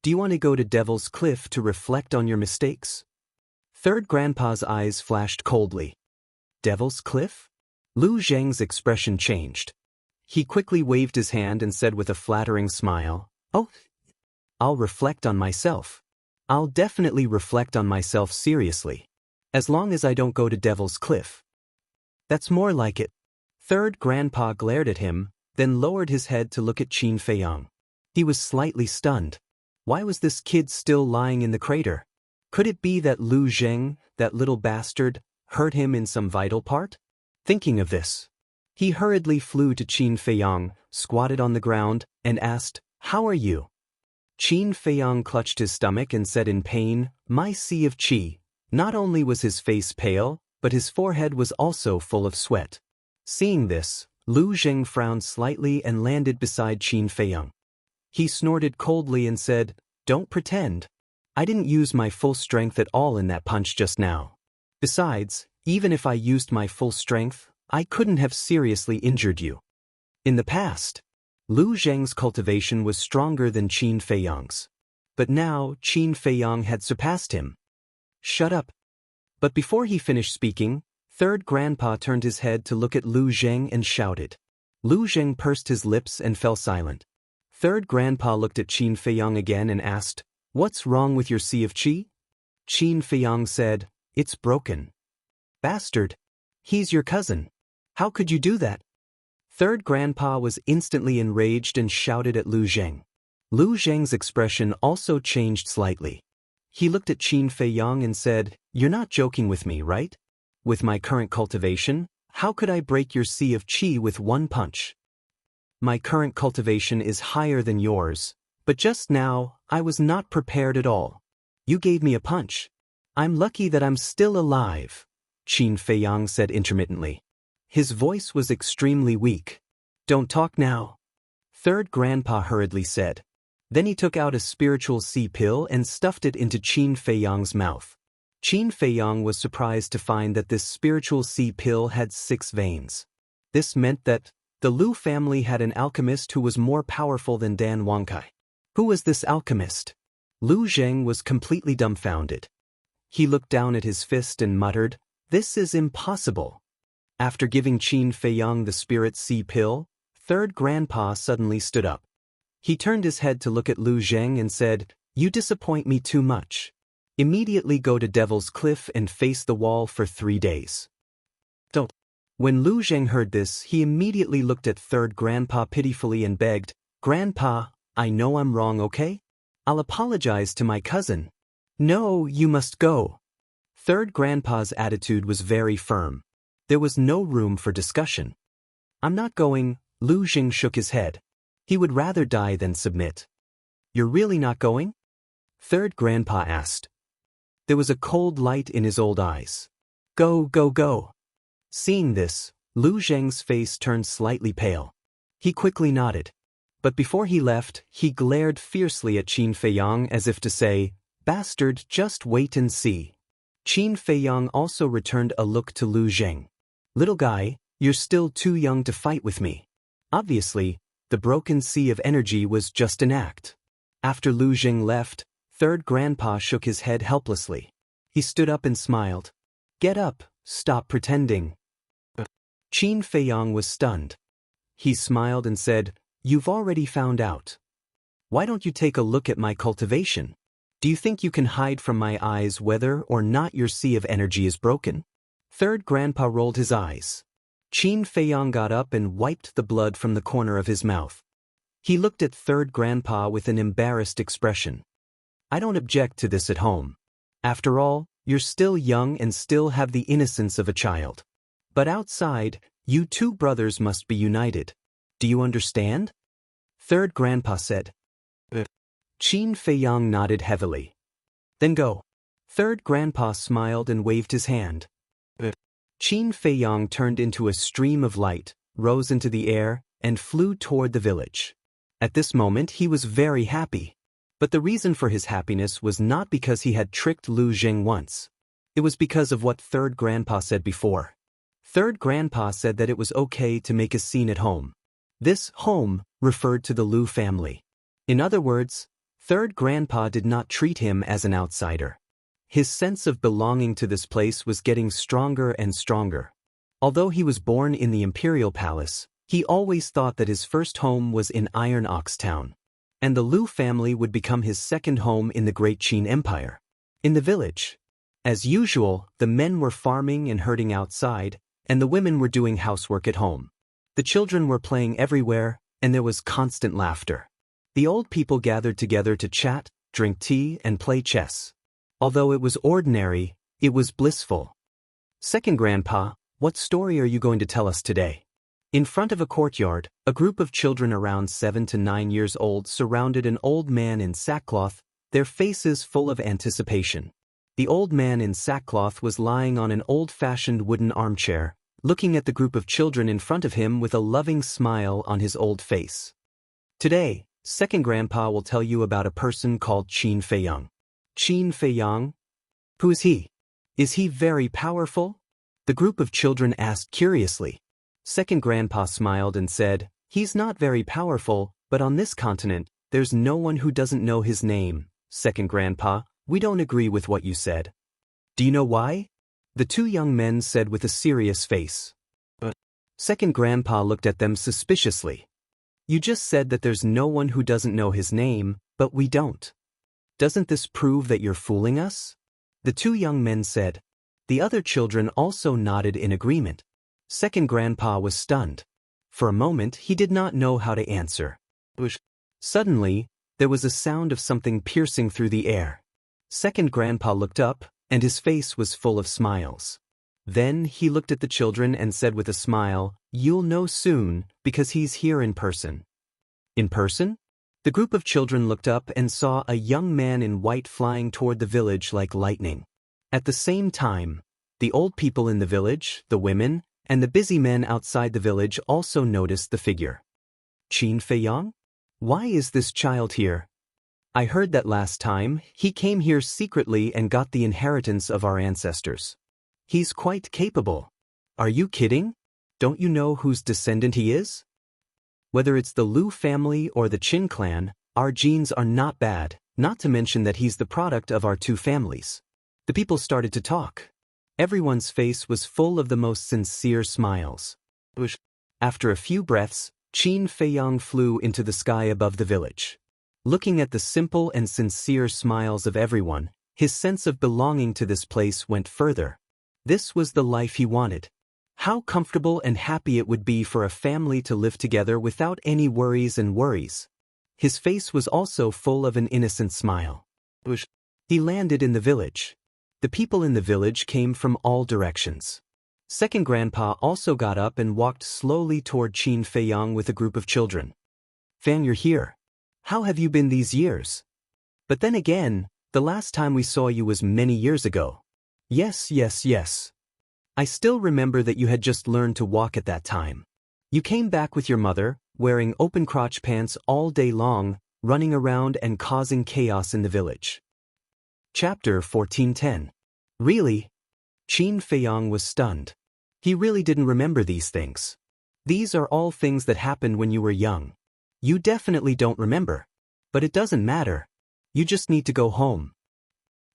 Do you want to go to Devil's Cliff to reflect on your mistakes? Third grandpa's eyes flashed coldly. Devil's Cliff? Lu Zheng's expression changed. He quickly waved his hand and said with a flattering smile, Oh, I'll reflect on myself. I'll definitely reflect on myself seriously. As long as I don't go to Devil's Cliff. That's more like it. Third grandpa glared at him, then lowered his head to look at Qin Feiyang. He was slightly stunned. Why was this kid still lying in the crater? Could it be that Lu Zheng, that little bastard, hurt him in some vital part? Thinking of this, he hurriedly flew to Qin Feiyang, squatted on the ground, and asked, How are you? Qin Feiyang clutched his stomach and said in pain, My sea of qi. Not only was his face pale, but his forehead was also full of sweat. Seeing this, Lu Zheng frowned slightly and landed beside Qin Feiyang. He snorted coldly and said, Don't pretend. I didn't use my full strength at all in that punch just now. Besides, even if I used my full strength, I couldn't have seriously injured you. In the past, Lu Zheng's cultivation was stronger than Qin Feiyang's. But now Qin Feiyang had surpassed him. Shut up. But before he finished speaking, third grandpa turned his head to look at Lu Zheng and shouted. Lu Zheng pursed his lips and fell silent. Third grandpa looked at Qin Feiyang again and asked, What's wrong with your sea of qi? Qin Feiyang said, It's broken. Bastard. He's your cousin. How could you do that? Third grandpa was instantly enraged and shouted at Lu Zheng. Lu Zheng's expression also changed slightly. He looked at Qin Feiyang and said, You're not joking with me, right? With my current cultivation, how could I break your sea of qi with one punch? My current cultivation is higher than yours, but just now, I was not prepared at all. You gave me a punch. I'm lucky that I'm still alive, Qin Feiyang said intermittently. His voice was extremely weak. Don't talk now. Third Grandpa hurriedly said. Then he took out a spiritual sea pill and stuffed it into Qin Feiyang's mouth. Qin Feiyang was surprised to find that this spiritual sea pill had 6 veins. This meant that the Lu family had an alchemist who was more powerful than Dan Wangkai. Who was this alchemist? Lu Zheng was completely dumbfounded. He looked down at his fist and muttered, "This is impossible." After giving Qin Feiyang the spirit sea pill, Third Grandpa suddenly stood up. He turned his head to look at Lu Zheng and said, "You disappoint me too much. Immediately go to Devil's Cliff and face the wall for 3 days." Don't. When Lu Zheng heard this, he immediately looked at Third Grandpa pitifully and begged, "Grandpa, I know I'm wrong, okay? I'll apologize to my cousin." "No, you must go." Third Grandpa's attitude was very firm. There was no room for discussion. "I'm not going." Lu Zheng shook his head. He would rather die than submit. "You're really not going?" Third Grandpa asked. There was a cold light in his old eyes. "Go, go, go." Seeing this, Lu Zheng's face turned slightly pale. He quickly nodded. But before he left, he glared fiercely at Qin Feiyang as if to say, "Bastard, just wait and see." Qin Feiyang also returned a look to Lu Zheng. "Little guy, you're still too young to fight with me." Obviously, the broken sea of energy was just an act. After Lu Zheng left, Third Grandpa shook his head helplessly. He stood up and smiled. "Get up, stop pretending." Qin Feiyang was stunned. He smiled and said, "You've already found out. Why don't you take a look at my cultivation? Do you think you can hide from my eyes whether or not your sea of energy is broken?" Third Grandpa rolled his eyes. Qin Feiyang got up and wiped the blood from the corner of his mouth. He looked at Third Grandpa with an embarrassed expression. "I don't object to this at home. After all, you're still young and still have the innocence of a child. But outside, you two brothers must be united. Do you understand?" Third Grandpa said. Qin Feiyang nodded heavily. "Then go." Third Grandpa smiled and waved his hand. Qin Feiyang turned into a stream of light, rose into the air, and flew toward the village. At this moment he was very happy. But the reason for his happiness was not because he had tricked Lu Zheng once. It was because of what Third Grandpa said before. Third Grandpa said that it was okay to make a scene at home. This home referred to the Lu family. In other words, Third Grandpa did not treat him as an outsider. His sense of belonging to this place was getting stronger and stronger. Although he was born in the Imperial Palace, he always thought that his first home was in Iron Ox Town. And the Lu family would become his second home in the Great Qin Empire. In the village, as usual, the men were farming and herding outside, and the women were doing housework at home. The children were playing everywhere, and there was constant laughter. The old people gathered together to chat, drink tea, and play chess. Although it was ordinary, it was blissful. "Second Grandpa, what story are you going to tell us today?" In front of a courtyard, a group of children around 7 to 9 years old surrounded an old man in sackcloth, their faces full of anticipation. The old man in sackcloth was lying on an old-fashioned wooden armchair, looking at the group of children in front of him with a loving smile on his old face. Today, Second Grandpa will tell you about a person called Qin Feiyang. Qin Feiyang? Who is he? Is he very powerful? The group of children asked curiously. Second Grandpa smiled and said, "He's not very powerful, but on this continent, there's no one who doesn't know his name." "Second Grandpa, we don't agree with what you said." "Do you know why?" the 2 young men said with a serious face. Second Grandpa looked at them suspiciously. "You just said that there's no one who doesn't know his name, but we don't. Doesn't this prove that you're fooling us?" The 2 young men said. The other children also nodded in agreement. Second Grandpa was stunned. For a moment he did not know how to answer. Suddenly, there was a sound of something piercing through the air. Second Grandpa looked up, and his face was full of smiles. Then he looked at the children and said with a smile, "You'll know soon, because he's here in person." "In person?" The group of children looked up and saw a young man in white flying toward the village like lightning. At the same time, the old people in the village, the women, and the busy men outside the village also noticed the figure. Qin Feiyang? Why is this child here? I heard that last time, he came here secretly and got the inheritance of our ancestors. He's quite capable. Are you kidding? Don't you know whose descendant he is? Whether it's the Liu family or the Qin clan, our genes are not bad, not to mention that he's the product of our two families. The people started to talk. Everyone's face was full of the most sincere smiles. After a few breaths, Qin Feiyang flew into the sky above the village. Looking at the simple and sincere smiles of everyone, his sense of belonging to this place went further. This was the life he wanted. How comfortable and happy it would be for a family to live together without any worries and worries. His face was also full of an innocent smile. He landed in the village. The people in the village came from all directions. Second grandpa also got up and walked slowly toward Qin Feiyang with a group of children. Fan, you're here. How have you been these years? But then again, the last time we saw you was many years ago. Yes. I still remember that you had just learned to walk at that time. You came back with your mother, wearing open crotch pants all day long, running around and causing chaos in the village. Chapter 1410. Really? Qin Feiyang was stunned. He really didn't remember these things. These are all things that happened when you were young. You definitely don't remember. But it doesn't matter. You just need to go home.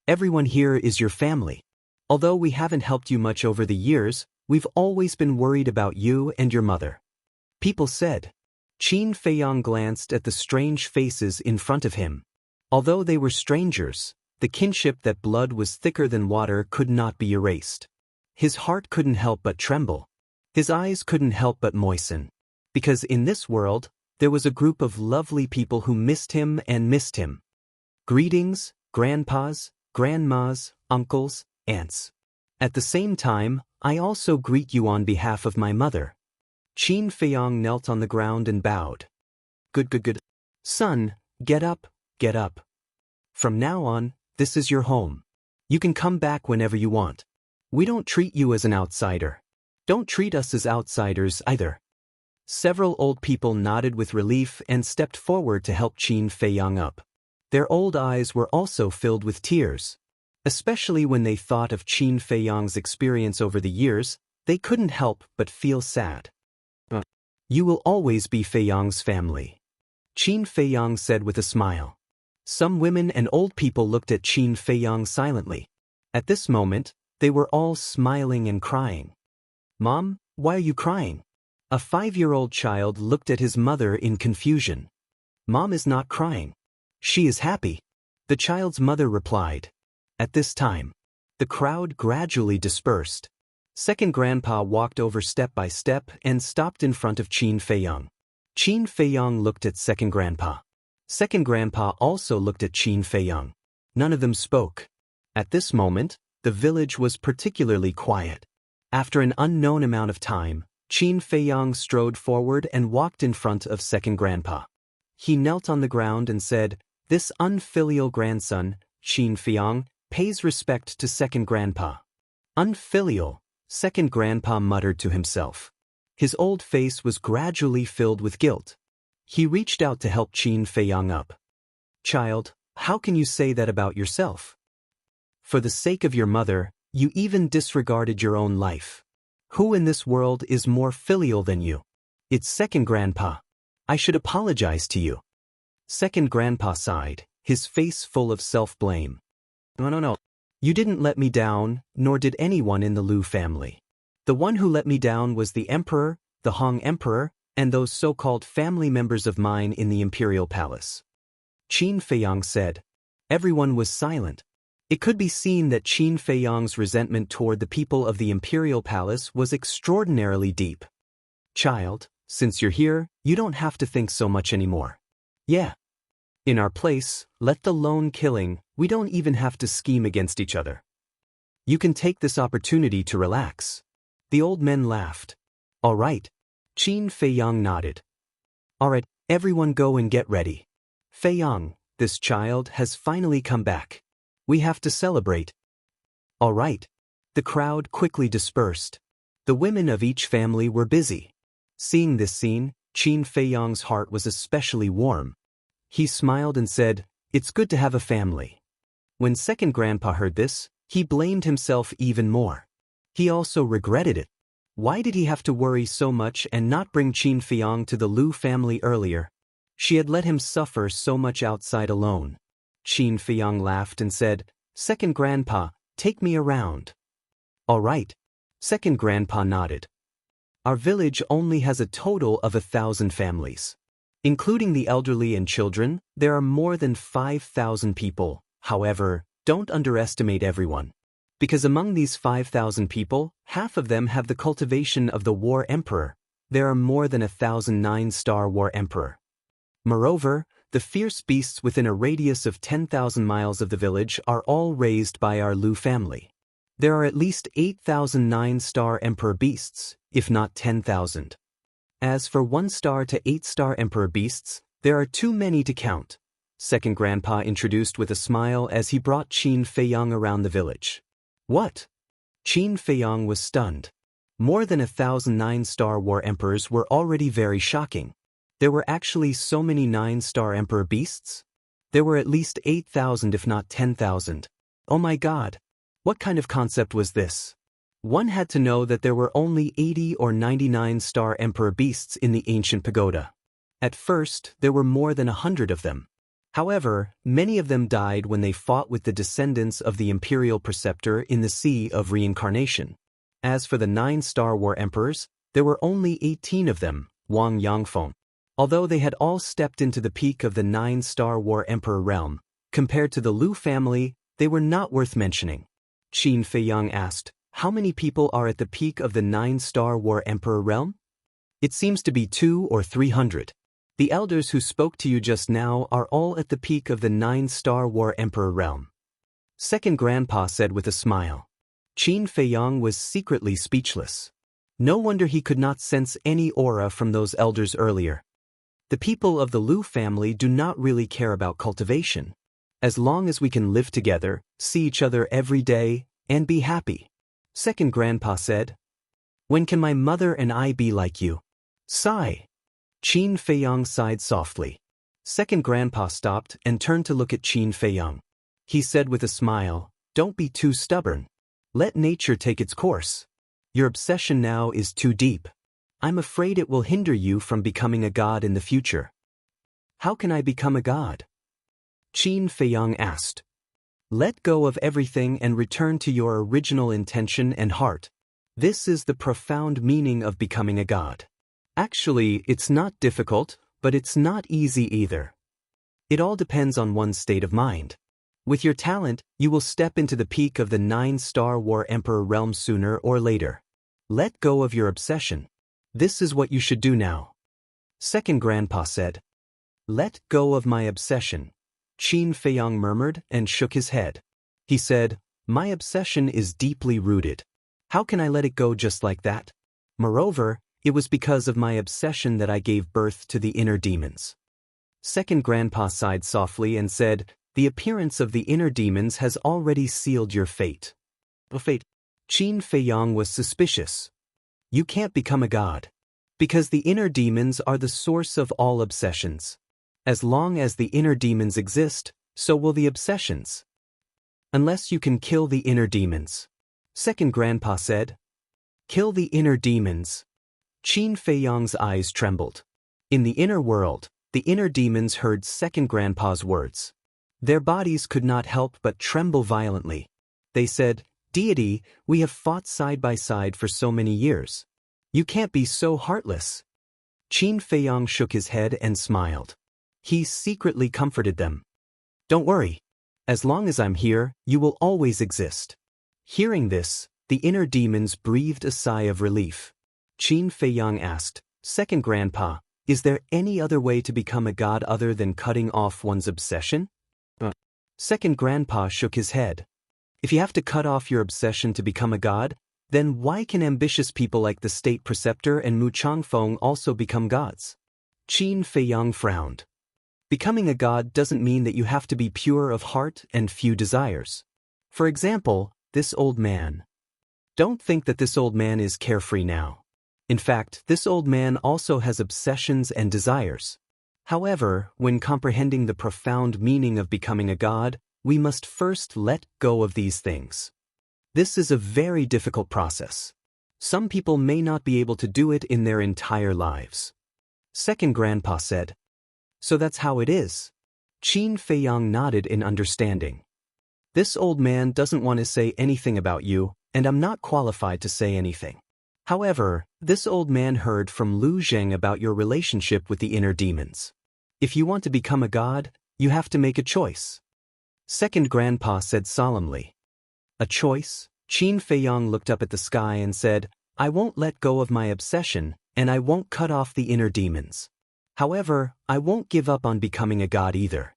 Everyone here is your family. Although we haven't helped you much over the years, we've always been worried about you and your mother. People said. Qin Feiyang glanced at the strange faces in front of him. Although they were strangers, the kinship that blood was thicker than water could not be erased. His heart couldn't help but tremble. His eyes couldn't help but moisten. Because in this world, there was a group of lovely people who missed him and missed him. Greetings, grandpas, grandmas, uncles, aunts. At the same time, I also greet you on behalf of my mother. Qin Feiyang knelt on the ground and bowed. Good. Son, get up. From now on, this is your home. You can come back whenever you want. We don't treat you as an outsider. Don't treat us as outsiders either. Several old people nodded with relief and stepped forward to help Qin Feiyang up. Their old eyes were also filled with tears. Especially when they thought of Qin Feiyang's experience over the years, they couldn't help but feel sad. You will always be Feiyang's family. Qin Feiyang said with a smile. Some women and old people looked at Qin Feiyang silently. At this moment, they were all smiling and crying. Mom, why are you crying? A 5-year-old child looked at his mother in confusion. Mom is not crying. She is happy. The child's mother replied. At this time, the crowd gradually dispersed. Second grandpa walked over step by step and stopped in front of Qin Feiyang. Qin Feiyang looked at second grandpa. Second grandpa also looked at Qin Feiyang. None of them spoke. At this moment, the village was particularly quiet. After an unknown amount of time, Qin Feiyang strode forward and walked in front of second grandpa. He knelt on the ground and said, "This unfilial grandson, Qin Feiyang, pays respect to second grandpa." Unfilial, second grandpa muttered to himself. His old face was gradually filled with guilt. He reached out to help Qin Feiyang up. Child, how can you say that about yourself? For the sake of your mother, you even disregarded your own life. Who in this world is more filial than you? It's second grandpa. I should apologize to you. Second grandpa sighed, his face full of self-blame. No. You didn't let me down, nor did anyone in the Liu family. The one who let me down was the emperor, the Han emperor, and those so-called family members of mine in the imperial palace. Qin Feiyang said. Everyone was silent. It could be seen that Qin Feiyang's resentment toward the people of the imperial palace was extraordinarily deep. Child, since you're here, you don't have to think so much anymore. Yeah. In our place, let the lone killing, we don't even have to scheme against each other. You can take this opportunity to relax. The old men laughed. All right. Qin Feiyang nodded. All right, everyone go and get ready. Feiyang, this child has finally come back. We have to celebrate. All right. The crowd quickly dispersed. The women of each family were busy. Seeing this scene, Qin Feiyang's heart was especially warm. He smiled and said, "It's good to have a family." When second grandpa heard this, he blamed himself even more. He also regretted it. Why did he have to worry so much and not bring Qin Feiyang to the Lu family earlier? She had let him suffer so much outside alone. Qin Feiyang laughed and said, "Second grandpa, take me around." "All right." Second grandpa nodded. "Our village only has a total of 1,000 families. Including the elderly and children, there are more than 5,000 people. However, don't underestimate everyone. Because among these 5,000 people, half of them have the cultivation of the War Emperor. There are more than 1,000 nine-star War Emperor. Moreover, the fierce beasts within a radius of 10,000 miles of the village are all raised by our Lu family. There are at least 8,000 nine-star Emperor beasts, if not 10,000. As for 1-star to 8-star Emperor beasts, there are too many to count." Second grandpa introduced with a smile as he brought Qin Feiyang around the village. "What?" Qin Feiyang was stunned. More than 1,000 nine-star War Emperors were already very shocking. There were actually so many 9-star Emperor beasts? There were at least 8,000 if not 10,000. Oh my god! What kind of concept was this? One had to know that there were only 80 or 99-star Emperor beasts in the ancient pagoda. At first, there were more than 100 of them. However, many of them died when they fought with the descendants of the Imperial Preceptor in the Sea of Reincarnation. As for the 9-star War Emperors, there were only 18 of them, Wang Yangfeng. Although they had all stepped into the peak of the 9-star War Emperor realm, compared to the Lu family, they were not worth mentioning. Qin Feiyang asked, "How many people are at the peak of the 9-star War Emperor realm?" "It seems to be 200 or 300. The elders who spoke to you just now are all at the peak of the 9-star War Emperor realm." Second grandpa said with a smile. Qin Feiyang was secretly speechless. No wonder he could not sense any aura from those elders earlier. The people of the Lu family do not really care about cultivation. As long as we can live together, see each other every day, and be happy. Second grandpa said, "When can my mother and I be like you?" Sigh. Qin Feiyang sighed softly. Second grandpa stopped and turned to look at Qin Feiyang. He said with a smile, "Don't be too stubborn. Let nature take its course. Your obsession now is too deep. I'm afraid it will hinder you from becoming a god in the future." "How can I become a god?" Qin Feiyang asked. "Let go of everything and return to your original intention and heart. This is the profound meaning of becoming a god. Actually, it's not difficult, but it's not easy either. It all depends on one's state of mind. With your talent, you will step into the peak of the 9-star War Emperor realm sooner or later. Let go of your obsession. This is what you should do now." Second grandpa said. "Let go of my obsession." Qin Feiyang murmured and shook his head. He said, "My obsession is deeply rooted. How can I let it go just like that? Moreover, it was because of my obsession that I gave birth to the inner demons." Second grandpa sighed softly and said, "The appearance of the inner demons has already sealed your fate." Fate? Qin Feiyang was suspicious. "You can't become a god. Because the inner demons are the source of all obsessions. As long as the inner demons exist, so will the obsessions. Unless you can kill the inner demons." Second grandpa said. "Kill the inner demons." Qin Feiyang's eyes trembled. In the inner world, the inner demons heard second grandpa's words. Their bodies could not help but tremble violently. They said, "Deity, we have fought side by side for so many years. You can't be so heartless." Qin Feiyang shook his head and smiled. He secretly comforted them. "Don't worry. As long as I'm here, you will always exist." Hearing this, the inner demons breathed a sigh of relief. Qin Feiyang asked, "Second grandpa, is there any other way to become a god other than cutting off one's obsession?" Second grandpa shook his head. "If you have to cut off your obsession to become a god, then why can ambitious people like the state preceptor and Mu Changfeng also become gods?" Qin Feiyang frowned. "Becoming a god doesn't mean that you have to be pure of heart and few desires. For example, this old man. Don't think that this old man is carefree now. In fact, this old man also has obsessions and desires. However, when comprehending the profound meaning of becoming a god, we must first let go of these things. This is a very difficult process. Some people may not be able to do it in their entire lives. Second grandpa said. So that's how it is. Qin Feiyang nodded in understanding. This old man doesn't want to say anything about you, and I'm not qualified to say anything. However, this old man heard from Lu Zheng about your relationship with the inner demons. If you want to become a god, you have to make a choice. Second grandpa said solemnly. A choice? Qin Feiyang looked up at the sky and said, I won't let go of my obsession, and I won't cut off the inner demons. However, I won't give up on becoming a god either.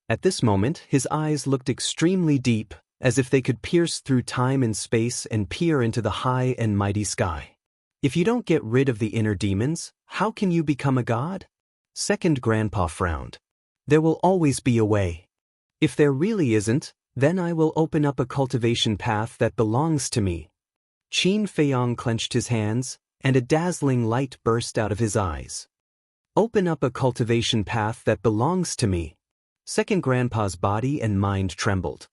At this moment, his eyes looked extremely deep, as if they could pierce through time and space and peer into the high and mighty sky. If you don't get rid of the inner demons, how can you become a god? Second grandpa frowned. There will always be a way. If there really isn't, then I will open up a cultivation path that belongs to me. Qin Feiyang clenched his hands, and a dazzling light burst out of his eyes. Open up a cultivation path that belongs to me. Second grandpa's body and mind trembled.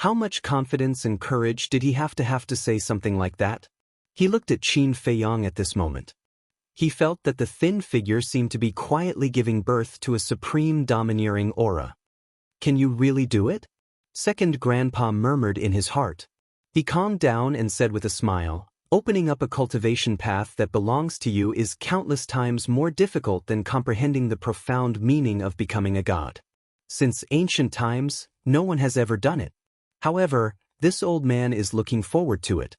How much confidence and courage did he have to say something like that? He looked at Qin Feiyang at this moment. He felt that the thin figure seemed to be quietly giving birth to a supreme domineering aura. Can you really do it? Second grandpa murmured in his heart. He calmed down and said with a smile, opening up a cultivation path that belongs to you is countless times more difficult than comprehending the profound meaning of becoming a god. Since ancient times, no one has ever done it. However, this old man is looking forward to it.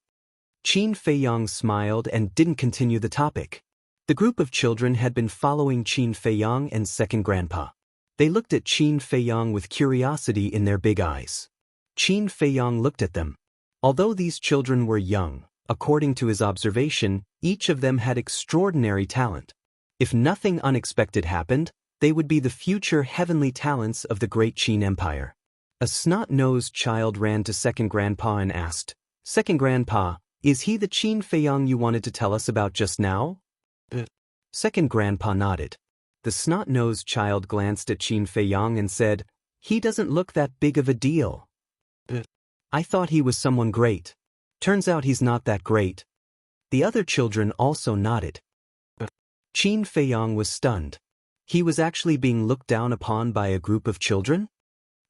Qin Feiyang smiled and didn't continue the topic. The group of children had been following Qin Feiyang and second grandpa. They looked at Qin Feiyang with curiosity in their big eyes. Qin Feiyang looked at them. Although these children were young, according to his observation, each of them had extraordinary talent. If nothing unexpected happened, they would be the future heavenly talents of the great Qin Empire. A snot-nosed child ran to second grandpa and asked, Second grandpa, is he the Qin Feiyang you wanted to tell us about just now? Second grandpa nodded. The snot-nosed child glanced at Qin Feiyang and said, He doesn't look that big of a deal. I thought he was someone great. Turns out he's not that great. The other children also nodded. Qin Feiyang was stunned. He was actually being looked down upon by a group of children?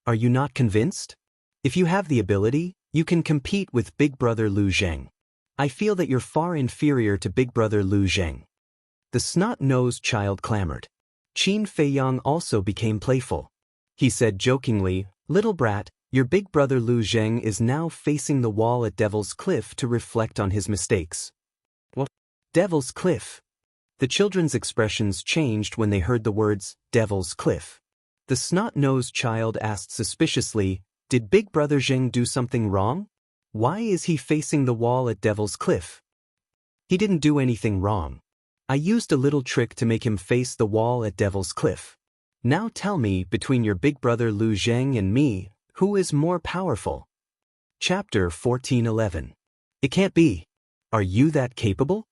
Are you not convinced? If you have the ability, you can compete with Big Brother Lu Zheng. I feel that you're far inferior to Big Brother Lu Zheng. The snot-nosed child clamored. Qin Feiyang also became playful. He said jokingly, Little brat, your big brother Lu Zheng is now facing the wall at Devil's Cliff to reflect on his mistakes. What? Devil's Cliff? The children's expressions changed when they heard the words, Devil's Cliff. The snot-nosed child asked suspiciously, Did Big Brother Zheng do something wrong? Why is he facing the wall at Devil's Cliff? He didn't do anything wrong. I used a little trick to make him face the wall at Devil's Cliff. Now tell me, between your big brother Lu Zheng and me, who is more powerful? Chapter 14:11. It can't be. Are you that capable?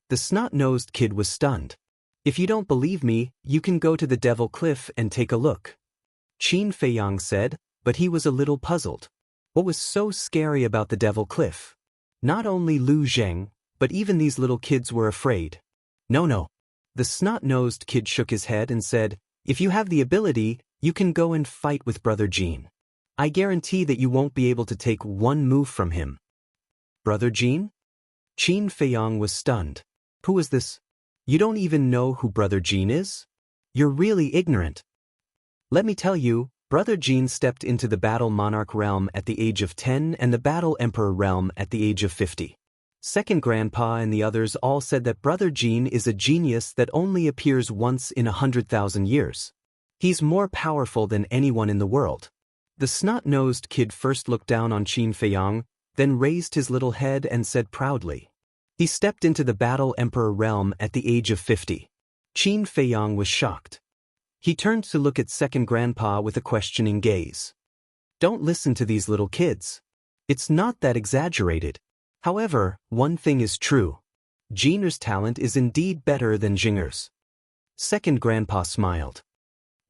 The snot-nosed kid was stunned. If you don't believe me, you can go to the Devil Cliff and take a look. Qin Feiyang said, but he was a little puzzled. What was so scary about the Devil Cliff? Not only Lu Zheng, but even these little kids were afraid. No. The snot-nosed kid shook his head and said, If you have the ability, you can go and fight with Brother Jean. I guarantee that you won't be able to take one move from him. Brother Jean? Qin Feiyang was stunned. Who is this? You don't even know who Brother Jean is? You're really ignorant. Let me tell you, Brother Jean stepped into the Battle Monarch realm at the age of 10 and the Battle Emperor realm at the age of 50. Second grandpa and the others all said that Brother Jean is a genius that only appears once in 100,000 years. He's more powerful than anyone in the world. The snot-nosed kid first looked down on Qin Feiyang, then raised his little head and said proudly. He stepped into the Battle Emperor realm at the age of 50. Qin Feiyang was shocked. He turned to look at second grandpa with a questioning gaze. Don't listen to these little kids. It's not that exaggerated. However, one thing is true. Jean's talent is indeed better than Jinger's. Second grandpa smiled.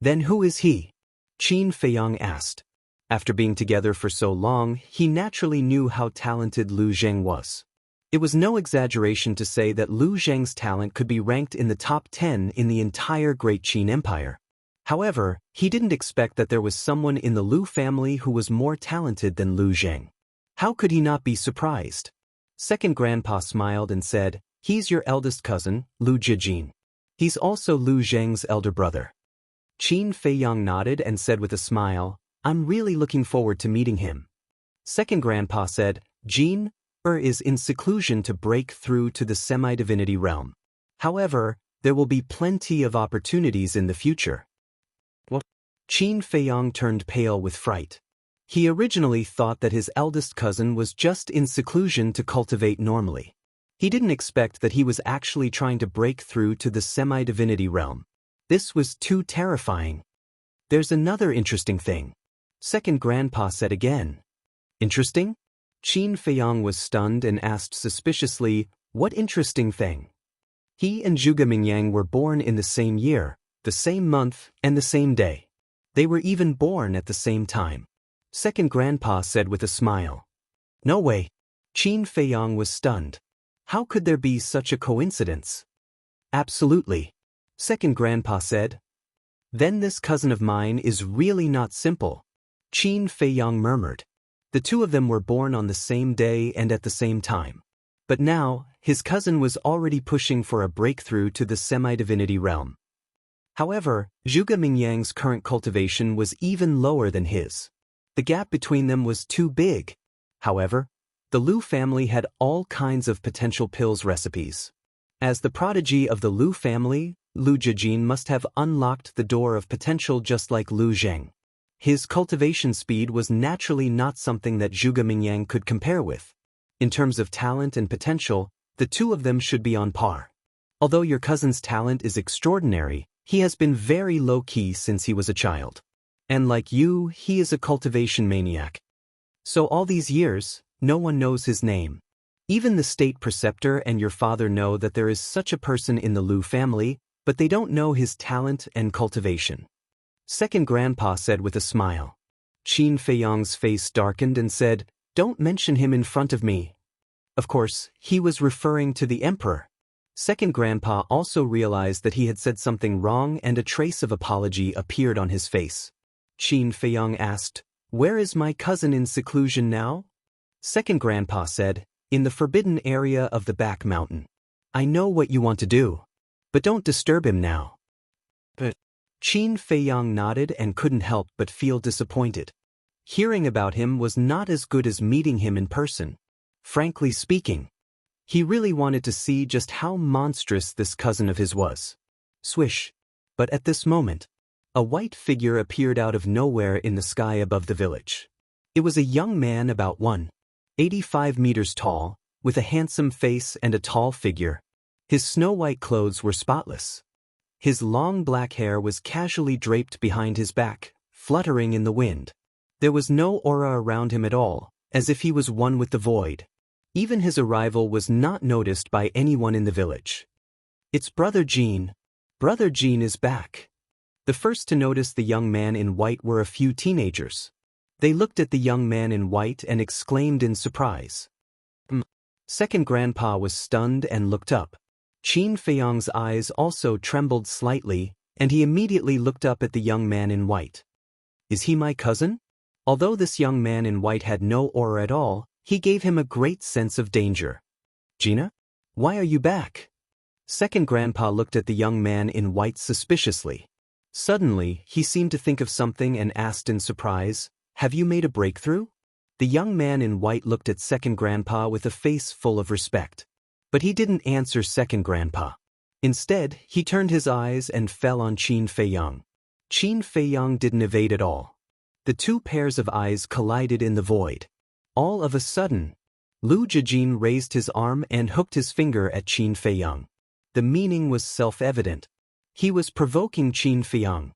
Then who is he? Qin Feiyang asked. After being together for so long, he naturally knew how talented Lu Zheng was. It was no exaggeration to say that Lu Zheng's talent could be ranked in the top 10 in the entire Great Qin Empire. However, he didn't expect that there was someone in the Lu family who was more talented than Lu Zheng. How could he not be surprised? Second grandpa smiled and said, "He's your eldest cousin, Lu Jijin. He's also Lu Zheng's elder brother." Qin Feiyang nodded and said with a smile, "I'm really looking forward to meeting him." Second grandpa said, "Jin is in seclusion to break through to the semi-divinity realm. However, there will be plenty of opportunities in the future." What? Qin Feiyang turned pale with fright. He originally thought that his eldest cousin was just in seclusion to cultivate normally. He didn't expect that he was actually trying to break through to the semi-divinity realm. This was too terrifying. "There's another interesting thing," Second grandpa said again. "Interesting?" Qin Feiyang was stunned and asked suspiciously, "What interesting thing?" He and Zhuge Mingyang were born in the same year, the same month, and the same day. They were even born at the same time. Second grandpa said with a smile. "No way." Qin Feiyang was stunned. How could there be such a coincidence? "Absolutely," Second grandpa said. "Then this cousin of mine is really not simple," Qin Feiyang murmured. The two of them were born on the same day and at the same time. But now, his cousin was already pushing for a breakthrough to the semi-divinity realm. However, Zhuge Mingyang's current cultivation was even lower than his. The gap between them was too big. However, the Lu family had all kinds of potential pills recipes. As the prodigy of the Lu family, Lu Jijin must have unlocked the door of potential just like Lu Zheng. His cultivation speed was naturally not something that Zhuge Mingyang could compare with. In terms of talent and potential, the two of them should be on par. Although your cousin's talent is extraordinary, he has been very low-key since he was a child. And like you, he is a cultivation maniac. So all these years, no one knows his name. Even the state preceptor and your father know that there is such a person in the Lu family, but they don't know his talent and cultivation. Second grandpa said with a smile. Qin Feiyang's face darkened and said, "Don't mention him in front of me." Of course, he was referring to the emperor. Second grandpa also realized that he had said something wrong and a trace of apology appeared on his face. Qin Feiyang asked, "Where is my cousin in seclusion now?" Second grandpa said, "In the forbidden area of the back mountain. I know what you want to do. But don't disturb him now." But Qin Feiyang nodded and couldn't help but feel disappointed. Hearing about him was not as good as meeting him in person. Frankly speaking, he really wanted to see just how monstrous this cousin of his was. Swish. But at this moment, a white figure appeared out of nowhere in the sky above the village. It was a young man about 185 meters tall, with a handsome face and a tall figure. His snow-white clothes were spotless. His long black hair was casually draped behind his back, fluttering in the wind. There was no aura around him at all, as if he was one with the void. Even his arrival was not noticed by anyone in the village. "It's Brother Jean. Brother Jean is back." The first to notice the young man in white were a few teenagers. They looked at the young man in white and exclaimed in surprise. Second grandpa was stunned and looked up. Qin Feiyang's eyes also trembled slightly, and he immediately looked up at the young man in white. "Is he my cousin?" Although this young man in white had no aura at all, he gave him a great sense of danger. "Gina? Why are you back?" Second grandpa looked at the young man in white suspiciously. Suddenly, he seemed to think of something and asked in surprise, "Have you made a breakthrough?" The young man in white looked at second grandpa with a face full of respect. But he didn't answer second grandpa. Instead, he turned his eyes and fell on Qin Feiyang. Qin Feiyang didn't evade at all. The two pairs of eyes collided in the void. All of a sudden, Lu Jijin raised his arm and hooked his finger at Qin Feiyang. The meaning was self-evident. He was provoking Qin Feiyang.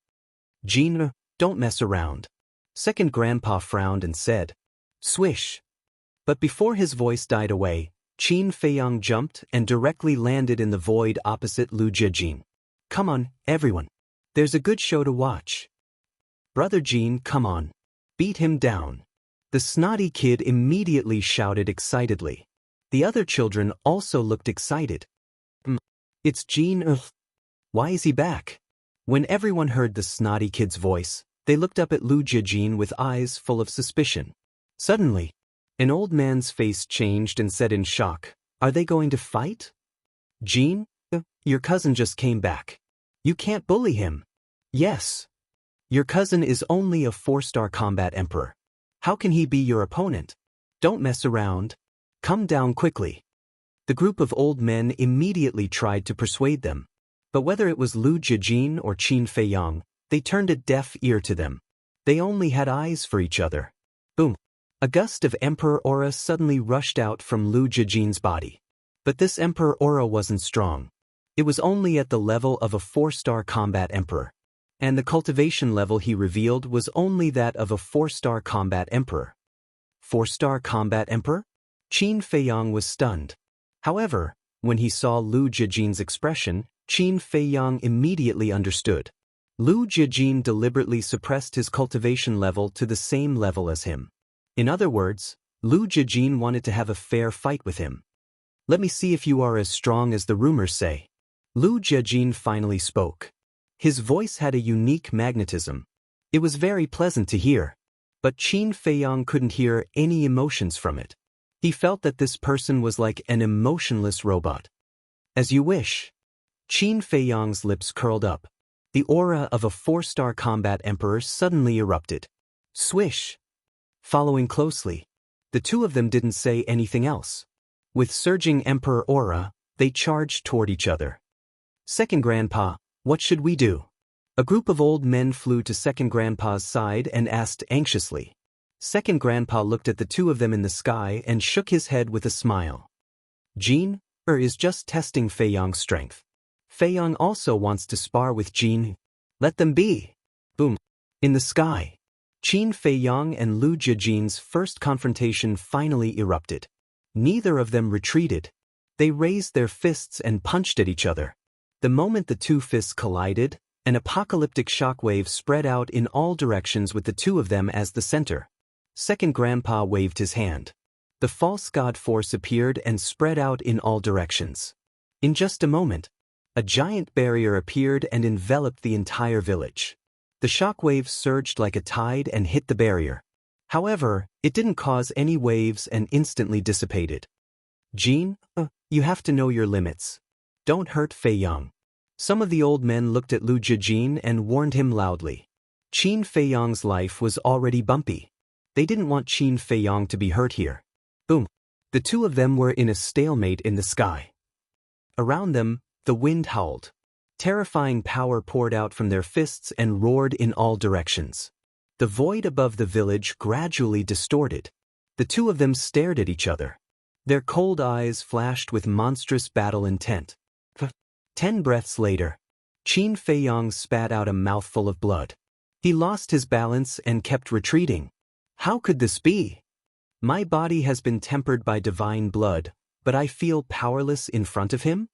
"Jin, don't mess around." Second grandpa frowned and said, "Swish." But before his voice died away, Qin Feiyang jumped and directly landed in the void opposite Lu Jijin. Come on, everyone. There's a good show to watch. Brother Jean, come on. Beat him down. The snotty kid immediately shouted excitedly. The other children also looked excited. It's Jean. Ugh. Why is he back? When everyone heard the snotty kid's voice, they looked up at Lu Jijin with eyes full of suspicion. Suddenly, an old man's face changed and said in shock, Are they going to fight? Jean, your cousin just came back. You can't bully him. Yes. Your cousin is only a 4-star combat emperor. How can he be your opponent? Don't mess around. Come down quickly. The group of old men immediately tried to persuade them. But whether it was Lu Jijin or Qin Feiyang, they turned a deaf ear to them. They only had eyes for each other. Boom. A gust of emperor aura suddenly rushed out from Lu Jijin's body. But this emperor aura wasn't strong. It was only at the level of a 4-star combat emperor. And the cultivation level he revealed was only that of a 4-star combat emperor. 4-star combat emperor? Qin Feiyang was stunned. However, when he saw Lu Jijin's expression, Qin Feiyang immediately understood. Lu Jijin deliberately suppressed his cultivation level to the same level as him. In other words, Lu Jijin wanted to have a fair fight with him. Let me see if you are as strong as the rumors say. Lu Jijin finally spoke. His voice had a unique magnetism. It was very pleasant to hear. But Qin Feiyang couldn't hear any emotions from it. He felt that this person was like an emotionless robot. As you wish. Qin Feiyang's lips curled up. The aura of a 4-star combat emperor suddenly erupted. Swish. Following closely. The two of them didn't say anything else. With surging emperor aura, they charged toward each other. Second Grandpa, what should we do? A group of old men flew to Second Grandpa's side and asked anxiously. Second Grandpa looked at the two of them in the sky and shook his head with a smile. Jean is just testing Feiyang's strength. Feiyang also wants to spar with Jean. Let them be. Boom. In the sky. Qin Feiyang and Lu Jijin's first confrontation finally erupted. Neither of them retreated. They raised their fists and punched at each other. The moment the two fists collided, an apocalyptic shockwave spread out in all directions with the two of them as the center. Second Grandpa waved his hand. The false god force appeared and spread out in all directions. In just a moment, a giant barrier appeared and enveloped the entire village. The shockwave surged like a tide and hit the barrier. However, it didn't cause any waves and instantly dissipated. Jean, you have to know your limits. Don't hurt Feiyang. Some of the old men looked at Lu Jijin and warned him loudly. Qin Feiyang's life was already bumpy. They didn't want Qin Feiyang to be hurt here. Boom. The two of them were in a stalemate in the sky. Around them, the wind howled. Terrifying power poured out from their fists and roared in all directions. The void above the village gradually distorted. The two of them stared at each other. Their cold eyes flashed with monstrous battle intent. 10 breaths later, Qin Feiyang spat out a mouthful of blood. He lost his balance and kept retreating. How could this be? My body has been tempered by divine blood, but I feel powerless in front of him?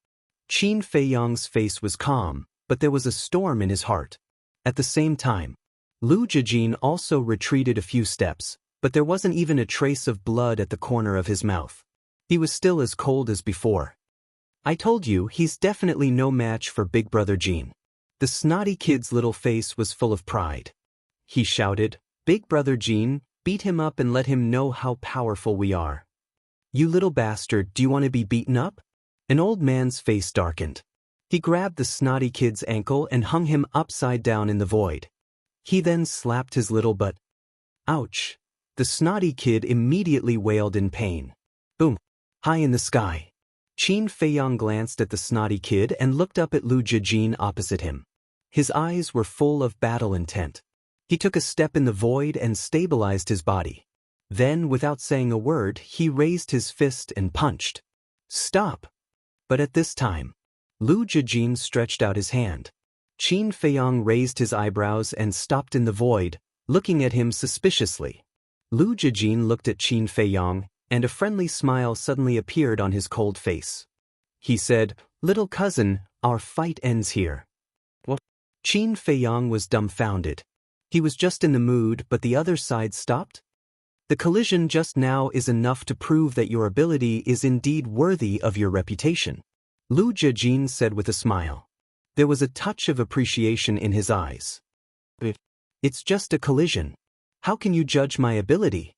Qin Feiyang's face was calm, but there was a storm in his heart. At the same time, Lu Jijin also retreated a few steps, but there wasn't even a trace of blood at the corner of his mouth. He was still as cold as before. I told you, he's definitely no match for Big Brother Jean. The snotty kid's little face was full of pride. He shouted, Big Brother Jean, beat him up and let him know how powerful we are. You little bastard, do you want to be beaten up? An old man's face darkened. He grabbed the snotty kid's ankle and hung him upside down in the void. He then slapped his little butt. Ouch! The snotty kid immediately wailed in pain. Boom! High in the sky. Qin Feiyang glanced at the snotty kid and looked up at Lu Jijin opposite him. His eyes were full of battle intent. He took a step in the void and stabilized his body. Then, without saying a word, he raised his fist and punched. Stop! But at this time, Lu Jijin stretched out his hand. Qin Feiyang raised his eyebrows and stopped in the void, looking at him suspiciously. Lu Jijin looked at Qin Feiyang, and a friendly smile suddenly appeared on his cold face. He said, "Little cousin, our fight ends here." What? Qin Feiyang was dumbfounded. He was just in the mood, but the other side stopped? The collision just now is enough to prove that your ability is indeed worthy of your reputation, Lu Jijin said with a smile. There was a touch of appreciation in his eyes. It's just a collision. How can you judge my ability?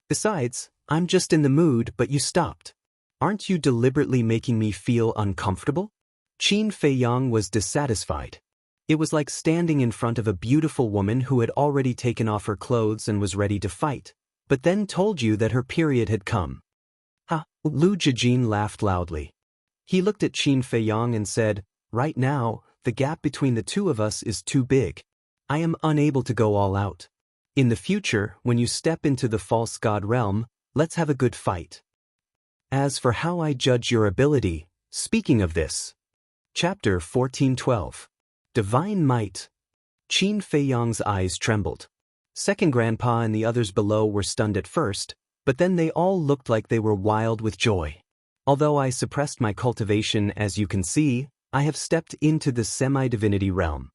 Besides, I'm just in the mood, but you stopped. Aren't you deliberately making me feel uncomfortable? Qin Feiyang was dissatisfied. It was like standing in front of a beautiful woman who had already taken off her clothes and was ready to fight, but then told you that her period had come. Ha! Lu Jijin laughed loudly. He looked at Qin Feiyang and said, "Right now, the gap between the two of us is too big. I am unable to go all out. In the future, when you step into the false god realm, let's have a good fight." As for how I judge your ability, speaking of this. Chapter 14:12. Divine Might. Qin Feiyang's eyes trembled. Second Grandpa and the others below were stunned at first, but then they all looked like they were wild with joy. Although I suppressed my cultivation, as you can see, I have stepped into the semi-divinity realm.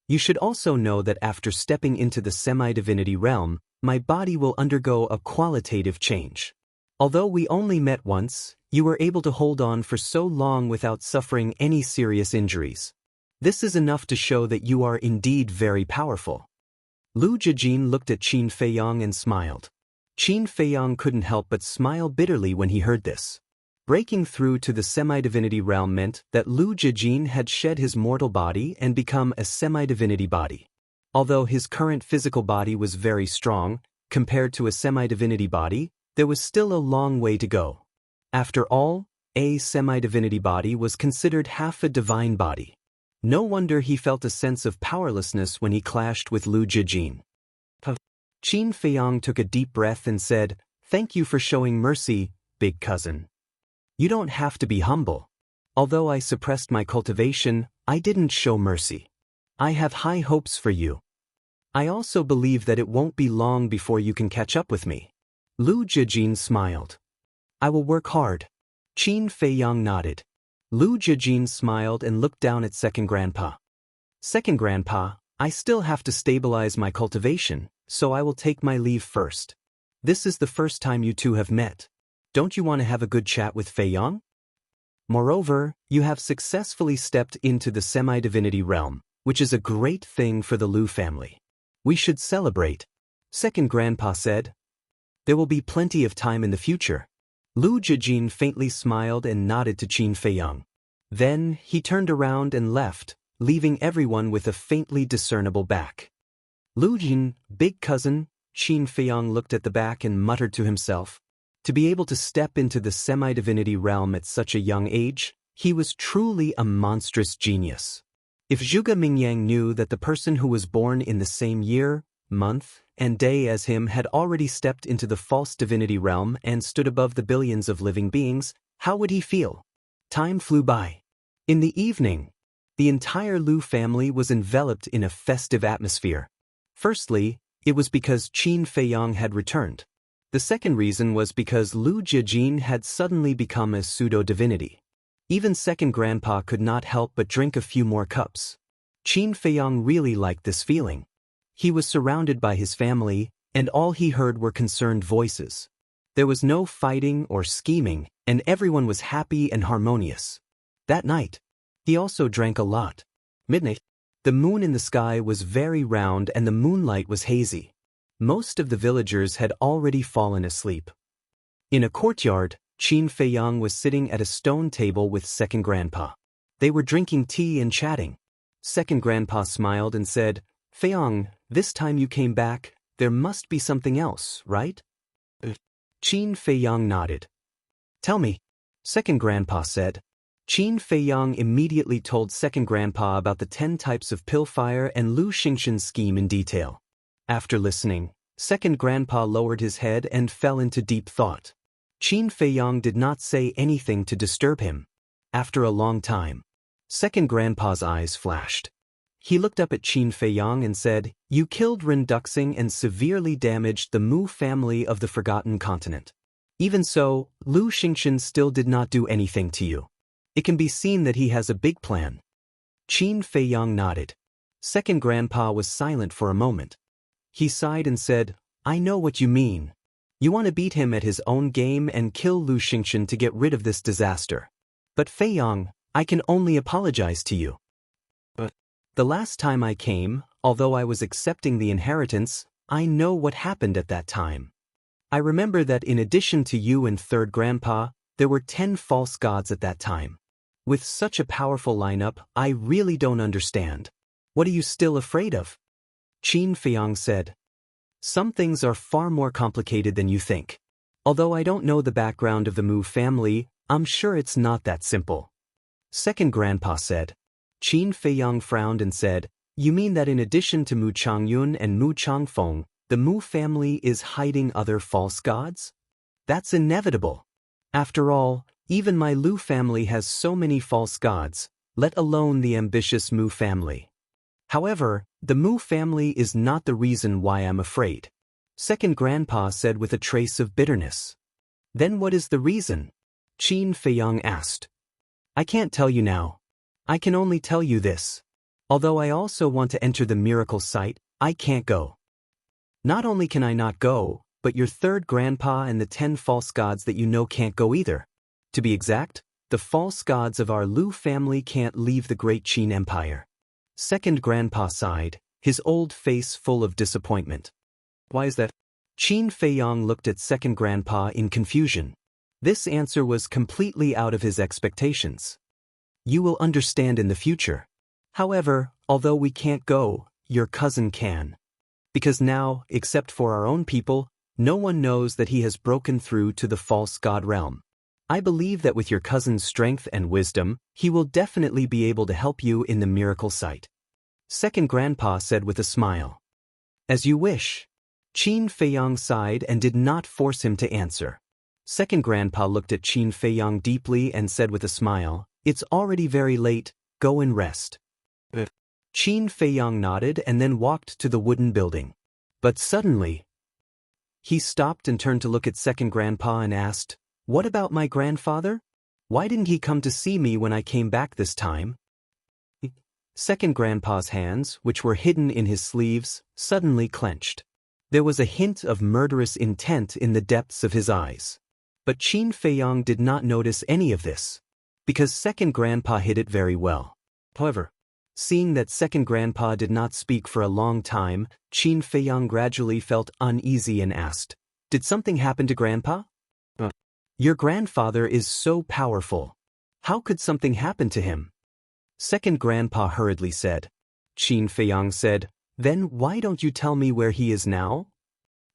You should also know that after stepping into the semi-divinity realm, my body will undergo a qualitative change. Although we only met once, you were able to hold on for so long without suffering any serious injuries. This is enough to show that you are indeed very powerful. Lu Jijin looked at Qin Feiyang and smiled. Qin Feiyang couldn't help but smile bitterly when he heard this. Breaking through to the semi-divinity realm meant that Lu Jijin had shed his mortal body and become a semi-divinity body. Although his current physical body was very strong, compared to a semi-divinity body, there was still a long way to go. After all, a semi-divinity body was considered half a divine body. No wonder he felt a sense of powerlessness when he clashed with Lu Jijin. Qin Feiyang took a deep breath and said, "Thank you for showing mercy, big cousin. You don't have to be humble. Although I suppressed my cultivation, I didn't show mercy. I have high hopes for you. I also believe that it won't be long before you can catch up with me." Lu Jijin smiled. "I will work hard." Qin Feiyang nodded. Lu Jijin smiled and looked down at Second Grandpa. "Second Grandpa, I still have to stabilize my cultivation, so I will take my leave first. This is the first time you two have met. Don't you want to have a good chat with Feiyang? Moreover, you have successfully stepped into the semi-divinity realm, which is a great thing for the Lu family. We should celebrate," Second Grandpa said. "There will be plenty of time in the future." Lu Jijin faintly smiled and nodded to Qin Feiyang. Then, he turned around and left, leaving everyone with a faintly discernible back. "Lu Jin, big cousin," Qin Feiyang looked at the back and muttered to himself. To be able to step into the semi-divinity realm at such a young age, he was truly a monstrous genius. If Zhuge Mingyang knew that the person who was born in the same year, month, and day as him had already stepped into the false divinity realm and stood above the billions of living beings, how would he feel? Time flew by. In the evening, the entire Lu family was enveloped in a festive atmosphere. Firstly, it was because Qin Feiyang had returned. The second reason was because Lu Jijin had suddenly become a pseudo-divinity. Even Second Grandpa could not help but drink a few more cups. Qin Feiyang really liked this feeling. He was surrounded by his family, and all he heard were concerned voices. There was no fighting or scheming, and everyone was happy and harmonious. That night, he also drank a lot. Midnight. The moon in the sky was very round and the moonlight was hazy. Most of the villagers had already fallen asleep. In a courtyard, Qin Feiyang was sitting at a stone table with Second Grandpa. They were drinking tea and chatting. Second Grandpa smiled and said, "Feiyang, this time you came back, there must be something else, right?" Qin Feiyang nodded. "Tell me," Second Grandpa said. Qin Feiyang immediately told Second Grandpa about the 10 types of pillfire and Lu Xingxin's scheme in detail. After listening, Second Grandpa lowered his head and fell into deep thought. Qin Feiyang did not say anything to disturb him. After a long time, Second Grandpa's eyes flashed. He looked up at Qin Feiyang and said, "You killed Ren Duxing and severely damaged the Mu family of the Forgotten Continent. Even so, Lu Xingchen still did not do anything to you. It can be seen that he has a big plan. Qin Feiyang nodded. Second Grandpa was silent for a moment. He sighed and said, I know what you mean. You want to beat him at his own game and kill Lu Xingchen to get rid of this disaster. But Feiyang, I can only apologize to you. But the last time I came, although I was accepting the inheritance, I know what happened at that time. I remember that in addition to you and Third Grandpa, there were 10 false gods at that time. With such a powerful lineup, I really don't understand. What are you still afraid of? Qin Feiyang said. Some things are far more complicated than you think. Although I don't know the background of the Mu family, I'm sure it's not that simple. Second Grandpa said. Qin Feiyang frowned and said, You mean that in addition to Mu Changyun and Mu Changfeng, the Mu family is hiding other false gods? That's inevitable. After all, even my Lu family has so many false gods, let alone the ambitious Mu family. However, the Mu family is not the reason why I'm afraid. Second Grandpa said with a trace of bitterness. Then what is the reason? Qin Feiyang asked. I can't tell you now. I can only tell you this. Although I also want to enter the miracle site, I can't go. Not only can I not go, but your Third Grandpa and the 10 false gods that you know can't go either. To be exact, the false gods of our Lu family can't leave the great Qin Empire. Second Grandpa sighed, his old face full of disappointment. Why is that? Qin Feiyang looked at Second Grandpa in confusion. This answer was completely out of his expectations. You will understand in the future. However, although we can't go, your cousin can. Because now, except for our own people, no one knows that he has broken through to the false god realm. I believe that with your cousin's strength and wisdom, he will definitely be able to help you in the miracle site. Second Grandpa said with a smile. As you wish. Qin Feiyang sighed and did not force him to answer. Second Grandpa looked at Qin Feiyang deeply and said with a smile, It's already very late, go and rest. Qin Feiyang nodded and then walked to the wooden building. But suddenly, he stopped and turned to look at Second Grandpa and asked, What about my grandfather? Why didn't he come to see me when I came back this time? Second Grandpa's hands, which were hidden in his sleeves, suddenly clenched. There was a hint of murderous intent in the depths of his eyes. But Qin Feiyang did not notice any of this, because Second Grandpa hid it very well. However, seeing that Second Grandpa did not speak for a long time, Qin Feiyang gradually felt uneasy and asked, Did something happen to Grandpa? Your grandfather is so powerful. How could something happen to him? Second Grandpa hurriedly said. Qin Feiyang said, Then why don't you tell me where he is now?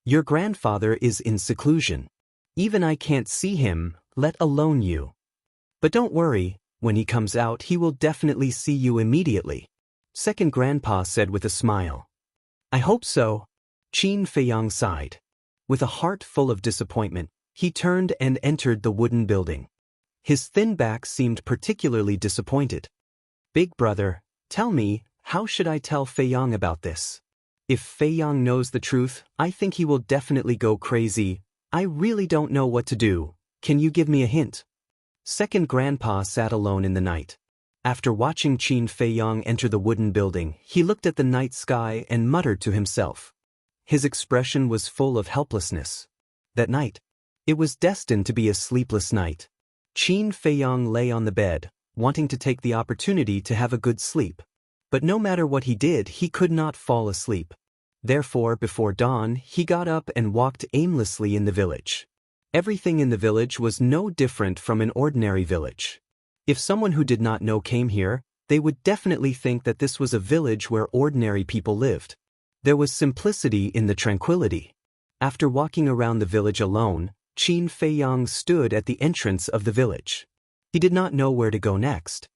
Your grandfather is in seclusion. Even I can't see him, let alone you. But don't worry. When he comes out, he will definitely see you immediately. Second Grandpa said with a smile. I hope so. Qin Feiyang sighed. With a heart full of disappointment, he turned and entered the wooden building. His thin back seemed particularly disappointed. Big brother, tell me, how should I tell Feiyang about this? If Feiyang knows the truth, I think he will definitely go crazy. I really don't know what to do. Can you give me a hint? Second Grandpa sat alone in the night. After watching Qin Feiyang enter the wooden building, he looked at the night sky and muttered to himself. His expression was full of helplessness. That night, it was destined to be a sleepless night. Qin Feiyang lay on the bed, wanting to take the opportunity to have a good sleep. But no matter what he did, he could not fall asleep. Therefore, before dawn, he got up and walked aimlessly in the village. Everything in the village was no different from an ordinary village. If someone who did not know came here, they would definitely think that this was a village where ordinary people lived. There was simplicity in the tranquility. After walking around the village alone, Qin Feiyang stood at the entrance of the village. He did not know where to go next.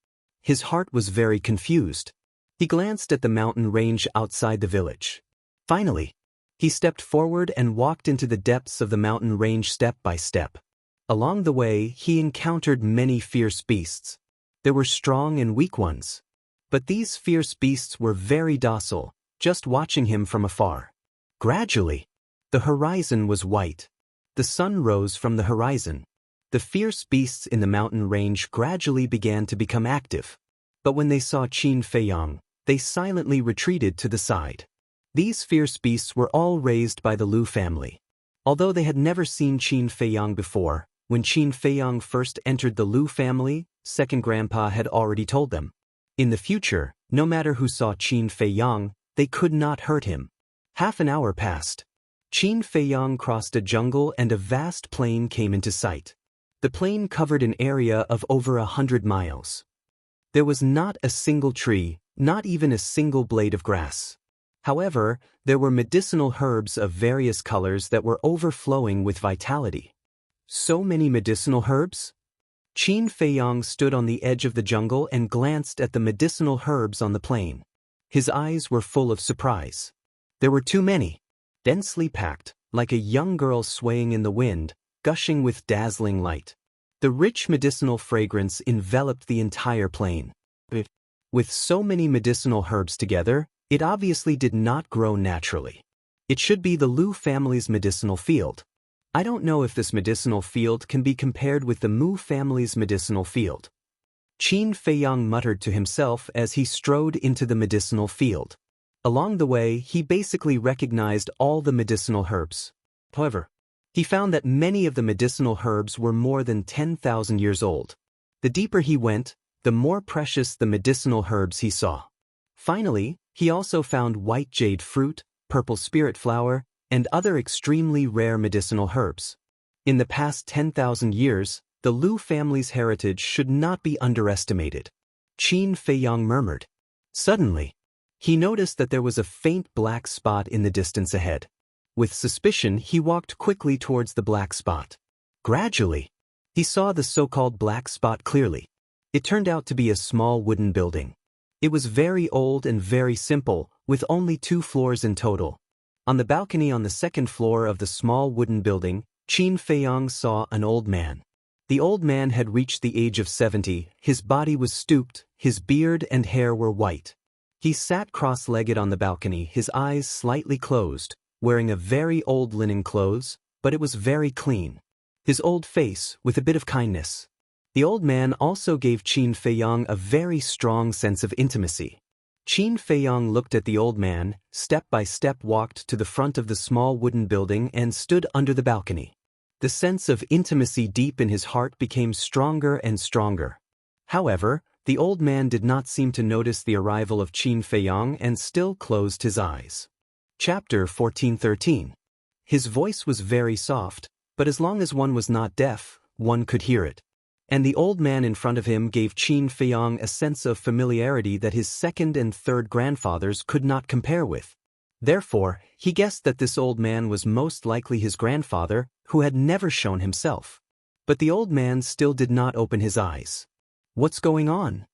His heart was very confused. He glanced at the mountain range outside the village. Finally, he stepped forward and walked into the depths of the mountain range step by step. Along the way, he encountered many fierce beasts. There were strong and weak ones. But these fierce beasts were very docile, just watching him from afar. Gradually, the horizon was white. The the sun rose from the horizon. The fierce beasts in the mountain range gradually began to become active. But when they saw Qin Feiyang, they silently retreated to the side. These fierce beasts were all raised by the Lu family. Although they had never seen Qin Feiyang before, when Qin Feiyang first entered the Lu family, second grandpa had already told them. In the future, no matter who saw Qin Feiyang, they could not hurt him. Half an hour passed. Qin Feiyang crossed a jungle and a vast plain came into sight. The plain covered an area of over 100 miles. There was not a single tree, not even a single blade of grass. However, there were medicinal herbs of various colors that were overflowing with vitality. So many medicinal herbs? Qin Feiyang stood on the edge of the jungle and glanced at the medicinal herbs on the plain. His eyes were full of surprise. There were too many. Densely packed, like a young girl swaying in the wind, gushing with dazzling light. The rich medicinal fragrance enveloped the entire plain. With so many medicinal herbs together, it obviously did not grow naturally. It should be the Lu family's medicinal field. I don't know if this medicinal field can be compared with the Mu family's medicinal field. Qin Feiyang muttered to himself as he strode into the medicinal field. Along the way, he basically recognized all the medicinal herbs. However, he found that many of the medicinal herbs were more than 10,000 years old. The deeper he went, the more precious the medicinal herbs he saw. Finally, he also found white jade fruit, purple spirit flower, and other extremely rare medicinal herbs. In the past 10,000 years, the Lu family's heritage should not be underestimated. Qin Feiyang murmured. Suddenly, he noticed that there was a faint black spot in the distance ahead. With suspicion, he walked quickly towards the black spot. Gradually, he saw the so-called black spot clearly. It turned out to be a small wooden building. It was very old and very simple, with only 2 floors in total. On the balcony on the second floor of the small wooden building, Qin Feiyang saw an old man. The old man had reached the age of 70, his body was stooped, his beard and hair were white. He sat cross-legged on the balcony, his eyes slightly closed, wearing a very old linen clothes, but it was very clean. His old face, with a bit of kindness. The old man also gave Qin Feiyang a very strong sense of intimacy. Qin Feiyang looked at the old man, step by step walked to the front of the small wooden building and stood under the balcony. The sense of intimacy deep in his heart became stronger and stronger. However, the old man did not seem to notice the arrival of Qin Feiyang and still closed his eyes. Chapter 14:13. His voice was very soft, but as long as one was not deaf, one could hear it. And the old man in front of him gave Qin Feiyang a sense of familiarity that his second and third grandfathers could not compare with. Therefore, he guessed that this old man was most likely his grandfather, who had never shown himself. But the old man still did not open his eyes. What's going on?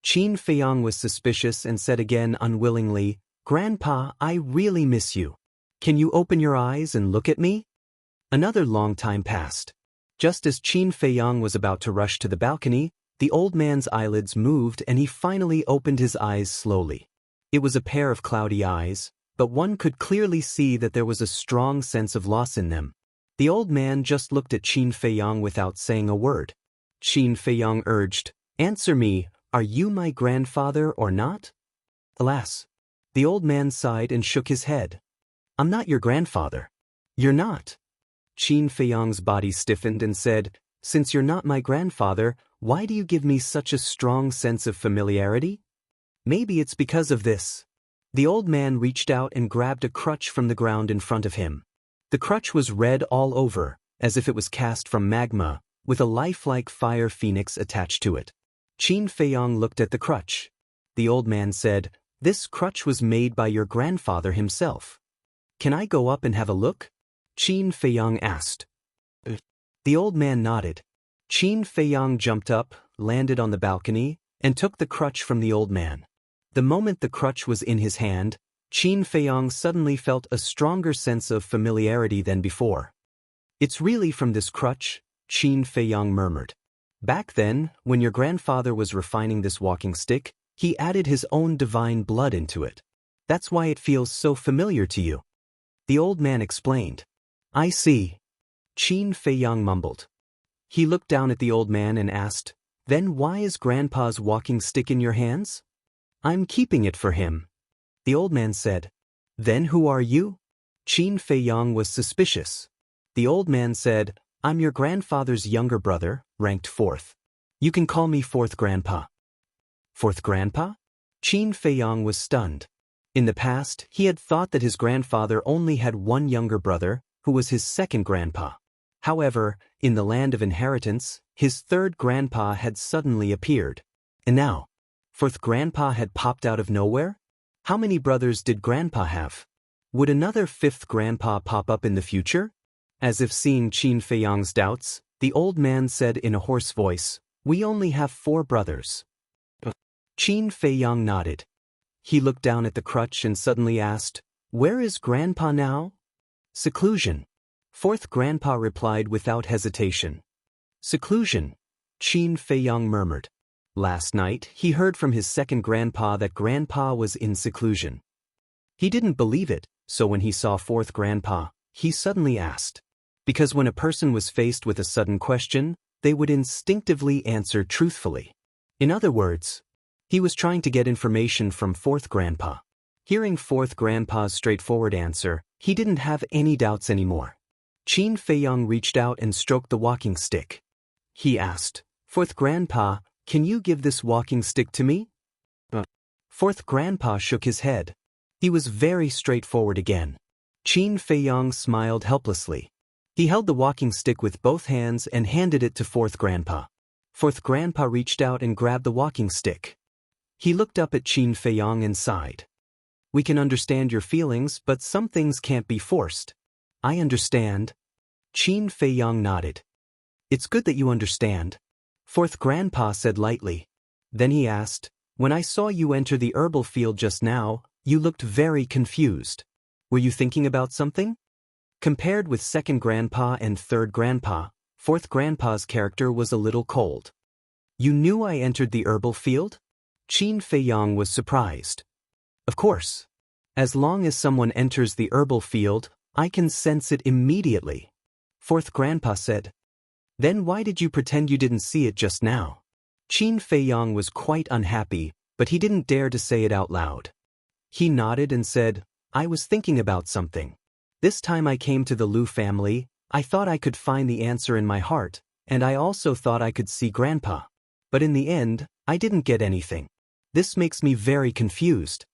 Qin Feiyang was suspicious and said again unwillingly, Grandpa, I really miss you. Can you open your eyes and look at me? Another long time passed. Just as Qin Feiyang was about to rush to the balcony, the old man's eyelids moved and he finally opened his eyes slowly. It was a pair of cloudy eyes, but one could clearly see that there was a strong sense of loss in them. The old man just looked at Qin Feiyang without saying a word. Qin Feiyang urged, Answer me, are you my grandfather or not? Alas! The old man sighed and shook his head. I'm not your grandfather. You're not. Qin Feiyang's body stiffened and said, Since you're not my grandfather, why do you give me such a strong sense of familiarity? Maybe it's because of this. The old man reached out and grabbed a crutch from the ground in front of him. The crutch was red all over, as if it was cast from magma, with a lifelike fire phoenix attached to it. Qin Feiyang looked at the crutch. The old man said, This crutch was made by your grandfather himself. Can I go up and have a look? Qin Feiyang asked. The old man nodded. Qin Feiyang jumped up, landed on the balcony, and took the crutch from the old man. The moment the crutch was in his hand, Qin Feiyang suddenly felt a stronger sense of familiarity than before. It's really from this crutch, Qin Feiyang murmured. Back then, when your grandfather was refining this walking stick, he added his own divine blood into it. That's why it feels so familiar to you. The old man explained. I see. Qin Feiyang mumbled. He looked down at the old man and asked, "Then why is Grandpa's walking stick in your hands?" "I'm keeping it for him." The old man said. "Then who are you?" Qin Feiyang was suspicious. The old man said, "I'm your grandfather's younger brother, ranked 4th. You can call me 4th Grandpa." 4th Grandpa? Qin Feiyang was stunned. In the past, he had thought that his grandfather only had one younger brother, who was his 2nd grandpa. However, in the land of inheritance, his 3rd grandpa had suddenly appeared. And now, 4th Grandpa had popped out of nowhere? How many brothers did Grandpa have? Would another 5th Grandpa pop up in the future? As if seeing Qin Feiyang's doubts, the old man said in a hoarse voice, "We only have 4 brothers." Qin Feiyang nodded. He looked down at the crutch and suddenly asked, "Where is Grandpa now?" "Seclusion," 4th Grandpa replied without hesitation. "Seclusion," Qin Feiyang murmured. Last night, he heard from his 2nd grandpa that Grandpa was in seclusion. He didn't believe it, so when he saw 4th Grandpa, he suddenly asked. Because when a person was faced with a sudden question, they would instinctively answer truthfully. In other words, he was trying to get information from 4th Grandpa. Hearing 4th Grandpa's straightforward answer, he didn't have any doubts anymore. Qin Feiyang reached out and stroked the walking stick. He asked, "4th Grandpa, can you give this walking stick to me?" 4th Grandpa shook his head. He was very straightforward again. Qin Feiyang smiled helplessly. He held the walking stick with both hands and handed it to 4th Grandpa. 4th Grandpa reached out and grabbed the walking stick. He looked up at Qin Feiyang and sighed. "We can understand your feelings, but some things can't be forced." "I understand." Qin Feiyang nodded. "It's good that you understand," 4th Grandpa said lightly. Then he asked, "When I saw you enter the herbal field just now, you looked very confused. Were you thinking about something?" Compared with 2nd Grandpa and 3rd Grandpa, 4th Grandpa's character was a little cold. "You knew I entered the herbal field?" Qin Feiyang was surprised. "Of course. As long as someone enters the herbal field, I can sense it immediately," 4th Grandpa said. "Then why did you pretend you didn't see it just now?" Qin Feiyang was quite unhappy, but he didn't dare to say it out loud. He nodded and said, "I was thinking about something. This time I came to the Liu family, I thought I could find the answer in my heart, and I also thought I could see Grandpa. But in the end, I didn't get anything. This makes me very confused.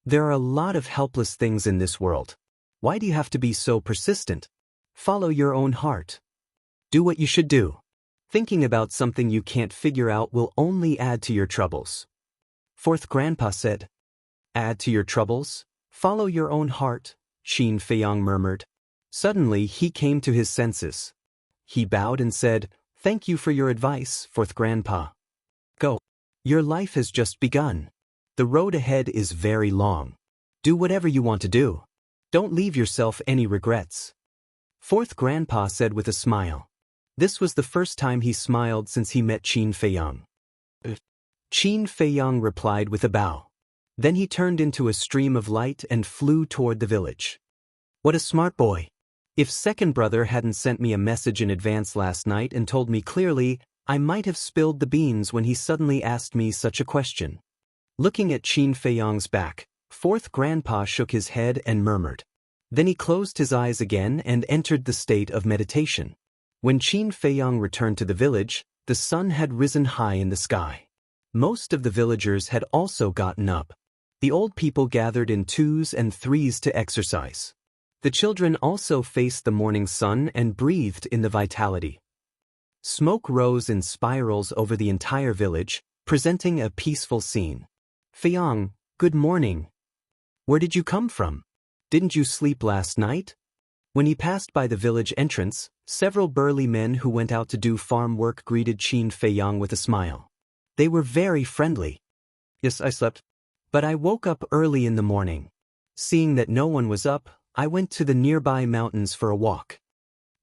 There are a lot of helpless things in this world. Why do you have to be so persistent? Follow your own heart. Do what you should do. Thinking about something you can't figure out will only add to your troubles." 4th Grandpa said. "Add to your troubles? Follow your own heart," Qin Feiyang murmured. Suddenly he came to his senses. He bowed and said, "Thank you for your advice, 4th Grandpa. Go. Your life has just begun. The road ahead is very long. Do whatever you want to do. Don't leave yourself any regrets." 4th Grandpa said with a smile. This was the first time he smiled since he met Qin Feiyang. Qin Feiyang replied with a bow. Then he turned into a stream of light and flew toward the village. What a smart boy. If 2nd brother hadn't sent me a message in advance last night and told me clearly, I might have spilled the beans when he suddenly asked me such a question. Looking at Qin Feiyang's back, 4th Grandpa shook his head and murmured. Then he closed his eyes again and entered the state of meditation. When Qin Feiyang returned to the village, the sun had risen high in the sky. Most of the villagers had also gotten up. The old people gathered in 2s and 3s to exercise. The children also faced the morning sun and breathed in the vitality. Smoke rose in spirals over the entire village, presenting a peaceful scene. "Feiyang, good morning. Where did you come from? Didn't you sleep last night?" When he passed by the village entrance, several burly men who went out to do farm work greeted Qin Feiyang with a smile. They were very friendly. "Yes, I slept. But I woke up early in the morning. Seeing that no one was up, I went to the nearby mountains for a walk."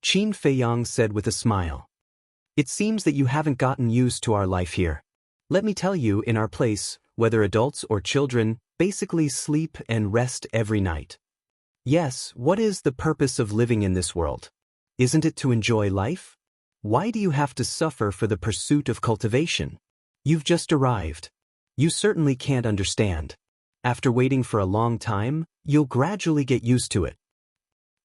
Qin Feiyang said with a smile. "It seems that you haven't gotten used to our life here. Let me tell you, in our place, whether adults or children, basically sleep and rest every night. Yes, what is the purpose of living in this world? Isn't it to enjoy life? Why do you have to suffer for the pursuit of cultivation? You've just arrived. You certainly can't understand. After waiting for a long time, you'll gradually get used to it.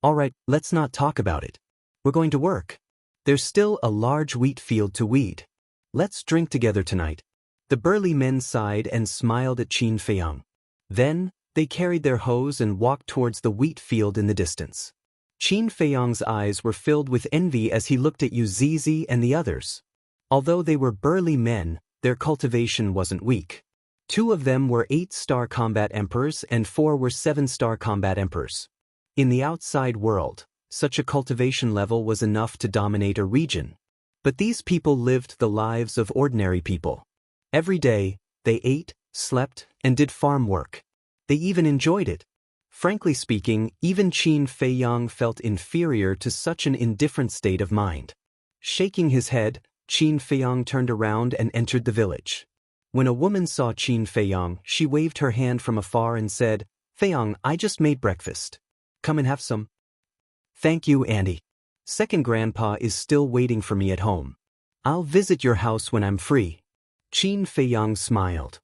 Alright, let's not talk about it. We're going to work. There's still a large wheat field to weed. Let's drink together tonight. The burly men sighed and smiled at Qin Feiyang. Then, they carried their hoes and walked towards the wheat field in the distance. Qin Feiyang's eyes were filled with envy as he looked at Yu Zizi and the others. Although they were burly men, their cultivation wasn't weak. 2 of them were 8-star combat emperors and 4 were 7-star combat emperors. In the outside world, such a cultivation level was enough to dominate a region. But these people lived the lives of ordinary people. Every day, they ate, slept, and did farm work. They even enjoyed it. Frankly speaking, even Qin Feiyang felt inferior to such an indifferent state of mind. Shaking his head, Qin Feiyang turned around and entered the village. When a woman saw Qin Feiyang, she waved her hand from afar and said, "Feiyang, I just made breakfast. Come and have some." "Thank you, Auntie. Second grandpa is still waiting for me at home. I'll visit your house when I'm free." Qin Feiyang smiled.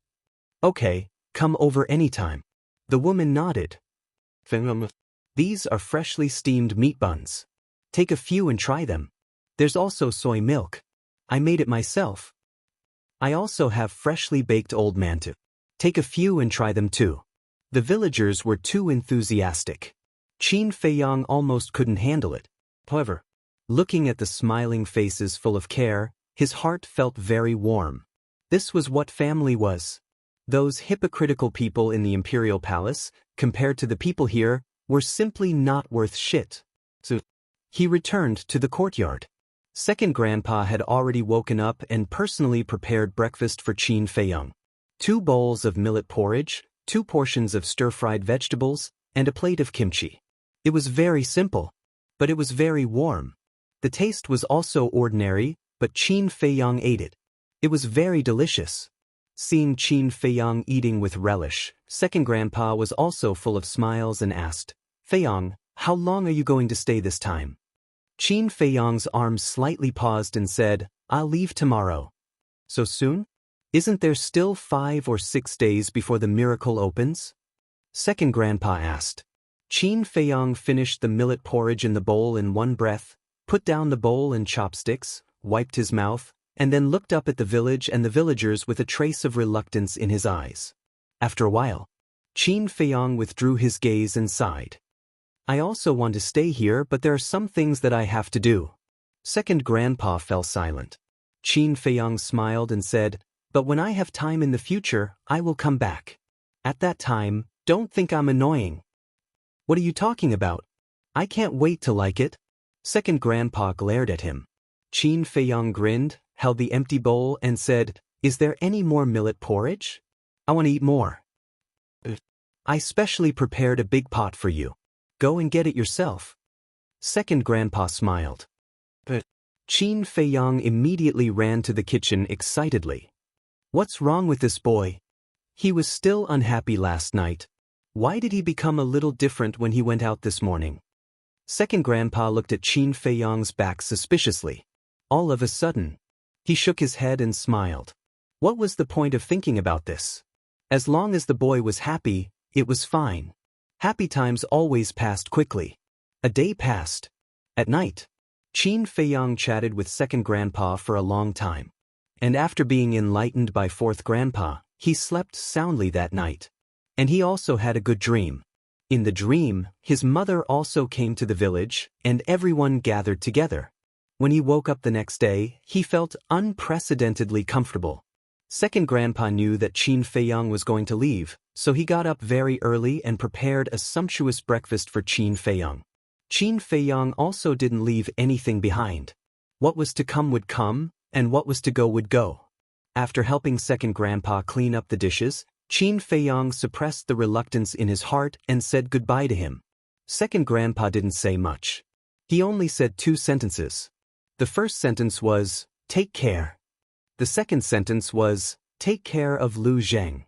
"Okay, come over anytime." The woman nodded. "These are freshly steamed meat buns. Take a few and try them. There's also soy milk. I made it myself. I also have freshly baked old mantou. Take a few and try them too." The villagers were too enthusiastic. Qin Feiyang almost couldn't handle it. However, looking at the smiling faces full of care, his heart felt very warm. This was what family was. Those hypocritical people in the imperial palace, compared to the people here, were simply not worth shit. So, he returned to the courtyard. Second grandpa had already woken up and personally prepared breakfast for Qin Feiyang. 2 bowls of millet porridge, 2 portions of stir-fried vegetables, and a plate of kimchi. It was very simple, but it was very warm. The taste was also ordinary, but Qin Feiyang ate it. It was very delicious. Seeing Qin Feiyang eating with relish, second grandpa was also full of smiles and asked, "Feiyang, how long are you going to stay this time?" Qin Feiyang's arms slightly paused and said, "I'll leave tomorrow." "So soon? Isn't there still 5 or 6 days before the miracle opens?" Second grandpa asked. Qin Feiyang finished the millet porridge in the bowl in one breath, put down the bowl and chopsticks, wiped his mouth, and then looked up at the village and the villagers with a trace of reluctance in his eyes. After a while, Qin Feiyang withdrew his gaze and sighed. "I also want to stay here, but there are some things that I have to do." Second grandpa fell silent. Qin Feiyang smiled and said, "But when I have time in the future, I will come back. At that time, don't think I'm annoying." "What are you talking about? I can't wait to like it." Second grandpa glared at him. Qin Feiyang grinned, held the empty bowl and said, "Is there any more millet porridge? I want to eat more. I specially prepared a big pot for you. Go and get it yourself." Second grandpa smiled. But Qin Feiyang immediately ran to the kitchen excitedly. What's wrong with this boy? He was still unhappy last night. Why did he become a little different when he went out this morning? Second grandpa looked at Qin Feiyang's back suspiciously. All of a sudden, he shook his head and smiled. What was the point of thinking about this? As long as the boy was happy, it was fine. Happy times always passed quickly. A day passed. At night, Qin Feiyang chatted with second grandpa for a long time. And after being enlightened by fourth grandpa, he slept soundly that night. And he also had a good dream. In the dream, his mother also came to the village, and everyone gathered together. When he woke up the next day, he felt unprecedentedly comfortable. Second grandpa knew that Qin Feiyang was going to leave, so he got up very early and prepared a sumptuous breakfast for Qin Feiyang. Qin Feiyang also didn't leave anything behind. What was to come would come, and what was to go would go. After helping second grandpa clean up the dishes, Qin Feiyang suppressed the reluctance in his heart and said goodbye to him. Second grandpa didn't say much. He only said 2 sentences. The first sentence was, "Take care." The second sentence was, "Take care of Lu Zheng."